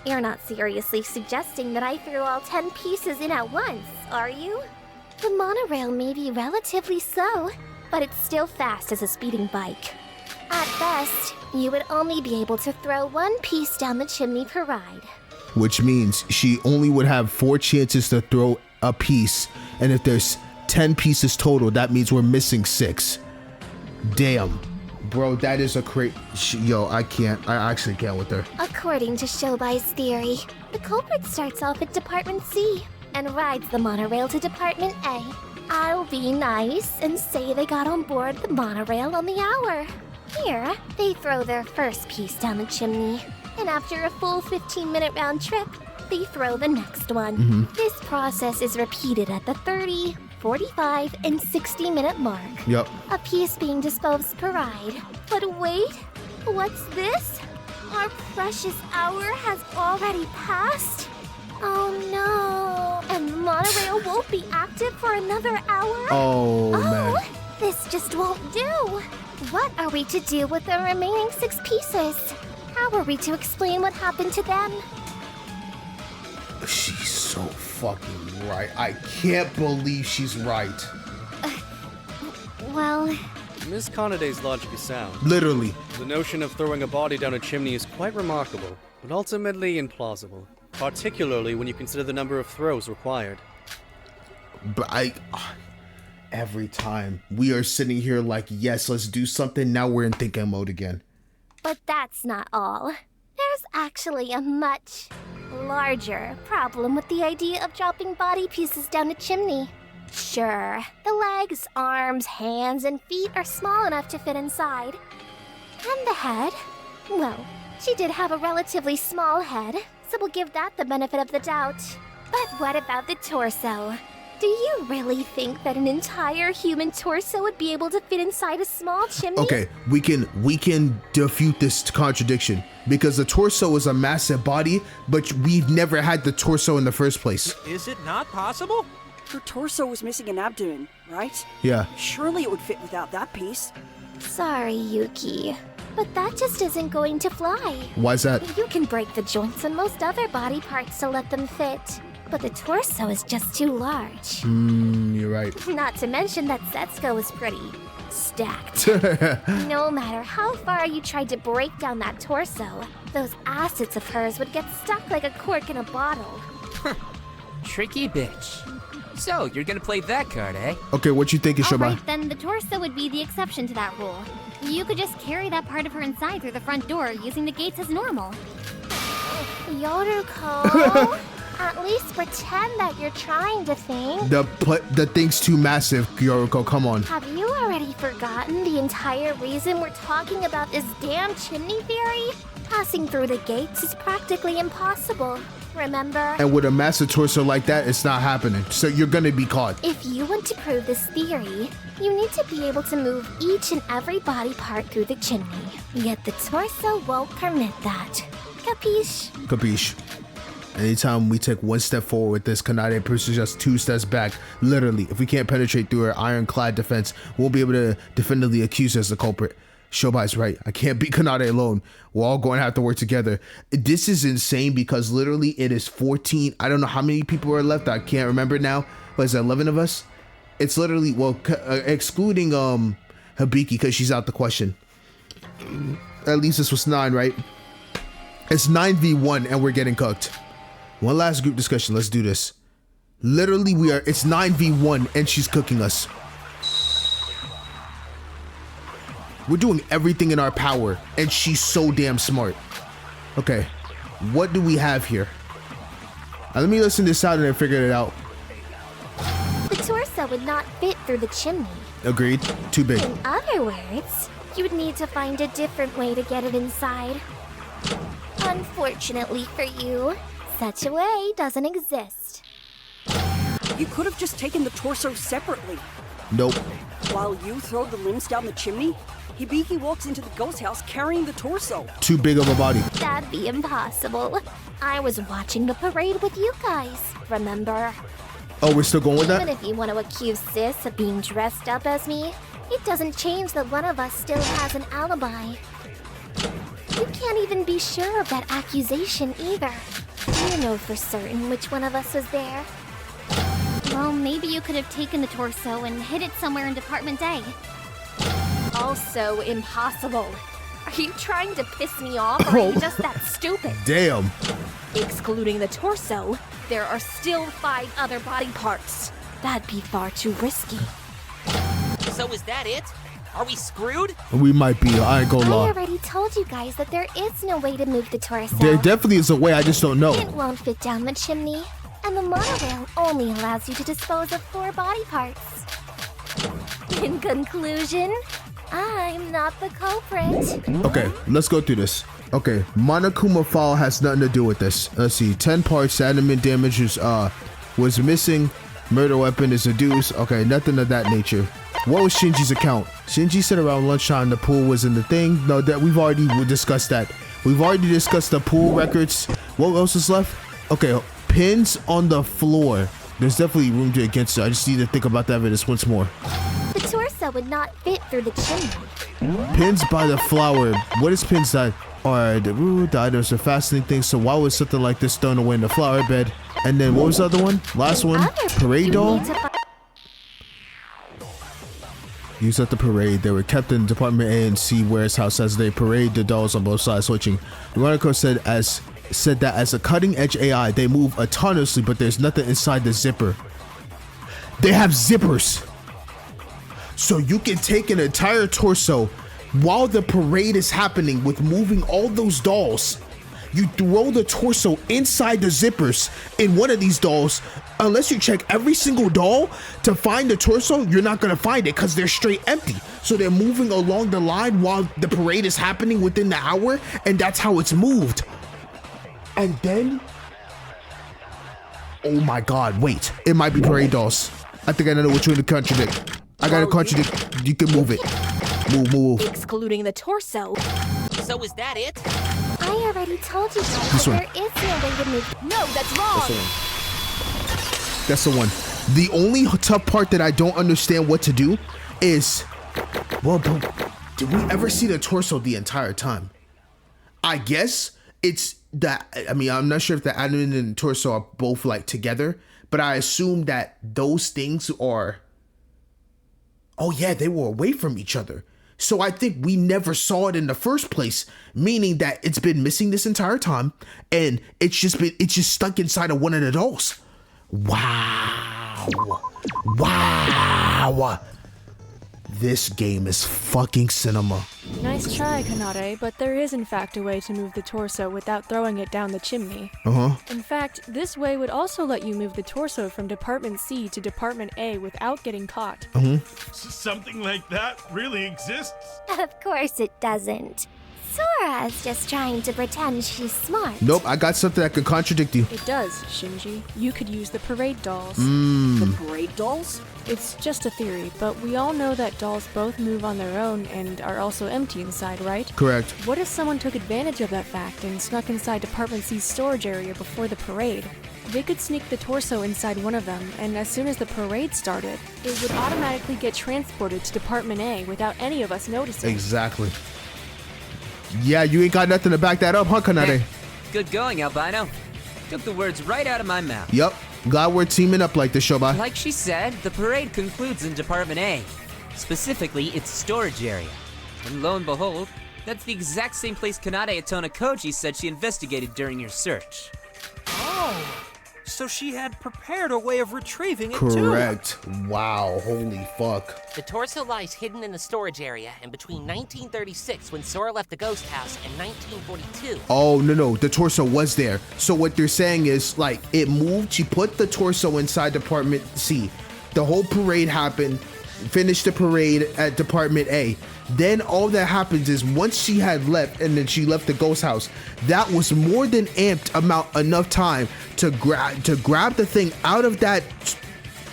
You're not seriously suggesting that I threw all 10 pieces in at once, are you? The monorail may be relatively slow, but it's still fast as a speeding bike. At best, you would only be able to throw 1 piece down the chimney per ride. Which means she only would have 4 chances to throw a piece. And if there's 10 pieces total, that means we're missing 6. Damn. Bro, that is a yo, I actually can't with her. According to Shobai's theory, the culprit starts off at Department C and rides the monorail to Department A. I'll be nice and say they got on board the monorail on the hour. Here, they throw their first piece down the chimney, and after a full 15-minute round trip, they throw the next one. This process is repeated at the 30, 45, and 60-minute mark. Yep. A piece being disposed per ride. But wait, what's this? Our precious hour has already passed? Oh no, and the monorail won't be active for another hour? Oh, man. This just won't do. What are we to do with the remaining 6 pieces? How are we to explain what happened to them? She's so fucking right. I can't believe she's right. Well... Miss Kanada's logic is sound. Literally. The notion of throwing a body down a chimney is quite remarkable, but ultimately implausible. Particularly when you consider the number of throws required. But every time we are sitting here like, yes, let's do something, now we're in thinking mode again. But that's not all. There's actually a much larger problem with the idea of dropping body pieces down a chimney. Sure, the legs, arms, hands, and feet are small enough to fit inside. And the head? Well, she did have a relatively small head, so we'll give that the benefit of the doubt. But what about the torso? Do you really think that an entire human torso would be able to fit inside a small chimney? Okay, we can defute this contradiction because the torso is a massive body, but we've never had the torso in the first place. Is it not possible? Her torso was missing an abdomen, right? Yeah. Surely it would fit without that piece. Sorry, Yuki, but that just isn't going to fly. Why's that? You can break the joints on most other body parts to let them fit, but the torso is just too large. You're right. Not to mention that Setsuka was pretty stacked. No matter how far you tried to break down that torso, those assets of hers would get stuck like a cork in a bottle. Tricky bitch. So, you're gonna play that card, eh? Okay, what you thinking, Shobai? Alright, then the torso would be the exception to that rule. You could just carry that part of her inside through the front door using the gates as normal. Yoruko, at least pretend that you're trying to think. The thing's too massive, Yoruko, come on. Have you already forgotten the entire reason we're talking about this damn chimney theory? Passing through the gates is practically impossible, remember? And with a massive torso like that, it's not happening. So you're gonna be caught. If you want to prove this theory, you need to be able to move each and every body part through the chimney. Yet the torso won't permit that. Capiche? Capiche. Anytime we take one step forward with this, Kanade pushes us 2 steps back. Literally, if we can't penetrate through her ironclad defense, we won't be able to definitively accuse her as the culprit. Shobai's right. I can't beat Kanade alone. We're all going to have to work together. This is insane because literally it is 14. I don't know how many people are left. I can't remember now. But is it 11 of us? It's literally, well, excluding Hibiki because she's out the question. At least this was 9, right? It's 9v1 and we're getting cooked. One last group discussion. Let's do this. Literally, it's 9v1 and she's cooking us. We're doing everything in our power and she's so damn smart. Okay, what do we have here? Let me listen this out and then figure it out. The torso would not fit through the chimney. Agreed. Too big. In other words, you would need to find a different way to get it inside. Unfortunately for you, such a way doesn't exist. You could have just taken the torso separately. Nope. While you throw the limbs down the chimney, Hibiki walks into the ghost house carrying the torso. Too big of a body. That'd be impossible. I was watching the parade with you guys, remember? Oh, we're still going with that? Even if you want to accuse Sis of being dressed up as me, it doesn't change that one of us still has an alibi. You can't even be sure of that accusation either. You know for certain which one of us was there. Well, maybe you could have taken the torso and hid it somewhere in Department A. Also impossible. Are you trying to piss me off, or are you just that stupid? Damn. Excluding the torso, there are still 5 other body parts. That'd be far too risky. So is that it? Are we screwed? We might be. I ain't gonna I lie. already told you guys that there is no way to move the torso. There definitely is a way. I just don't know. It won't fit down the chimney, and the monorail only allows you to dispose of 4 body parts. In conclusion, I'm not the culprit. Okay, let's go through this. Okay, Monokuma Fall has nothing to do with this. Let's see. 10 parts. Adamant damage was missing. Murder weapon is reduced. Okay, nothing of that nature. What was Shinji's account? Shinji said around lunchtime the pool was in the thing. No, that we've already discussed that. We've already discussed the pool records. What else is left? Okay, pins on the floor. There's definitely room to against it. I just need to think about that evidence once more. The torso would not fit through the chimney. Pins by the flower. What is pins that are the root? The items are fascinating things. So why was something like this thrown away in the flower bed? And then what was the other one? Last one? Parade doll? Used at the parade. They were kept in Department A and C warehouse as they parade the dolls on both sides switching. Veronica said that as a cutting edge AI, they move autonomously, but there's nothing inside the zipper. They have zippers. So you can take an entire torso while the parade is happening with moving all those dolls. You throw the torso inside the zippers in one of these dolls. Unless you check every single doll to find the torso, you're not gonna find it because they're straight empty. So they're moving along the line while the parade is happening within the hour, and that's how it's moved. And then, oh my God, wait, it might be parade dolls. I think I know which one to contradict. I gotta contradict. You can move it. Move. Excluding the torso. So is that it? I already told you guys that there is no way to move. No, that's wrong. That's the one. The only tough part that I don't understand what to do is, well, did we ever see the torso the entire time? I guess it's that. I mean, I'm not sure if the admin and the torso are both like together, but I assume that those things are. Oh yeah, they were away from each other. So I think we never saw it in the first place, meaning that it's been missing this entire time, and it's just stuck inside of one of the dolls. Wow. This game is fucking cinema. Nice try, Kanade, but there is in fact a way to move the torso without throwing it down the chimney. In fact, this way would also let you move the torso from Department C to Department A without getting caught. Something like that really exists? Of course it doesn't. Sora's just trying to pretend she's smart. Nope, I got something that could contradict you. It does, Shinji. You could use the parade dolls. The parade dolls? It's just a theory, but we all know that dolls both move on their own and are also empty inside, right? Correct. What if someone took advantage of that fact and snuck inside Department C's storage area before the parade? They could sneak the torso inside one of them, and as soon as the parade started, it would automatically get transported to Department A without any of us noticing. Exactly. Yeah, you ain't got nothing to back that up, huh, Kanade? Good going, Albino. Took the words right out of my mouth. Yep. Glad we're teaming up like this, Shobai. Like she said, the parade concludes in Department A. Specifically, its storage area. And lo and behold, that's the exact same place Kanade Atona Koji said she investigated during your search. Oh, so she had prepared a way of retrieving it Correct. Wow, holy fuck. The torso lies hidden in the storage area, and between 1936, when Sora left the ghost house, and 1942. Oh, no, the torso was there. So what they're saying is, like, it moved, she put the torso inside Department C. The whole parade happened, finished the parade at Department A. Then all that happens is once she had left and then she left the ghost house, that was more than enough time to grab the thing out of that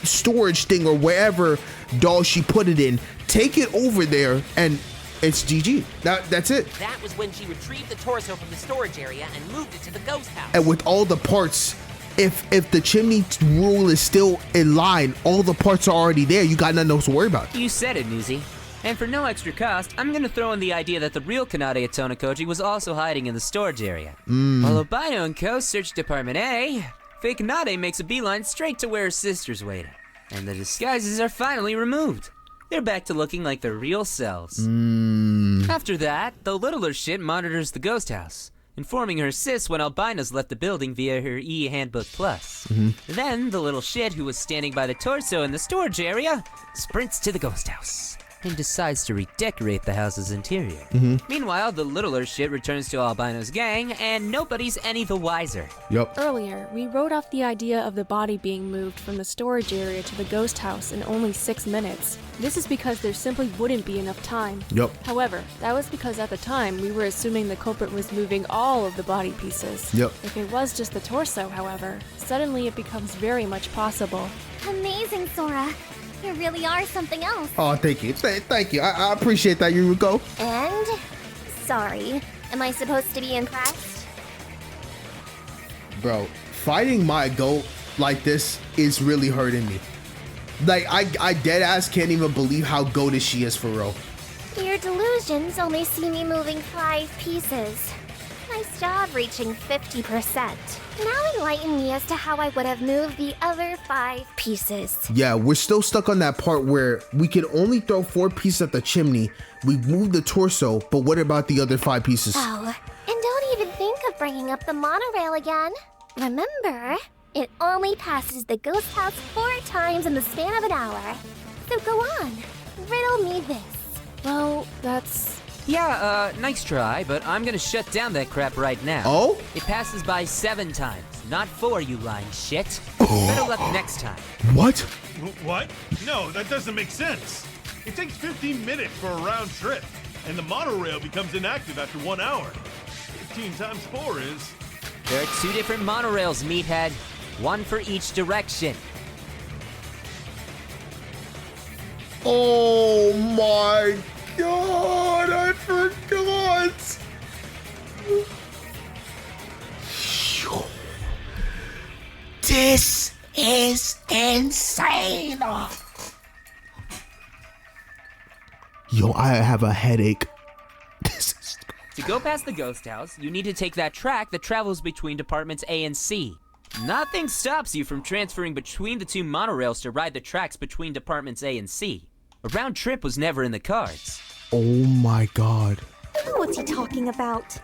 storage thing or wherever doll she put it in, take it over there, and it's GG. That's it. That was when she retrieved the torso from the storage area and moved it to the ghost house. And with all the parts, if the chimney rule is still in line, all the parts are already there. You got nothing else to worry about. You said it, Newsy. And for no extra cost, I'm gonna throw in the idea that the real Kanade Atona Koji was also hiding in the storage area. While Albino and Co. search Department A, fake Kanade makes a beeline straight to where her sister's waiting. And the disguises are finally removed. They're back to looking like their real selves. After that, the littler shit monitors the ghost house, informing her sis when Albina's left the building via her e-handbook plus. Then, the little shit who was standing by the torso in the storage area sprints to the ghost house and decides to redecorate the house's interior. Meanwhile, the littler shit returns to Albino's gang, and nobody's any the wiser. Yep. Earlier, we wrote off the idea of the body being moved from the storage area to the ghost house in only 6 minutes. This is because there simply wouldn't be enough time. Yep. However, that was because at the time, we were assuming the culprit was moving all of the body pieces. Yep. If it was just the torso, however, suddenly it becomes very much possible. Amazing, Sora. You really are something else. Oh, thank you. Thank you. I appreciate that, Yuriko. And? Sorry. Am I supposed to be impressed? Bro, fighting my goat like this is really hurting me. Like, I dead ass can't even believe how goated she is for real. Your delusions only see me moving 5 pieces. Nice job reaching 50%. Now enlighten me as to how I would have moved the other 5 pieces. Yeah, we're still stuck on that part where we can only throw 4 pieces at the chimney. We moved the torso, but what about the other 5 pieces? Oh, and don't even think of bringing up the monorail again. Remember, it only passes the ghost house 4 times in the span of an hour. So go on, riddle me this. Well, that's... Yeah, nice try, but I'm gonna shut down that crap right now. Oh? It passes by 7 times, not 4, you lying shit. Better luck next time. What? What? No, that doesn't make sense. It takes 15 minutes for a round trip, and the monorail becomes inactive after 1 hour. 15 times 4 is... There are 2 different monorails, meathead. 1 for each direction. Oh my God, I forgot. This is insane. Yo, I have a headache. To go past the ghost house, you need to take that track that travels between departments A and C. Nothing stops you from transferring between the 2 monorails to ride the tracks between departments A and C. A round trip was never in the cards. Oh my God. What's he talking about?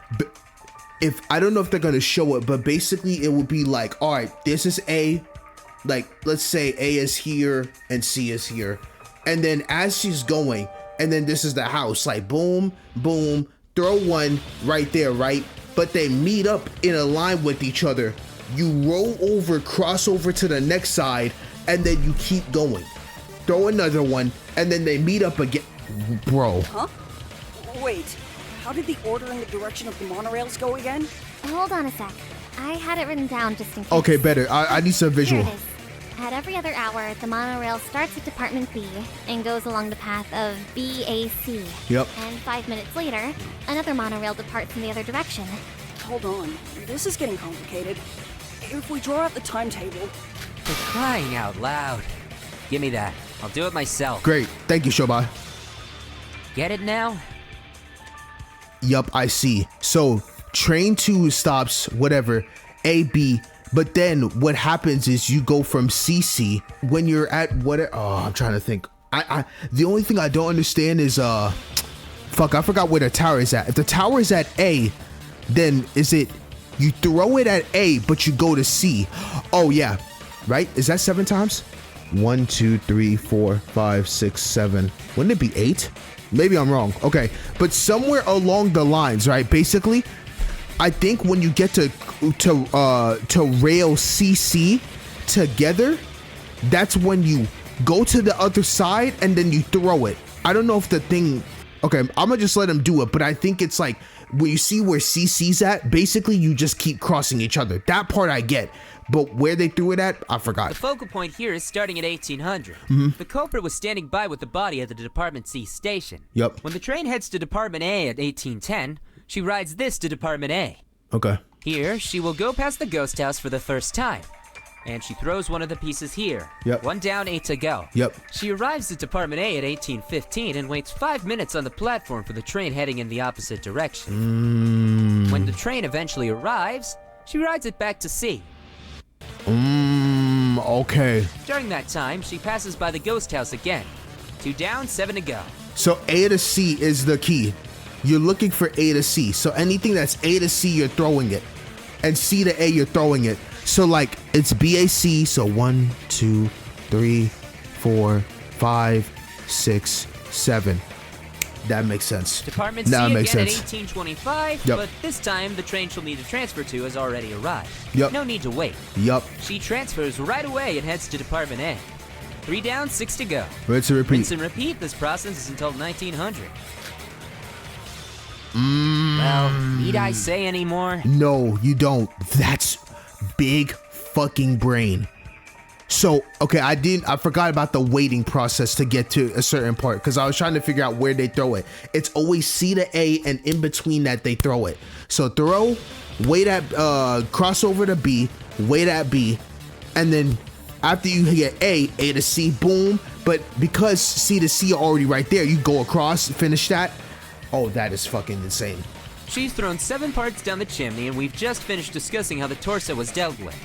If I don't know if they're gonna show it, but basically it would be like, all right, this is A, like let's say A is here and C is here, and then as she's going, and then this is the house, like boom, boom, throw 1 right there, right? But they meet up in a line with each other. You roll over, cross over to the next side, and then you keep going. Throw another one, and then they meet up again. Bro. Huh? Wait, how did the order and the direction of the monorails go again? Hold on a sec. I had it written down just in case. Okay, better. I need some visual. Here it is. At every other hour, the monorail starts at Department B and goes along the path of BAC. Yep. And 5 minutes later, another monorail departs in the other direction. Hold on, this is getting complicated. If we draw out the timetable... For crying out loud. Give me that. I'll do it myself. Great. Thank you, Shobai. Get it now? Yup, I see. So, train 2 stops, whatever, A, B, but then what happens is you go from CC when you're at what? Oh, I'm trying to think. The only thing I don't understand is, fuck, I forgot where the tower is at. If the tower is at A, then is it, you throw it at A, but you go to C. Oh, yeah. Right? Is that 7 times? 1, 2, 3, 4, 5, 6, 7. Wouldn't it be 8? Maybe I'm wrong. Okay. But somewhere along the lines, right? Basically, I think when you get to rail CC together, that's when you go to the other side and then you throw it. I don't know if the thing... Okay, I'm gonna just let him do it, but I think it's like when you see where CC's at, basically you just keep crossing each other. That part I get, but where they threw it at, I forgot. The focal point here is starting at 1800. The culprit was standing by with the body at the Department C station. Yep. When the train heads to Department A at 1810, she rides this to Department A. Okay. Here, she will go past the ghost house for the first time. And she throws one of the pieces here. Yep. 1 down, 8 to go. Yep. She arrives at Department A at 1815 and waits 5 minutes on the platform for the train heading in the opposite direction. When the train eventually arrives, she rides it back to C. Okay. During that time, she passes by the ghost house again. 2 down, 7 to go. So A to C is the key. You're looking for A to C. So anything that's A to C, you're throwing it. And C to A, you're throwing it. So like it's BAC, so 1, 2, 3, 4, 5, 6, 7. That makes sense. Department C again at 1825, but this time the train she'll need to transfer to has already arrived. Yep. No need to wait. Yep. She transfers right away and heads to Department A. 3 down, 6 to go. Rinse and repeat. Rinse and repeat. This process is until 1900. Well, need I say any more? No, you don't. That's big fucking brain. So, okay, I forgot about the waiting process to get to a certain part because I was trying to figure out where they throw it. It's always C to A, and in between that they throw it. So throw, wait at, cross over to B, wait at B, and then after you get A to C, boom. But because C to C are already right there, you go across, finish that. Oh, that is fucking insane. She's thrown 7 parts down the chimney, and we've just finished discussing how the torso was dealt with.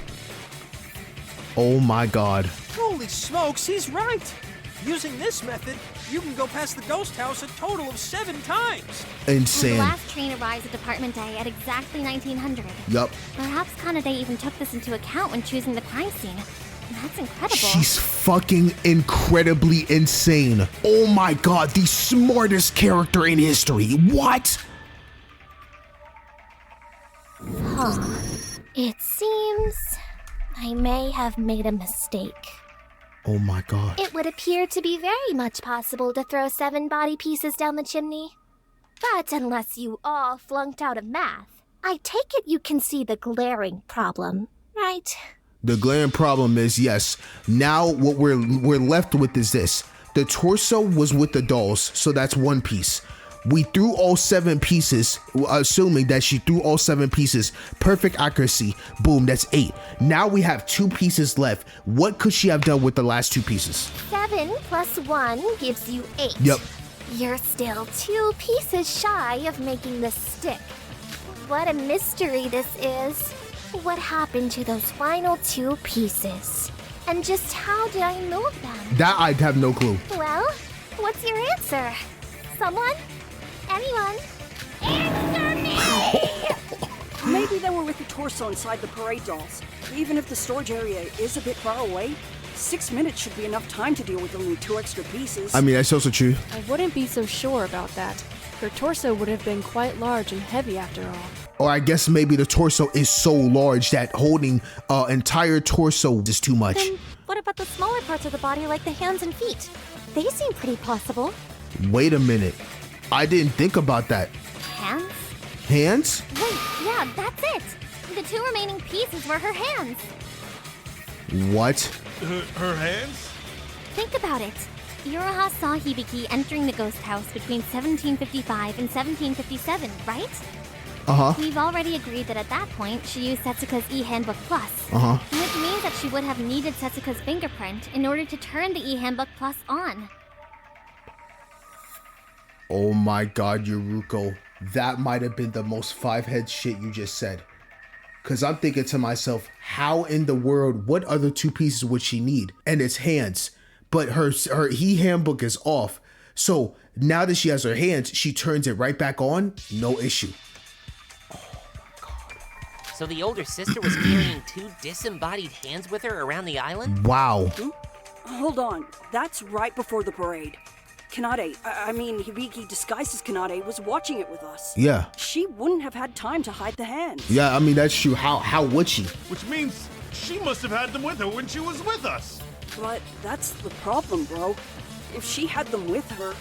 Oh my god. Holy smokes, he's right. Using this method, you can go past the ghost house a total of 7 times. Insane. The last train arrives at Department A at exactly 1900. Yup. Perhaps Kanade even took this into account when choosing the crime scene. That's incredible. She's fucking incredibly insane. Oh my god, the smartest character in history. What? Huh. It seems I may have made a mistake. Oh my god. It would appear to be very much possible to throw 7 body pieces down the chimney. But unless you all flunked out of math, I take it you can see the glaring problem, right? The glaring problem is, yes, now what we're left with is this. The torso was with the dolls, so that's 1 piece. We threw all 7 pieces, assuming that she threw all 7 pieces. Perfect accuracy. Boom, that's 8. Now we have 2 pieces left. What could she have done with the last 2 pieces? 7 plus 1 gives you 8. Yep. You're still 2 pieces shy of making this stick. What a mystery this is. What happened to those final 2 pieces? And just how did I move them? That I'd have no clue. Well, what's your answer? Someone? Anyone? Answer me! Maybe they were with the torso inside the parade dolls. Even if the storage area is a bit far away, 6 minutes should be enough time to deal with only 2 extra pieces. I mean, that's also true. I wouldn't be so sure about that. Her torso would have been quite large and heavy after all. Or I guess maybe the torso is so large that holding an entire torso is too much. Then what about the smaller parts of the body like the hands and feet? They seem pretty possible. Wait a minute. I didn't think about that. Hands Hands? Wait, yeah, that's it. The 2 remaining pieces were her hands. What? Her hands? Think about it. Iroha saw Hibiki entering the ghost house between 1755 and 1757, right? Uh-huh. We've already agreed that at that point, she used Setsuka's e-handbook plus. Uh-huh. Which means that she would have needed Setsuka's fingerprint in order to turn the e-handbook plus on. Oh my god, Yuruko. That might have been the most 5-head shit you just said. Because I'm thinking to myself, how in the world, what other 2 pieces would she need? And it's hands. But her e-handbook is off. So now that she has her hands, she turns it right back on. No issue. So the older sister was carrying 2 disembodied hands with her around the island? Wow. Hold on, that's right before the parade. Kanade, I mean Hibiki disguised as Kanade was watching it with us. Yeah. She wouldn't have had time to hide the hands. Yeah, I mean, that's true. How would she? Which means she must have had them with her when she was with us. But that's the problem, bro. If she had them with her,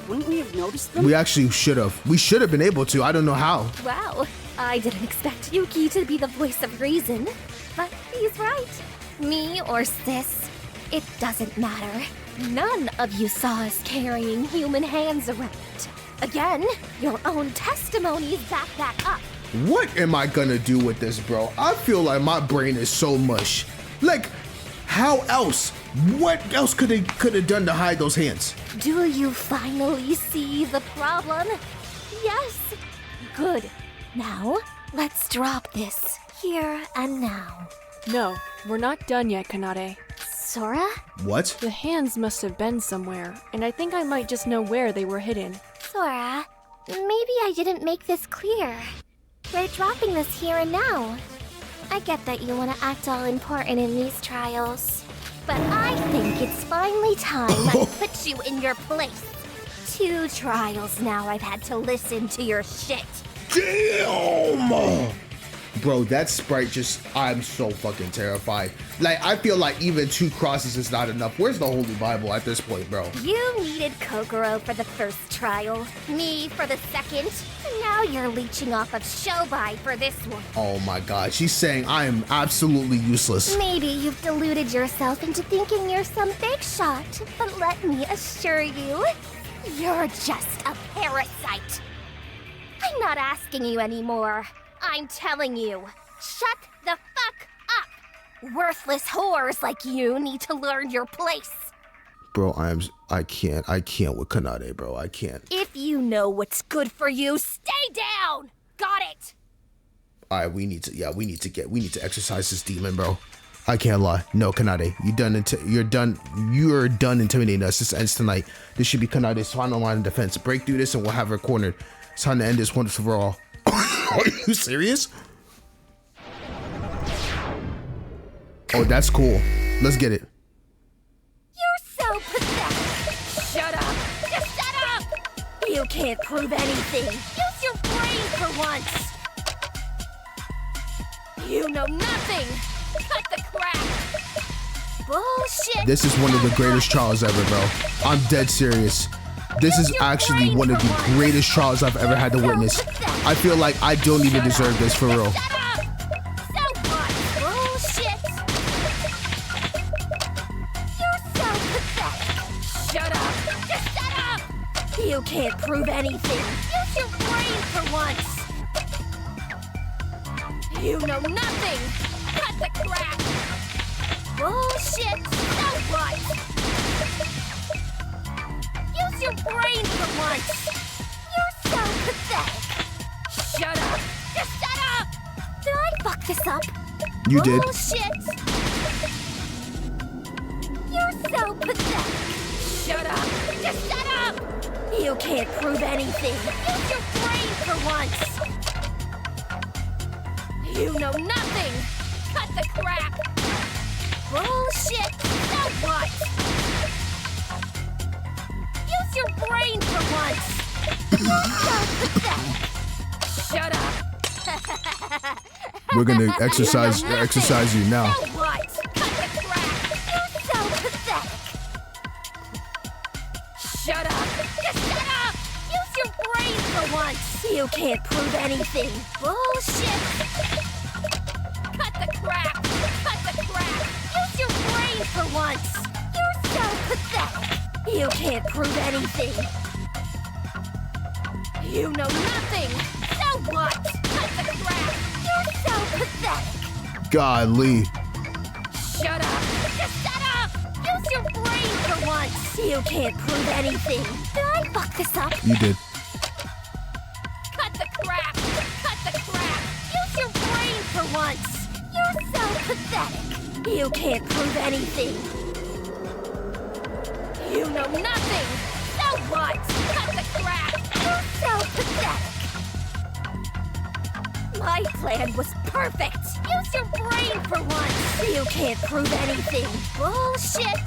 wouldn't we have noticed them? We actually should have. We should have been able to. I don't know how. Wow, I didn't expect Yuki to be the voice of reason. But he's right. Me or sis, it doesn't matter. None of you saw us carrying human hands around. Again, your own testimonies back that up. What am I gonna do with this, bro? I feel like my brain is so mush. Like, how else? What else could they have done to hide those hands? Do you finally see the problem? Yes. Good. Now, let's drop this here and now. No, we're not done yet, Kanade. Sora? What? The hands must have been somewhere, and I think I might just know where they were hidden. Sora, maybe I didn't make this clear. We're dropping this here and now. I get that you want to act all important in these trials, but I think it's finally time I put you in your place. 2 trials now I've had to listen to your shit. Damn! Bro, that sprite just, I'm so fucking terrified. Like, I feel like even 2 crosses is not enough. Where's the Holy Bible at this point, bro? You needed Kokoro for the first trial, me for the second, and now you're leeching off of Shobai for this one. Oh my god, she's saying I am absolutely useless. Maybe you've deluded yourself into thinking you're some big shot, but let me assure you, you're just a parasite. I'm not asking you anymore. I'm telling you, shut the fuck up! Worthless whores like you need to learn your place. Bro, I can't with Kanade, bro. I can't. If you know what's good for you, stay down! Got it? Alright, we need to exercise this demon, bro. I can't lie. No, Kanade, you're done intimidating us. This ends tonight. This should be Kanade's final line of defense. Break through this and we'll have her cornered. It's time to end this once for all. Are you serious? Oh, that's cool. Let's get it. You're so pathetic. Shut up. Just shut up. You can't prove anything. Use your brain for once. You know nothing. Cut the crap. Bullshit. This is one of the greatest trials ever, bro. I'm dead serious. This is actually one of the greatest trials I've ever had to witness. I feel like I don't even deserve this, for real. You can't prove anything. Use your brain for once. You know nothing. Cut the crap. Bullshit. So what? Use your brain for once. You're so pathetic. Shut up. Just shut up. Did I fuck this up? You did. Bullshit. You're so pathetic. Shut up. Just shut up. You can't prove anything. Use your brain for once. You know nothing. Cut the crap. Bullshit. So what? Use your brain for once. You're so pathetic. Shut up. We're gonna exercise you now. So what? Cut the crap. You're so pathetic. Shut up. Just shut up. Use your brain for once. once. You can't prove anything. Bullshit. Cut the crap. Cut the crap. Use your brain for once. You're so pathetic. You can't prove anything. You know nothing. So what? Cut the crap. You're so pathetic. Godly. Shut up. Just shut up. Use your brain for once. You can't prove anything. Did I fuck this up? You did. Cut the crap. Cut the crap. Use your brain for once. You're so pathetic. You can't prove anything. You know nothing. So what? Cut the crap. You're so pathetic. My plan was perfect. Use your brain for once. You can't prove anything. Bullshit.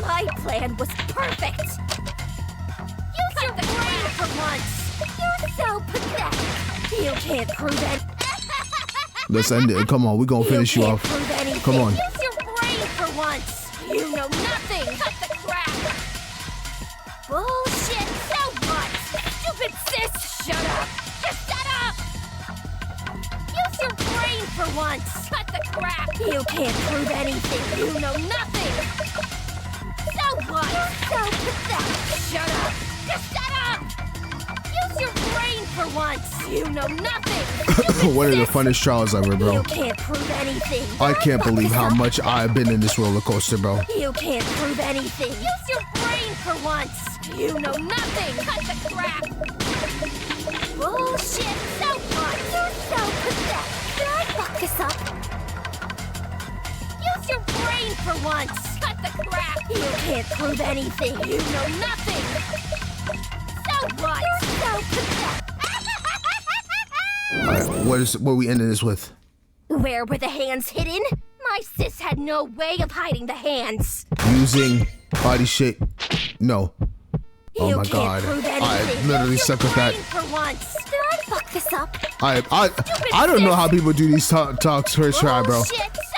My plan was perfect. Use your brain for once. You're so pathetic. You can't prove it. Let's end it. Come on, we're gonna finish you off. Come on. Use your brain for once. You know nothing. Cut the crap. Bullshit. So what? Stupid sis. Shut up. Just shut up. Use your brain for once. Cut the crap. You can't prove anything. You know nothing. So what? So pathetic. Shut up. Just shut up. Use your brain for once. You know nothing. One of the funnest trials ever, bro. You can't prove anything. I can't believe how much I've been in this roller coaster, bro. You can't prove anything. Use your brain for once. You know nothing. Cut the crap. Bullshit. So what? You're so pathetic. Did I fuck this up? Use your brain for once. Cut the crap. You can't prove anything. You know nothing. So what? You're so pathetic. Alright, what are we ending this with? Where were the hands hidden? My sis had no way of hiding the hands. Using body shape. No. Oh You my can't god. prove I anything. literally Use your suck at that. brain for once. Did I fuck this up? I don't know how people do these talks first try, bro.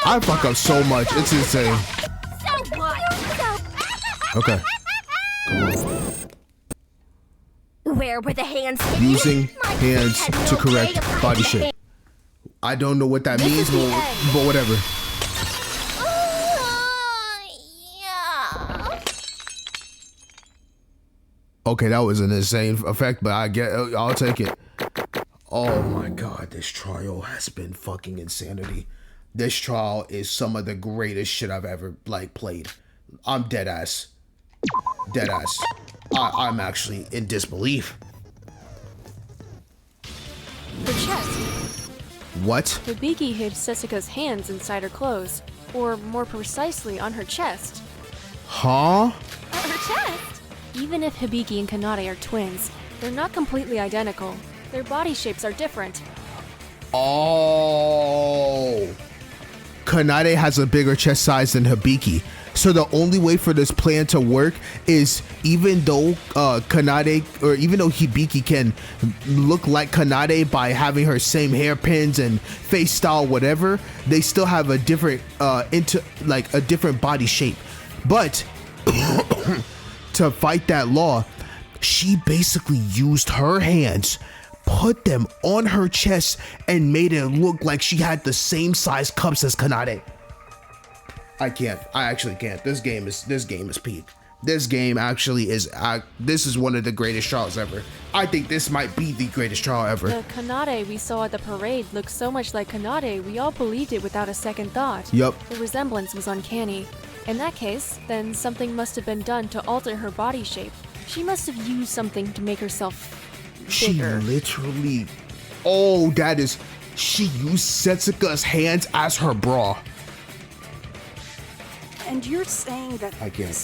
I fuck up so much. It's insane. So what? Okay. Where were the hands hidden? Using My hands sis had to no correct way of hiding body the shape. hands. I don't know what that This means, is the end. but whatever. Okay, that was an insane effect, but I'll take it. Oh my god, this trial has been fucking insanity. This trial is some of the greatest shit I've ever played. I'm dead ass. Dead ass. I'm actually in disbelief. Her chest. What? Hibiki hid Setsuka's hands inside her clothes, or more precisely on her chest. Huh? Her chest? Even if Hibiki and Kanade are twins, they're not completely identical. Their body shapes are different. Oh. Kanade has a bigger chest size than Hibiki. So the only way for this plan to work is even though Kanade, or even though Hibiki can look like Kanade by having her same hairpins and face style, whatever, they still have a different a different body shape. But to fight that law, she basically used her hands, put them on her chest, and made it look like she had the same size cups as Kanade. I can't. I actually can't. This game is peak. This game actually is. This is one of the greatest trials ever. I think this might be the greatest trial ever. The Kanade we saw at the parade looked so much like Kanade, we all believed it without a second thought. Yup. The resemblance was uncanny. In that case, then something must have been done to alter her body shape. She must have used something to make herself bigger. She literally. Oh, that is. She used Setsuka's hands as her bra. And you're saying that I can't.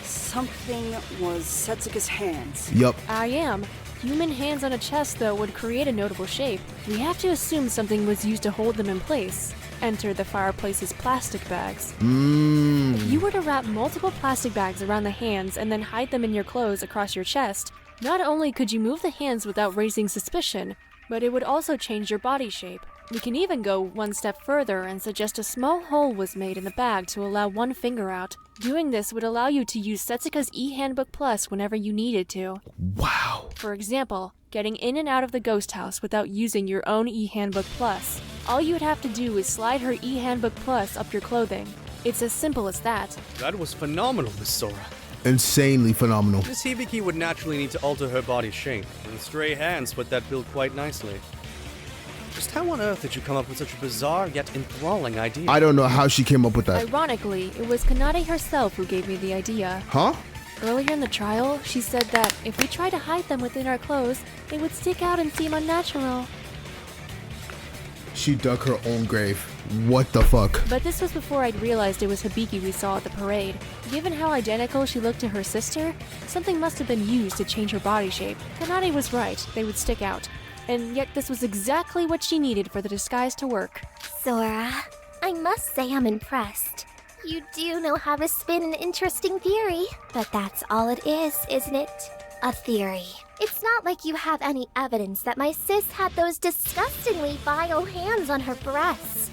something was Setsuka's hands? Yup. I am. Human hands on a chest, though, would create a notable shape. We have to assume something was used to hold them in place. Enter the fireplace's plastic bags. If you were to wrap multiple plastic bags around the hands and then hide them in your clothes across your chest, not only could you move the hands without raising suspicion, but it would also change your body shape. We can even go one step further and suggest a small hole was made in the bag to allow one finger out. Doing this would allow you to use Setsuka's e-handbook plus whenever you needed to. Wow. For example, getting in and out of the ghost house without using your own e-handbook plus. All you'd have to do is slide her e-handbook plus up your clothing. It's as simple as that. That was phenomenal, Miss Sora. Insanely phenomenal. Miss Hibiki would naturally need to alter her body shape, and stray hands fit that build quite nicely. Just how on earth did you come up with such a bizarre yet enthralling idea? I don't know how she came up with that. Ironically, it was Kanade herself who gave me the idea. Huh? Earlier in the trial, she said that if we try to hide them within our clothes, they would stick out and seem unnatural. She dug her own grave. What the fuck? But this was before I'd realized it was Hibiki we saw at the parade. Given how identical she looked to her sister, something must have been used to change her body shape. Kanade was right, they would stick out. And yet this was exactly what she needed for the disguise to work. Sora, I must say I'm impressed. You do know how to spin an interesting theory. But that's all it is, isn't it? A theory. It's not like you have any evidence that my sis had those disgustingly vile hands on her breasts.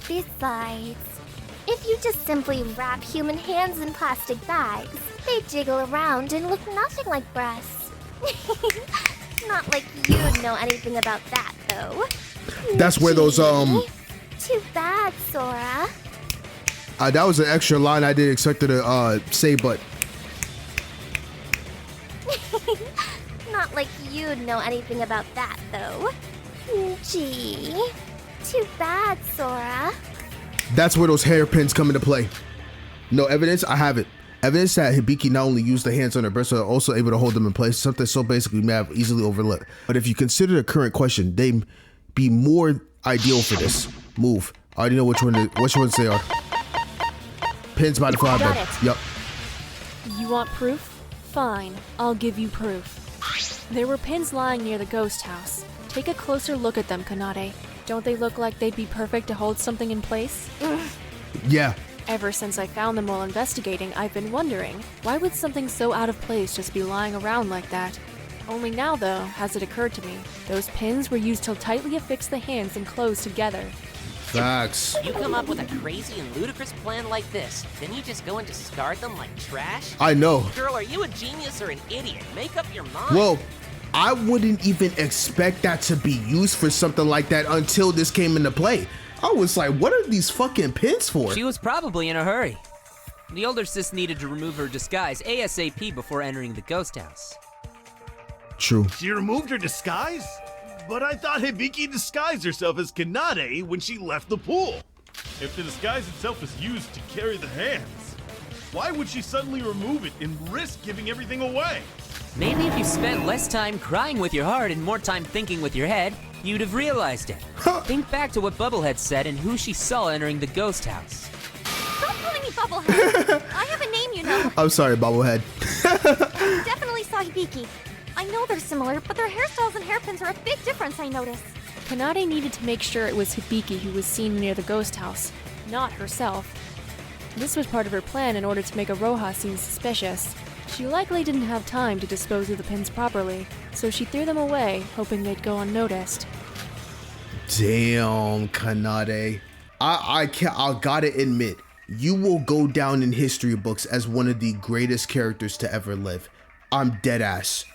Besides, if you just simply wrap human hands in plastic bags, they jiggle around and look nothing like breasts. Not like you'd know anything about that, though. That's where those, Too bad, Sora. that was an extra line I didn't expect her to, say, but... Not like you'd know anything about that, though. Gee. Too bad, Sora. That's where those hairpins come into play. No evidence? I have it. Evidence that Hibiki not only used the hands on her breasts, but also able to hold them in place, something so basic we may have easily overlooked. But if you consider the current question, they'd be more ideal for this move. I already know which ones they are. Pins by the flower bed. Yep. You want proof? Fine, I'll give you proof. There were pins lying near the ghost house. Take a closer look at them, Kanade. Don't they look like they'd be perfect to hold something in place? Yeah. Ever since I found them while investigating, I've been wondering, why would something so out of place just be lying around like that? Only now, though, has it occurred to me, those pins were used to tightly affix the hands and clothes together. Facts. You come up with a crazy and ludicrous plan like this, then you just go and discard them like trash? I know. Girl, are you a genius or an idiot? Make up your mind. Whoa. I wouldn't even expect that to be used for something like that until this came into play. I was like, what are these fucking pins for? She was probably in a hurry. The older sis needed to remove her disguise ASAP before entering the ghost house. True. She removed her disguise? But I thought Hibiki disguised herself as Kanade when she left the pool. If the disguise itself is used to carry the hands, why would she suddenly remove it and risk giving everything away? Maybe if you spent less time crying with your heart and more time thinking with your head, you'd have realized it. Think back to what Bubblehead said and who she saw entering the ghost house. Stop calling me Bubblehead. I have a name, you know. I'm sorry, Bubblehead. You definitely saw Hibiki. I know they're similar, but their hairstyles and hairpins are a big difference, I noticed. Kanade needed to make sure it was Hibiki who was seen near the ghost house, not herself. This was part of her plan in order to make Aroha seem suspicious. She likely didn't have time to dispose of the pins properly, so she threw them away, hoping they'd go unnoticed. Damn, Kanade. I gotta admit, you will go down in history books as one of the greatest characters to ever live. I'm dead ass.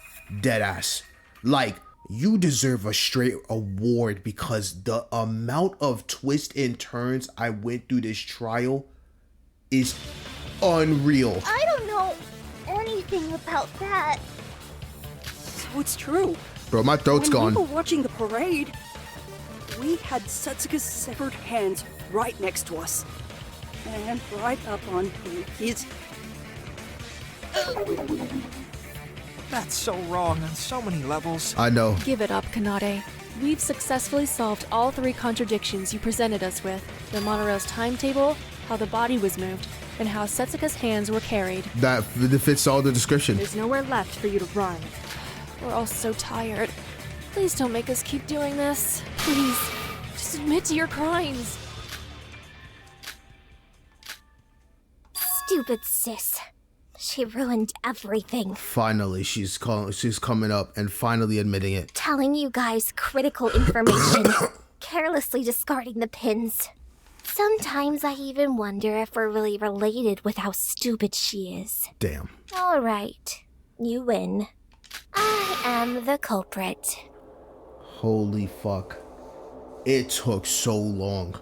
Like, you deserve a straight award because the amount of twists and turns I went through this trial is unreal. I don't know anything about that. So it's true. Bro, my throat's gone. When we were watching the parade, we had Setsuka's severed hands right next to us. And right up on his... That's so wrong on so many levels. I know. Give it up, Kanade. We've successfully solved all three contradictions you presented us with. The monorail's timetable, how the body was moved, and how Setsuka's hands were carried. That fits all the description. There's nowhere left for you to run. We're all so tired. Please don't make us keep doing this. Please, just admit to your crimes. Stupid sis. She ruined everything. Finally, she's coming up and finally admitting it. Telling you guys critical information. Carelessly discarding the pins. Sometimes I even wonder if we're really related with how stupid she is. Damn. Alright, you win. I am the culprit. Holy fuck. It took so long.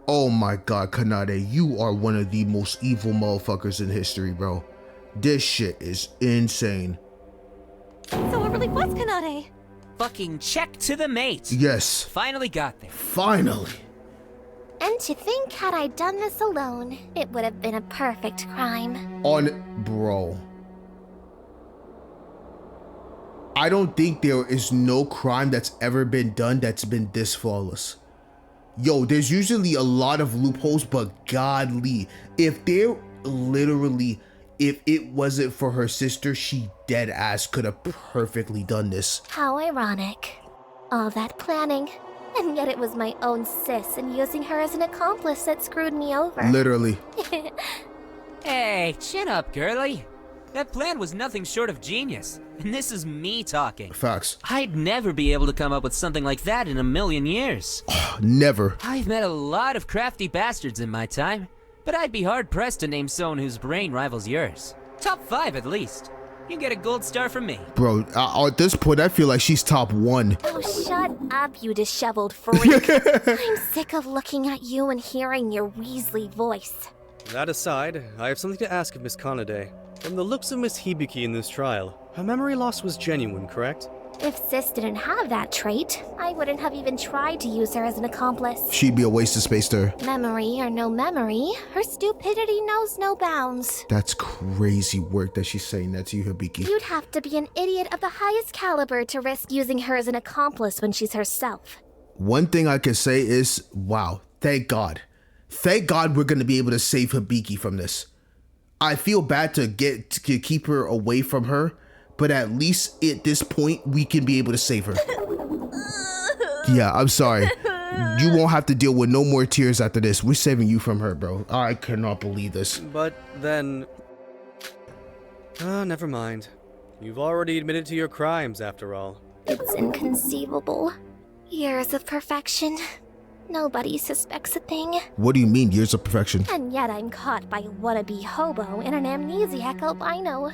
Oh my god, Kanade, you are one of the most evil motherfuckers in history, bro. This shit is insane. So it really was Kanade. Fucking check to the mate. Yes. Finally got there. Finally. And to think, had I done this alone, it would have been a perfect crime. Bro. I don't think there is no crime that's ever been done that's been this flawless. Yo, there's usually a lot of loopholes, but godly, if it wasn't for her sister, she dead ass could have perfectly done this. How ironic. All that planning, and yet it was my own sis and using her as an accomplice that screwed me over. Literally. Hey, chin up, girly. That plan was nothing short of genius, and this is me talking. Facts. I'd never be able to come up with something like that in a million years. Never. I've met a lot of crafty bastards in my time, but I'd be hard-pressed to name someone whose brain rivals yours. Top 5 at least. You get a gold star from me. Bro, at this point, I feel like she's top 1. Oh, shut up, you disheveled freak. I'm sick of looking at you and hearing your Weasley voice. That aside, I have something to ask of Miss Kanade. From the looks of Miss Hibiki in this trial, her memory loss was genuine, correct? If Sis didn't have that trait, I wouldn't have even tried to use her as an accomplice. She'd be a waste of space to her. Memory or no memory, her stupidity knows no bounds. That's crazy work that she's saying that to you, Hibiki. You'd have to be an idiot of the highest caliber to risk using her as an accomplice when she's herself. One thing I can say is, wow, thank God. Thank God we're going to be able to save Hibiki from this. I feel bad to keep her away from her, but at least at this point, we can be able to save her. Yeah, I'm sorry. You won't have to deal with no more tears after this. We're saving you from her, bro. I cannot believe this. But then... never mind. You've already admitted to your crimes, after all. It's inconceivable. Years of perfection. Nobody suspects a thing. What do you mean, years of perfection? And yet I'm caught by a wannabe hobo and an amnesiac albino.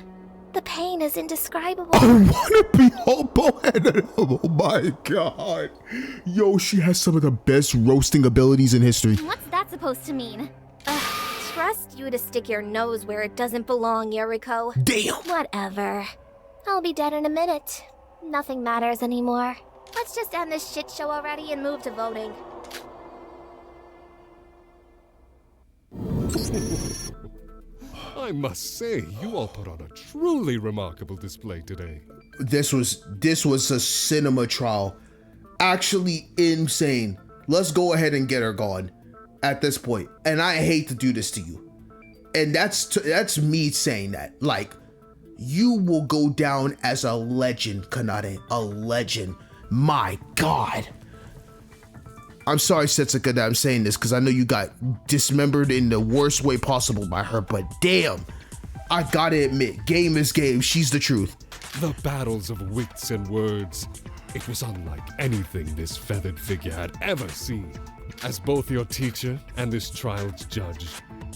The pain is indescribable. A wannabe hobo and oh my god. Yo, she has some of the best roasting abilities in history. What's that supposed to mean? Trust you to stick your nose where it doesn't belong, Yuriko. Damn. Whatever. I'll be dead in a minute. Nothing matters anymore. Let's just end this shit show already and move to voting. I must say, you all put on a truly remarkable display today. This was a cinema trial. Actually insane. Let's go ahead and get her gone at this point. And I hate to do this to you. And that's me saying that. Like, you will go down as a legend, Kanade. A legend. My God. I'm sorry, Setsuka, that I'm saying this because I know you got dismembered in the worst way possible by her, but damn, I gotta admit, game is game. She's the truth. The battles of wits and words. It was unlike anything this feathered figure had ever seen. As both your teacher and this trial's judge,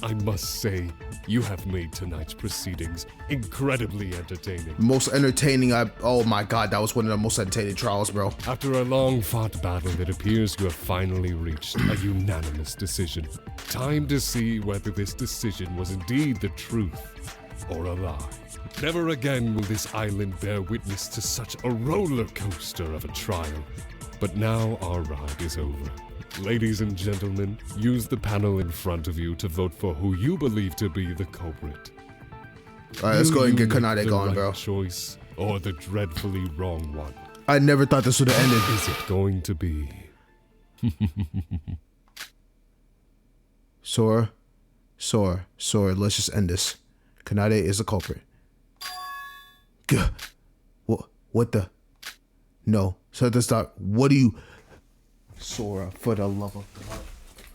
I must say, you have made tonight's proceedings incredibly entertaining. Most entertaining, oh my God, that was one of the most entertaining trials, bro. After a long-fought battle, it appears you have finally reached a unanimous decision. Time to see whether this decision was indeed the truth or a lie. Never again will this island bear witness to such a roller coaster of a trial. But now our ride is over. Ladies and gentlemen, use the panel in front of you to vote for who you believe to be the culprit. All right, let's go and get Kanade gone, bro. Choice or the dreadfully wrong one? I never thought this would have ended. Is it going to be? Sora, let's just end this. Kanade is a culprit. What the? No, so that's not. What do you? Sora, for the love of God.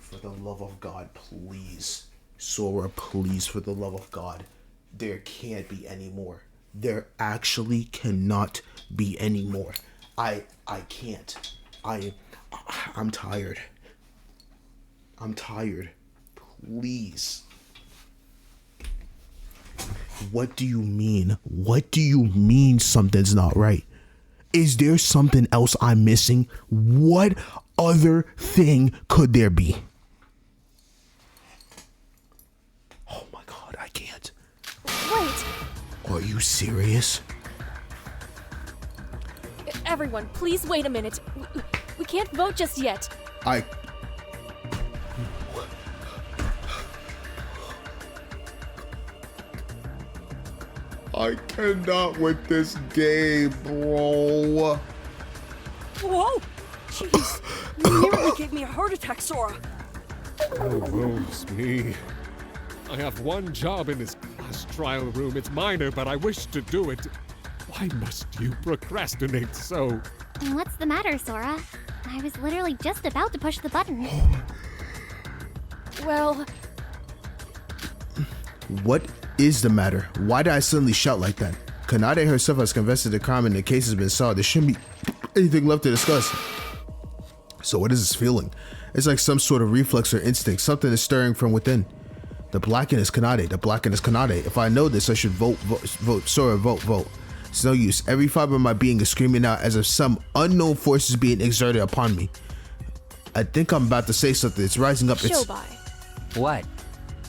For the love of God, please. Sora, please, for the love of God. There can't be any more. There actually cannot be any more. I can't. I'm tired. I'm tired. Please. What do you mean? What do you mean something's not right? Is there something else I'm missing? What other thing could there be? Oh my God, I can't. Wait. Are you serious? Everyone, please wait a minute. We can't vote just yet. I cannot with this game, bro. Whoa! Jeez, you nearly gave me a heart attack, Sora. Oh, woes me. I have one job in this class trial room. It's minor, but I wish to do it. Why must you procrastinate so? What's the matter, Sora? I was literally just about to push the button. Well... What is the matter? Why did I suddenly shout like that? Kanade herself has confessed to the crime and the case has been solved. There shouldn't be anything left to discuss. So what is this feeling? It's like some sort of reflex or instinct. Something is stirring from within. The blackened is Kanade. The blackened is Kanade. If I know this, I should vote. Sora, vote. It's no use. Every fiber of my being is screaming out as if some unknown force is being exerted upon me. I think I'm about to say something. It's rising up. Shobai. What?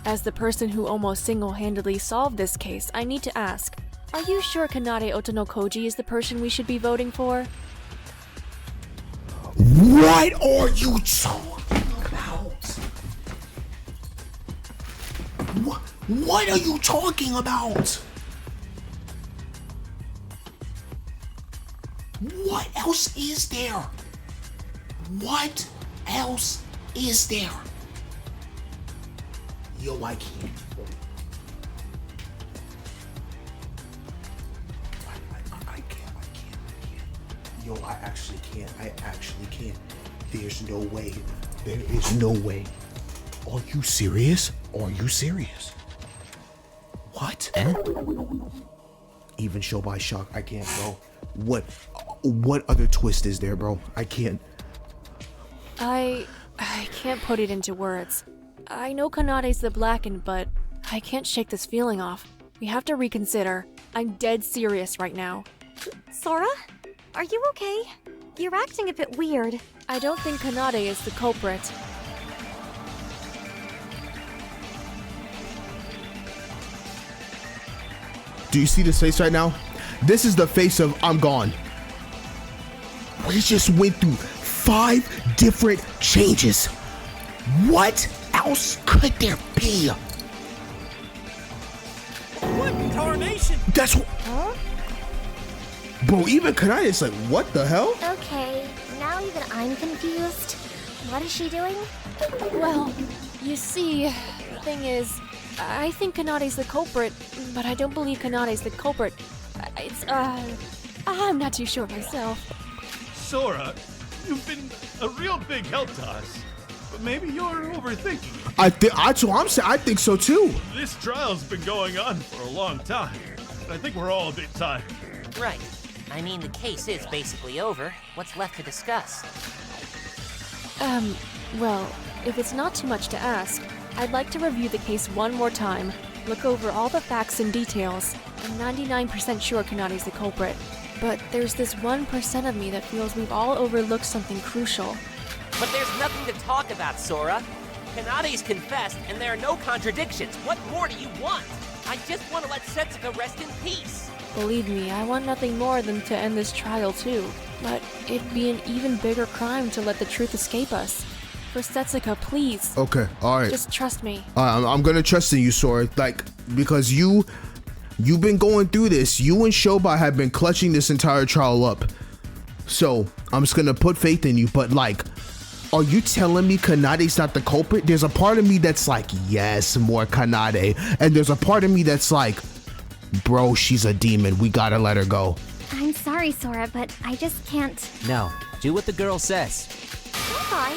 As the person who almost single-handedly solved this case, I need to ask, are you sure Kanade Otonokoji is the person we should be voting for? What are you talking about? What are you talking about? What else is there? What else is there? Yo, I can't. I can't. Yo, I actually can't. There's no way. There is no way. Are you serious? What? Even show by shock, I can't, bro. What other twist is there, bro? I can't. I can't put it into words. I know Kanade's the blackened, but I can't shake this feeling off. We have to reconsider. I'm dead serious right now. Sora? Are you okay? You're acting a bit weird. I don't think Kanade is the culprit. Do you see this face right now? This is the face of I'm gone. We just went through 5 different changes. What else could there be? What in tarnation? That's what. Huh? Bro, even Kanade is like, what the hell? Okay, now even I'm confused. What is she doing? Well, you see, the thing is, I think Kanade's the culprit, but I don't believe Kanade's the culprit. I'm not too sure myself. Sora, you've been a real big help to us. But maybe you're overthinking it. I think so too. This trial's been going on for a long time. I think we're all a bit tired. Right. I mean, the case is basically over. What's left to discuss? Well, if it's not too much to ask, I'd like to review the case one more time, look over all the facts and details. I'm 99% sure Kanade's the culprit, but there's this 1% of me that feels we've all overlooked something crucial. But there's nothing to talk about, Sora. Kanade's confessed, and there are no contradictions. What more do you want? I just want to let Setsuka rest in peace. Believe me, I want nothing more than to end this trial too. But it'd be an even bigger crime to let the truth escape us. For Setsuka, please. Okay, alright. Just trust me. I'm gonna trust in you, Sora. Like, because you've been going through this. You and Shobai have been clutching this entire trial up. So, I'm just gonna put faith in you, but like, are you telling me Kanade's not the culprit? There's a part of me that's like, yes, more Kanade. And there's a part of me that's like, bro, she's a demon. We gotta let her go. I'm sorry, Sora, but I just can't. No, do what the girl says. Senpai,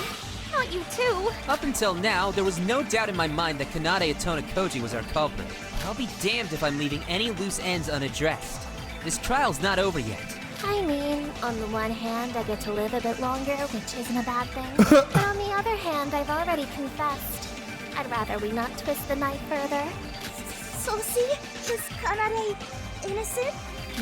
not you too. Up until now, there was no doubt in my mind that Kanade Otonokoji was our culprit. I'll be damned if I'm leaving any loose ends unaddressed. This trial's not over yet. I mean, on the one hand, I get to live a bit longer, which isn't a bad thing. But on the other hand, I've already confessed. I'd rather we not twist the knife further. So see, is Kanade innocent?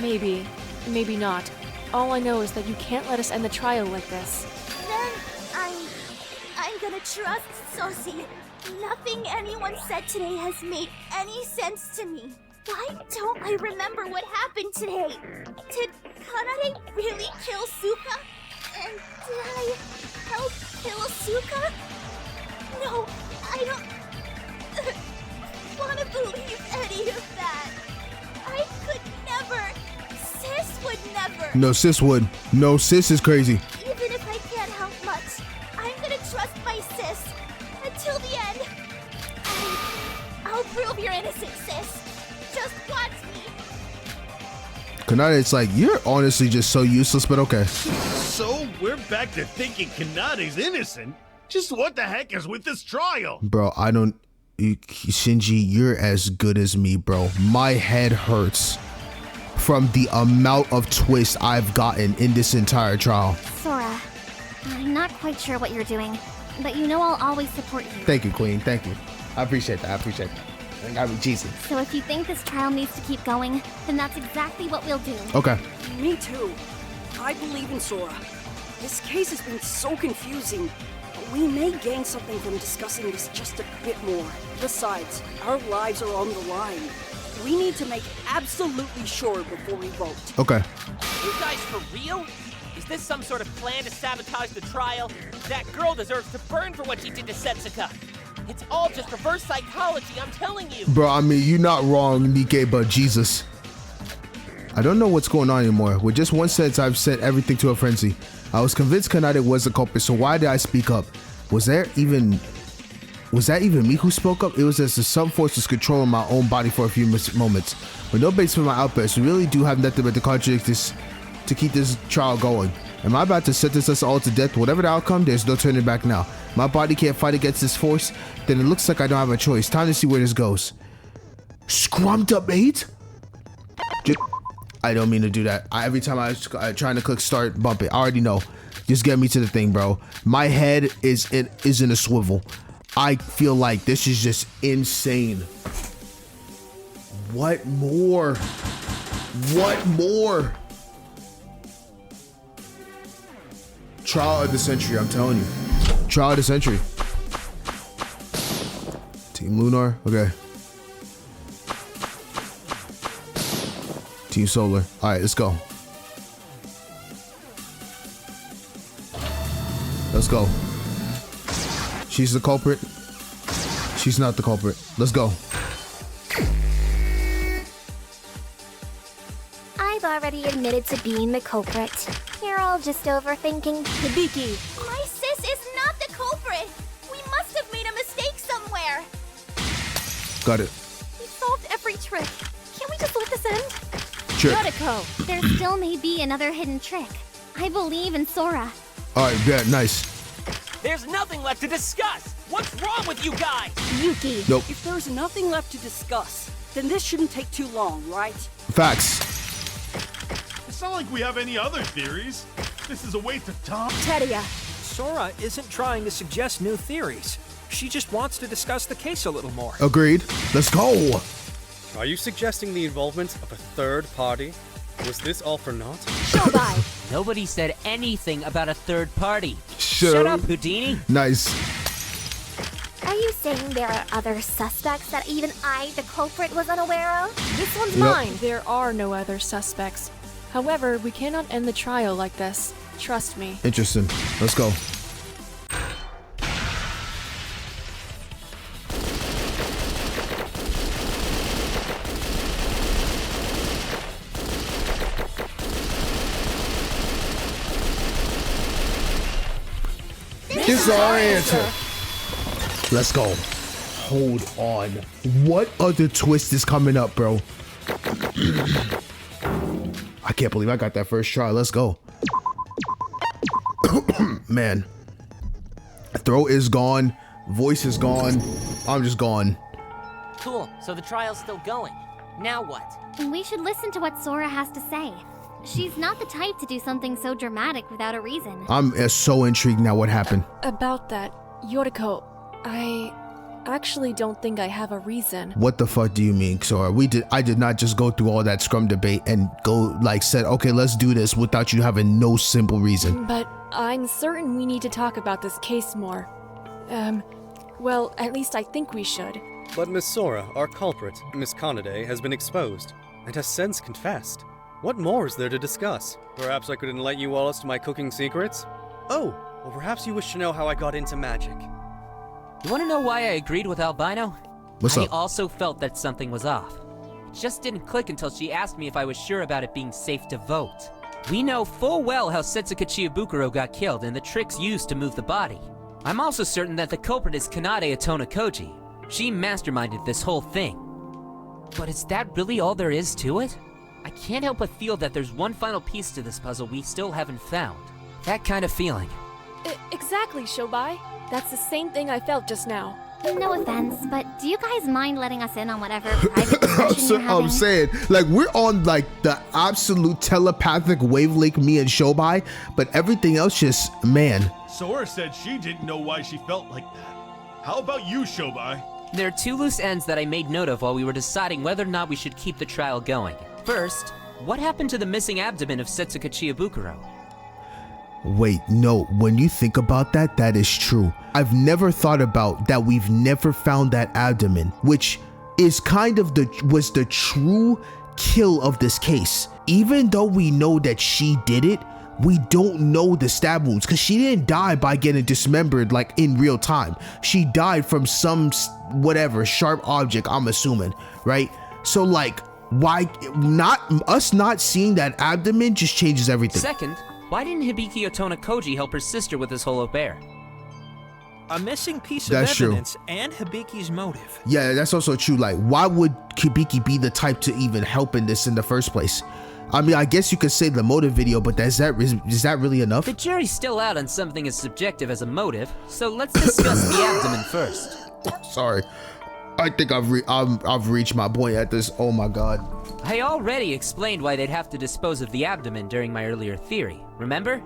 Maybe. Maybe not. All I know is that you can't let us end the trial like this. Then I'm gonna trust Sosie. Nothing anyone said today has made any sense to me. Why don't I remember what happened today? Did Kanade really kill Suka? And did I help kill Suka? No, I don't want to believe any of that. I could never. Sis would never. No, sis would. No, sis is crazy. Even if I can't help much, I'm gonna trust my sis until the end. I'll prove you're innocent, sis. Just watch me. Kanade, it's like, you're honestly just so useless, but okay. So we're back to thinking Kanade's innocent? Just what the heck is with this trial? Bro, I don't... Shinji, you're as good as me, bro. My head hurts from the amount of twists I've gotten in this entire trial. Sora, I'm not quite sure what you're doing, but you know I'll always support you. Thank you, Queen. Thank you. I appreciate that. I appreciate that. I mean, Jesus. So if you think this trial needs to keep going, then that's exactly what we'll do. Okay. Me too. I believe in Sora. This case has been so confusing, but we may gain something from discussing this just a bit more. Besides, our lives are on the line. We need to make absolutely sure before we vote. Okay. You guys for real? Is this some sort of plan to sabotage the trial? That girl deserves to burn for what she did to Setsuka. It's all just reverse psychology, I'm telling you. Bro, I mean, you're not wrong, Nikke, but Jesus. I don't know what's going on anymore. With just one sentence, I've set everything to a frenzy. I was convinced Kanade was the culprit, so why did I speak up? Was that even me who spoke up? It was as if some force was controlling my own body for a few moments. With no base for my outbursts, we really do have nothing but to contradict this, to keep this trial going. Am I about to sentence us all to death? Whatever the outcome, there's no turning back now. My body can't fight against this force, then it looks like I don't have a choice. Time to see where this goes. Scrumped up 8? I don't mean to do that. Every time I was trying to click start, bump it. I already know. Just get me to the thing, bro. My head is in a swivel. I feel like this is just insane. What more? What more? Trial of the century, I'm telling you. Trial of the century. Team Lunar, okay. Team Solar. All right, let's go. Let's go. She's the culprit. She's not the culprit. Let's go. I've already admitted to being the culprit. You're all just overthinking. Hibiki. My sis is not the culprit. We must have made a mistake somewhere. Got it. We solved every trick. Can't we just let this end? Sure. Yuriko, there still may be another hidden trick. I believe in Sora. All right, yeah, nice. There's nothing left to discuss. What's wrong with you guys? Yuki, Nope. if there's nothing left to discuss, then this shouldn't take too long, right? Facts. It's not like we have any other theories. This is a waste of time. Tedia. Sora isn't trying to suggest new theories. She just wants to discuss the case a little more. Agreed. Let's go. Are you suggesting the involvement of a third party? Was this all for naught? Shobai! Nobody said anything about a third party. Shut up, Houdini. Nice. Are you saying there are other suspects that even I, the culprit, was unaware of? This one's Nope. mine. There are no other suspects. However, we cannot end the trial like this. Trust me. Interesting. Let's go. This is our answer. Let's go. Hold on. What other twist is coming up, bro? I can't believe I got that first try. Let's go. Man. Throat is gone. Voice is gone. I'm just gone. Cool. So the trial's still going. Now what? We should listen to what Sora has to say. She's not the type to do something so dramatic without a reason. I'm so intrigued now what happened. About that, Yoriko, I actually don't think I have a reason. What the fuck do you mean, Sora? I did not just go through all that scrum debate and said, okay, let's do this without you having no simple reason. But I'm certain we need to talk about this case more. Well, at least I think we should. But Miss Sora, our culprit, Miss Kanade, has been exposed, and has since confessed. What more is there to discuss? Perhaps I could enlighten you all as to my cooking secrets? Oh, or perhaps you wish to know how I got into magic. You want to know why I agreed with Albino? What's I up? also felt that something was off. It just didn't click until she asked me if I was sure about it being safe to vote. We know full well how Setsuka Chiyabukuro got killed and the tricks used to move the body. I'm also certain that the culprit is Kanade Atona Koji. She masterminded this whole thing. But is that really all there is to it? I can't help but feel that there's one final piece to this puzzle we still haven't found. That kind of feeling. Exactly, Shobai. That's the same thing I felt just now. No offense, but do you guys mind letting us in on whatever private discussion you're having? I'm saying, like, we're on like the absolute telepathic wavelength, me and Shobai, but everything else just, man. Sora said she didn't know why she felt like that. How about you, Shobai? There are two loose ends that I made note of while we were deciding whether or not we should keep the trial going. First, what happened to the missing abdomen of Setsuka Chiyabukuro? Wait, no, when you think about that, that is true. I've never thought about that. We've never found that abdomen, which is kind of was the true kill of this case. Even though we know that she did it, we don't know the stab wounds because she didn't die by getting dismembered like in real time. She died from some whatever sharp object, I'm assuming, right? So like, why not seeing that abdomen just changes everything. Second, why didn't Hibiki Otona Koji help her sister with this whole affair? A missing piece of That's true. evidence and Hibiki's motive. Yeah, that's also true. Like, why would Hibiki be the type to even help in this in the first place? I mean, I guess you could say the motive video, but is that really enough? The jury's still out on something as subjective as a motive, so let's discuss the abdomen first. Sorry, I think I've reached my point at this. Oh my god. I already explained why they'd have to dispose of the abdomen during my earlier theory, remember?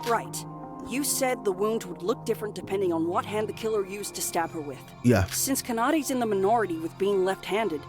Right. You said the wound would look different depending on what hand the killer used to stab her with. Yeah. Since Kanade's in the minority with being left-handed,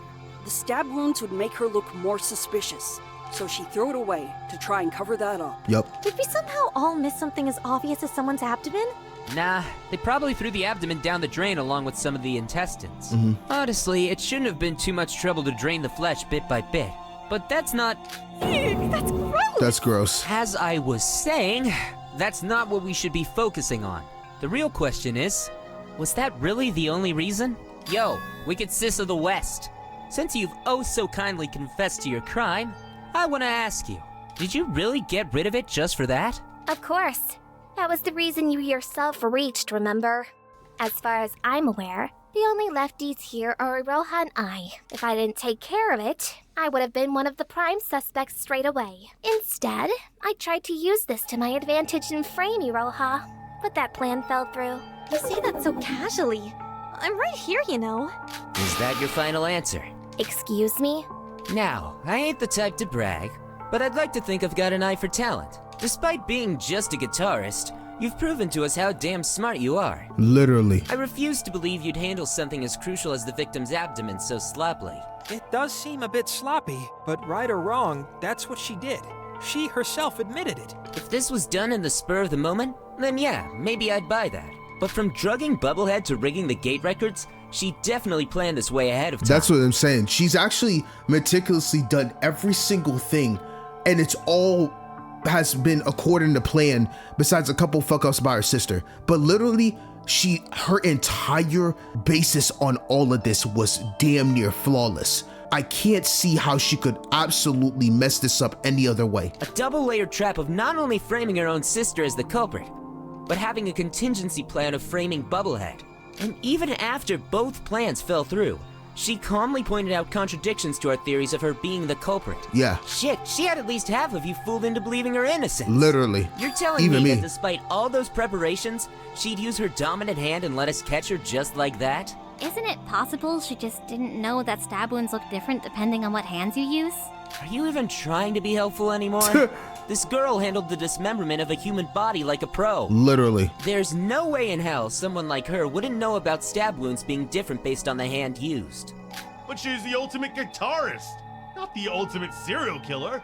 the stab wounds would make her look more suspicious. So she threw it away to try and cover that up. Yep. Did we somehow all miss something as obvious as someone's abdomen? Nah, they probably threw the abdomen down the drain along with some of the intestines. Mm-hmm. Honestly, it shouldn't have been too much trouble to drain the flesh bit by bit. But that's not... That's gross! That's gross. As I was saying, that's not what we should be focusing on. The real question is, was that really the only reason? Yo, Wicked Sis of the West. Since you've oh so kindly confessed to your crime, I want to ask you, did you really get rid of it just for that? Of course. That was the reason you yourself reached, remember? As far as I'm aware, the only lefties here are Iroha and I. If I didn't take care of it, I would have been one of the prime suspects straight away. Instead, I tried to use this to my advantage and frame Iroha, but that plan fell through. You say that so casually. I'm right here, you know. Is that your final answer? Excuse me? Now, I ain't the type to brag, but I'd like to think I've got an eye for talent. Despite being just a guitarist, you've proven to us how damn smart you are. Literally. I refuse to believe you'd handle something as crucial as the victim's abdomen so sloppily. It does seem a bit sloppy, but right or wrong, that's what she did. She herself admitted it. If this was done in the spur of the moment, then yeah, maybe I'd buy that. But from drugging Bubblehead to rigging the gate records, she definitely planned this way ahead of time. That's what I'm saying. She's actually meticulously done every single thing, and it's all has been according to plan, besides a couple fuck ups by her sister. But literally, her entire basis on all of this was damn near flawless. I can't see how she could absolutely mess this up any other way. A double-layered trap of not only framing her own sister as the culprit, but having a contingency plan of framing Bubblehead. And even after both plans fell through, she calmly pointed out contradictions to our theories of her being the culprit. Yeah. Shit, she had at least half of you fooled into believing her innocence. Literally. You're telling Even me that despite all those preparations, she'd use her dominant hand and let us catch her just like that? Isn't it possible she just didn't know that stab wounds look different depending on what hands you use? Are you even trying to be helpful anymore? This girl handled the dismemberment of a human body like a pro. Literally. There's no way in hell someone like her wouldn't know about stab wounds being different based on the hand used. But she's the ultimate guitarist, not the ultimate serial killer.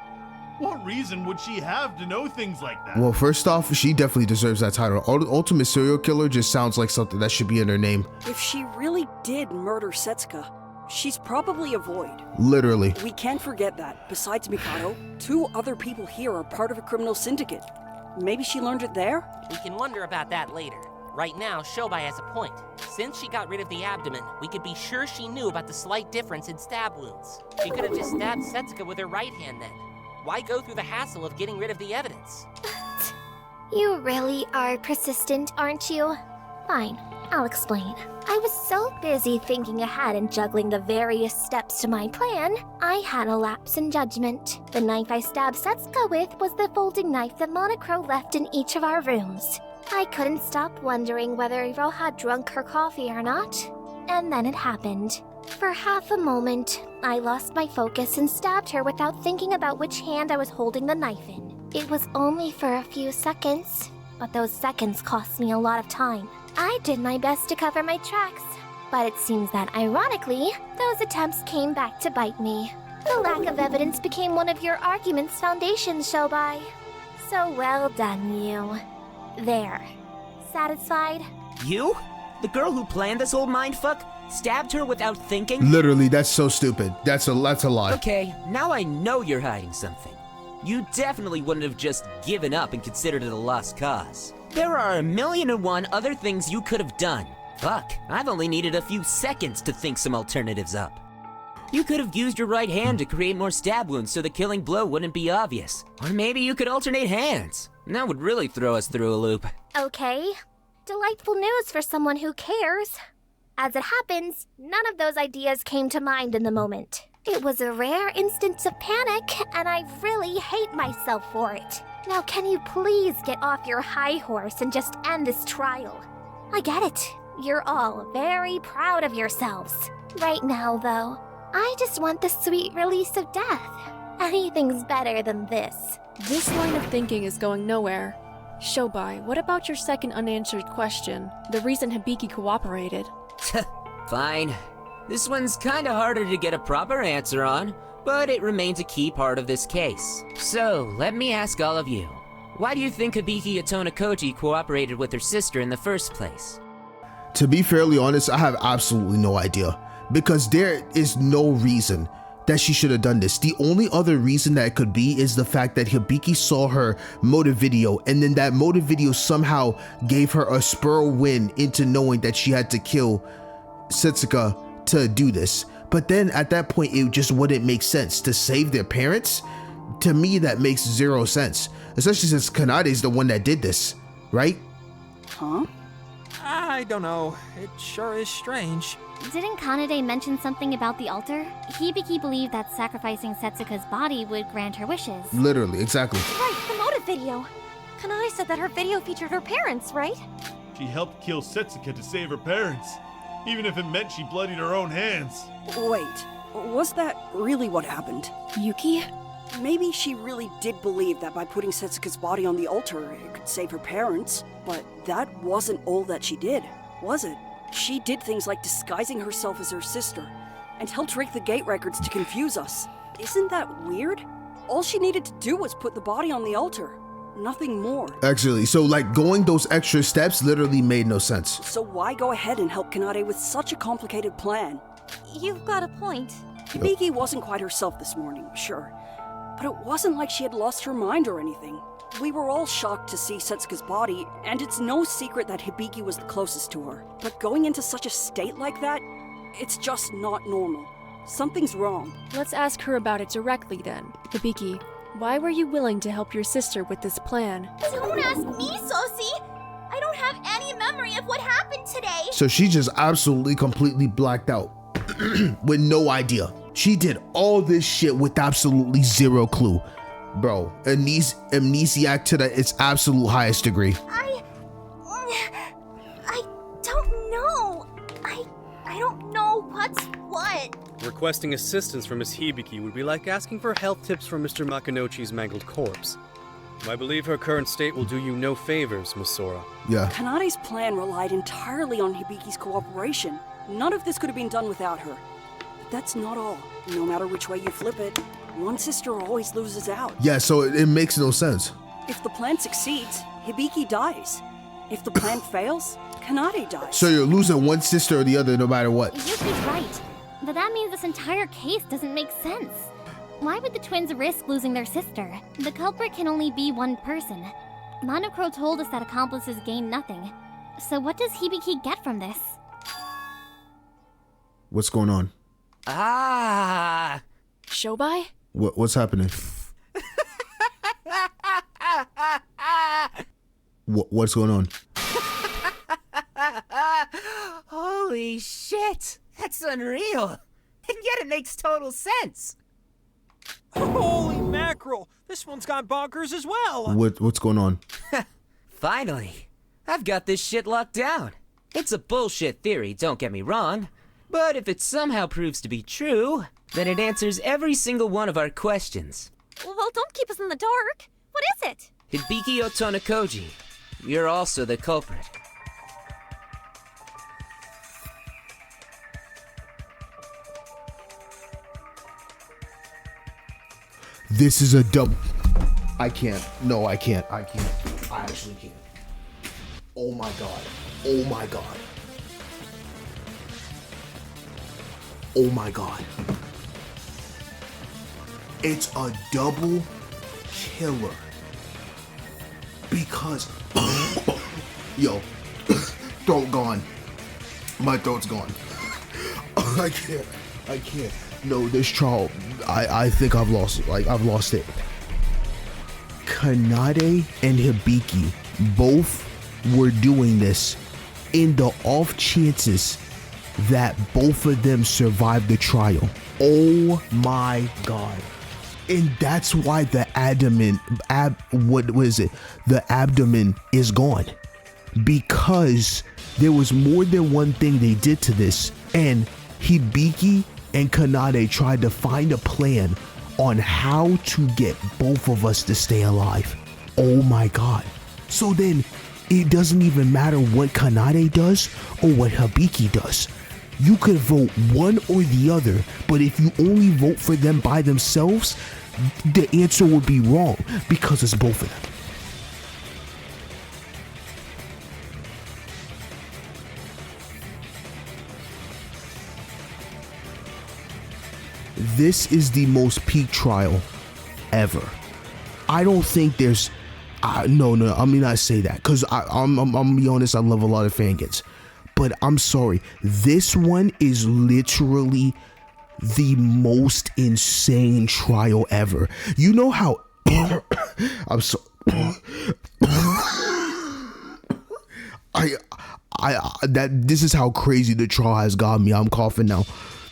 What reason would she have to know things like that? Well, first off, she definitely deserves that title. Ultimate serial killer just sounds like something that should be in her name. If she really did murder Setsuka, she's probably a void. Literally. We can't forget that, besides Mikado, 2 other people here are part of a criminal syndicate. Maybe she learned it there? We can wonder about that later. Right now, Shobai has a point. Since she got rid of the abdomen, we could be sure she knew about the slight difference in stab wounds. She could have just stabbed Setsuka with her right hand then. Why go through the hassle of getting rid of the evidence? You really are persistent, aren't you? Fine, I'll explain. I was so busy thinking ahead and juggling the various steps to my plan, I had a lapse in judgment. The knife I stabbed Setsuka with was the folding knife that Monocro left in each of our rooms. I couldn't stop wondering whether Iro had drunk her coffee or not, and then it happened. For half a moment, I lost my focus and stabbed her without thinking about which hand I was holding the knife in. It was only for a few seconds, but those seconds cost me a lot of time. I did my best to cover my tracks, but it seems that ironically, those attempts came back to bite me. The lack of evidence became one of your argument's foundations, Shobai. So well done, you. There. Satisfied? You? The girl who planned this whole mindfuck? Stabbed her without thinking? Literally, that's so stupid. That's a lie. Okay, now I know you're hiding something. You definitely wouldn't have just given up and considered it a lost cause. There are 1,000,001 other things you could have done. Fuck, I've only needed a few seconds to think some alternatives up. You could have used your right hand to create more stab wounds so the killing blow wouldn't be obvious. Or maybe you could alternate hands. That would really throw us through a loop. Okay. Delightful news for someone who cares. As it happens, none of those ideas came to mind in the moment. It was a rare instance of panic, and I really hate myself for it. Now can you please get off your high horse and just end this trial? I get it. You're all very proud of yourselves. Right now, though, I just want the sweet release of death. Anything's better than this. This line of thinking is going nowhere. Shobai, what about your second unanswered question? The reason Hibiki cooperated? Fine. This one's kinda harder to get a proper answer on, but it remains a key part of this case. So, let me ask all of you. Why do you think Hibiki Atonakoji cooperated with her sister in the first place? To be fairly honest, I have absolutely no idea. Because there is no reason that she should have done this. The only other reason that it could be is the fact that Hibiki saw her motive video, and then that motive video somehow gave her a spur win into knowing that she had to kill Setsuka to do this. But then at that point, it just wouldn't make sense to save their parents. To me, that makes zero sense, especially since Kanade is the one that did this, right? Huh? I don't know. It sure is strange. Didn't Kanade mention something about the altar? Hibiki believed that sacrificing Setsuka's body would grant her wishes. Literally, exactly. Right, the motive video. Kanade said that her video featured her parents, right? She helped kill Setsuka to save her parents, even if it meant she bloodied her own hands. Wait, was that really what happened? Yuki? Maybe she really did believe that by putting Setsuka's body on the altar, it could save her parents, but that wasn't all that she did, was it? She did things like disguising herself as her sister, and helped rake the gate records to confuse us. Isn't that weird? All she needed to do was put the body on the altar. Nothing more. Actually, so like going those extra steps literally made no sense. So why go ahead and help Kanade with such a complicated plan? You've got a point. Hibiki wasn't quite herself this morning, sure. But it wasn't like she had lost her mind or anything. We were all shocked to see Setsuka's body, and it's no secret that Hibiki was the closest to her. But going into such a state like that, it's just not normal. Something's wrong. Let's ask her about it directly then. Hibiki, why were you willing to help your sister with this plan? Don't ask me, Sosie! I don't have any memory of what happened today! So she just absolutely completely blacked out with no idea. She did all this shit with absolutely zero clue. Bro, amnesiac to its absolute highest degree. I don't know. I don't requesting assistance from Miss Hibiki would be like asking for health tips from Mr. Makinouchi's mangled corpse. I believe her current state will do you no favors, Miss Sora. Yeah. Kanade's plan relied entirely on Hibiki's cooperation. None of this could have been done without her. But that's not all. No matter which way you flip it, one sister always loses out. Yeah, so it makes no sense. If the plan succeeds, Hibiki dies. If the plan fails, Kanade dies. So you're losing one sister or the other no matter what. Yuki's right, but that means this entire case doesn't make sense. Why would the twins risk losing their sister? The culprit can only be one person. Monocro told us that accomplices gain nothing. So what does Hibiki get from this? What's going on? Ah! Shobai? What's happening? What's going on? Holy shit! That's unreal! And yet it makes total sense! Holy mackerel! This one's gone bonkers as well! What's going on? Finally! I've got this shit locked down. It's a bullshit theory, don't get me wrong. But if it somehow proves to be true, then it answers every single one of our questions. Well, don't keep us in the dark. What is it? Hibiki Otonakoji, you're also the culprit. This is a dumb... I can't. No, I can't. I can't. I actually can't. Oh my god. Oh my god. Oh my god. It's a double killer. Because... Yo. Throat gone. My throat's gone. I can't. I can't. No, this trial, I think I've lost it. Like, I've lost it. Kanade and Hibiki both were doing this in the off chances that both of them survived the trial. Oh my god. And that's why the abdomen, the abdomen is gone. Because there was more than one thing they did to this. And Hibiki and Kanade tried to find a plan on how to get both of us to stay alive. Oh my god. So then it doesn't even matter what Kanade does or what Hibiki does. You could vote one or the other, but if you only vote for them by themselves, the answer would be wrong because it's both of them. This is the most peak trial ever. I don't think there's no, I mean, I say that because I'm gonna be honest, I love a lot of fangans, but I'm sorry, this one is literally the most insane trial ever. You know how I'm so this is how crazy the trial has got me. I'm coughing now.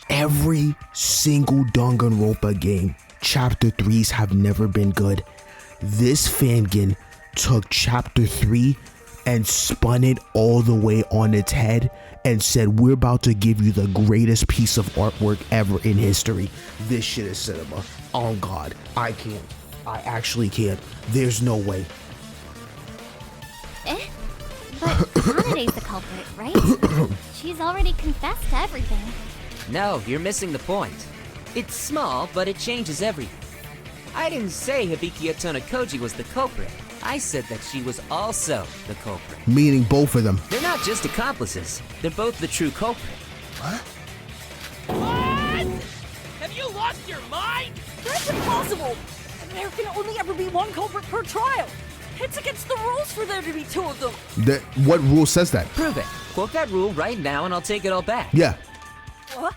Every single Danganronpa game, Chapter 3s have never been good. This fangan took Chapter 3 and spun it all the way on its head and said, we're about to give you the greatest piece of artwork ever in history. This shit is cinema. Oh god, I can't. I actually can't. There's no way. But Kanade's the culprit, right? She's already confessed to everything. No, you're missing the point. It's small, but it changes everything. I didn't say Hibiki Otonakoji was the culprit. I said that she was also the culprit. Meaning both of them. They're not just accomplices. They're both the true culprit. What? What? Have you lost your mind? That's impossible! There can only ever be one culprit per trial! It's against the rules for there to be two of them! What rule says that? Prove it. Quote that rule right now and I'll take it all back. Yeah. What?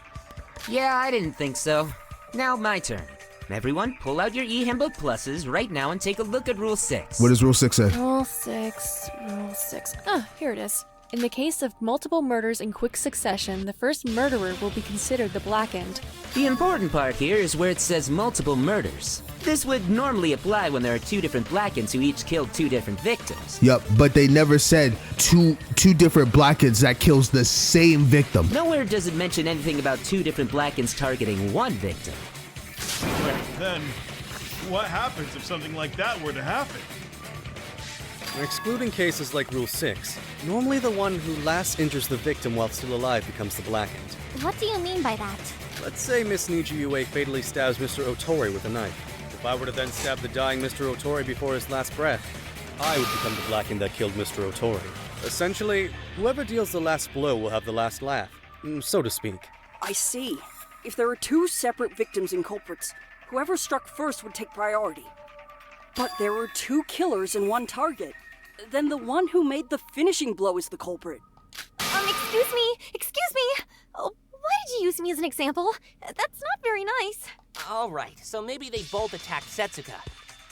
Yeah, I didn't think so. Now my turn. Everyone, pull out your e-handbook pluses right now and take a look at Rule 6. What does Rule 6 say? Rule 6. Here it is. In the case of multiple murders in quick succession, the first murderer will be considered the blackened. The important part here is where it says multiple murders. This would normally apply when there are two different Blackens who each killed two different victims. Yep, but they never said two different Blackens that kills the same victim. Nowhere does it mention anything about two different Blackens targeting one victim. But then, what happens if something like that were to happen? Excluding cases like Rule 6, normally the one who last injures the victim while still alive becomes the Blackened. What do you mean by that? Let's say Miss Nijiue fatally stabs Mr. Otori with a knife. If I were to then stab the dying Mr. Otori before his last breath, I would become the Blackened that killed Mr. Otori. Essentially, whoever deals the last blow will have the last laugh, so to speak. I see. If there are two separate victims and culprits, whoever struck first would take priority. But there were two killers and one target. Then the one who made the finishing blow is the culprit. Excuse me. Oh, why did you use me as an example? That's not very nice. All right, so maybe they both attacked Setsuka.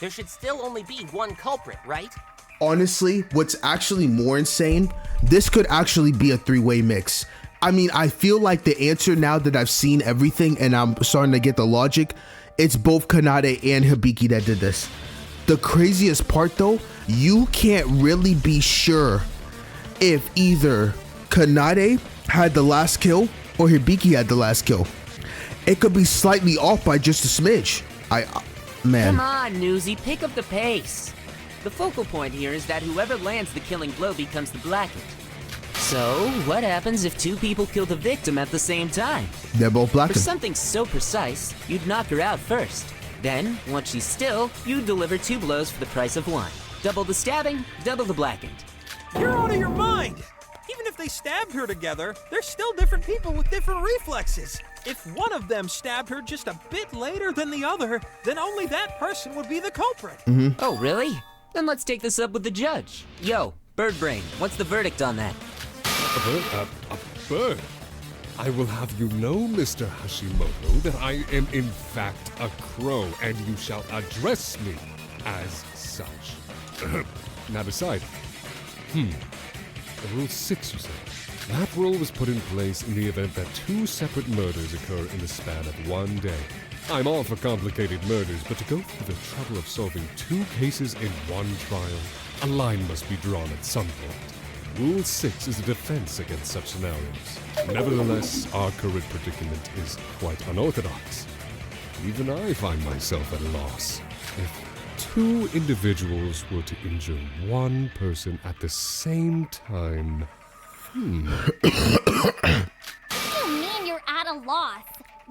There should still only be one culprit, right? Honestly, what's actually more insane, this could actually be a three-way mix. I mean, I feel like the answer now that I've seen everything and I'm starting to get the logic, it's both Kanade and Hibiki that did this. The craziest part though, you can't really be sure if either Kanade had the last kill or Hibiki had the last kill. It could be slightly off by just a smidge. Man. Come on, Newsy, pick up the pace. The focal point here is that whoever lands the killing blow becomes the Blackened. So, what happens if two people kill the victim at the same time? They're both Blackened. For something so precise, you'd knock her out first. Then, once she's still, you'd deliver two blows for the price of one. Double the stabbing, double the Blackened. You're out of your mind! Even if they stabbed her together, they're still different people with different reflexes. If one of them stabbed her just a bit later than the other, then only that person would be the culprit. Oh, really? Then let's take this up with the judge. Yo, Birdbrain, what's the verdict on that? A bird? I will have you know, Mr. Hashimoto, that I am in fact a crow, and you shall address me as such. Now decide. Rule 6, you say? That rule was put in place in the event that two separate murders occur in the span of one day. I'm all for complicated murders, but to go through the trouble of solving two cases in one trial, a line must be drawn at some point. Rule 6 is a defense against such scenarios. Nevertheless, our current predicament is quite unorthodox. Even I find myself at a loss. If two individuals were to injure one person at the same time... What do you mean you're at a loss?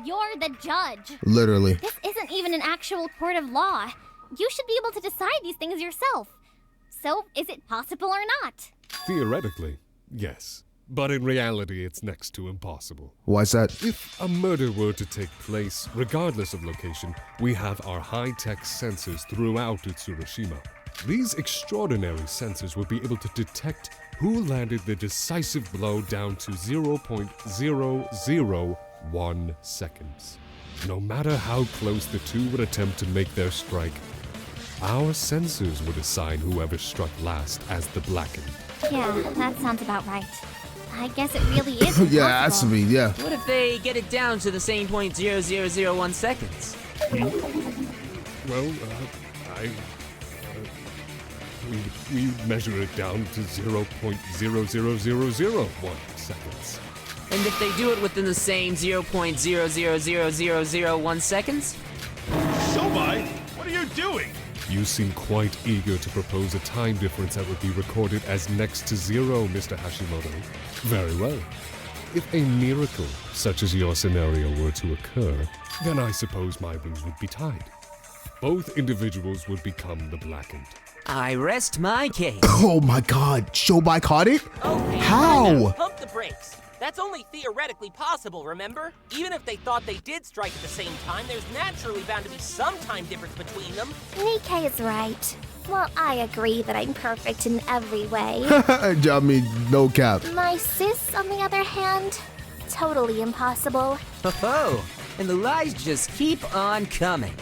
You're the judge. Literally. This isn't even an actual court of law. You should be able to decide these things yourself. So, is it possible or not? Theoretically, yes. But in reality, it's next to impossible. Why's that? If a murder were to take place, regardless of location, we have our high-tech sensors throughout Utsushima. These extraordinary sensors would be able to detect who landed the decisive blow down to 0.001 seconds. No matter how close the two would attempt to make their strike, our sensors would assign whoever struck last as the Blackened. Yeah, that sounds about right. I guess it really is Yeah, it has to be, yeah. What if they get it down to the same 0.0001 seconds? Well, we measure it down to 0.00001 seconds. And if they do it within the same 0.00001 seconds? Shobai, what are you doing? You seem quite eager to propose a time difference that would be recorded as next to zero, Mr. Hashimoto. Very well. If a miracle such as your scenario were to occur, then I suppose my rings would be tied. Both individuals would become the Blackened. I rest my case. Oh my god, Shobai caught it? Okay, how? Pump the brakes. That's only theoretically possible, remember? Even if they thought they did strike at the same time, there's naturally bound to be some time difference between them. Nikkei is right. Well, I agree that I'm perfect in every way. I mean, no cap. My sis, on the other hand, totally impossible. Oh, and the lies just keep on coming.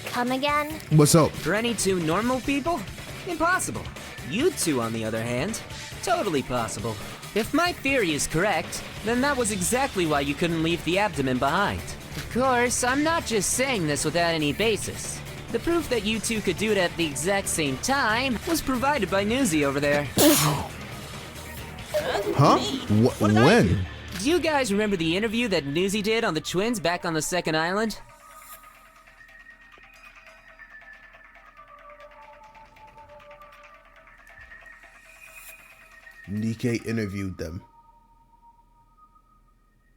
Come again? What's up? For any two normal people, impossible. You two, on the other hand, totally possible. If my theory is correct, then that was exactly why you couldn't leave the abdomen behind. Of course, I'm not just saying this without any basis. The proof that you two could do it at the exact same time was provided by Newsy over there. Huh? When? Do you guys remember the interview that Newsy did on the twins back on the second island? Nikkei interviewed them.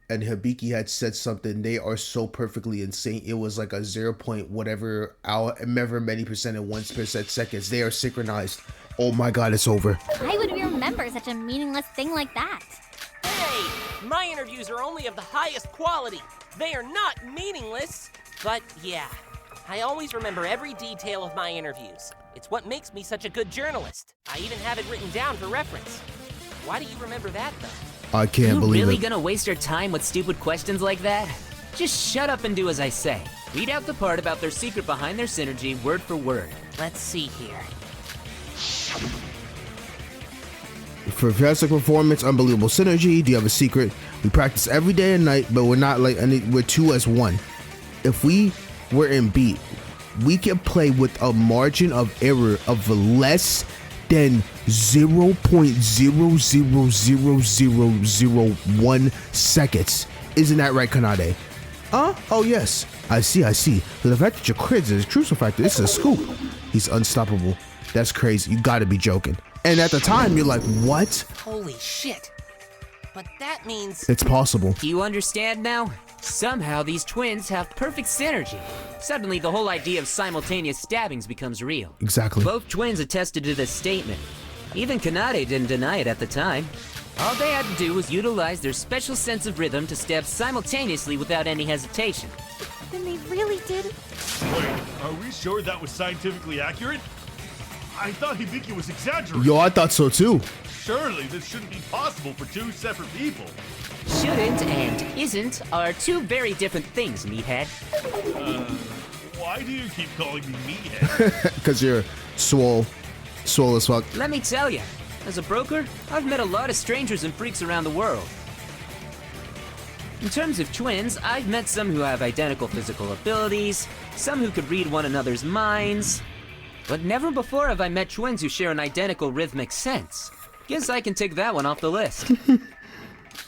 And Hibiki had said something, they are so perfectly insane. It was like a 0. whatever hour, never many percent in 1% seconds. They are synchronized. Oh my god, it's over. Why would we remember such a meaningless thing like that? Hey, my interviews are only of the highest quality. They are not meaningless. But yeah, I always remember every detail of my interviews. It's what makes me such a good journalist. I even have it written down for reference. Why do you remember that, though? I can't believe it. You really gonna waste your time with stupid questions like that? Just shut up and do as I say. Read out the part about their secret behind their synergy word for word. Let's see here. For fantastic performance, unbelievable synergy. Do you have a secret? We practice every day and night, but we're not like we're two as one. If we were in beat, we can play with a margin of error of less than 0.000001 seconds. Isn't that right, Kanade? Oh yes. I see. So the fact that your crits is a crucial factor. This is a scoop. He's unstoppable. That's crazy. You gotta be joking. And at the time, you're like, what? Holy shit. But that means... It's possible. Do you understand now? Somehow these twins have perfect synergy. Suddenly the whole idea of simultaneous stabbings becomes real. Exactly. Both twins attested to this statement. Even Kanade didn't deny it at the time. All they had to do was utilize their special sense of rhythm to stab simultaneously without any hesitation. Then they really did? Wait, are we sure that was scientifically accurate? I thought Hibiki was exaggerating. Yo, I thought so too. Surely this shouldn't be possible for two separate people. Shouldn't and isn't are two very different things, meathead. Why do you keep calling me meathead? Because you're swole as fuck. Let me tell you, as a broker, I've met a lot of strangers and freaks around the world. In terms of twins, I've met some who have identical physical abilities, some who could read one another's minds, but never before have I met twins who share an identical rhythmic sense. Guess I can take that one off the list.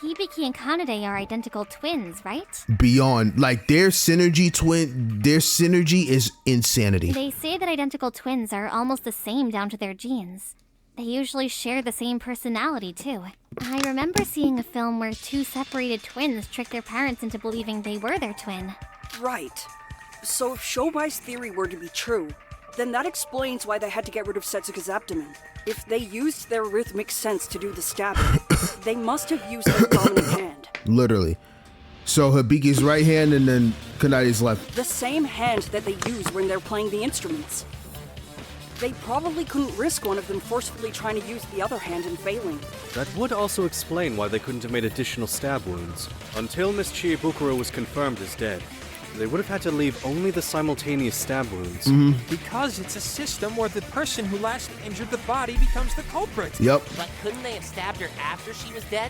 Hibiki and Kanade are identical twins, right? Beyond, like their synergy is insanity. They say that identical twins are almost the same down to their genes. They usually share the same personality, too. I remember seeing a film where two separated twins tricked their parents into believing they were their twin. Right. So if Shobai's theory were to be true, then that explains why they had to get rid of Setsuka's abdomen. If they used their rhythmic sense to do the stabbing, they must have used their dominant hand. Literally. So Hibiki's right hand and then Kanade's left. The same hand that they use when they're playing the instruments. They probably couldn't risk one of them forcefully trying to use the other hand and failing. That would also explain why they couldn't have made additional stab wounds. Until Miss Chiebukuro was confirmed as dead, they would have had to leave only the simultaneous stab wounds. Because it's a system where the person who last injured the body becomes the culprit. Yep. But couldn't they have stabbed her after she was dead?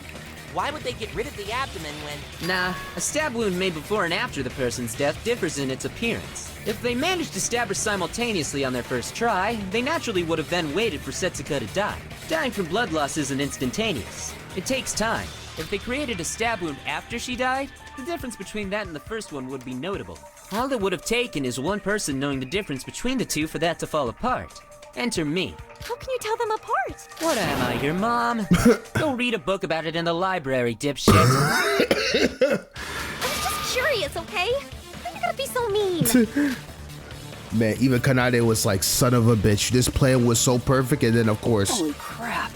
Why would they get rid of the abdomen when... Nah, a stab wound made before and after the person's death differs in its appearance. If they managed to stab her simultaneously on their first try, they naturally would have then waited for Setsuka to die. Dying from blood loss isn't instantaneous. It takes time. If they created a stab wound after she died, the difference between that and the first one would be notable. All it would have taken is one person knowing the difference between the two for that to fall apart. Enter me. How can you tell them apart? What am I, your mom? Go read a book about it in the library, dipshit. I was just curious, okay? Why you gotta be so mean? Man, even Kanade was like, son of a bitch. This plan was so perfect, and then of course... Holy crap.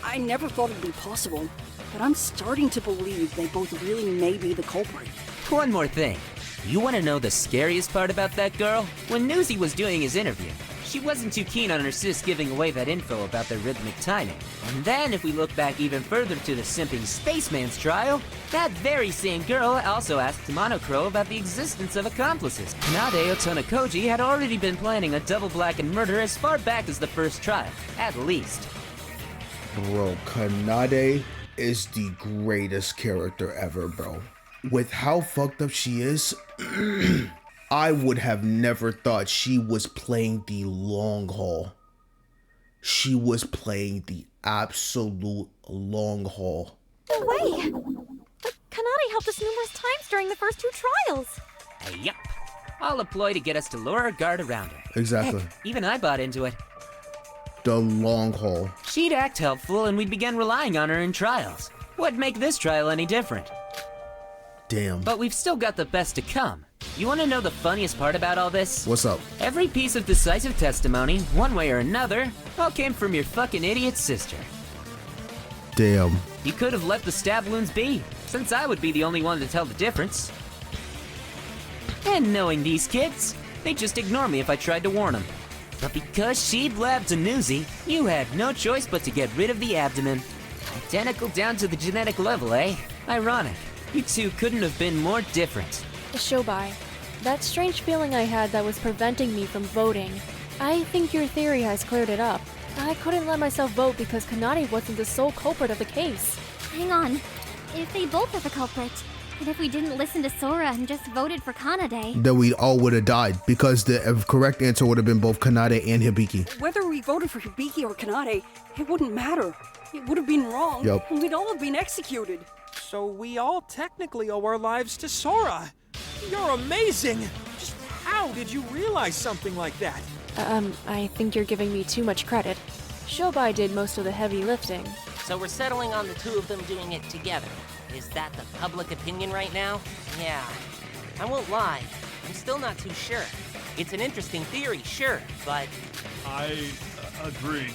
I never thought it'd be possible, but I'm starting to believe they both really may be the culprit. One more thing. You want to know the scariest part about that girl? When Newsy was doing his interview, she wasn't too keen on her sis giving away that info about their rhythmic timing. And then if we look back even further to the simping spaceman's trial, that very same girl also asked Monocro about the existence of accomplices. Kanade Otonakoji had already been planning a double blackened murder as far back as the first trial, at least. Bro, Kanade is the greatest character ever, bro. with how fucked up she is, I would have never thought she was playing the long haul. She was playing the absolute long haul. No way! But Kanade helped us numerous times during the first 2 trials. Yup. All a ploy to get us to lure our guard around her. Exactly. Heck, even I bought into it. The long haul. She'd act helpful and we'd begin relying on her in trials. What'd make this trial any different? Damn. But we've still got the best to come. You want to know the funniest part about all this? What's up? Every piece of decisive testimony, one way or another, all came from your fucking idiot sister. Damn. You could have let the stab wounds be, since I would be the only one to tell the difference. And knowing these kids, they'd just ignore me if I tried to warn them. But because she blabbed a newsie, you had no choice but to get rid of the abdomen. Identical down to the genetic level, eh? Ironic. You two couldn't have been more different. Shobai, that strange feeling I had that was preventing me from voting, I think your theory has cleared it up. I couldn't let myself vote because Kanade wasn't the sole culprit of the case. Hang on. If they both are the culprit, and if we didn't listen to Sora and just voted for Kanade, then we all would have died because the correct answer would have been both Kanade and Hibiki. Whether we voted for Hibiki or Kanade, it wouldn't matter. It would have been wrong, and we'd all have been executed. So we all technically owe our lives to Sora. You're amazing! Just how did you realize something like that? I think you're giving me too much credit. Shobai did most of the heavy lifting. So we're settling on the 2 of them doing it together. Is that the public opinion right now? Yeah. I won't lie. I'm still not too sure. It's an interesting theory, sure, but... I agree.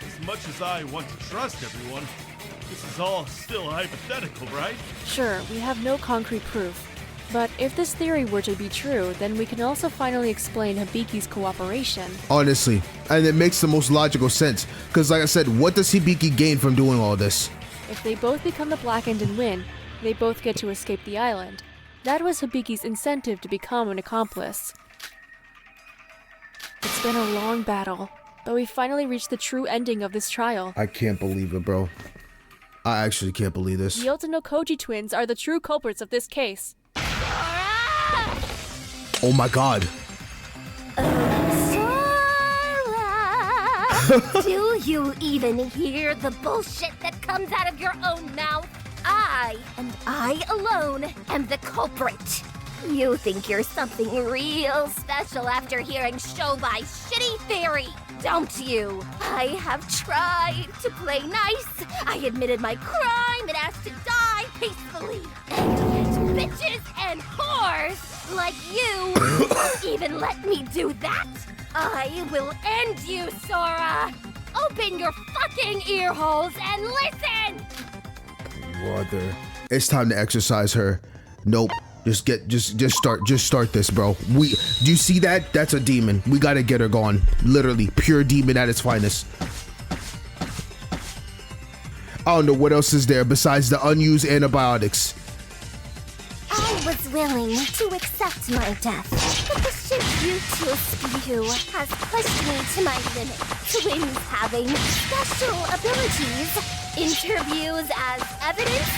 As much as I want to trust everyone, this is all still hypothetical, right? Sure, we have no concrete proof. But if this theory were to be true, then we can also finally explain Hibiki's cooperation. Honestly, and it makes the most logical sense. Because like I said, what does Hibiki gain from doing all this? If they both become the Blackened and win, they both get to escape the island. That was Hibiki's incentive to become an accomplice. It's been a long battle, but we finally reached the true ending of this trial. I can't believe it, bro. I actually can't believe this. The Otano Koji twins are the true culprits of this case. Oh my god. Sora! Do you even hear the bullshit that comes out of your own mouth? I, and I alone, am the culprit. You think you're something real special after hearing Shobai's shitty theory, don't you? I have tried to play nice. I admitted my crime and asked to die peacefully. And yet, bitches and whores like you won't even let me do that. I will end you, Sora. Open your fucking ear holes and listen. Brother, it's time to exercise her. Nope. Just start this, bro. Do you see that? That's a demon. We gotta get her gone. Literally, pure demon at its finest. I don't know what else is there besides the unused antibiotics. I was willing to accept my death, but the shit you two spew has pushed me to my limit. Twins having special abilities, interviews as evidence,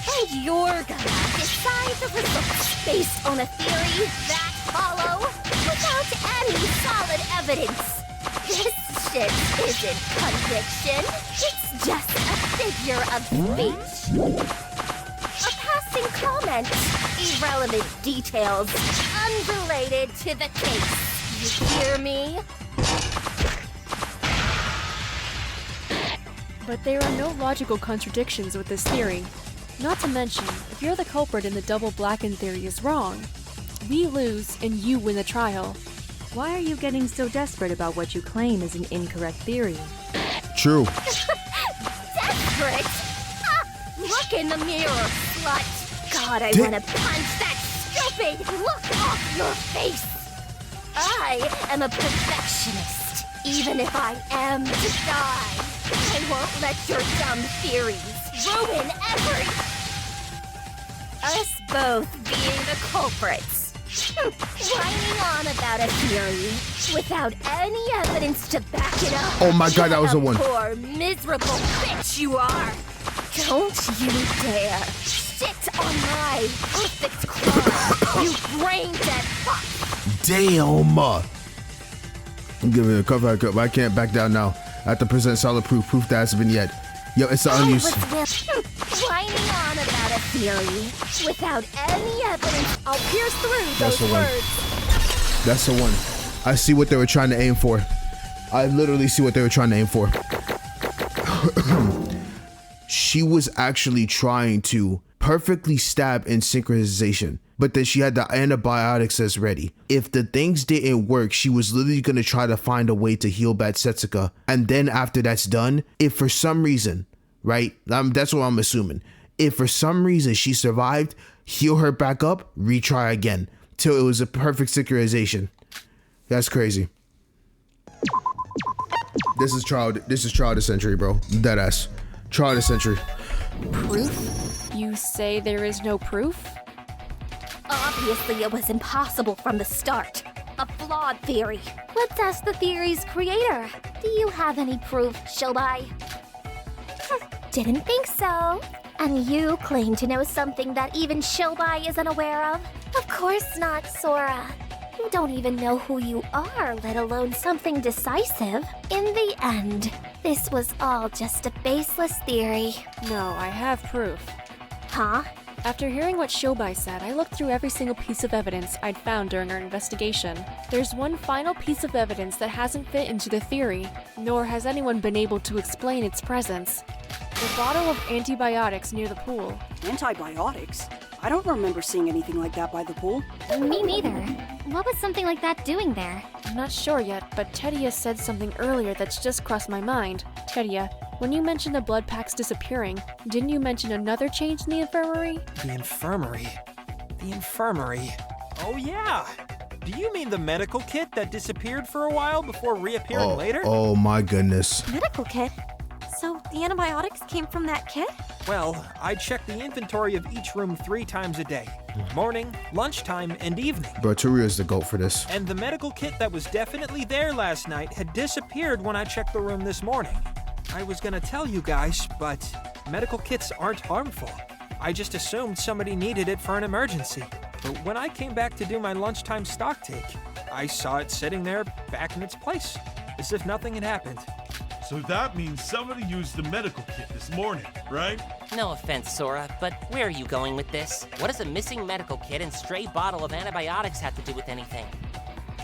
and you're gonna decide the results based on a theory that hollow without any solid evidence. This shit isn't conviction, it's just a figure of speech. A passing comment, irrelevant details, unrelated to the case. You hear me? But there are no logical contradictions with this theory. Not to mention, if you're the culprit and the double Blackened theory is wrong, we lose and you win the trial. Why are you getting so desperate about what you claim is an incorrect theory? True. Desperate? Look in the mirror, slut. God, I want to punch that stupid look off your face. I am a perfectionist. Even if I am to die, I won't let your dumb theories ruin us both being the culprits. Whining on about a theory without any evidence to back it up. Oh my god, that was the one. Poor, miserable bitch you are. Don't you dare shit on my perfect crime, you brain-dead fuck! Damn! I'm giving it a cover, but I can't back down now. I have to present solid proof that hasn't been yet. Yo, it's the unused. Whining on about a theory without any evidence. I'll pierce through That's those the one. words. That's the one. I see what they were trying to aim for. I literally see what they were trying to aim for. She was actually trying to perfectly stab in synchronization, but then she had the antibiotics as ready. If the things didn't work, she was literally going to try to find a way to heal bad Setsuka. And then after that's done, if for some reason, right, that's what I'm assuming, if for some reason she survived, heal her back up, retry again till it was a perfect synchronization. That's crazy. This is trial of the century, bro. Deadass. Trial of the century. Proof? You say there is no proof? Obviously, it was impossible from the start. A flawed theory. Let's ask the theory's creator. Do you have any proof, Shobai? Didn't think so. And you claim to know something that even Shobai is unaware of? Of course not, Sora. You don't even know who you are, let alone something decisive. In the end, this was all just a baseless theory. No, I have proof. Huh? After hearing what Shobai said, I looked through every single piece of evidence I'd found during our investigation. There's one final piece of evidence that hasn't fit into the theory, nor has anyone been able to explain its presence. The bottle of antibiotics near the pool. Antibiotics? I don't remember seeing anything like that by the pool. Me neither. What was something like that doing there? I'm not sure yet, but Tedia said something earlier that's just crossed my mind. Tedia, when you mentioned the blood packs disappearing, didn't you mention another change in the infirmary? The infirmary? The infirmary? Oh yeah! Do you mean the medical kit that disappeared for a while before reappearing later? Oh my goodness. Medical kit? So the antibiotics came from that kit? Well, I check the inventory of each room 3 times a day. Morning, lunchtime, and evening. Bro, Taria is the GOAT for this. And the medical kit that was definitely there last night had disappeared when I checked the room this morning. I was gonna tell you guys, but medical kits aren't harmful. I just assumed somebody needed it for an emergency. But when I came back to do my lunchtime stock take, I saw it sitting there back in its place, as if nothing had happened. So that means somebody used the medical kit this morning, right? No offense, Sora, but where are you going with this? What does a missing medical kit and stray bottle of antibiotics have to do with anything?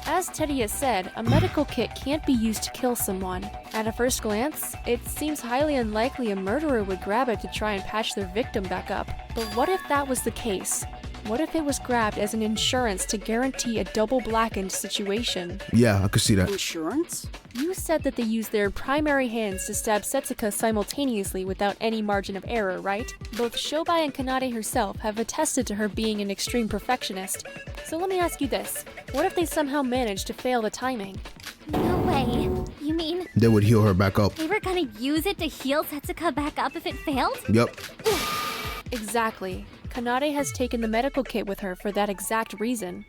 As Tedia said, a medical kit can't be used to kill someone. At a first glance, it seems highly unlikely a murderer would grab it to try and patch their victim back up. But what if that was the case? What if it was grabbed as an insurance to guarantee a double blackened situation? Yeah, I could see that. Insurance? You said that they used their primary hands to stab Setsuka simultaneously without any margin of error, right? Both Shobai and Kanade herself have attested to her being an extreme perfectionist. So let me ask you this. What if they somehow managed to fail the timing? No way. You mean They would heal her back up. they were gonna use it to heal Setsuka back up if it failed? Yep. Exactly. Kanade has taken the medical kit with her for that exact reason.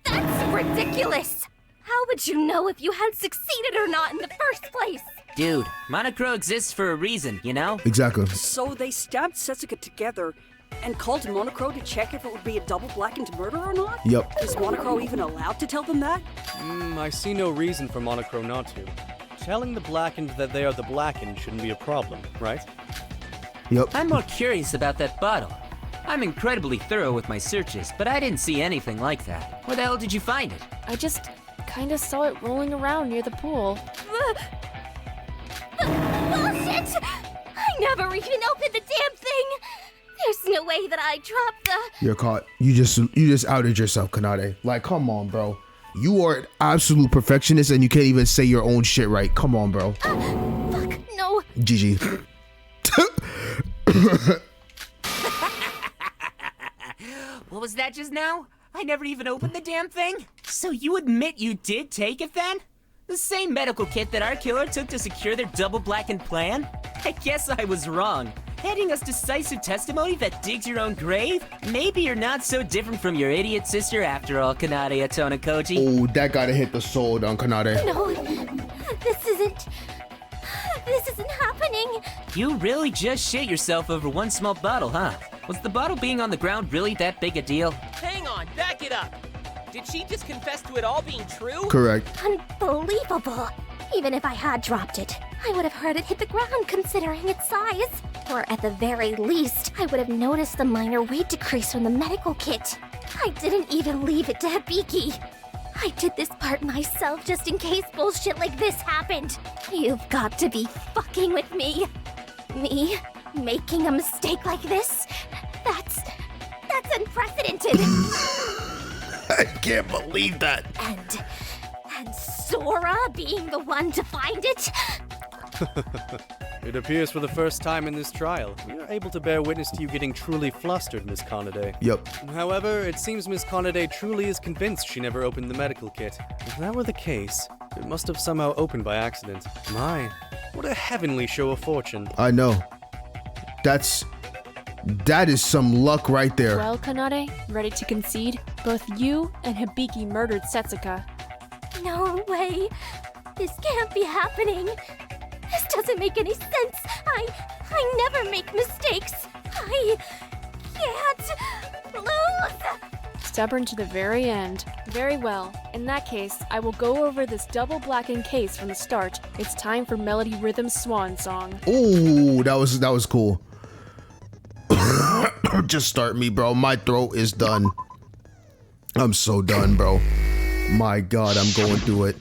That's ridiculous! How would you know if you had succeeded or not in the first place? Dude, Monochrome exists for a reason, you know? Exactly. So they stabbed Setsuka together and called Monochrome to check if it would be a double blackened murder or not? Yep. Is Monochrome even allowed to tell them that? I see no reason for Monochrome not to. Telling the blackened that they are the blackened shouldn't be a problem, right? Yep. I'm more curious about that bottle. I'm incredibly thorough with my searches, but I didn't see anything like that. Where the hell did you find it? I just kinda saw it rolling around near the pool. Bullshit! I never even opened the damn thing! There's no way that I dropped the... You're caught. You just outed yourself, Kanade. Like, come on, bro. You are an absolute perfectionist and you can't even say your own shit right. Come on, bro. Fuck, no. GG. What was that just now? I never even opened the damn thing? So you admit you did take it then? The same medical kit that our killer took to secure their double blackened plan? I guess I was wrong. Handing us decisive testimony that digs your own grave? Maybe you're not so different from your idiot sister after all, Kanade Atonakoji. Oh, that gotta hit the soul on Kanade. No, this isn't happening. You really just shit yourself over one small bottle, huh? Was the bottle being on the ground really that big a deal? Hang on, back it up. Did she just confess to it all being true? Correct. Unbelievable. Even if I had dropped it, I would have heard it hit the ground considering its size. Or at the very least, I would have noticed the minor weight decrease from the medical kit. I didn't even leave it to Hibiki. I did this part myself just in case bullshit like this happened. You've got to be fucking with me. Me making a mistake like this? That's unprecedented. I can't believe that. And Sora being the one to find it? It appears for the first time in this trial, we are able to bear witness to you getting truly flustered, Miss Conade. Yep. However, it seems Miss Conade truly is convinced she never opened the medical kit. If that were the case, it must have somehow opened by accident. My, what a heavenly show of fortune. I know. That is some luck right there. Well, Kanade, ready to concede? Both you and Hibiki murdered Setsuka. No way. This can't be happening. This doesn't make any sense. I never make mistakes. I can't lose. Stubborn to the very end. Very well. In that case, I will go over this double blackened case from the start. It's time for Melody Rhythm's Swan Song. Ooh, that was cool. Just start me, bro. My throat is done. I'm so done, bro. My God, I'm going through it.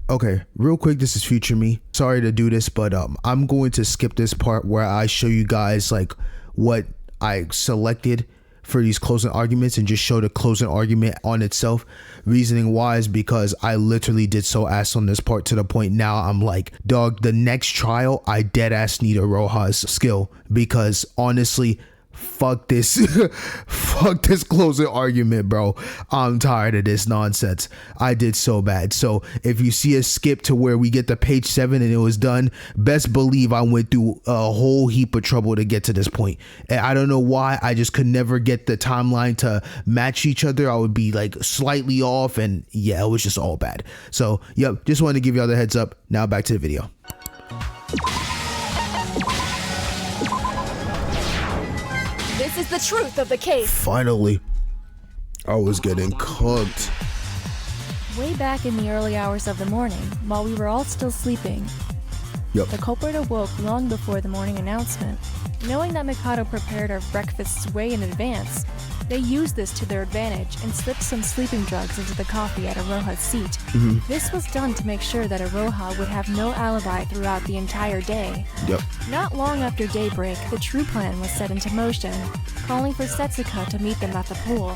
Okay, real quick, this is future me. Sorry to do this, but I'm going to skip this part where I show you guys like what I selected for these closing arguments and just show the closing argument on itself, reasoning wise, because I literally did so ass on this part to the point now I'm like, dog, the next trial I dead ass need a Roja's skill, because honestly, fuck this fuck this closing argument, bro. I'm tired of this nonsense. I did so bad. So if you see a skip to where we get to page 7 and it was done, best believe I went through a whole heap of trouble to get to this point. And I don't know why, I just could never get the timeline to match each other. I would be like slightly off, and yeah, it was just all bad. So yep, just wanted to give y'all the heads up. Now back to the video. This is the truth of the case. Finally. I was getting cooked. Way back in the early hours of the morning, while we were all still sleeping, Yep. the culprit awoke long before the morning announcement. Knowing that Mikado prepared our breakfasts way in advance, they used this to their advantage and slipped some sleeping drugs into the coffee at Aroha's seat. This was done to make sure that Aroha would have no alibi throughout the entire day. Yep. Not long after daybreak, the true plan was set into motion, calling for Setsuka to meet them at the pool.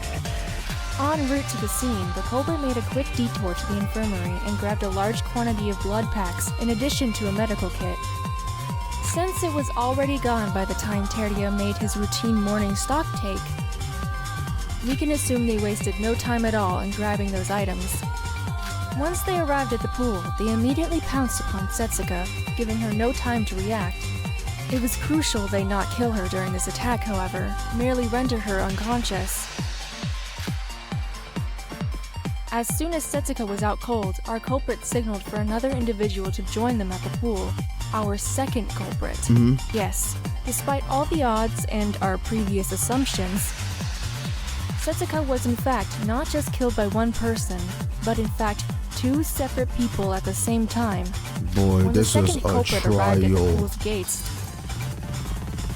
En route to the scene, the culprit made a quick detour to the infirmary and grabbed a large quantity of blood packs in addition to a medical kit. Since it was already gone by the time Terdia made his routine morning stock take, we can assume they wasted no time at all in grabbing those items. Once they arrived at the pool, they immediately pounced upon Setsuka, giving her no time to react. It was crucial they not kill her during this attack, however, merely render her unconscious. As soon as Setsuka was out cold, our culprit signaled for another individual to join them at the pool. Our second culprit. Yes, despite all the odds and our previous assumptions, Setsuka was in fact not just killed by one person, but in fact 2 separate people at the same time. Boy, When this the was second a culprit arrived at the trial. pool's gates,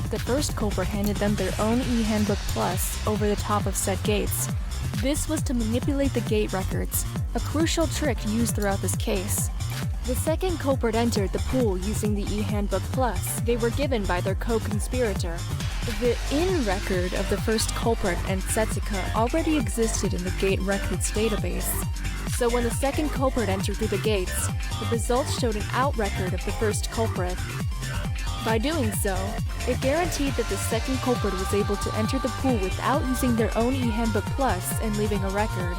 the first culprit handed them their own e-handbook plus over the top of said gates. This was to manipulate the gate records, a crucial trick used throughout this case. The second culprit entered the pool using the e-handbook plus they were given by their co-conspirator. The in-record of the first culprit and Setsuka already existed in the gate records database. So when the second culprit entered through the gates, the results showed an out-record of the first culprit. By doing so, it guaranteed that the second culprit was able to enter the pool without using their own e-handbook plus and leaving a record.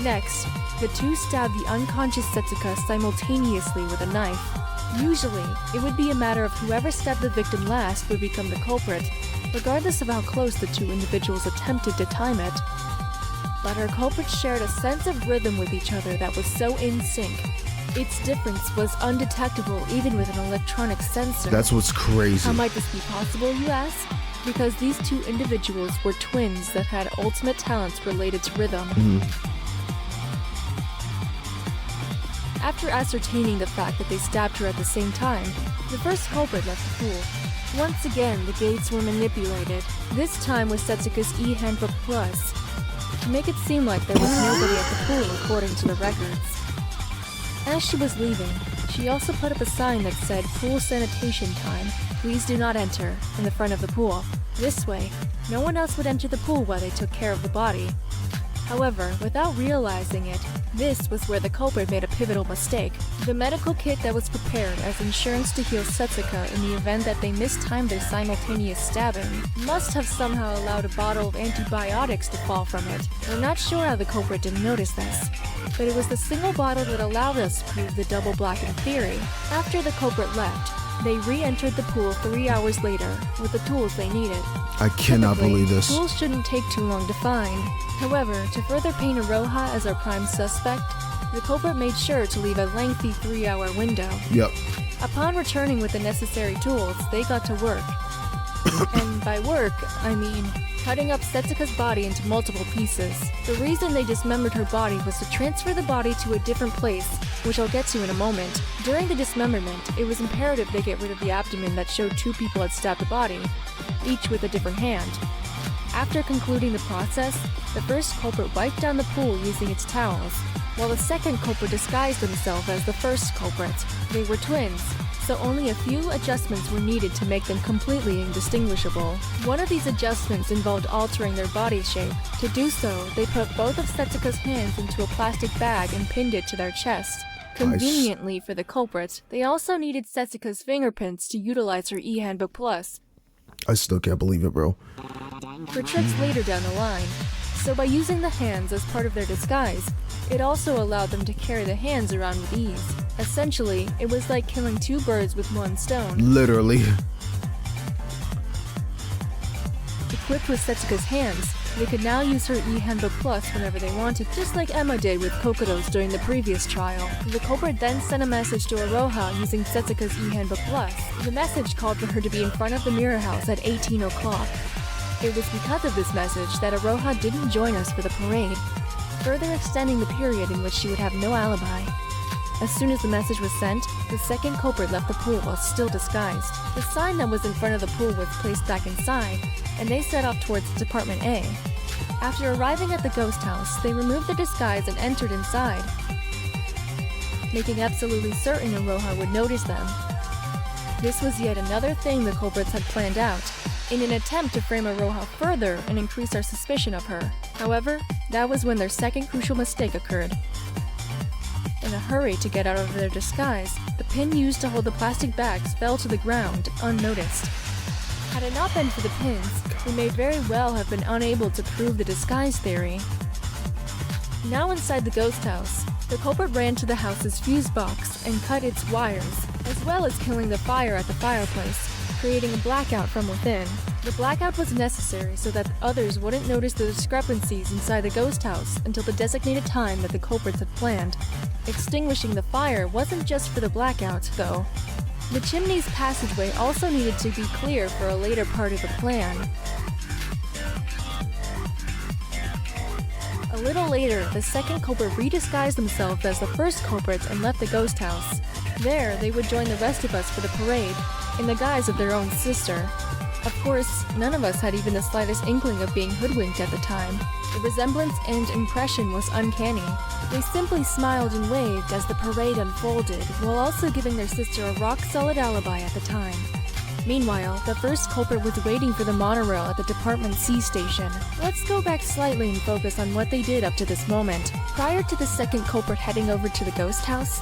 Next, the 2 stabbed the unconscious Setsuka simultaneously with a knife. Usually, it would be a matter of whoever stabbed the victim last would become the culprit, regardless of how close the 2 individuals attempted to time it. But our culprits shared a sense of rhythm with each other that was so in sync. Its difference was undetectable even with an electronic sensor. That's what's crazy. How might this be possible, you ask? Because these two individuals were twins that had ultimate talents related to rhythm. After ascertaining the fact that they stabbed her at the same time, the first culprit left the pool. Once again, the gates were manipulated, this time with Setsuka's e-handbook plus, to make it seem like there was nobody at the pool according to the records. As she was leaving, she also put up a sign that said "Pool sanitation time, please do not enter," in the front of the pool. This way, no one else would enter the pool while they took care of the body. However, without realizing it, this was where the culprit made a pivotal mistake. The medical kit that was prepared as insurance to heal Setsuka in the event that they mistimed their simultaneous stabbing must have somehow allowed a bottle of antibiotics to fall from it. We're not sure how the culprit didn't notice this, but it was the single bottle that allowed us to prove the double blackened theory. After the culprit left, they re-entered the pool 3 hours later with the tools they needed. I cannot believe this. Tools shouldn't take too long to find. However, to further paint Iroha as our prime suspect, the culprit made sure to leave a lengthy 3-hour window. Yep. Upon returning with the necessary tools, they got to work. And by work, I mean cutting up Setsuka's body into multiple pieces. The reason they dismembered her body was to transfer the body to a different place, which I'll get to in a moment. During the dismemberment, it was imperative they get rid of the abdomen that showed 2 people had stabbed the body, each with a different hand. After concluding the process, the first culprit wiped down the pool using its towels, while the second culprit disguised himself as the first culprit. They were twins, so only a few adjustments were needed to make them completely indistinguishable. One of these adjustments involved altering their body shape. To do so, they put both of Setsuka's hands into a plastic bag and pinned it to their chest. Conveniently for the culprit, they also needed Setsuka's fingerprints to utilize her e-handbook plus. I still can't believe it, bro. For tricks later down the line. So by using the hands as part of their disguise, it also allowed them to carry the hands around with ease. Essentially, it was like killing 2 birds with 1 stone. Literally. Equipped with Setsuka's hands, they could now use her e-handbook plus whenever they wanted, just like Emma did with Kokoro's during the previous trial. The culprit then sent a message to Iroha using Setsuka's e-handbook plus. The message called for her to be in front of the mirror house at 18 o'clock. It was because of this message that Iroha didn't join us for the parade, further extending the period in which she would have no alibi. As soon as the message was sent, the second culprit left the pool while still disguised. The sign that was in front of the pool was placed back inside, and they set off towards Department A. After arriving at the ghost house, they removed the disguise and entered inside, making absolutely certain Iroha would notice them. This was yet another thing the culprits had planned out, in an attempt to frame Iroha further and increase our suspicion of her. However, that was when their second crucial mistake occurred. In a hurry to get out of their disguise, the pin used to hold the plastic bags fell to the ground, unnoticed. Had it not been for the pins, we may very well have been unable to prove the disguise theory. Now inside the ghost house, the culprit ran to the house's fuse box and cut its wires, as well as killing the fire at the fireplace, creating a blackout from within. The blackout was necessary so that others wouldn't notice the discrepancies inside the ghost house until the designated time that the culprits had planned. Extinguishing the fire wasn't just for the blackout, though. The chimney's passageway also needed to be clear for a later part of the plan. A little later, the second culprit redisguised themselves as the first culprit and left the ghost house. There, they would join the rest of us for the parade, in the guise of their own sister. Of course, none of us had even the slightest inkling of being hoodwinked at the time. The resemblance and impression was uncanny. They simply smiled and waved as the parade unfolded, while also giving their sister a rock-solid alibi at the time. Meanwhile, the first culprit was waiting for the monorail at the Department C station. Let's go back slightly and focus on what they did up to this moment. Prior to the second culprit heading over to the ghost house,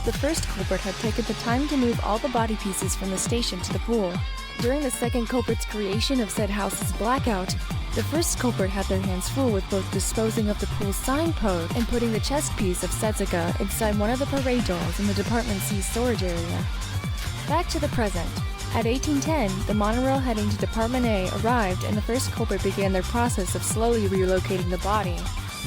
the first culprit had taken the time to move all the body pieces from the station to the pool. During the second culprit's creation of said house's blackout, the first culprit had their hands full with both disposing of the pool's signpost and putting the chest piece of Setsuka inside one of the parade dolls in the Department C storage area. Back to the present. At 1810, the monorail heading to Department A arrived and the first culprit began their process of slowly relocating the body.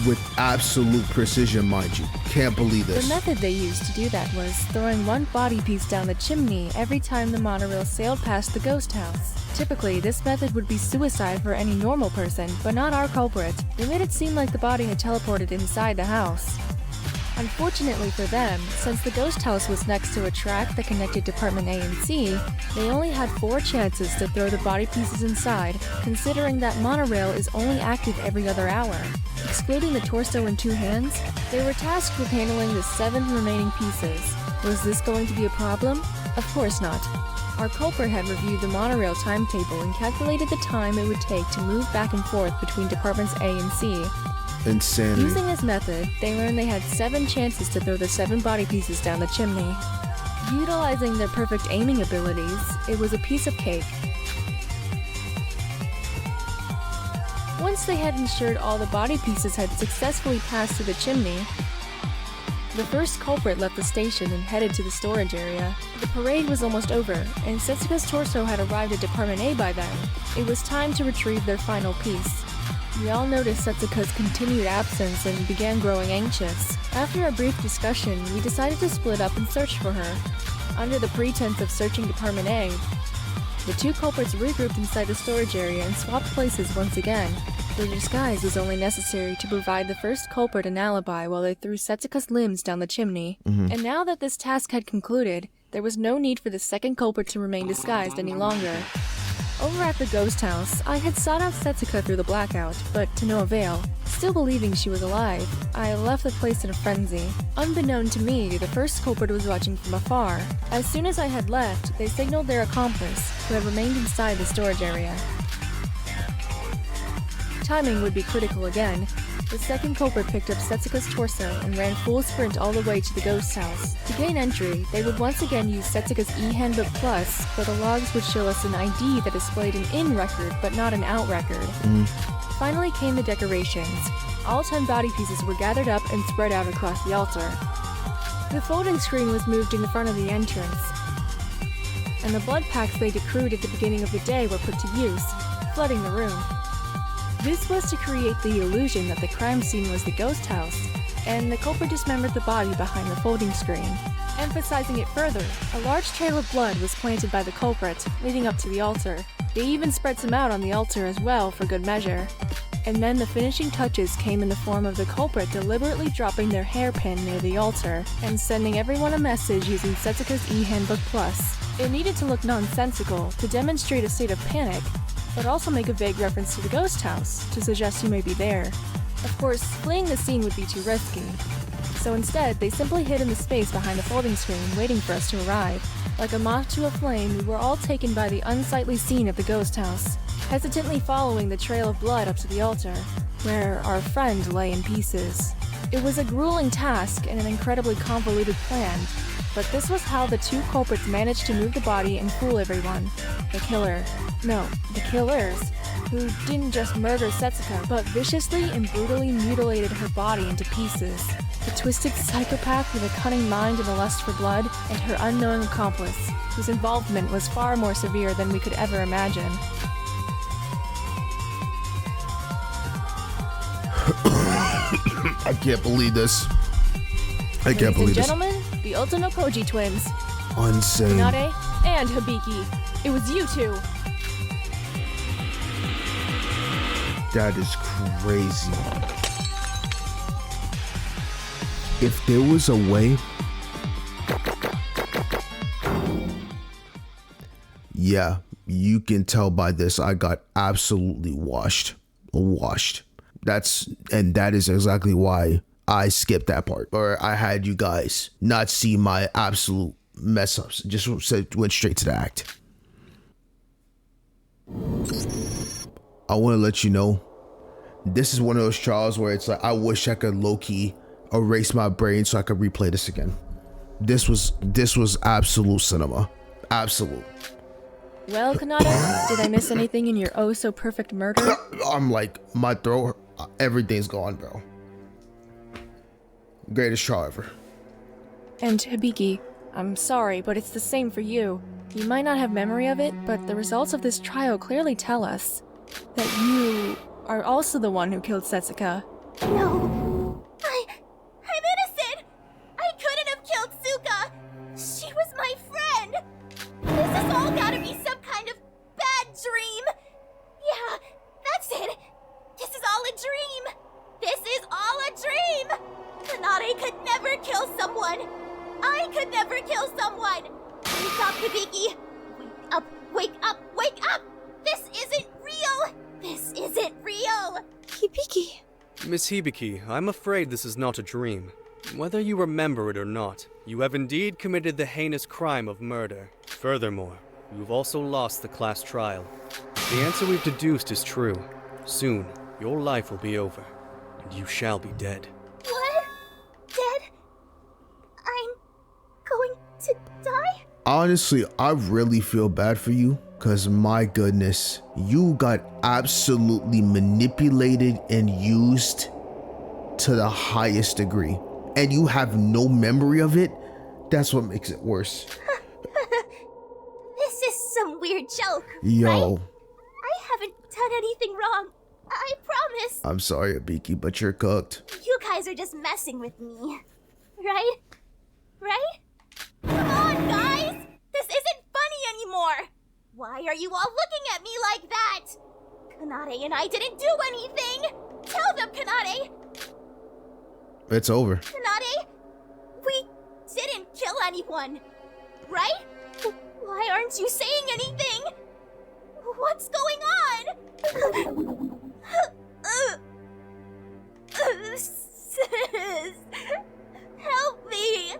with absolute precision, mind you. Can't believe this. The method they used to do that was throwing one body piece down the chimney every time the monorail sailed past the ghost house. Typically, this method would be suicide for any normal person, but not our culprit. They made it seem like the body had teleported inside the house. Unfortunately for them, since the ghost house was next to a track that connected Department A and C, they only had 4 chances to throw the body pieces inside, considering that monorail is only active every other hour. Excluding the torso and 2 hands, they were tasked with handling the 7 remaining pieces. Was this going to be a problem? Of course not. Our culprit had reviewed the monorail timetable and calculated the time it would take to move back and forth between Departments A and C. Insanity. Using this method, they learned they had 7 chances to throw the 7 body pieces down the chimney. Utilizing their perfect aiming abilities, it was a piece of cake. Once they had ensured all the body pieces had successfully passed through the chimney, the first culprit left the station and headed to the storage area. The parade was almost over, and Setsuka's torso had arrived at Department A by then. It was time to retrieve their final piece. We all noticed Setsuka's continued absence and began growing anxious. After a brief discussion, we decided to split up and search for her. Under the pretense of searching Department A, the 2 culprits regrouped inside the storage area and swapped places once again. Their disguise was only necessary to provide the first culprit an alibi while they threw Setsuka's limbs down the chimney. And now that this task had concluded, there was no need for the second culprit to remain disguised any longer. Over at the ghost house, I had sought out Setsuka through the blackout, but to no avail. Still believing she was alive, I left the place in a frenzy. Unbeknown to me, the first culprit was watching from afar. As soon as I had left, they signaled their accomplice, who had remained inside the storage area. Timing would be critical again. The second culprit picked up Setsuka's torso and ran full sprint all the way to the ghost house. To gain entry, they would once again use Setsuka's e-handbook plus, but the logs would show us an ID that displayed an in record but not an out record. Finally came the decorations. All 10 body pieces were gathered up and spread out across the altar. The folding screen was moved in the front of the entrance, and the blood packs they accrued at the beginning of the day were put to use, flooding the room. This was to create the illusion that the crime scene was the ghost house, and the culprit dismembered the body behind the folding screen. Emphasizing it further, a large trail of blood was planted by the culprit, leading up to the altar. They even spread some out on the altar as well, for good measure. And then the finishing touches came in the form of the culprit deliberately dropping their hairpin near the altar, and sending everyone a message using Setsuka's e-handbook plus. It needed to look nonsensical, to demonstrate a state of panic, but also make a vague reference to the ghost house, to suggest you may be there. Of course, fleeing the scene would be too risky. So instead, they simply hid in the space behind the folding screen, waiting for us to arrive. Like a moth to a flame, we were all taken by the unsightly scene of the ghost house, hesitantly following the trail of blood up to the altar, where our friend lay in pieces. It was a grueling task and an incredibly convoluted plan, but this was how the 2 culprits managed to move the body and fool everyone. The killers, who didn't just murder Setsuka, but viciously and brutally mutilated her body into pieces. The twisted psychopath with a cunning mind and a lust for blood, and her unknowing accomplice, whose involvement was far more severe than we could ever imagine. I can't believe this. I can't Ladies believe and this. gentlemen, the Ultimo Koji twins. Insane. Nade and Hibiki. It was you 2. That is crazy. If there was a way... Yeah, you can tell by this I got absolutely washed. That is exactly why I skipped that part, or I had you guys not see my absolute mess ups. Just went straight to the act. I want to let you know, this is one of those trials where it's like, I wish I could low-key erase my brain so I could replay this again. This was absolute cinema. Absolute. Well, Kanata, did I miss anything in your oh-so-perfect murder? I'm like, my throat, everything's gone, bro. Greatest trial ever. And Hibiki, I'm sorry, but it's the same for you. You might not have memory of it, but the results of this trial clearly tell us that you are also the one who killed Setsuka. No. I'm innocent! I couldn't have killed Suka! She was my friend! This has all gotta be some kind of bad dream! Yeah, that's it! This is all a dream! This is all a dream! Kanade could never kill someone! I could never kill someone! Wake up, Hibiki! Wake up, wake up, wake up! This isn't real! This isn't real! Hibiki. Miss Hibiki, I'm afraid this is not a dream. Whether you remember it or not, you have indeed committed the heinous crime of murder. Furthermore, you've also lost the class trial. The answer we've deduced is true. Soon, your life will be over, and you shall be dead. What? Dead? I'm going to die? Honestly, I really feel bad for you, because my goodness, you got absolutely manipulated and used to the highest degree, and you have no memory of it. That's what makes it worse. This is some weird joke. Yo. Right? I haven't done anything wrong. I promise. I'm sorry, Hibiki, but you're cooked. You guys are just messing with me. Right? Right? Come on, guys! This isn't funny anymore! Why are you all looking at me like that? Kanade and I didn't do anything! Tell them, Kanade! It's over. Kanade, we didn't kill anyone, right? Why aren't you saying anything? What's going on? Sis, help me!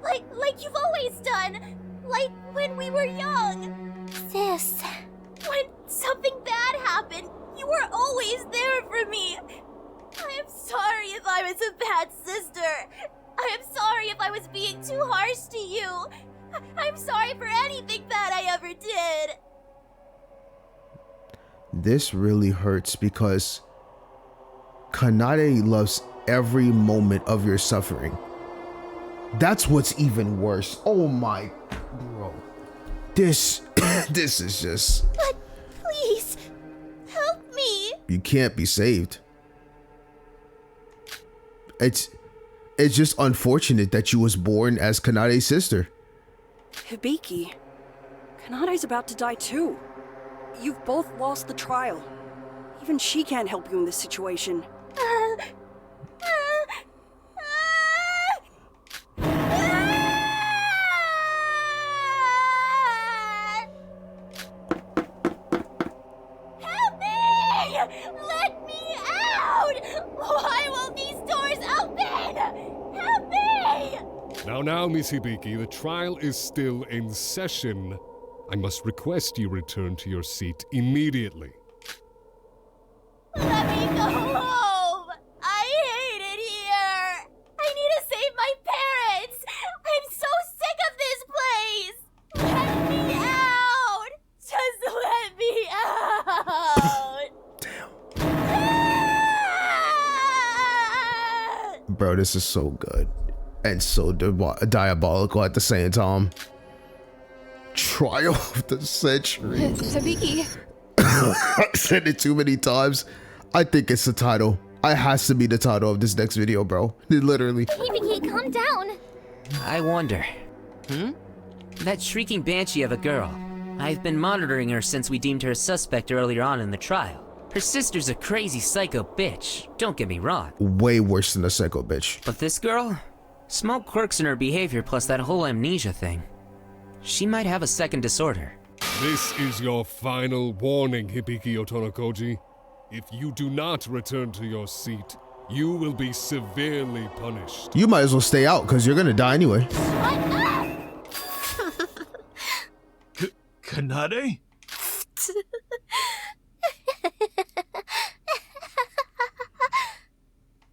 Like you've always done, like when we were young. Sis, when something bad happened, you were always there for me. I am sorry if I was a bad sister. I am sorry if I was being too harsh to you. I'm sorry for anything bad I ever did. This really hurts because Kanade loves every moment of your suffering. That's what's even worse. Oh my, bro. This is just... But please, help me. You can't be saved. It's just unfortunate that you was born as Kanade's sister. Hibiki, Kanade's about to die too. You've both lost the trial. Even she can't help you in this situation. Help me! Let me out! Why won't these doors open? Help me! Now, Miss Hibiki, the trial is still in session. I must request you return to your seat immediately. Let me go home! I hate it here! I need to save my parents! I'm so sick of this place! Let me out! Just let me out! Damn! Bro, this is so good. And so diabolical at the same time. Trial of the century. Hibiki. I said it too many times. I think it's the title. It has to be the title of this next video, bro. Literally. Hibiki, calm down. I wonder. That shrieking banshee of a girl. I've been monitoring her since we deemed her a suspect earlier on in the trial. Her sister's a crazy psycho bitch, don't get me wrong. Way worse than a psycho bitch. But this girl? Small quirks in her behavior plus that whole amnesia thing. She might have a second disorder. This is your final warning, Hibiki Otonokoji. If you do not return to your seat, you will be severely punished. You might as well stay out because you're gonna die anyway. Kanade?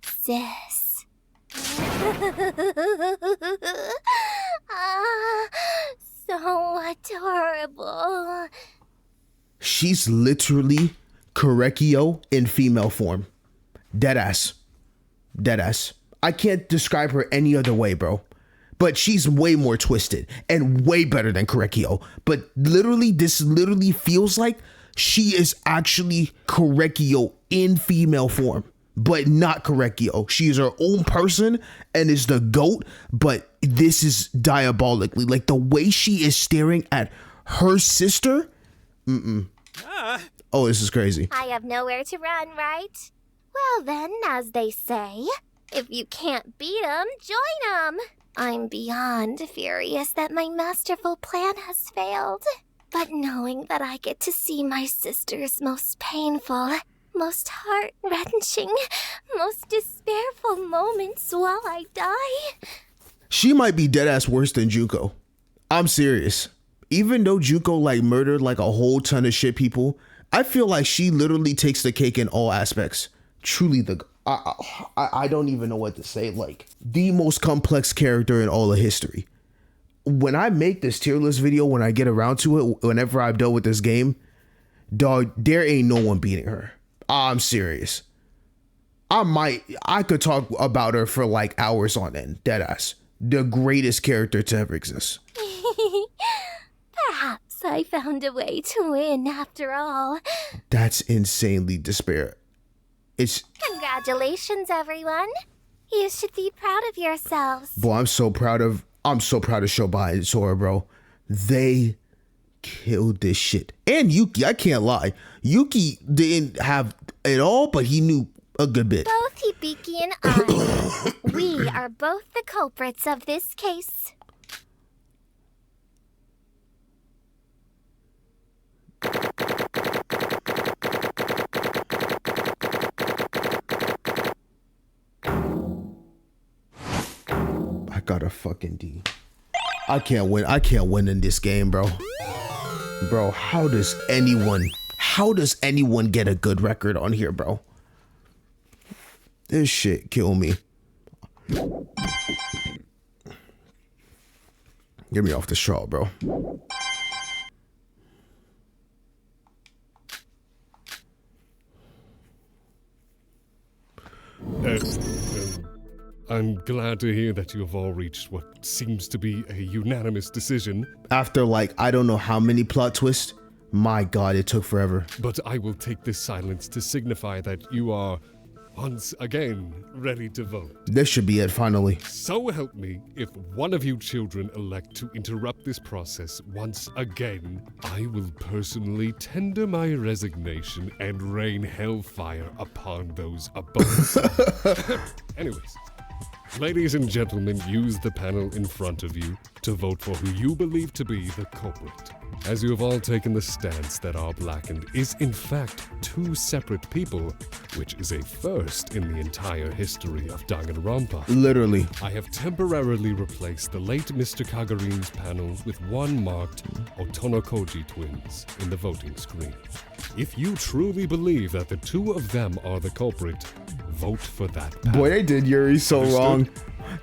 Sis. So adorable. She's literally Korekio in female form. Deadass. Deadass. I can't describe her any other way, bro. But she's way more twisted and way better than Korekio. But literally, this literally feels like she is actually Korekio in female form. but not correct, yo. She is her own person and is the GOAT, but this is diabolically. Like, the way she is staring at her sister. Oh, this is crazy. I have nowhere to run, right? Well then, as they say, if you can't beat 'em, join 'em. I'm beyond furious that my masterful plan has failed. But knowing that I get to see my sister's most painful, most heart-wrenching, most despairful moments while I die. She might be deadass worse than Juko. I'm serious. Even though Juko like murdered like a whole ton of shit people, I feel like she literally takes the cake in all aspects. Truly I don't even know what to say. Like, the most complex character in all of history. When I make this tier list video, when I get around to it, whenever I'm done with this game, dog, there ain't no one beating her. I'm serious. I could talk about her for like hours on end. Deadass. The greatest character to ever exist. Perhaps I found a way to win after all. That's insanely despair. Congratulations, everyone. You should be proud of yourselves. Boy, I'm so proud of Shobai and Sora, bro. They killed this shit. And Yuki, I can't lie. Yuki didn't have it all, but he knew a good bit. Both Hibiki and I, we are both the culprits of this case. I got a fucking D. I can't win in this game, bro. Bro, how does anyone get a good record on here, bro? This shit kill me. Get me off the straw, bro. I'm glad to hear that you have all reached what seems to be a unanimous decision. After like, I don't know how many plot twists. My God, it took forever. But I will take this silence to signify that you are once again ready to vote. This should be it, finally. So help me, if one of you children elect to interrupt this process once again, I will personally tender my resignation and rain hellfire upon those above. Anyways. Ladies and gentlemen, use the panel in front of you to vote for who you believe to be the culprit. As you have all taken the stance that our blackened is in fact two separate people, which is a first in the entire history of Danganronpa. Literally. I have temporarily replaced the late Mr. Kagarin's panel with one marked Otonokoji twins in the voting screen. If you truly believe that the two of them are the culprit, vote for that panel. Boy, they did Yuri so wrong.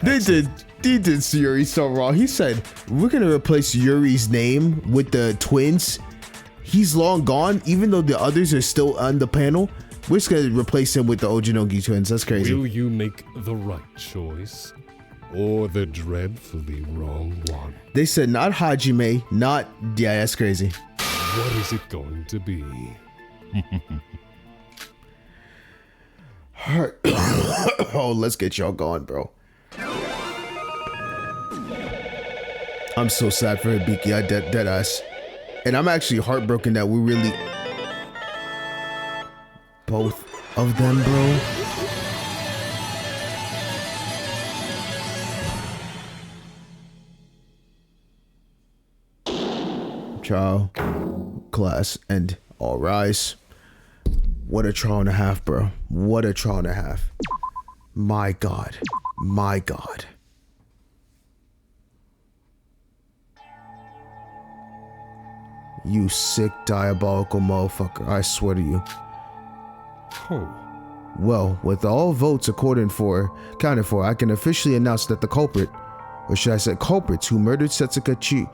They did Yuri so wrong. He said, we're gonna replace Yuri's name with the twins. He's long gone, even though the others are still on the panel. We're just gonna replace him with the Ojinogi twins. That's crazy. Will you make the right choice or the dreadfully wrong one? They said not Hajime, not... Yeah, that's crazy. What is it going to be? Oh, let's get y'all going, bro. I'm so sad for Hibiki. I dead ass. And I'm actually heartbroken that we really... Both of them, bro. Trial, class, and all rise. What a trial and a half, bro. What a trial and a half. My God. My God. You sick, diabolical motherfucker. I swear to you. Oh. Well, with all votes accounted for, I can officially announce that the culprit, or should I say culprits who murdered Setsuka.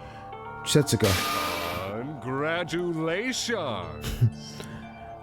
Congratulations!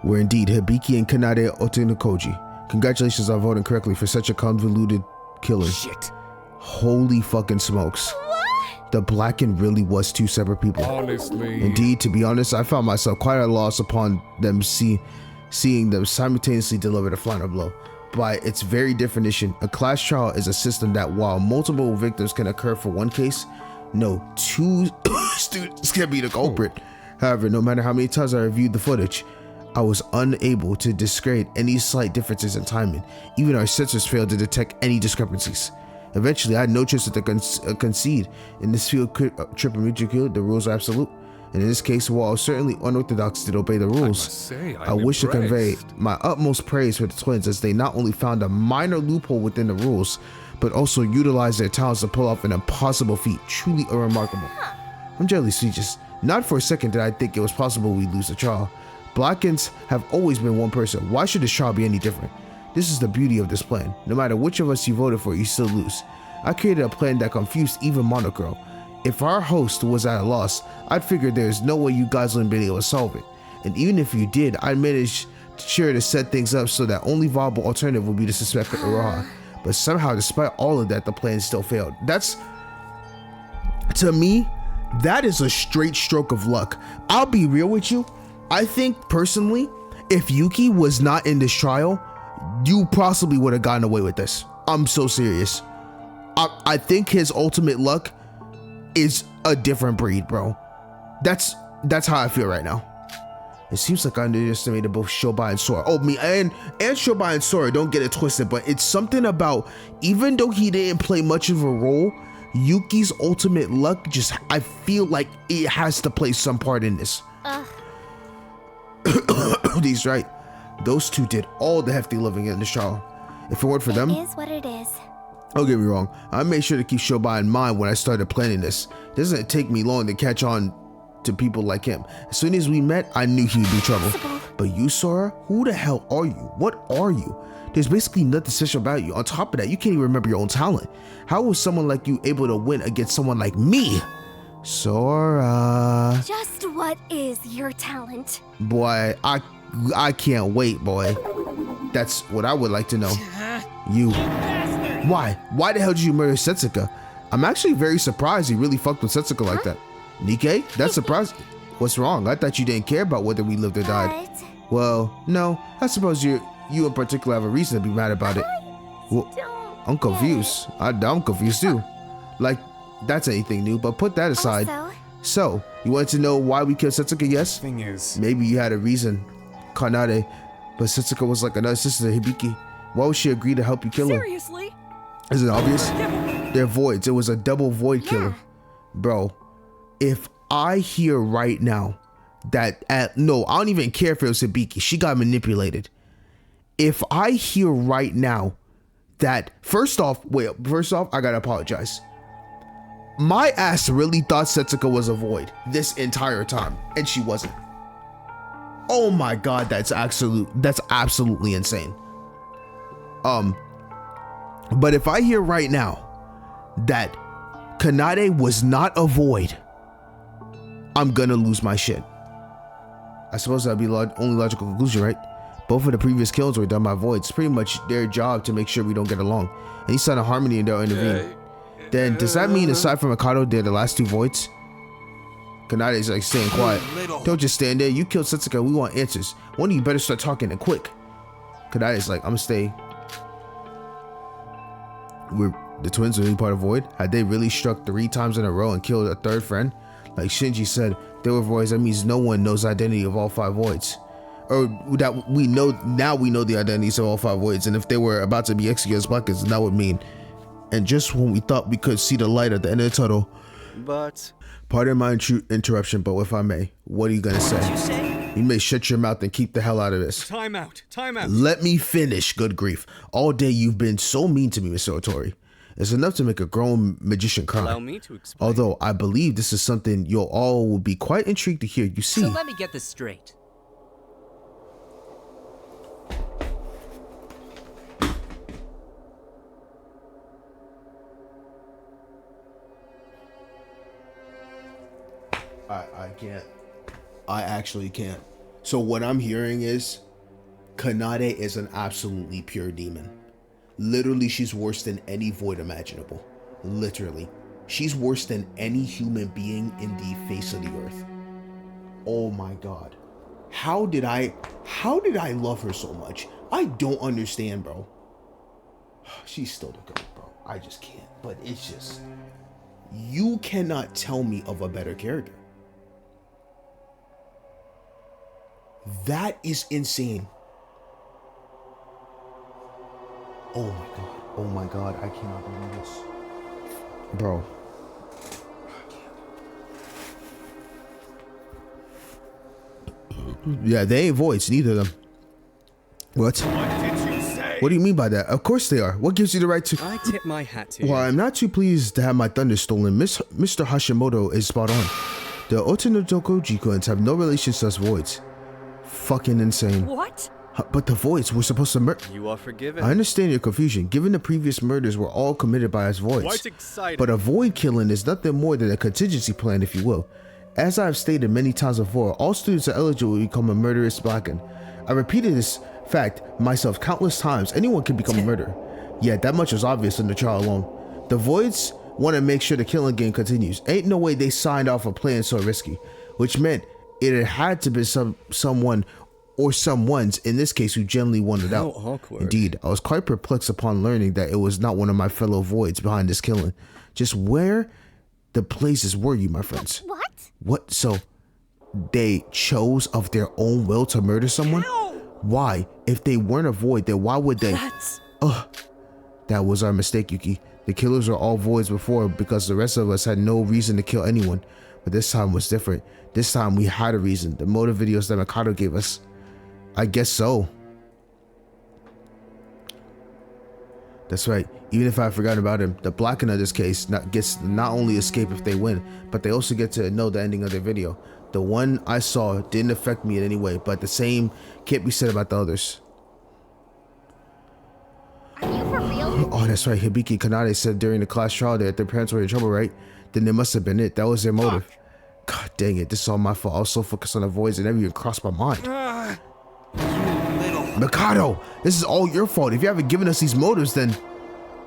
Were indeed Hibiki and Kanade Otonokoji. Congratulations on voting correctly for such a convoluted killer. Shit. Holy fucking smokes. What? The blackened really was two separate people. Honestly. Indeed, to be honest, I found myself quite at a loss upon them seeing them simultaneously deliver the final blow. By its very definition, a class trial is a system that, while multiple victims can occur for one case, no two students can be the culprit. However, no matter how many times I reviewed the footage, I was unable to discredit any slight differences in timing. Even our sensors failed to detect any discrepancies. Eventually, I had no choice but to concede. In this field, triple mutual kill, the rules are absolute. And in this case, while certainly unorthodox did obey the rules, I wish to convey my utmost praise for the twins, as they not only found a minor loophole within the rules, but also utilized their talents to pull off an impossible feat. Truly remarkable. I'm generally speechless. Not for a second did I think it was possible we'd lose the trial. Blackens have always been one person. Why should this trial be any different? This is the beauty of this plan. No matter which of us you voted for, you still lose. I created a plan that confused even Monochrome. If our host was at a loss, I'd figured there's no way you guys wouldn't be able to solve it. And even if you did, I managed to set things up so that only viable alternative would be to suspect Iroha. But somehow, despite all of that, the plan still failed. That's, to me, that is a straight stroke of luck. I'll be real with you. I think personally, if Yuki was not in this trial, you possibly would have gotten away with this. I'm so serious. I think his ultimate luck is a different breed, bro. That's how I feel right now. It seems like I underestimated both Shobai and Sora. Oh, me and Shobai and Sora, don't get it twisted, but it's something about, even though he didn't play much of a role, Yuki's ultimate luck just, I feel like it has to play some part in this. He's right. Those two did all the hefty lifting in this trial. If it weren't for them, it is what it is. Don't get me wrong, I made sure to keep Shobai in mind when I started planning this. It doesn't take me long to catch on to people like him. As soon as we met, I knew he would be trouble. But you, Sora, who the hell are you? What are you? There's basically nothing special about you. On top of that, you can't even remember your own talent. How was someone like you able to win against someone like me? Sora. Just what is your talent? Boy, I can't wait, boy. That's what I would like to know. You. Why? Why the hell did you murder Setsuka? I'm actually very surprised you really fucked with Setsuka like that. Nikkei? That's surprising. What's wrong? I thought you didn't care about whether we lived or died. Well, no. I suppose you in particular have a reason to be mad about it. Well, I'm confused. I'm confused too. Like, that's anything new, but put that aside. So, you wanted to know why we killed Setsuka, yes? Thing is, maybe you had a reason, Kanade, but Setsuka was like another sister to Hibiki. Why would she agree to help you kill her? Seriously? Is it obvious? They're voids. It was a double void killer. Bro, if I hear right now that no, I don't even care if it was Hibiki. She got manipulated. If I hear right now that, first off, I gotta apologize. My ass really thought Setsuka was a void this entire time, and she wasn't. Oh my god, that's absolutely insane. But if I hear right now that Kanade was not a void, I'm gonna lose my shit. I suppose that'd be only logical conclusion, right? Both of the previous kills were done by voids. Pretty much their job to make sure we don't get along. Any sign of harmony and they'll intervene. Then does that mean aside from Mikado, they're the last two voids? Kanade's like staying quiet. Don't just stand there. You killed Setsuka. We want answers. One of you better start talking and quick. Kanade's like, I'm gonna stay. The twins really part of Void? Had they really struck 3 times in a row and killed a third friend? Like Shinji said, they were voids. That means no one knows the identity of all 5 voids. Or that we know, now we know the identities of all 5 voids. And if they were about to be executed as blackers, that would mean. And just when we thought we could see the light at the end of the tunnel. But. Pardon my interruption, but if I may, what are you gonna say? You may shut your mouth and keep the hell out of this. Time out. Let me finish, good grief. All day you've been so mean to me, Mr. Otori. It's enough to make a grown magician cry. Allow me to explain. Although I believe this is something you'll all will be quite intrigued to hear. You see. So let me get this straight. I can't. I actually can't. So what I'm hearing is Kanade is an absolutely pure demon. Literally, she's worse than any void imaginable. Literally. She's worse than any human being in the face of the earth. Oh my god. How did I love her so much? I don't understand, bro. She's still the GOAT, bro. I just can't. But it's just, you cannot tell me of a better character. That is insane. Oh my god. Oh my god. I cannot believe this. Bro. Yeah, they ain't voids, neither of them. What? What did you say? What do you mean by that? Of course they are. What gives you the right to... I tip my hat to you. Well, I'm not too pleased to have my thunder stolen. Mr. Hashimoto is spot on. The Otonotokoji coins have no relation to us voids. Fucking insane. What? But the voids were supposed to murder... You are forgiven. I understand your confusion, given the previous murders were all committed by us voids. Quite exciting. But a void killing is nothing more than a contingency plan, if you will. As I have stated many times before, all students are eligible to become a murderous blackened. I repeated this fact myself countless times. Anyone can become a murderer. Yeah, that much was obvious in the trial alone. The voids want to make sure the killing game continues. Ain't no way they signed off a plan so risky, which meant it had to be someone or someone's, in this case, who generally wanted out. How awkward. Indeed, I was quite perplexed upon learning that it was not one of my fellow voids behind this killing. Just where the places were you, my friends? What? What? So they chose of their own will to murder someone? Why? If they weren't a void, then why would they? That was our mistake, Yuki. The killers were all voids before because the rest of us had no reason to kill anyone. But this time was different. This time we had a reason. The motive videos that Mikado gave us. I guess so. That's right. Even if I forgot about him, the Blacken of this case gets not only escape if they win, but they also get to know the ending of their video. The one I saw didn't affect me in any way, but the same can't be said about the others. Are you for real? Oh, that's right. Hibiki Kanade said during the class trial that their parents were in trouble, right? Then it must have been it. That was their motive. God dang it. This is all my fault. I was so focused on the voids it never even crossed my mind. Mikado, this is all your fault. If you haven't given us these motives, then...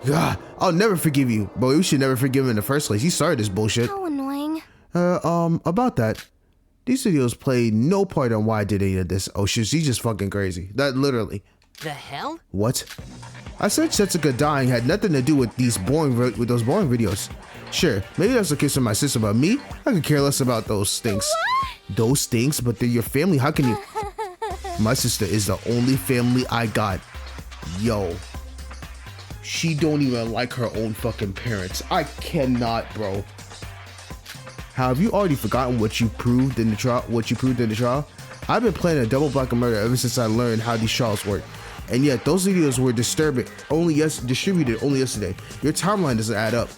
God, I'll never forgive you. But we should never forgive him in the first place. He started this bullshit. How annoying. About that. These videos play no part on why I did any of this. Oh shit, she's just fucking crazy. That literally. The hell? What? I said Setsuka dying had nothing to do with those boring videos. Sure, maybe that's the case with my sister, but me? I could care less about those things. What? Those things? But they're your family. How can you... My sister is the only family I got. Yo. She don't even like her own fucking parents. I cannot, bro. How, have you already forgotten what you proved in the trial? I've been planning a double black murder ever since I learned how these trials work. And yet, those videos were distributed only yesterday. Your timeline doesn't add up.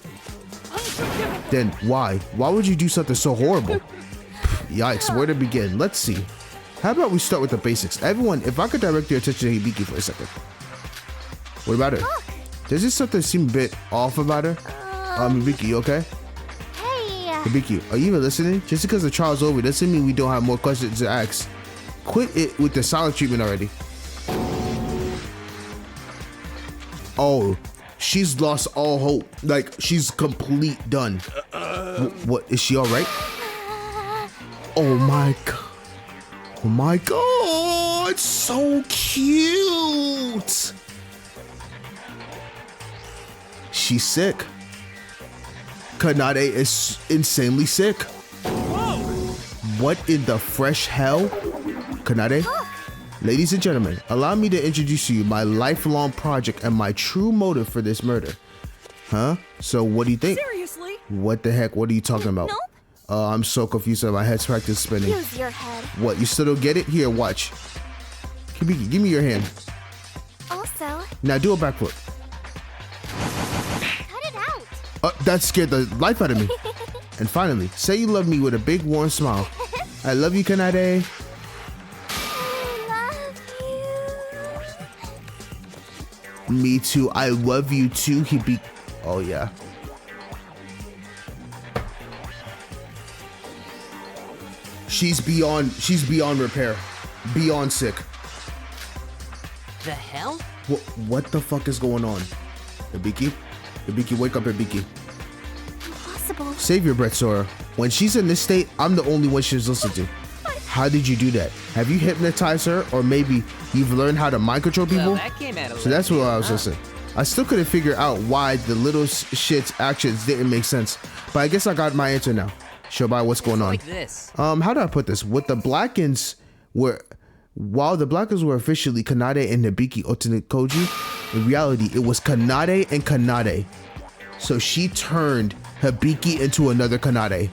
Then why? Why would you do something so horrible? Yikes, where to begin? Let's see. How about we start with the basics? Everyone, if I could direct your attention to Hibiki for a second. What about her? Does this something seem a bit off about her? Hibiki, you okay? Hey. Hibiki, are you even listening? Just because the trial's over doesn't mean we don't have more questions to ask. Quit it with the silent treatment already. Oh, she's lost all hope. Like, she's complete done. What, is she all right? Oh my god. Oh my god, so cute. She's sick. Kanade is insanely sick. Whoa! What in the fresh hell? Kanade? Ladies and gentlemen, allow me to introduce to you my lifelong project and my true motive for this murder. Huh? So what do you think? Seriously? What the heck? What are you talking about? Nope. I'm so confused that my head's practice spinning. Use your head. What, you still don't get it? Here, watch. Hibiki, give me your hand. Also, Now do a backflip. cut it out. That scared the life out of me. And finally, say you love me with a big warm smile. I love you, Kanade. I love you. Me too. I love you too, Hibiki. Oh yeah. She's beyond repair. Beyond sick. The hell? What the fuck is going on? Hibiki? Hibiki, wake up, Hibiki. Impossible. Save your breath, Sora. When she's in this state, I'm the only one she's listening to. How did you do that? Have you hypnotized her? Or maybe you've learned how to mind control people? Well, that came out a So that's what I was huh? listening. I still couldn't figure out why the little shit's actions didn't make sense, but I guess I got my answer now. Shobai, what's going on? Like this. How do I put this? With the Blackens while the Blackens were officially Kanade and Hibiki Otokoji, in reality it was Kanade and Kanade. So she turned Hibiki into another Kanade.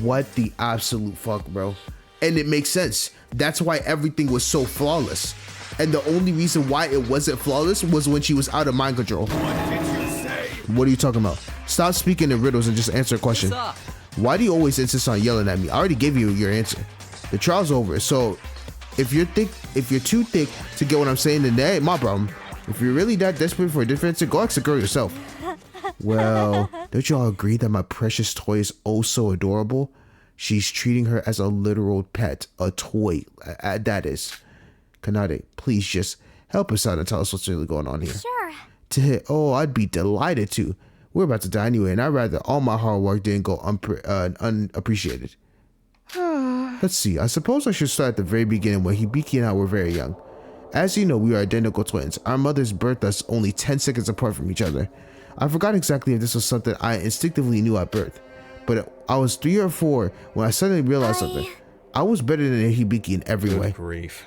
What the absolute fuck, bro? And it makes sense. That's why everything was so flawless. And the only reason why it wasn't flawless was when she was out of mind control. What did you say? What are you talking about? Stop speaking in riddles and just answer a question. Why do you always insist on yelling at me? I already gave you your answer. The trial's over. So if you're too thick to get what I'm saying, then that ain't my problem. If you're really that desperate for a different answer, go ask the girl yourself. Well, don't y'all agree that my precious toy is oh so adorable? She's treating her as a literal pet, a toy. That is. Kanade, please just help us out and tell us what's really going on here. Sure. Oh, I'd be delighted to. We're about to die anyway, and I'd rather all my hard work didn't go unappreciated. Let's see. I suppose I should start at the very beginning when Hibiki and I were very young. As you know, we are identical twins. Our mothers birthed us only 10 seconds apart from each other. I forgot exactly if this was something I instinctively knew at birth, but I was 3 or 4 when I suddenly realized something. I was better than Hibiki in every way. Grief.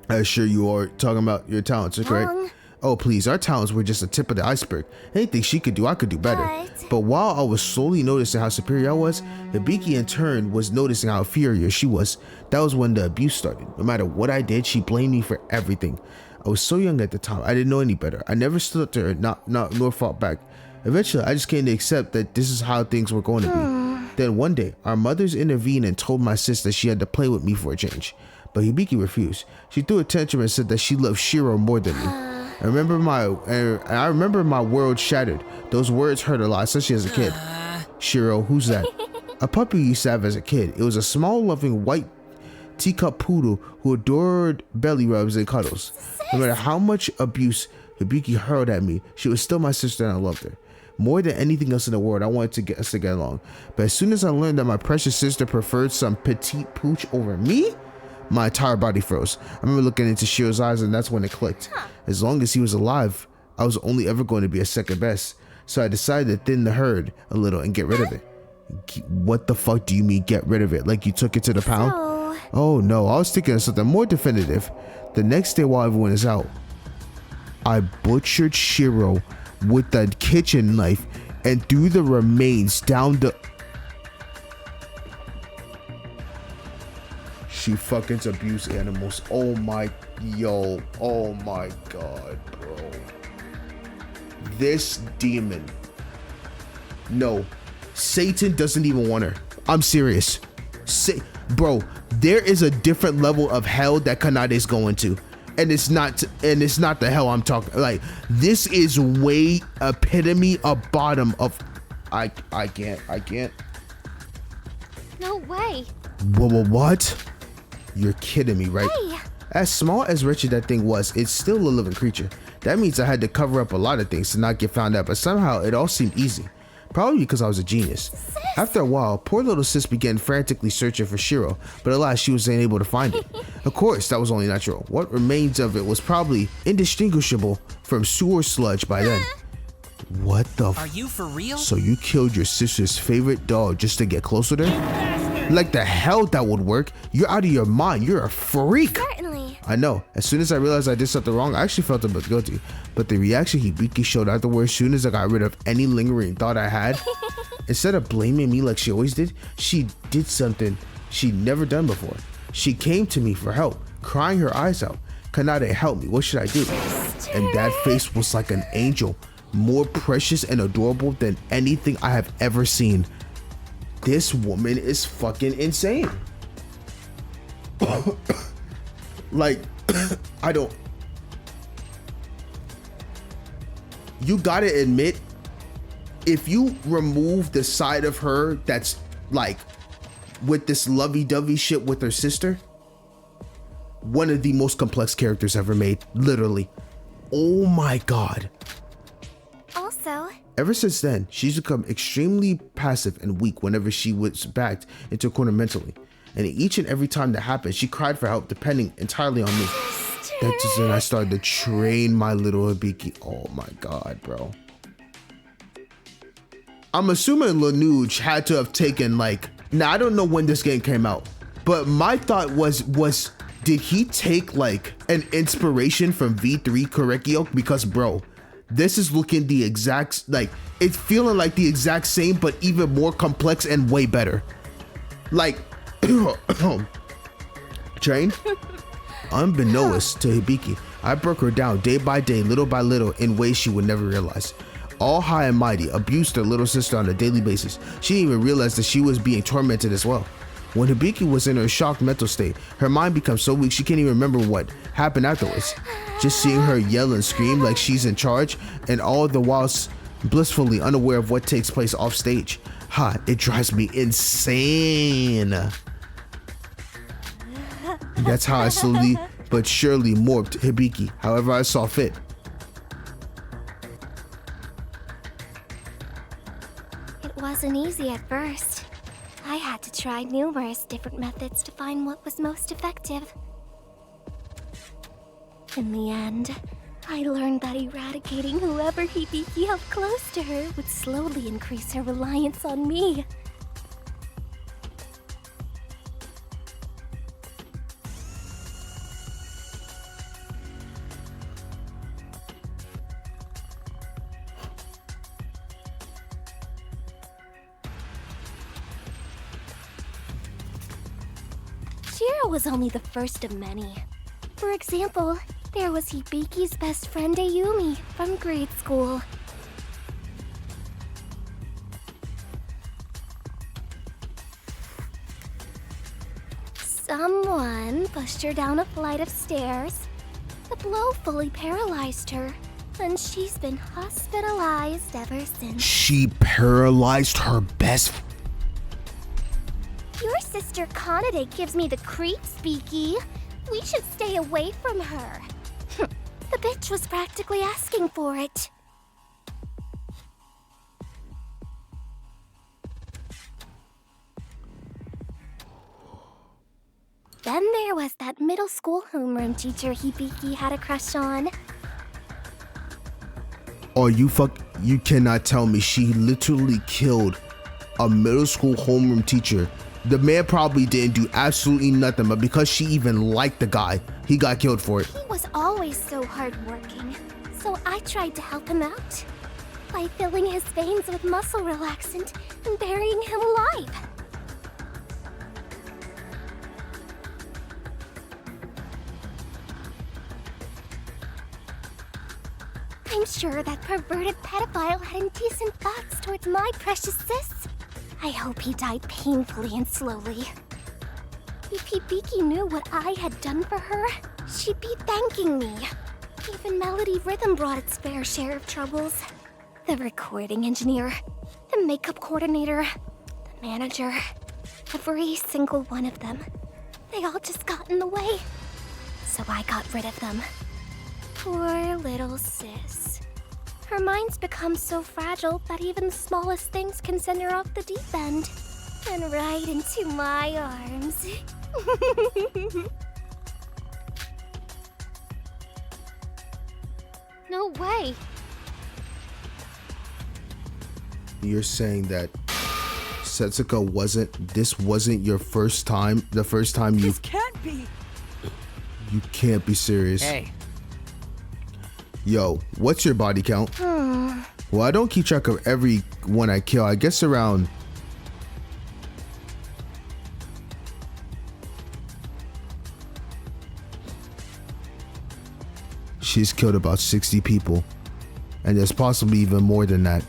I assure you are talking about your talents, correct? Oh, please, our talents were just the tip of the iceberg. Anything she could do, I could do better. But while I was slowly noticing how superior I was, Hibiki in turn was noticing how inferior she was. That was when the abuse started. No matter what I did, she blamed me for everything. I was so young at the time, I didn't know any better. I never stood up to her, nor fought back. Eventually, I just came to accept that this is how things were going to be. Then one day, our mothers intervened and told my sister she had to play with me for a change. But Hibiki refused. She threw a tantrum and said that she loved Shiro more than me. I remember my world shattered. Those words hurt a lot, especially as a kid. Shiro, who's that? A puppy we used to have as a kid. It was a small, loving white teacup poodle who adored belly rubs and cuddles. No matter how much abuse Hibiki hurled at me, she was still my sister and I loved her. More than anything else in the world, I wanted us to get along. But as soon as I learned that my precious sister preferred some petite pooch over me, my entire body froze. I remember looking into Shiro's eyes and that's when it clicked. As long as he was alive, I was only ever going to be a second best. So I decided to thin the herd a little and get rid of it. What the fuck do you mean get rid of it? Like you took it to the pound? Oh no, I was thinking of something more definitive. The next day while everyone is out, I butchered Shiro with the kitchen knife and threw the remains down the... She fucking abuse animals. Oh my god, bro. This demon. No, Satan doesn't even want her. I'm serious. Bro, there is a different level of hell that Kanade is going to. And it's not the hell I'm talking. Like, this is way epitome, a bottom of... I can't. No way. What? You're kidding me, right? Hey. As small as Richard that thing was, it's still a living creature. That means I had to cover up a lot of things to not get found out, but somehow it all seemed easy. Probably because I was a genius. After a while, poor little sis began frantically searching for Shiro, but alas, she was unable to find it. Of course, that was only natural. What remains of it was probably indistinguishable from sewer sludge by then. What the Are you for real? So you killed your sister's favorite dog just to get closer to her? Like the hell that would work? You're out of your mind. You're a freak. Certainly. I know. As soon as I realized I did something wrong, I actually felt a bit guilty. But the reaction Hibiki showed afterwards, as soon as I got rid of any lingering thought I had, instead of blaming me like she always did, she did something she'd never done before. She came to me for help, crying her eyes out. Kanade, help me. What should I do? And that face was like an angel, more precious and adorable than anything I have ever seen. This woman is fucking insane. Like, I don't... You gotta admit, if you remove the side of her that's like with this lovey-dovey shit with her sister, one of the most complex characters ever made, literally. Oh my god. Also, ever since then, she's become extremely passive and weak whenever she was backed into a corner mentally. and each and every time that happened, she cried for help, depending entirely on me. That's just when I started to train my little Hibiki. Oh my god, bro. I'm assuming Lanuge had to have taken like, now I don't know when this game came out, but my thought was did he take like an inspiration from V3 Korekiyo? Because bro, this is looking the exact, like it's feeling like the exact same, but even more complex and way better. Like, Train, unbeknownst to Hibiki, I broke her down day by day, little by little, in ways she would never realize. All high and mighty, abused her little sister on a daily basis. She didn't even realize that she was being tormented as well. When Hibiki was in her shocked mental state, her mind becomes so weak she can't even remember what happened afterwards. Just seeing her yell and scream like she's in charge, and all the while blissfully unaware of what takes place off stage. It drives me insane. That's how I slowly but surely morphed Hibiki, however I saw fit. It wasn't easy at first. I had to try numerous different methods to find what was most effective. In the end, I learned that eradicating whoever Hibiki held close to her would slowly increase her reliance on me. Shiro was only the first of many. For example, there was Hibiki's best friend Ayumi from grade school. Someone pushed her down a flight of stairs. The blow fully paralyzed her, and she's been hospitalized ever since. She paralyzed her best friend. Your sister Kanade gives me the creeps, Beaky. We should stay away from her. The bitch was practically asking for it. Then there was that middle school homeroom teacher Hibiki had a crush on. Oh, you cannot tell me she literally killed a middle school homeroom teacher. The man probably didn't do absolutely nothing, but because she even liked the guy, he got killed for it. He was always so hardworking, so I tried to help him out by filling his veins with muscle relaxant and burying him alive. I'm sure that perverted pedophile had indecent thoughts towards my precious sis. I hope he died painfully and slowly. If Hibiki knew what I had done for her, she'd be thanking me. Even Melody Rhythm brought its fair share of troubles. The recording engineer, the makeup coordinator, the manager, every single one of them. They all just got in the way. So I got rid of them. Poor little sis. Her mind's become so fragile that even the smallest things can send her off the deep end. And right into my arms. No way. You're saying that Setsuka this wasn't your first time, the first time you... This can't be. You can't be serious. Hey. Yo, what's your body count? Well, I don't keep track of every one I kill. I guess around... She's killed about 60 people. And there's possibly even more than that.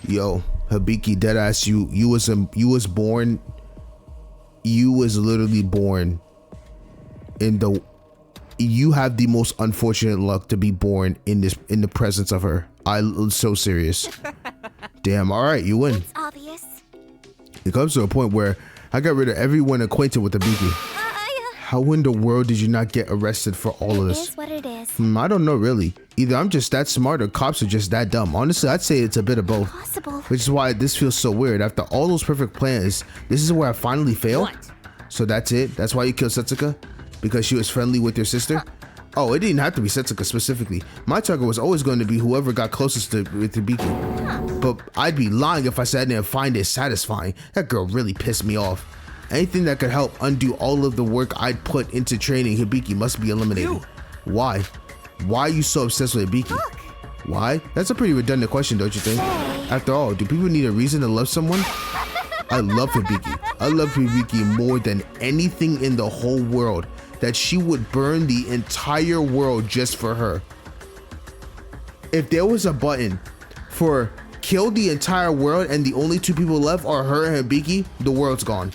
Yo, Hibiki, deadass, you was literally born in the... You have the most unfortunate luck to be born in the presence of her. I'm so serious. Damn, alright, you win. It's obvious. It comes to a point where I got rid of everyone acquainted with Hibiki. How in the world did you not get arrested for all of this? It is what it is. I don't know really. Either I'm just that smart or cops are just that dumb. Honestly, I'd say it's a bit of both. Possible. Which is why this feels so weird. After all those perfect plans, this is where I finally fail? What? So that's it? That's why you killed Setsuka? Because she was friendly with your sister? Oh, it didn't have to be Setsuka specifically. My target was always going to be whoever got closest to Hibiki. But I'd be lying if I said I didn't find it satisfying. That girl really pissed me off. Anything that could help undo all of the work I'd put into training Hibiki must be eliminated. Why? Why are you so obsessed with Hibiki? Why? That's a pretty redundant question, don't you think? After all, do people need a reason to love someone? I love Hibiki. I love Hibiki more than anything in the whole world. That she would burn the entire world just for her. If there was a button for kill the entire world and the only two people left are her and Hibiki, the world's gone.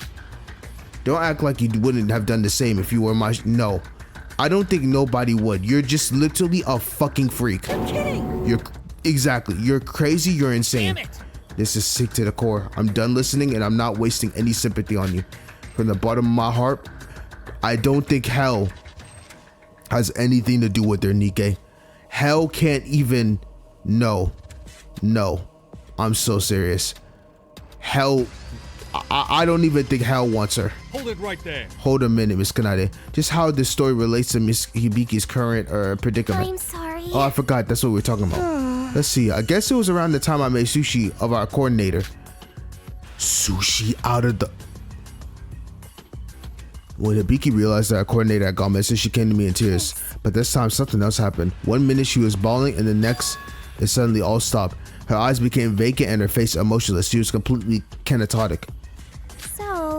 Don't act like you wouldn't have done the same if you were my... No. I don't think nobody would. You're just literally a fucking freak. I'm kidding. Exactly. You're crazy. You're insane. Damn it. This is sick to the core. I'm done listening and I'm not wasting any sympathy on you. From the bottom of my heart, I don't think hell has anything to do with their Nikke. Hell can't even... No. I'm so serious. Hell... I don't even think hell wants her. Hold it right there. Hold a minute, Miss Kanade. Just how this story relates to Miss Hibiki's current predicament. I'm sorry. Oh, I forgot. That's what we were talking about. Let's see. I guess it was around the time I made sushi of our coordinator. Sushi out of the... When Hibiki realized that our coordinator had gone missing, she came to me in tears. But this time, something else happened. 1 minute she was bawling, and the next, it suddenly all stopped. Her eyes became vacant and her face emotionless. She was completely catatonic.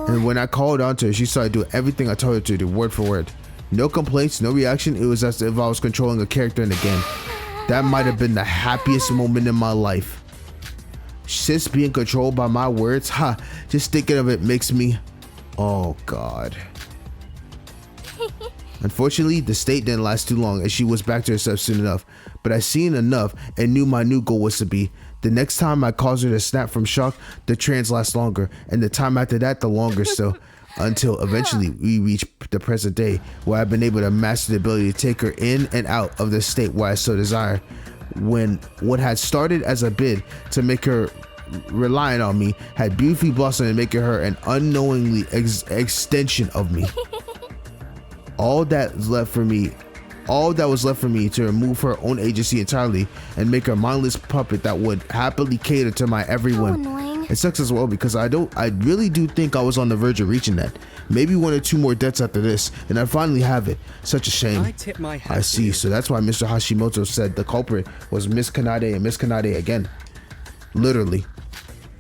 And when I called on to her, she started doing everything I told her to do, word for word. No complaints, no reaction. It was as if I was controlling a character in a game. That might have been the happiest moment in my life. Sis being controlled by my words, just thinking of it makes me... Oh, God. Unfortunately, the state didn't last too long and she was back to herself soon enough. But I seen enough and knew my new goal was to be. The next time I caused her to snap from shock, the trance lasts longer. And the time after that, the longer still. Until eventually we reach the present day where I've been able to master the ability to take her in and out of the state where I so desire. When what had started as a bid to make her reliant on me had beautifully blossomed and making her an unknowingly extension of me. All that was left for me to remove her own agency entirely and make her a mindless puppet that would happily cater to my every whim. It sucks as well because I really do think I was on the verge of reaching that. Maybe 1 or 2 more deaths after this, and I finally have it. Such a shame. I tip my hat I see. So that's why Mr. Hashimoto said the culprit was Miss Kanade and Miss Kanade again. Literally.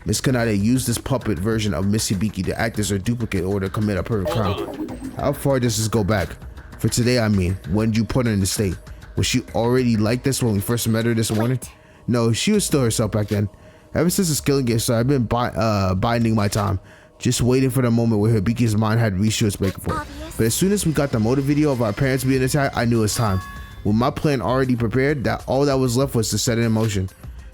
Miss Kanade used this puppet version of Miss Hibiki to act as her duplicate in order to commit a perfect crime. How far does this go back? For today, I mean, when did you put her in the state? Was she already like this when we first met her this morning? No, she was still herself back then. Ever since the skilling game started, I've been biding my time, just waiting for the moment where Hibiki's mind had reached its breaking point. But as soon as we got the motive video of our parents being attacked, I knew it was time. With my plan already prepared, that all that was left was to set it in motion.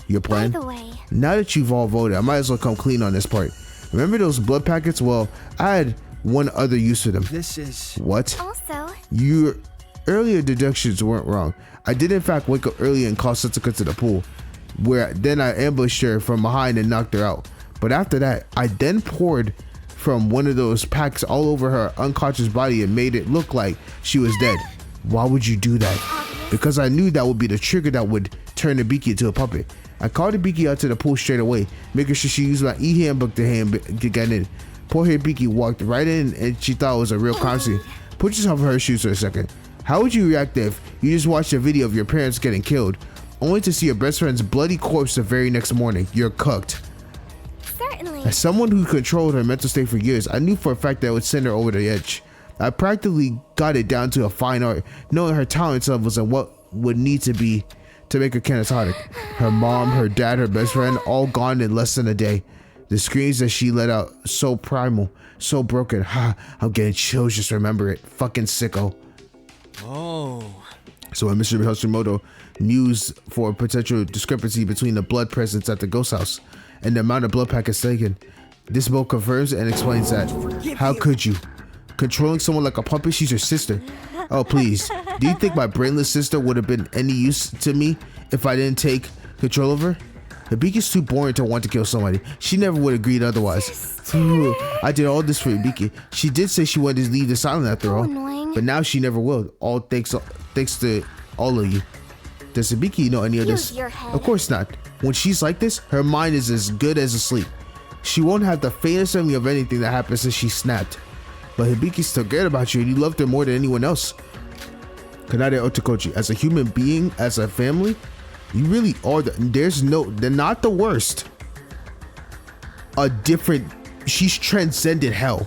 Your plan? By the way, now that you've all voted, I might as well come clean on this part. Remember those blood packets? Well, I had one other use for them. This is... What? also, Your earlier deductions weren't wrong. I did in fact wake up early and call Setsuka to the pool, where then I ambushed her from behind and knocked her out. But after that, I then poured from one of those packs all over her unconscious body and made it look like she was dead. Why would you do that? Because I knew that would be the trigger that would turn Hibiki into a puppet. I called Hibiki out to the pool straight away, making sure she used my e-handbook to get in. Poor Hibiki walked right in and she thought it was a real crime scene. Put yourself in her shoes for a second. How would you react if you just watched a video of your parents getting killed, only to see your best friend's bloody corpse the very next morning? You're cooked. certainly. As someone who controlled her mental state for years, I knew for a fact that it would send her over the edge. I practically got it down to a fine art, knowing her talent levels and what would need to be to make her catatonic. Her mom, her dad, her best friend, all gone in less than a day. The screams that she let out, so primal, so broken. I'm getting chills just remember it. Fucking sicko. Oh. So when Mr. Hashimoto mused for a potential discrepancy between the blood presence at the ghost house and the amount of blood packets taken, this both confirms and explains that. How could you? Controlling someone like a puppet? She's your sister. Oh, please. Do you think my brainless sister would have been any use to me if I didn't take control of her? Hibiki's too boring to want to kill somebody. She never would have agreed otherwise. I did all this for Hibiki. She did say she wanted to leave this island after all. Annoying. But now she never will. All thanks to all of you. Does Hibiki know any of this? Use your head. Of course not. When she's like this, her mind is as good as asleep. She won't have the faintest memory of anything that happened since she snapped. But Hibiki still cared about you and you loved her more than anyone else. Kanade Otokoji, as a human being, as a family, you really are they're not the worst. She's transcended hell.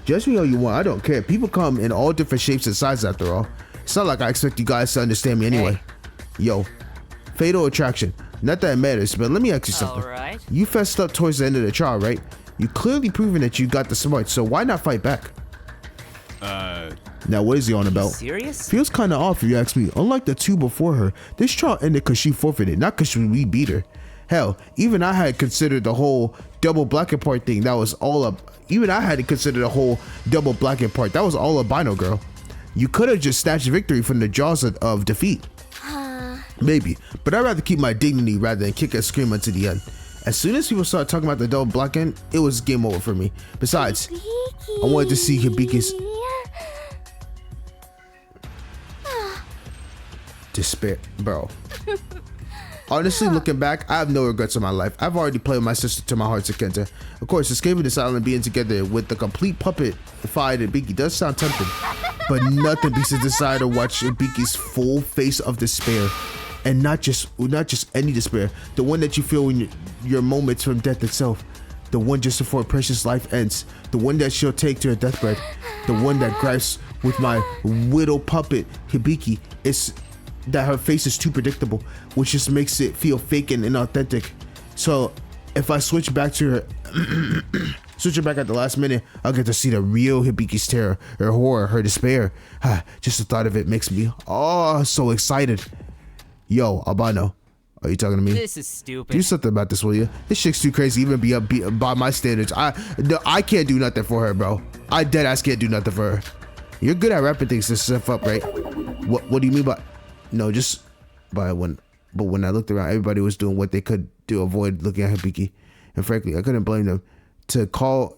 Judge me all you want, I don't care. People come in all different shapes and sizes after all. It's not like I expect you guys to understand me anyway. Hey. Yo, fatal attraction. Not that it matters, but let me ask you something. Alright. You fessed up towards the end of the trial, right? You clearly proven that you got the smarts, so why not fight back? Now what is he on about? Serious? Feels kind of off if you ask me. Unlike the two before her, this trial ended because she forfeited, not because we beat her. Hell, even I had considered the whole double black and part thing. That was all up. Even I had to consider the whole double black and part. That was all albino, girl. You could have just snatched victory from the jaws of defeat. Maybe, but I'd rather keep my dignity rather than kick and scream until the end. As soon as people started talking about the double black end, it was game over for me. Besides, I wanted to see Hibiki's despair, bro. Honestly, looking back, I have no regrets in my life. I've already played with my sister to my heart's content. Of course, escaping this island and being together with the complete puppet-fied Hibiki does sound tempting, but nothing beats the desire to watch Hibiki's full face of despair, and not just any despair, the one that you feel when your moments from death itself, the one just before precious life ends, the one that she'll take to her deathbed, the one that gripes with my widow puppet Hibiki. It's that her face is too predictable, which just makes it feel fake and inauthentic. So if I switch back to her switch her back at the last minute, I'll get to see the real Hibiki's terror, her horror, her despair. Just the thought of it makes me so excited. Yo, Albano, are you talking to me? This is stupid. Do something about this, will you? This chick's too crazy even be by my standards. I can't do nothing for her, bro. I deadass can't do nothing for her. You're good at wrapping things to stuff up, right? What do you mean by? No, just by when. But when I looked around, everybody was doing what they could to avoid looking at Hibiki, and frankly, I couldn't blame them. To call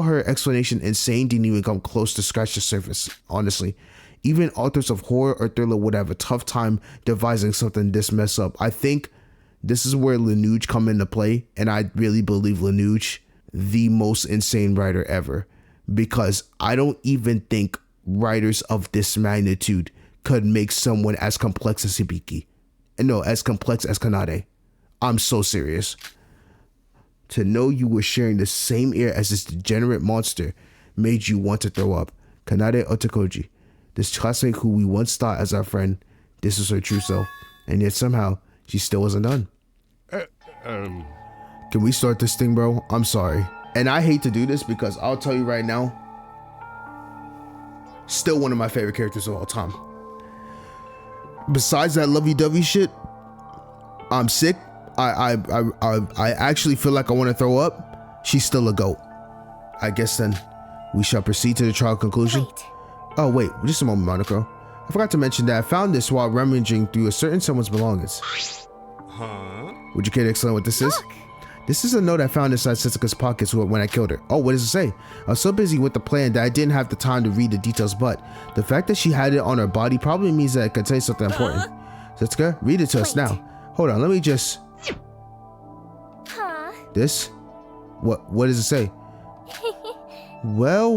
her explanation insane didn't even come close to scratch the surface. Honestly, even authors of horror or thriller would have a tough time devising something this mess up. I think this is where Lanuge come into play, and I really believe Lanuge the most insane writer ever, because I don't even think writers of this magnitude could make someone as complex as Hibiki. And no, as complex as Kanade. I'm so serious. To know you were sharing the same air as this degenerate monster made you want to throw up. Kanade Otokoji, this classmate who we once thought as our friend, this is her true self. And yet somehow, she still wasn't done. Can we start this thing, bro? I'm sorry. And I hate to do this because I'll tell you right now, still one of my favorite characters of all time. Besides that lovey-dovey shit, I'm sick. I actually feel like I want to throw up. She's still a GOAT. I guess then we shall proceed to the trial conclusion. Oh wait, just a moment, Monaco. I forgot to mention that I found this while rummaging through a certain someone's belongings. Would you care to explain what this is? This is a note I found inside Setsuka's pockets when I killed her. Oh, what does it say? I was so busy with the plan that I didn't have the time to read the details, but the fact that she had it on her body probably means that it contains something important. Setsuka, read it to us now. Hold on, let me just... This? What does it say? Well.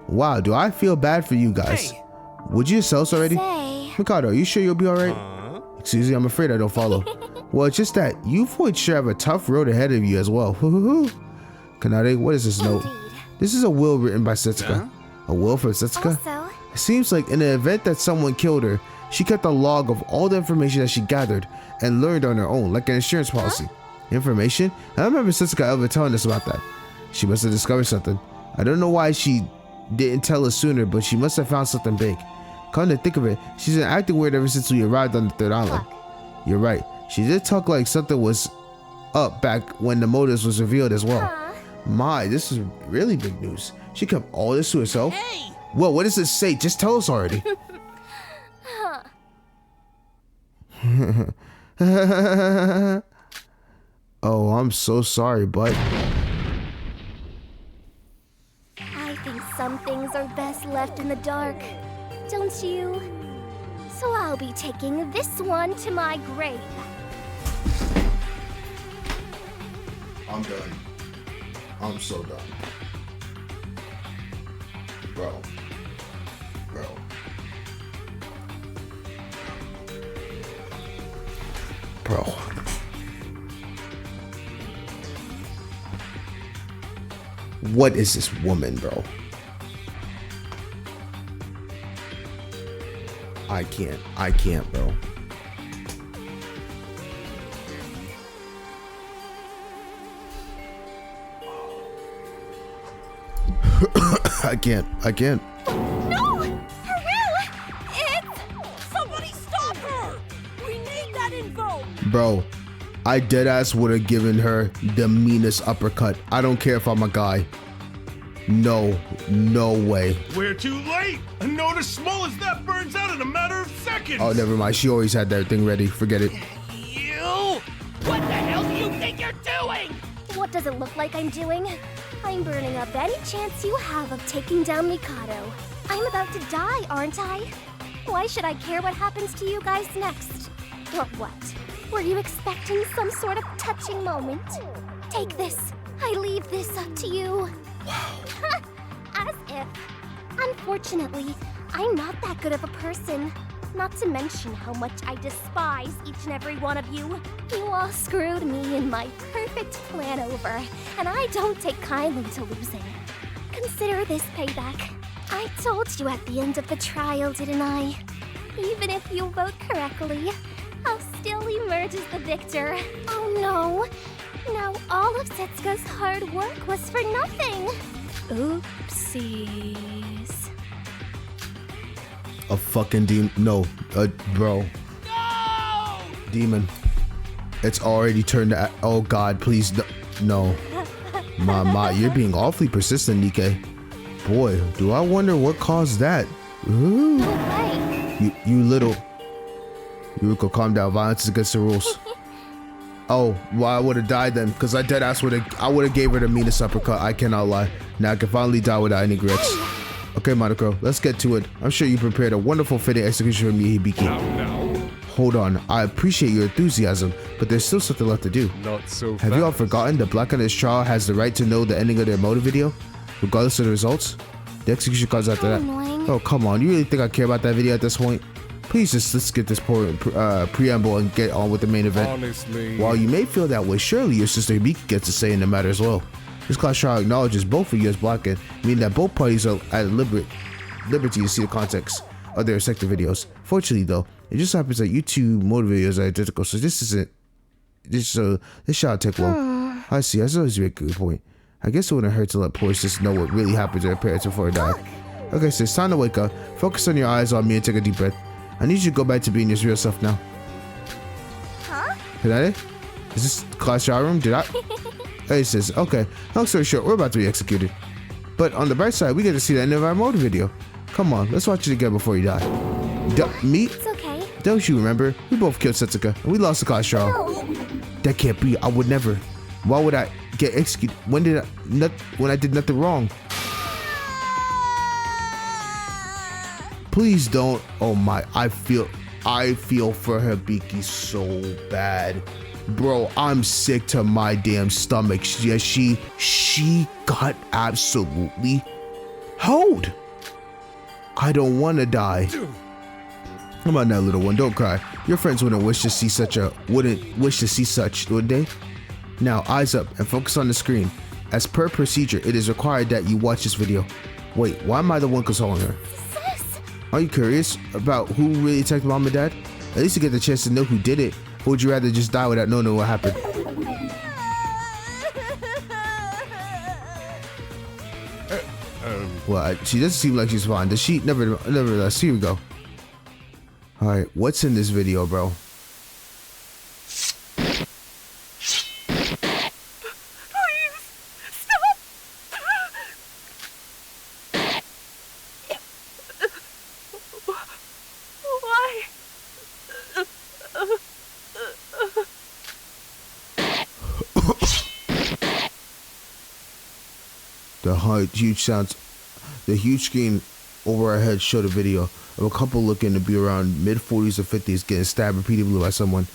Wow, do I feel bad for you guys. Hey. Would you sell us already? Mikado, are you sure you'll be alright? Excuse me, I'm afraid I don't follow. Well, it's just that you boys sure have a tough road ahead of you as well. Kanade, what is this note? This is a will written by Setsuka. A will from Setsuka? It seems like in the event that someone killed her, she kept a log of all the information that she gathered and learned on her own, like an insurance policy. Information? I remember Setsuka ever telling us about that. She must have discovered something. I don't know why she didn't tell us sooner, but she must have found something big. Come to think of it, she's been acting weird ever since we arrived on the third island. You're right. She did talk like something was up back when the motives was revealed as well. My, this is really big news. She kept all this to herself? Hey! Well, what does it say? Just tell us already. Oh, I'm so sorry, bud. I think some things are best left in the dark, don't you? So I'll be taking this one to my grave. I'm done. I'm so done. Bro. What is this woman, bro? I can't, bro. I can't. No! Haru! Somebody stop her! We need that info! Bro, I deadass would have given her the meanest uppercut. I don't care if I'm a guy. No way. We're too late! A note as small as that burns out in a matter of seconds! Oh, never mind. She always had that thing ready. Forget it. You! What the hell do you think you're doing? What does it look like I'm doing? I'm burning up any chance you have of taking down Mikado. I'm about to die, aren't I? Why should I care what happens to you guys next? Or what? Were you expecting some sort of touching moment? Take this. I leave this up to you. Wow. As if. Unfortunately, I'm not that good of a person. Not to mention how much I despise each and every one of you. You all screwed me and my perfect plan over, and I don't take kindly to losing. Consider this payback. I told you at the end of the trial, didn't I? Even if you vote correctly, I'll still emerge as the victor. Oh no. Now all of Setsuka's hard work was for nothing. Oopsies. A fucking demon. No, bro. No! Demon. It's already turned to. Oh God, please no. My, you're being awfully persistent, Nikkei. Boy, do I wonder what caused that. Ooh. No way. You little. Yuruko, calm down. Violence is against the rules. Oh, well, I would have died then, because I deadass would have gave her the meanest uppercut. I cannot lie. Now I can finally die without any regrets. Okay, Monokuro, let's get to it. I'm sure you prepared a wonderful fitting execution for me, Hibiki. Now. Hold on, I appreciate your enthusiasm, but there's still something left to do. Not so fast. Have you all forgotten that Black on his trial has the right to know the ending of their motive video, regardless of the results? The execution comes after that. Annoying. Oh, come on, you really think I care about that video at this point? Please let's get this preamble and get on with the main event. Honestly. While you may feel that way, surely your sister Hibiki gets a say in the matter as well. This class trial acknowledges both of you as Blacken, meaning that both parties are at liberty to see the context of their respective videos. Fortunately, though, it just happens that you two motive videos are identical, so this shall take well. I see. That's always a good point. I guess it wouldn't hurt to let poor sis know what really happened to her parents before they died. Okay, sis, time to wake up. Focus on your eyes on me and take a deep breath. I need you to go back to being your real self now. Huh? Did I? Is this class trial room? Did I? Hey, sis. Okay. Long story short, we're about to be executed. But on the bright side, we get to see the end of our motive video. Come on, let's watch it again before you die. Me? It's okay. Don't you remember? We both killed Setsuka, and we lost the class trial. No. That can't be. I would never. Why would I get executed? When I did nothing wrong? Please don't. Oh my, I feel for Hibiki so bad. Bro, I'm sick to my damn stomach. Yeah, she got absolutely hoed. I don't want to die. Come on now, little one, don't cry. Your friends wouldn't wish to see such, would they? Now, eyes up and focus on the screen. As per procedure, it is required that you watch this video. Wait, why am I the one consoling her? Are you curious about who really attacked mom and dad? At least you get the chance to know who did it. Or would you rather just die without knowing what happened? Well, she doesn't seem like she's fine. Does she? Nevertheless, here we go. Alright, what's in this video, bro? Please, stop The huge screen over our heads showed a video of a couple looking to be around mid-40s or 50s getting stabbed repeatedly by someone.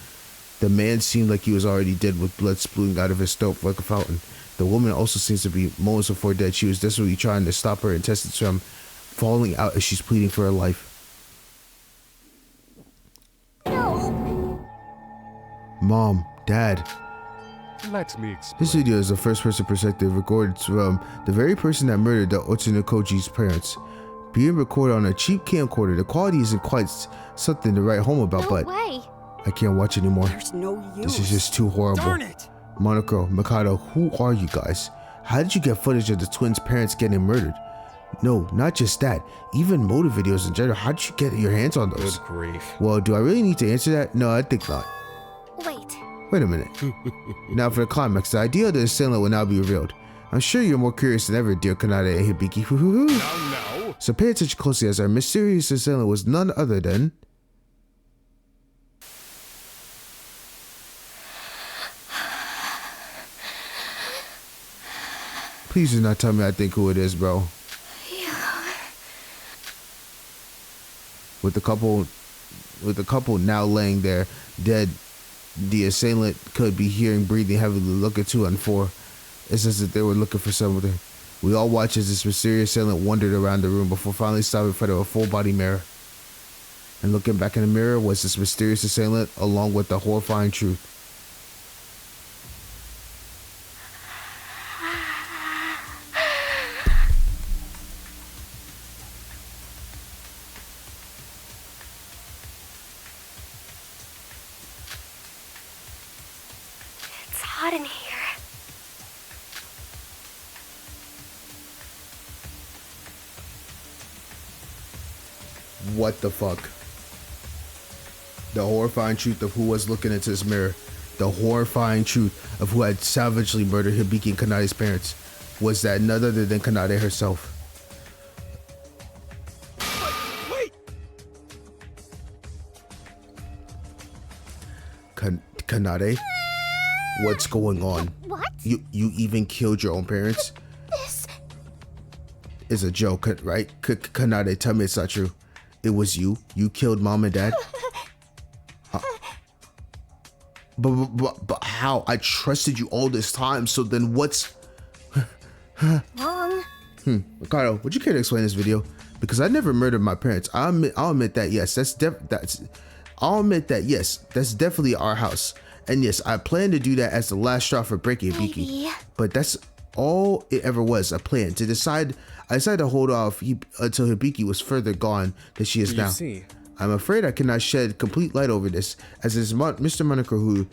The man seemed like he was already dead with blood spewing out of his throat like a fountain. The woman also seems to be moments before dead. She was desperately trying to stop her intestines from falling out as she's pleading for her life. No. Mom, Dad. Let me explain. This video is a first-person perspective recorded from the very person that murdered the Otsunokoji's parents. Being recorded on a cheap camcorder, the quality isn't quite something to write home about, but way. I can't watch anymore. There's no use. This is just too horrible. Darn it! Monoko, Mikado, who are you guys? How did you get footage of the twins' parents getting murdered? No, not just that. Even motive videos in general. How did you get your hands on those? Good grief. Well, do I really need to answer that? No, I think not. Wait a minute. Now for the climax, the idea of the assailant will now be revealed. I'm sure you're more curious than ever, dear Kanade and Hibiki. No. So pay attention closely, as our mysterious assailant was none other than... Please do not tell me I think who it is, bro. With the couple now laying there, dead, the assailant could be hearing breathing heavily, looking 2 and 4. It's as if they were looking for something. We all watched as this mysterious assailant wandered around the room before finally stopping in front of a full-body mirror. And looking back in the mirror was this mysterious assailant, along with the horrifying truth. It's hot in here. What the fuck? The horrifying truth of who was looking into this mirror, the horrifying truth of who had savagely murdered Hibiki and Kanade's parents, was that none other than Kanade herself. Wait! Kanade? What's going on? What? You even killed your own parents? This is a joke, right? Kanade, tell me it's not true. It was you? You killed mom and dad? But how? I trusted you all this time, so then what's... wrong. Ricardo, would you care to explain this video? Because I never murdered my parents. I'll admit that, yes. I'll admit that, yes. That's definitely our house. And yes, I plan to do that as the last straw for breaking Hibiki. But that's all it ever was, a plan. I decided to hold off until Hibiki was further gone than she is now. I'm afraid I cannot shed complete light over this, as it is Mr. Monoko who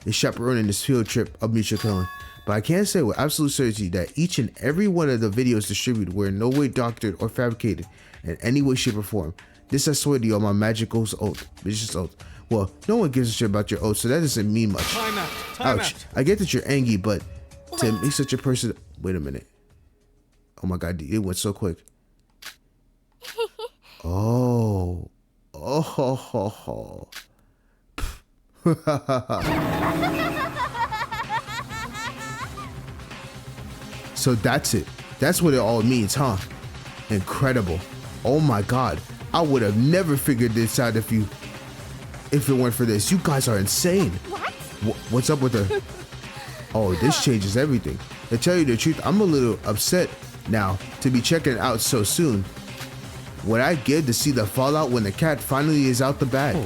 is chaperoning this field trip of mutual killing. But I can say with absolute certainty that each and every one of the videos distributed were in no way doctored or fabricated in any way, shape, or form. This I swear to you on my magical oath. Vicious oath. Well, no one gives a shit about your oath, so that doesn't mean much. Time out. Ouch. I get that you're angry, but to make such a person... Wait a minute. Oh my god, it went so quick. Oh. Oh ho ho ho. So that's it. That's what it all means, huh? Incredible. Oh my god. I would have never figured this out if it weren't for this. You guys are insane. What? What's up with her? Oh, this changes everything. To tell you the truth, I'm a little upset now to be checking it out so soon. What I give to see the fallout when the cat finally is out the bag.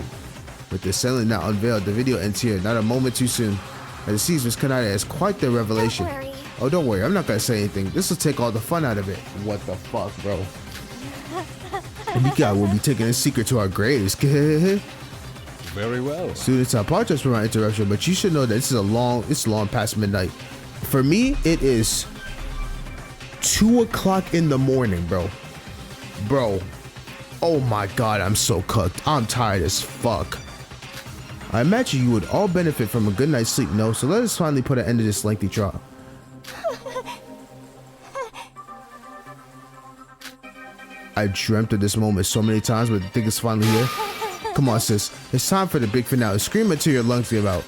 With the assailant now unveiled, the video ends here, not a moment too soon. As it sees Miss Kanade as quite the revelation. Don't worry. Oh, don't worry, I'm not gonna say anything. This will take all the fun out of it. What the fuck, bro? Hibiki will be taking a secret to our graves. Very well. Students, I apologize for my interruption, but you should know that it's long past midnight. For me, it is 2 o'clock in the morning, bro. Bro, oh my god, I'm so cooked. I'm tired as fuck. I imagine you would all benefit from a good night's sleep, no? So let us finally put an end to this lengthy trial. I dreamt of this moment so many times, but I think it's finally here. Come on, sis. It's time for the big finale. Scream until your lungs give out.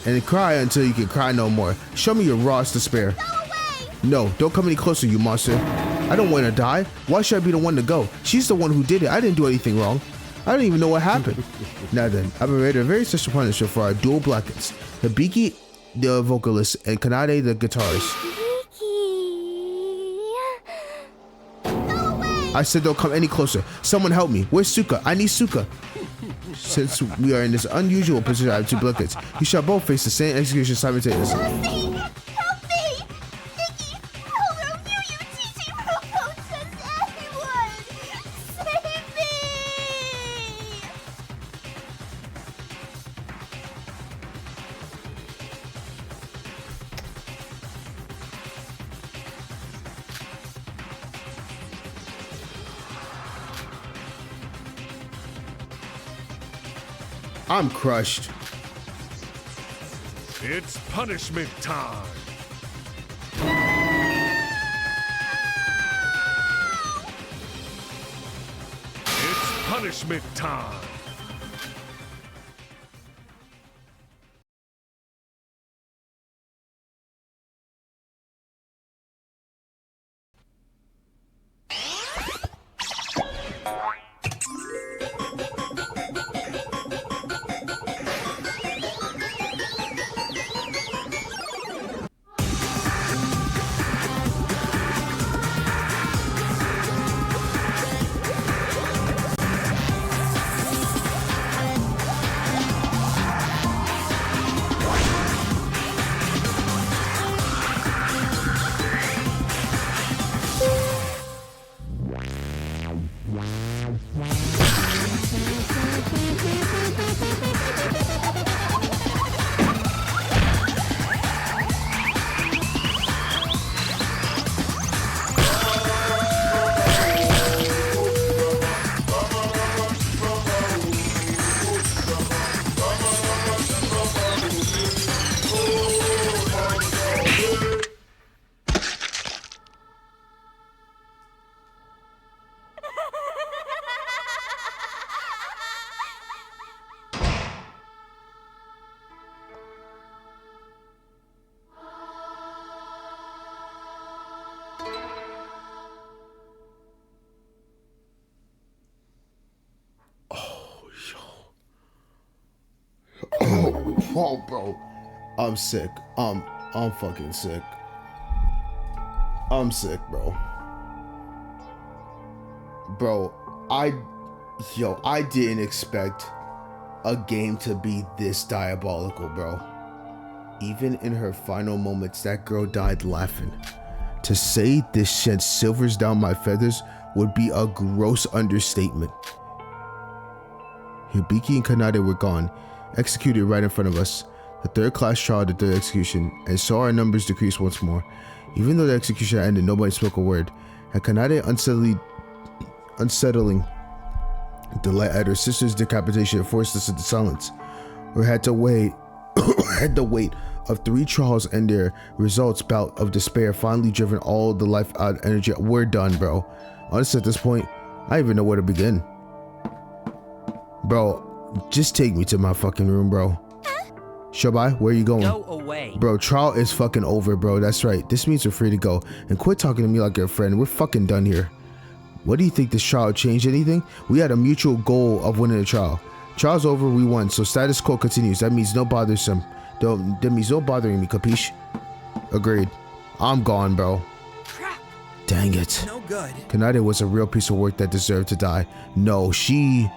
And cry until you can cry no more. Show me your rawest despair. Go away! No, don't come any closer, you monster. I don't want to die. Why should I be the one to go? She's the one who did it. I didn't do anything wrong. I don't even know what happened. Now then, I've arranged a very special punishment for our dual blackets. Hibiki, the vocalist, and Kanade, the guitarist. I said don't come any closer. Someone help me. Where's Suka? I need Suka. Since we are in this unusual position, I have two blankets. You shall both face the same execution simultaneously. Help me! Nikki! Hello, you teaching promotions, anyone! Save me! I'm crushed. It's punishment time. It's punishment time. Oh, bro. I'm sick. I'm fucking sick. I'm sick, bro. Bro, I didn't expect a game to be this diabolical, bro. Even in her final moments, that girl died laughing. To say this shed silvers down my feathers would be a gross understatement. Hibiki and Kanade were gone, executed right in front of us. The third class trial did their execution, and saw our numbers decrease once more. Even though the execution ended, nobody spoke a word. And Kanade unsettling delight at her sister's decapitation forced us into silence. We had to wait had the weight of 3 trials and their results bout of despair finally driven all the life out energy. We're done, bro. Honestly, at this point, I don't even know where to begin. Bro, just take me to my fucking room, bro. Shobai, where are you going? Go away. Bro, trial is fucking over, bro. That's right. This means we're free to go. And quit talking to me like your friend. We're fucking done here. What do you think, this trial changed anything? We had a mutual goal of winning the trial. Trial's over, we won, so status quo continues. That means no bothersome. That means no bothering me, capiche? Agreed. I'm gone, bro. Crap. Dang it. No good. Kanade was a real piece of work that deserved to die. No, she...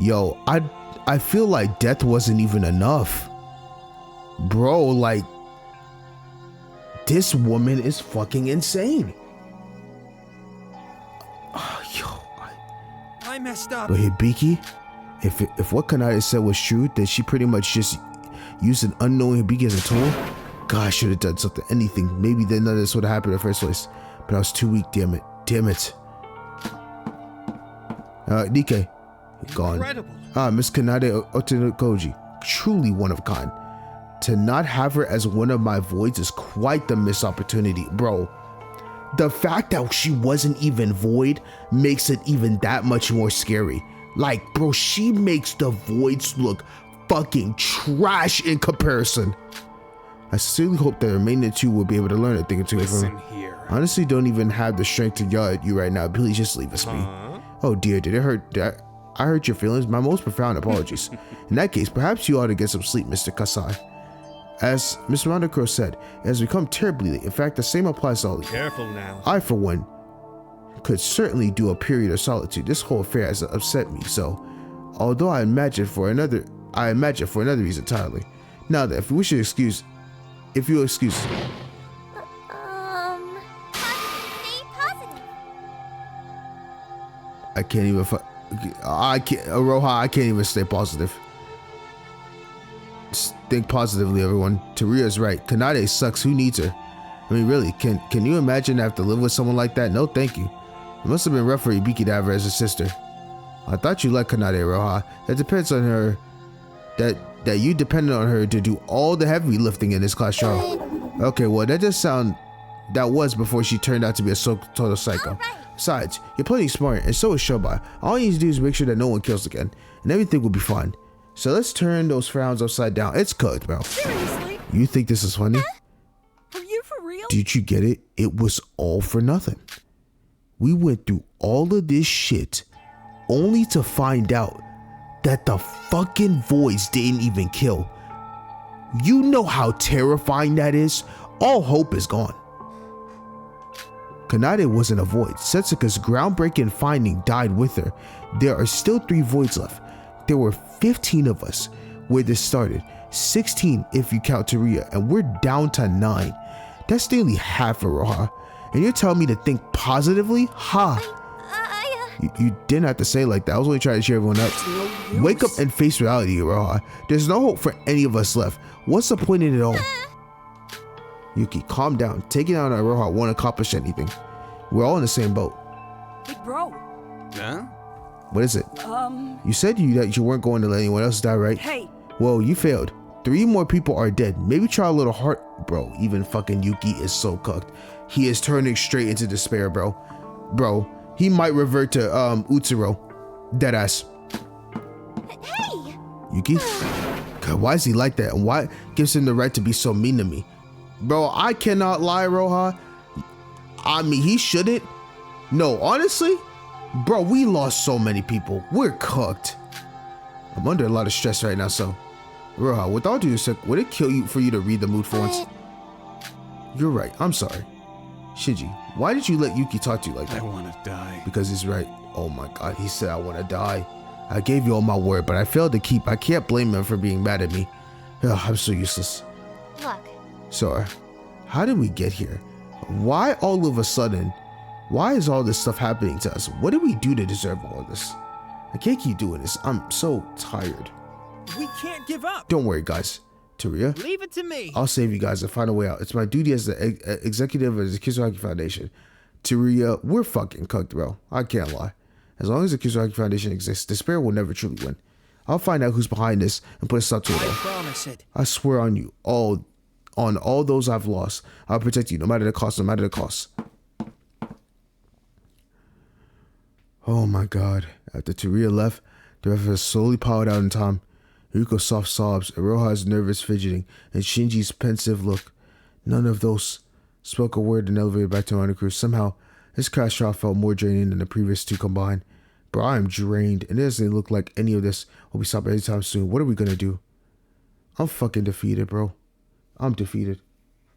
Yo, I feel like death wasn't even enough. Bro, like... This woman is fucking insane. I messed up. But Hibiki, if what Kanade said was true, then she pretty much just used an unknown Hibiki as a tool. God, I should have done something, anything. Maybe then none of this would have happened in the first place. But I was too weak, damn it. Damn it. DK. Gone. Incredible. Miss Kanade Otonokoji. Truly one of a kind. To not have her as one of my voids is quite the missed opportunity, bro. The fact that she wasn't even void makes it even that much more scary. Like, bro, she makes the voids look fucking trash in comparison. I sincerely hope that the remaining two will be able to learn a thing or two from me. Here. Honestly, don't even have the strength to yell at you right now. Please just leave us be. Oh dear, did it hurt? I hurt your feelings? My most profound apologies. In that case, perhaps you ought to get some sleep, Mr. Kasai. As Mr. Monocro said, it has become terribly late. In fact, the same applies to all of you. Careful now. I, for one, could certainly do a period of solitude. This whole affair has upset me, so although I imagine for another reason entirely. Now that if you excuse Stay positive. I can't even Aroha, I can't even stay positive. Think positively, everyone. Taria's right. Kanade sucks. Who needs her? I mean, really, can you imagine I have to live with someone like that? No, thank you. It must have been rough for Ibiki to have her as a sister. I thought you liked Kanade, Aroha. That depends on her. That you depended on her to do all the heavy lifting in this class trial. Okay, well, that was before she turned out to be a total psycho. Besides, you're plenty smart, and so is Shobai. All you need to do is make sure that no one kills again, and everything will be fine. So let's turn those frowns upside down. It's cooked, bro. Seriously? You think this is funny? Are you for real? Did you get it? It was all for nothing. We went through all of this shit only to find out that the fucking voids didn't even kill. You know how terrifying that is? All hope is gone. Kanade wasn't a void. Setsuka's groundbreaking finding died with her. There are still 3 voids left. There were 15 of us where this started. 16 if you count Taria, and we're down to 9. That's nearly half, Aroha. And you're telling me to think positively? Ha! You didn't have to say it like that. I was only trying to cheer everyone up. Wake up and face reality, Aroha. There's no hope for any of us left. What's the point in it all? Yuki, calm down. Taking out Aroha won't accomplish anything. We're all in the same boat. Hey, bro. Huh? What is it? You said that you weren't going to let anyone else die, right? Hey. Well, you failed. 3 more people are dead. Maybe try a little heart. Bro, even fucking Yuki is so cooked. He is turning straight into despair, bro. Bro, he might revert to Utsuro. Deadass. Hey! Yuki? God, why is he like that? And why gives him the right to be so mean to me? Bro, I cannot lie, Roha. I mean, he shouldn't. No, honestly, bro, we lost so many people. We're cooked. I'm under a lot of stress right now, so Roha, with all due respect, would it kill you for you to read the mood for once? You're right. I'm sorry. Shinji, why did you let Yuki talk to you like that? I want to die. Because he's right. Oh my god, he said I want to die. I gave you all my word, but I failed to keep. I can't blame him for being mad at me. Ugh, I'm so useless. Look. Sora, how did we get here? Why all of a sudden? Why is all this stuff happening to us? What did we do to deserve all of this? I can't keep doing this. I'm so tired. We can't give up. Don't worry, guys. Taria, Leave it to me. I'll save you guys and find a way out. It's my duty as the executive of the Kisaragi Foundation. Taria, we're fucking cooked, bro. I can't lie. As long as the Kisaragi Foundation exists, despair will never truly win. I'll find out who's behind this and put a stop to it all. I promise it. I swear on you, on all those I've lost, I'll protect you no matter the cost, no matter the cost. Oh my god. After Taria left, the rest of us slowly piled out in time. Yuko's soft sobs, Aroha's nervous fidgeting, and Shinji's pensive look. None of those spoke a word and elevated back to Undercrew. Somehow, this crash trial felt more draining than the previous 2 combined. Bro, I am drained, and it doesn't look like any of this will be stopped anytime soon. What are we gonna do? I'm fucking defeated, bro. I'm defeated.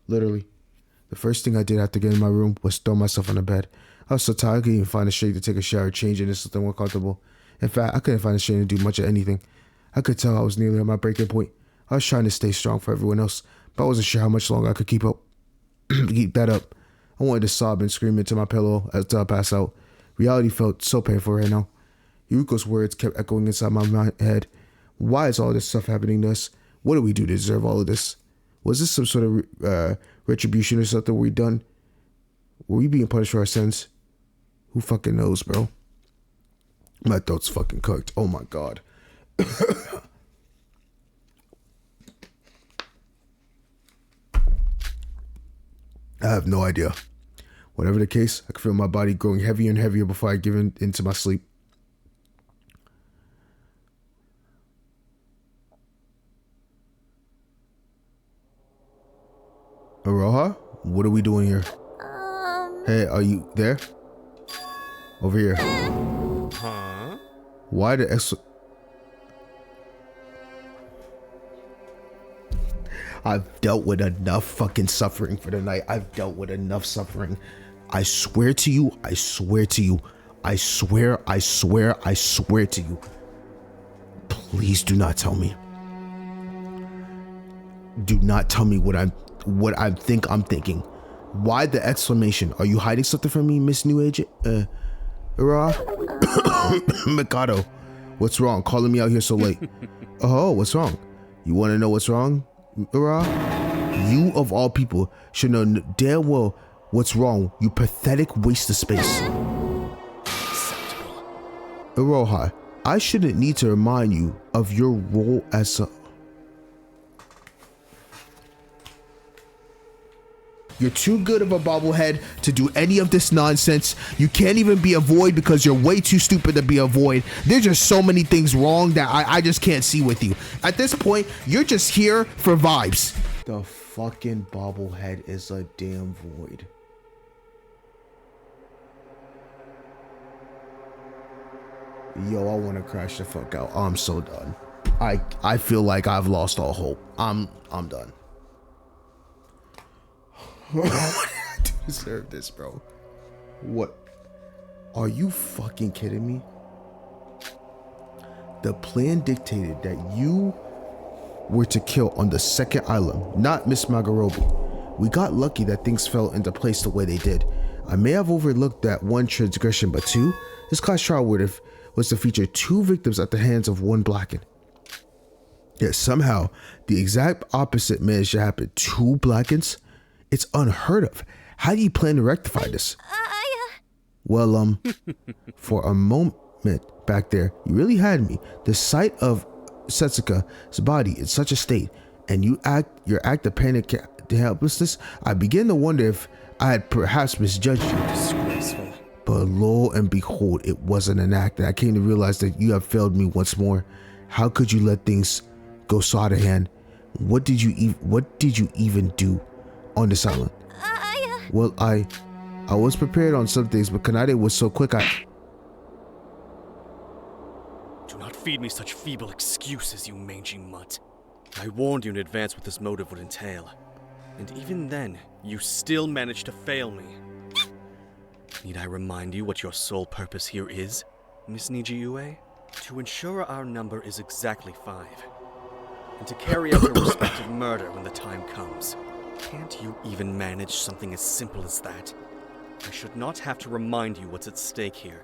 Literally. The first thing I did after getting in my room was throw myself on the bed. I was so tired I couldn't even find the strength to take a shower, change into something more comfortable. In fact, I couldn't find the strength to do much of anything. I could tell I was nearly at my breaking point. I was trying to stay strong for everyone else, but I wasn't sure how much longer I could keep that up. I wanted to sob and scream into my pillow until I passed out. Reality felt so painful right now. Yuko's words kept echoing inside my head. Why is all this stuff happening to us? What do we do to deserve all of this? Was this some sort of retribution or something we done? Were we being punished for our sins? Who fucking knows, bro? My throat's fucking cooked. Oh my god. I have no idea. Whatever the case, I can feel my body growing heavier and heavier before I give into my sleep. Aroha, what are we doing here? Hey, are you there? Over here. Huh? Why the I've dealt with enough fucking suffering for the night. I've dealt with enough suffering. I swear to you, I swear to you, I swear to you. Please do not tell me. Do not tell me what I think I'm thinking. Why the exclamation? Are you hiding something from me, Miss New Age? Mikado, what's wrong? Calling me out here so late. Oh, what's wrong? You want to know what's wrong, You of all people should know damn well what's wrong. You pathetic waste of space. Iroha, I shouldn't need to remind you of your role as a... You're too good of a bobblehead to do any of this nonsense. You can't even be a void because you're way too stupid to be a void. There's just so many things wrong that I just can't see with you. At this point, you're just here for vibes. The fucking bobblehead is a damn void. Yo, I want to crash the fuck out. I'm so done. I feel like I've lost all hope. I'm done. What did I do to deserve this, bro? What? Are you fucking kidding me? The plan dictated that you were to kill on the second island, not Miss Magarobi. We got lucky that things fell into place the way they did. I may have overlooked that one transgression, but two, this class trial was to feature two victims at the hands of one blackened. Yet somehow, the exact opposite managed to happen. Two blackens? It's unheard of. How do you plan to rectify this? Well, for a moment back there, you really had me. The sight of Setsuka's body in such a state, and your act of panic and helplessness, I begin to wonder if I had perhaps misjudged you. Disgraceful. But lo and behold, it wasn't an act, and I came to realize that you have failed me once more. How could you let things go so out of hand? What did you even do on this island? Well, I was prepared on some things, but Kanade was so quick. Do not feed me such feeble excuses, you mangy mutt. I warned you in advance what this motive would entail. And even then, you still managed to fail me. Need I remind you what your sole purpose here is, Miss Nijiue? To ensure our number is exactly 5. And to carry out your respective murder when the time comes. Can't you even manage something as simple as that? I should not have to remind you what's at stake here.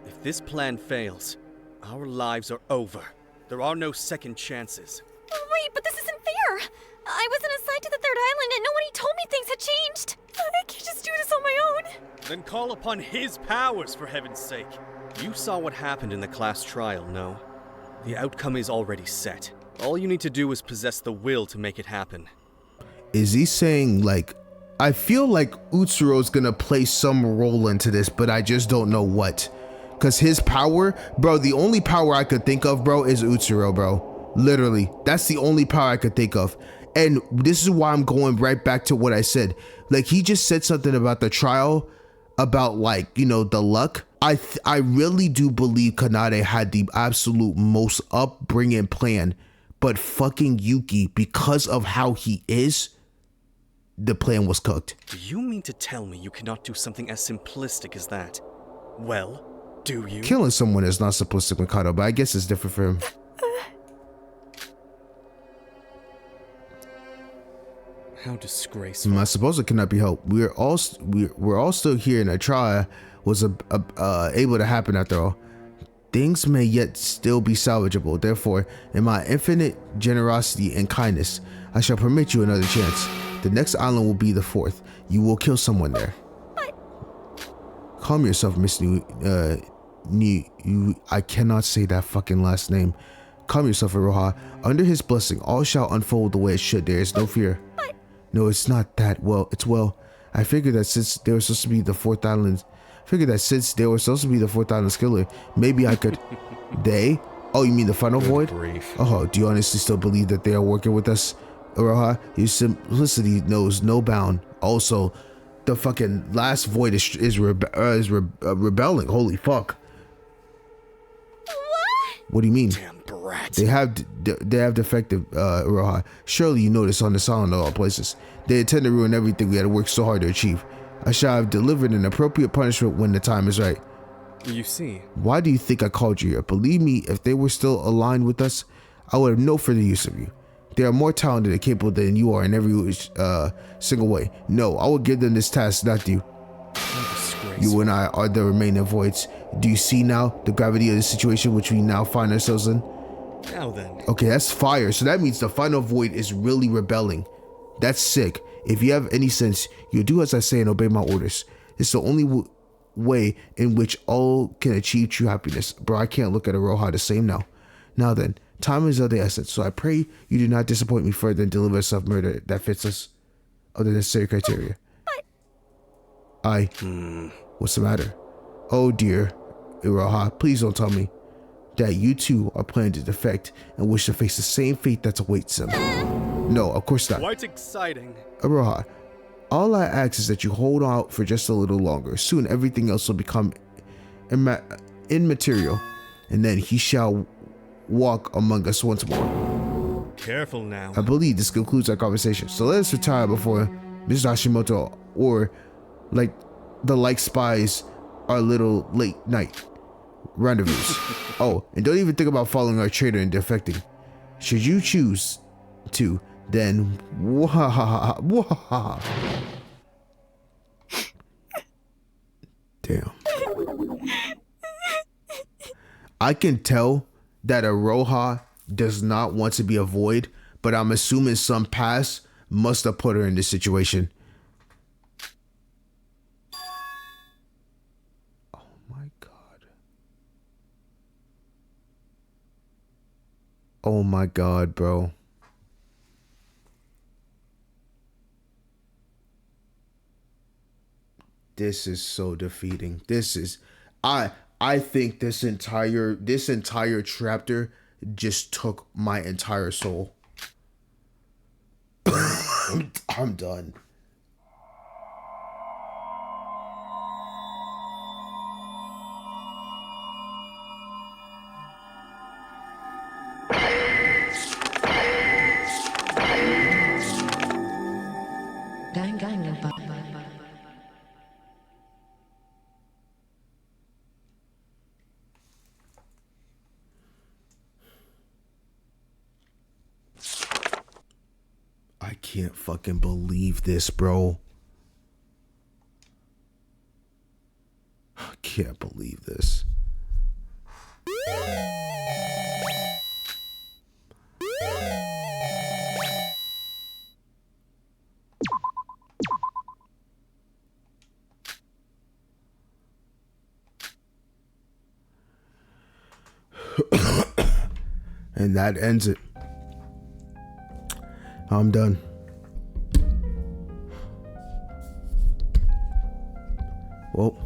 If this plan fails, our lives are over. There are no second chances. Wait, but this isn't fair! I wasn't assigned to the third island and nobody told me things had changed! I can't just do this on my own! Then call upon his powers, for heaven's sake! You saw what happened in the class trial, no? The outcome is already set. All you need to do is possess the will to make it happen. Is he saying, like, I feel like Utsuro's gonna play some role into this, but I just don't know what. Cause his power, bro, the only power I could think of, bro, is Utsuro, bro. Literally, that's the only power I could think of. And this is why I'm going right back to what I said. Like, he just said something about the trial, about, like, you know, the luck. I really do believe Kanade had the absolute most upbringing plan, but fucking Yuki, because of how he is, the plan was cooked. Do you mean to tell me you cannot do something as simplistic as that? Well, do you? Killing someone is not simplistic, Mikado, but I guess it's different for him. How disgraceful. I suppose it cannot be helped. We're all still here, and a trial was able to happen after all. Things may yet still be salvageable. Therefore, in my infinite generosity and kindness, I shall permit you another chance. The next island will be the 4th. You will kill someone there. Calm yourself, Miss I cannot say that fucking last name. Calm yourself, Iroha. Under his blessing, all shall unfold the way it should. There is no fear. No, it's not that. Well, it's well. I figured that since they were supposed to be the 4th island, skiller, maybe I could. They? Oh, you mean the final void? Grief. Oh, do you honestly still believe that they are working with us? Iroha, your simplicity knows no bound. Also, the fucking last void is rebelling. Holy fuck. What do you mean? Damn brat. They have defective Iroha. Surely you know this on the sound of all places. They intend to ruin everything we had to work so hard to achieve. I shall have delivered an appropriate punishment when the time is right. You see. Why do you think I called you here? Believe me, if they were still aligned with us, I would have no further use of you. They are more talented and capable than you are in every single way. No, I will give them this task, not you. You and I are the remaining voids. Do you see now the gravity of the situation which we now find ourselves in? Now then. Okay, that's fire. So that means the final void is really rebelling. That's sick. If you have any sense, you'll do as I say and obey my orders. It's the only way in which all can achieve true happiness. Bro, I can't look at Iroha the same now. Now then, time is of the essence, so I pray you do not disappoint me further and deliver us of murder that fits us of the necessary criteria. What's the matter? Oh dear, Iroha, please don't tell me that you two are planning to defect and wish to face the same fate that awaits them. No, of course not. Quite exciting. Iroha, all I ask is that you hold out for just a little longer. Soon everything else will become immaterial, and then he shall walk among us once more. Careful now. I believe this concludes our conversation. So let us retire before Mr. Hashimoto or the spies our little late night rendezvous. Oh, and don't even think about following our traitor and defecting. Should you choose to, then damn. I can tell that Iroha does not want to be a void, but I'm assuming some past must have put her in this situation. Oh my god. Oh my god, bro. This is so defeating. This is I think this entire chapter just took my entire soul. I'm done. Danganronpa. I can't fucking believe this, bro. I can't believe this. And that ends it. I'm done. Well,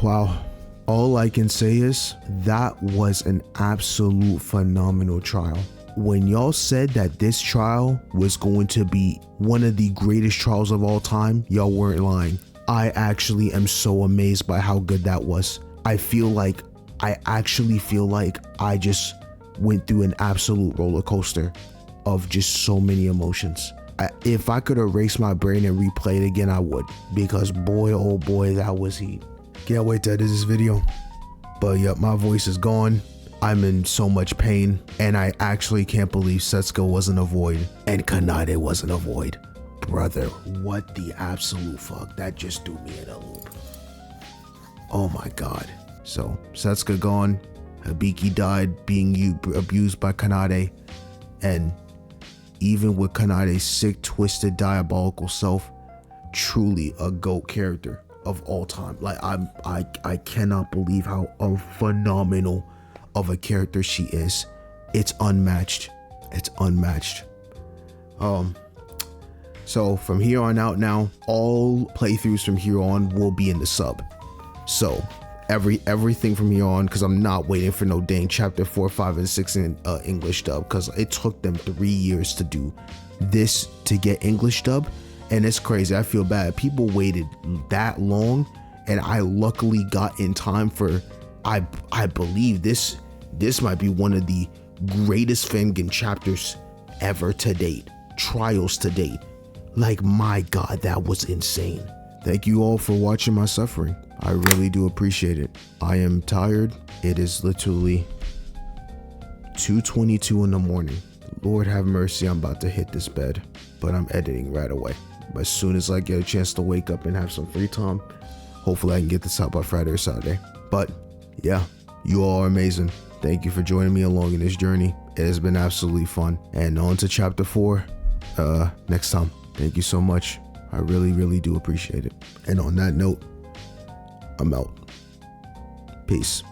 wow. All I can say is that was an absolute phenomenal trial. When y'all said that this trial was going to be one of the greatest trials of all time, y'all weren't lying. I actually am so amazed by how good that was. I actually feel like I just went through an absolute roller coaster of just so many emotions. If I could erase my brain and replay it again, I would, because boy, oh boy, that was heat. Can't wait to edit this video. But yep, my voice is gone. I'm in so much pain, and I actually can't believe Setsuko wasn't a void and Kanade wasn't a void. Brother, what the absolute fuck? That just threw me in a loop. Oh my god. So Setsuko gone, Hibiki died being abused by Kanade, and even with Kanade's sick, twisted, diabolical self, truly a GOAT character of all time. Like I cannot believe how phenomenal of a character she is. It's unmatched. It's unmatched. So from here on out now, all playthroughs from here on will be in the sub. So everything from here on, because I'm not waiting for no dang chapter 4, 5, and 6 in English dub, because it took them 3 years to do this to get English dub, and it's crazy. I feel bad. People waited that long, and I luckily got in time for. I believe this might be one of the greatest fangan chapters ever to date. Trials to date. Like, my God, that was insane. Thank you all for watching my suffering. I really do appreciate it. I am tired. It is literally 2:22 in the morning. Lord have mercy, I'm about to hit this bed, but I'm editing right away. As soon as I get a chance to wake up and have some free time, hopefully I can get this out by Friday or Saturday. But yeah, you all are amazing. Thank you for joining me along in this journey. It has been absolutely fun. And on to chapter 4 next time. Thank you so much. I really, really do appreciate it. And on that note, I'm out. Peace.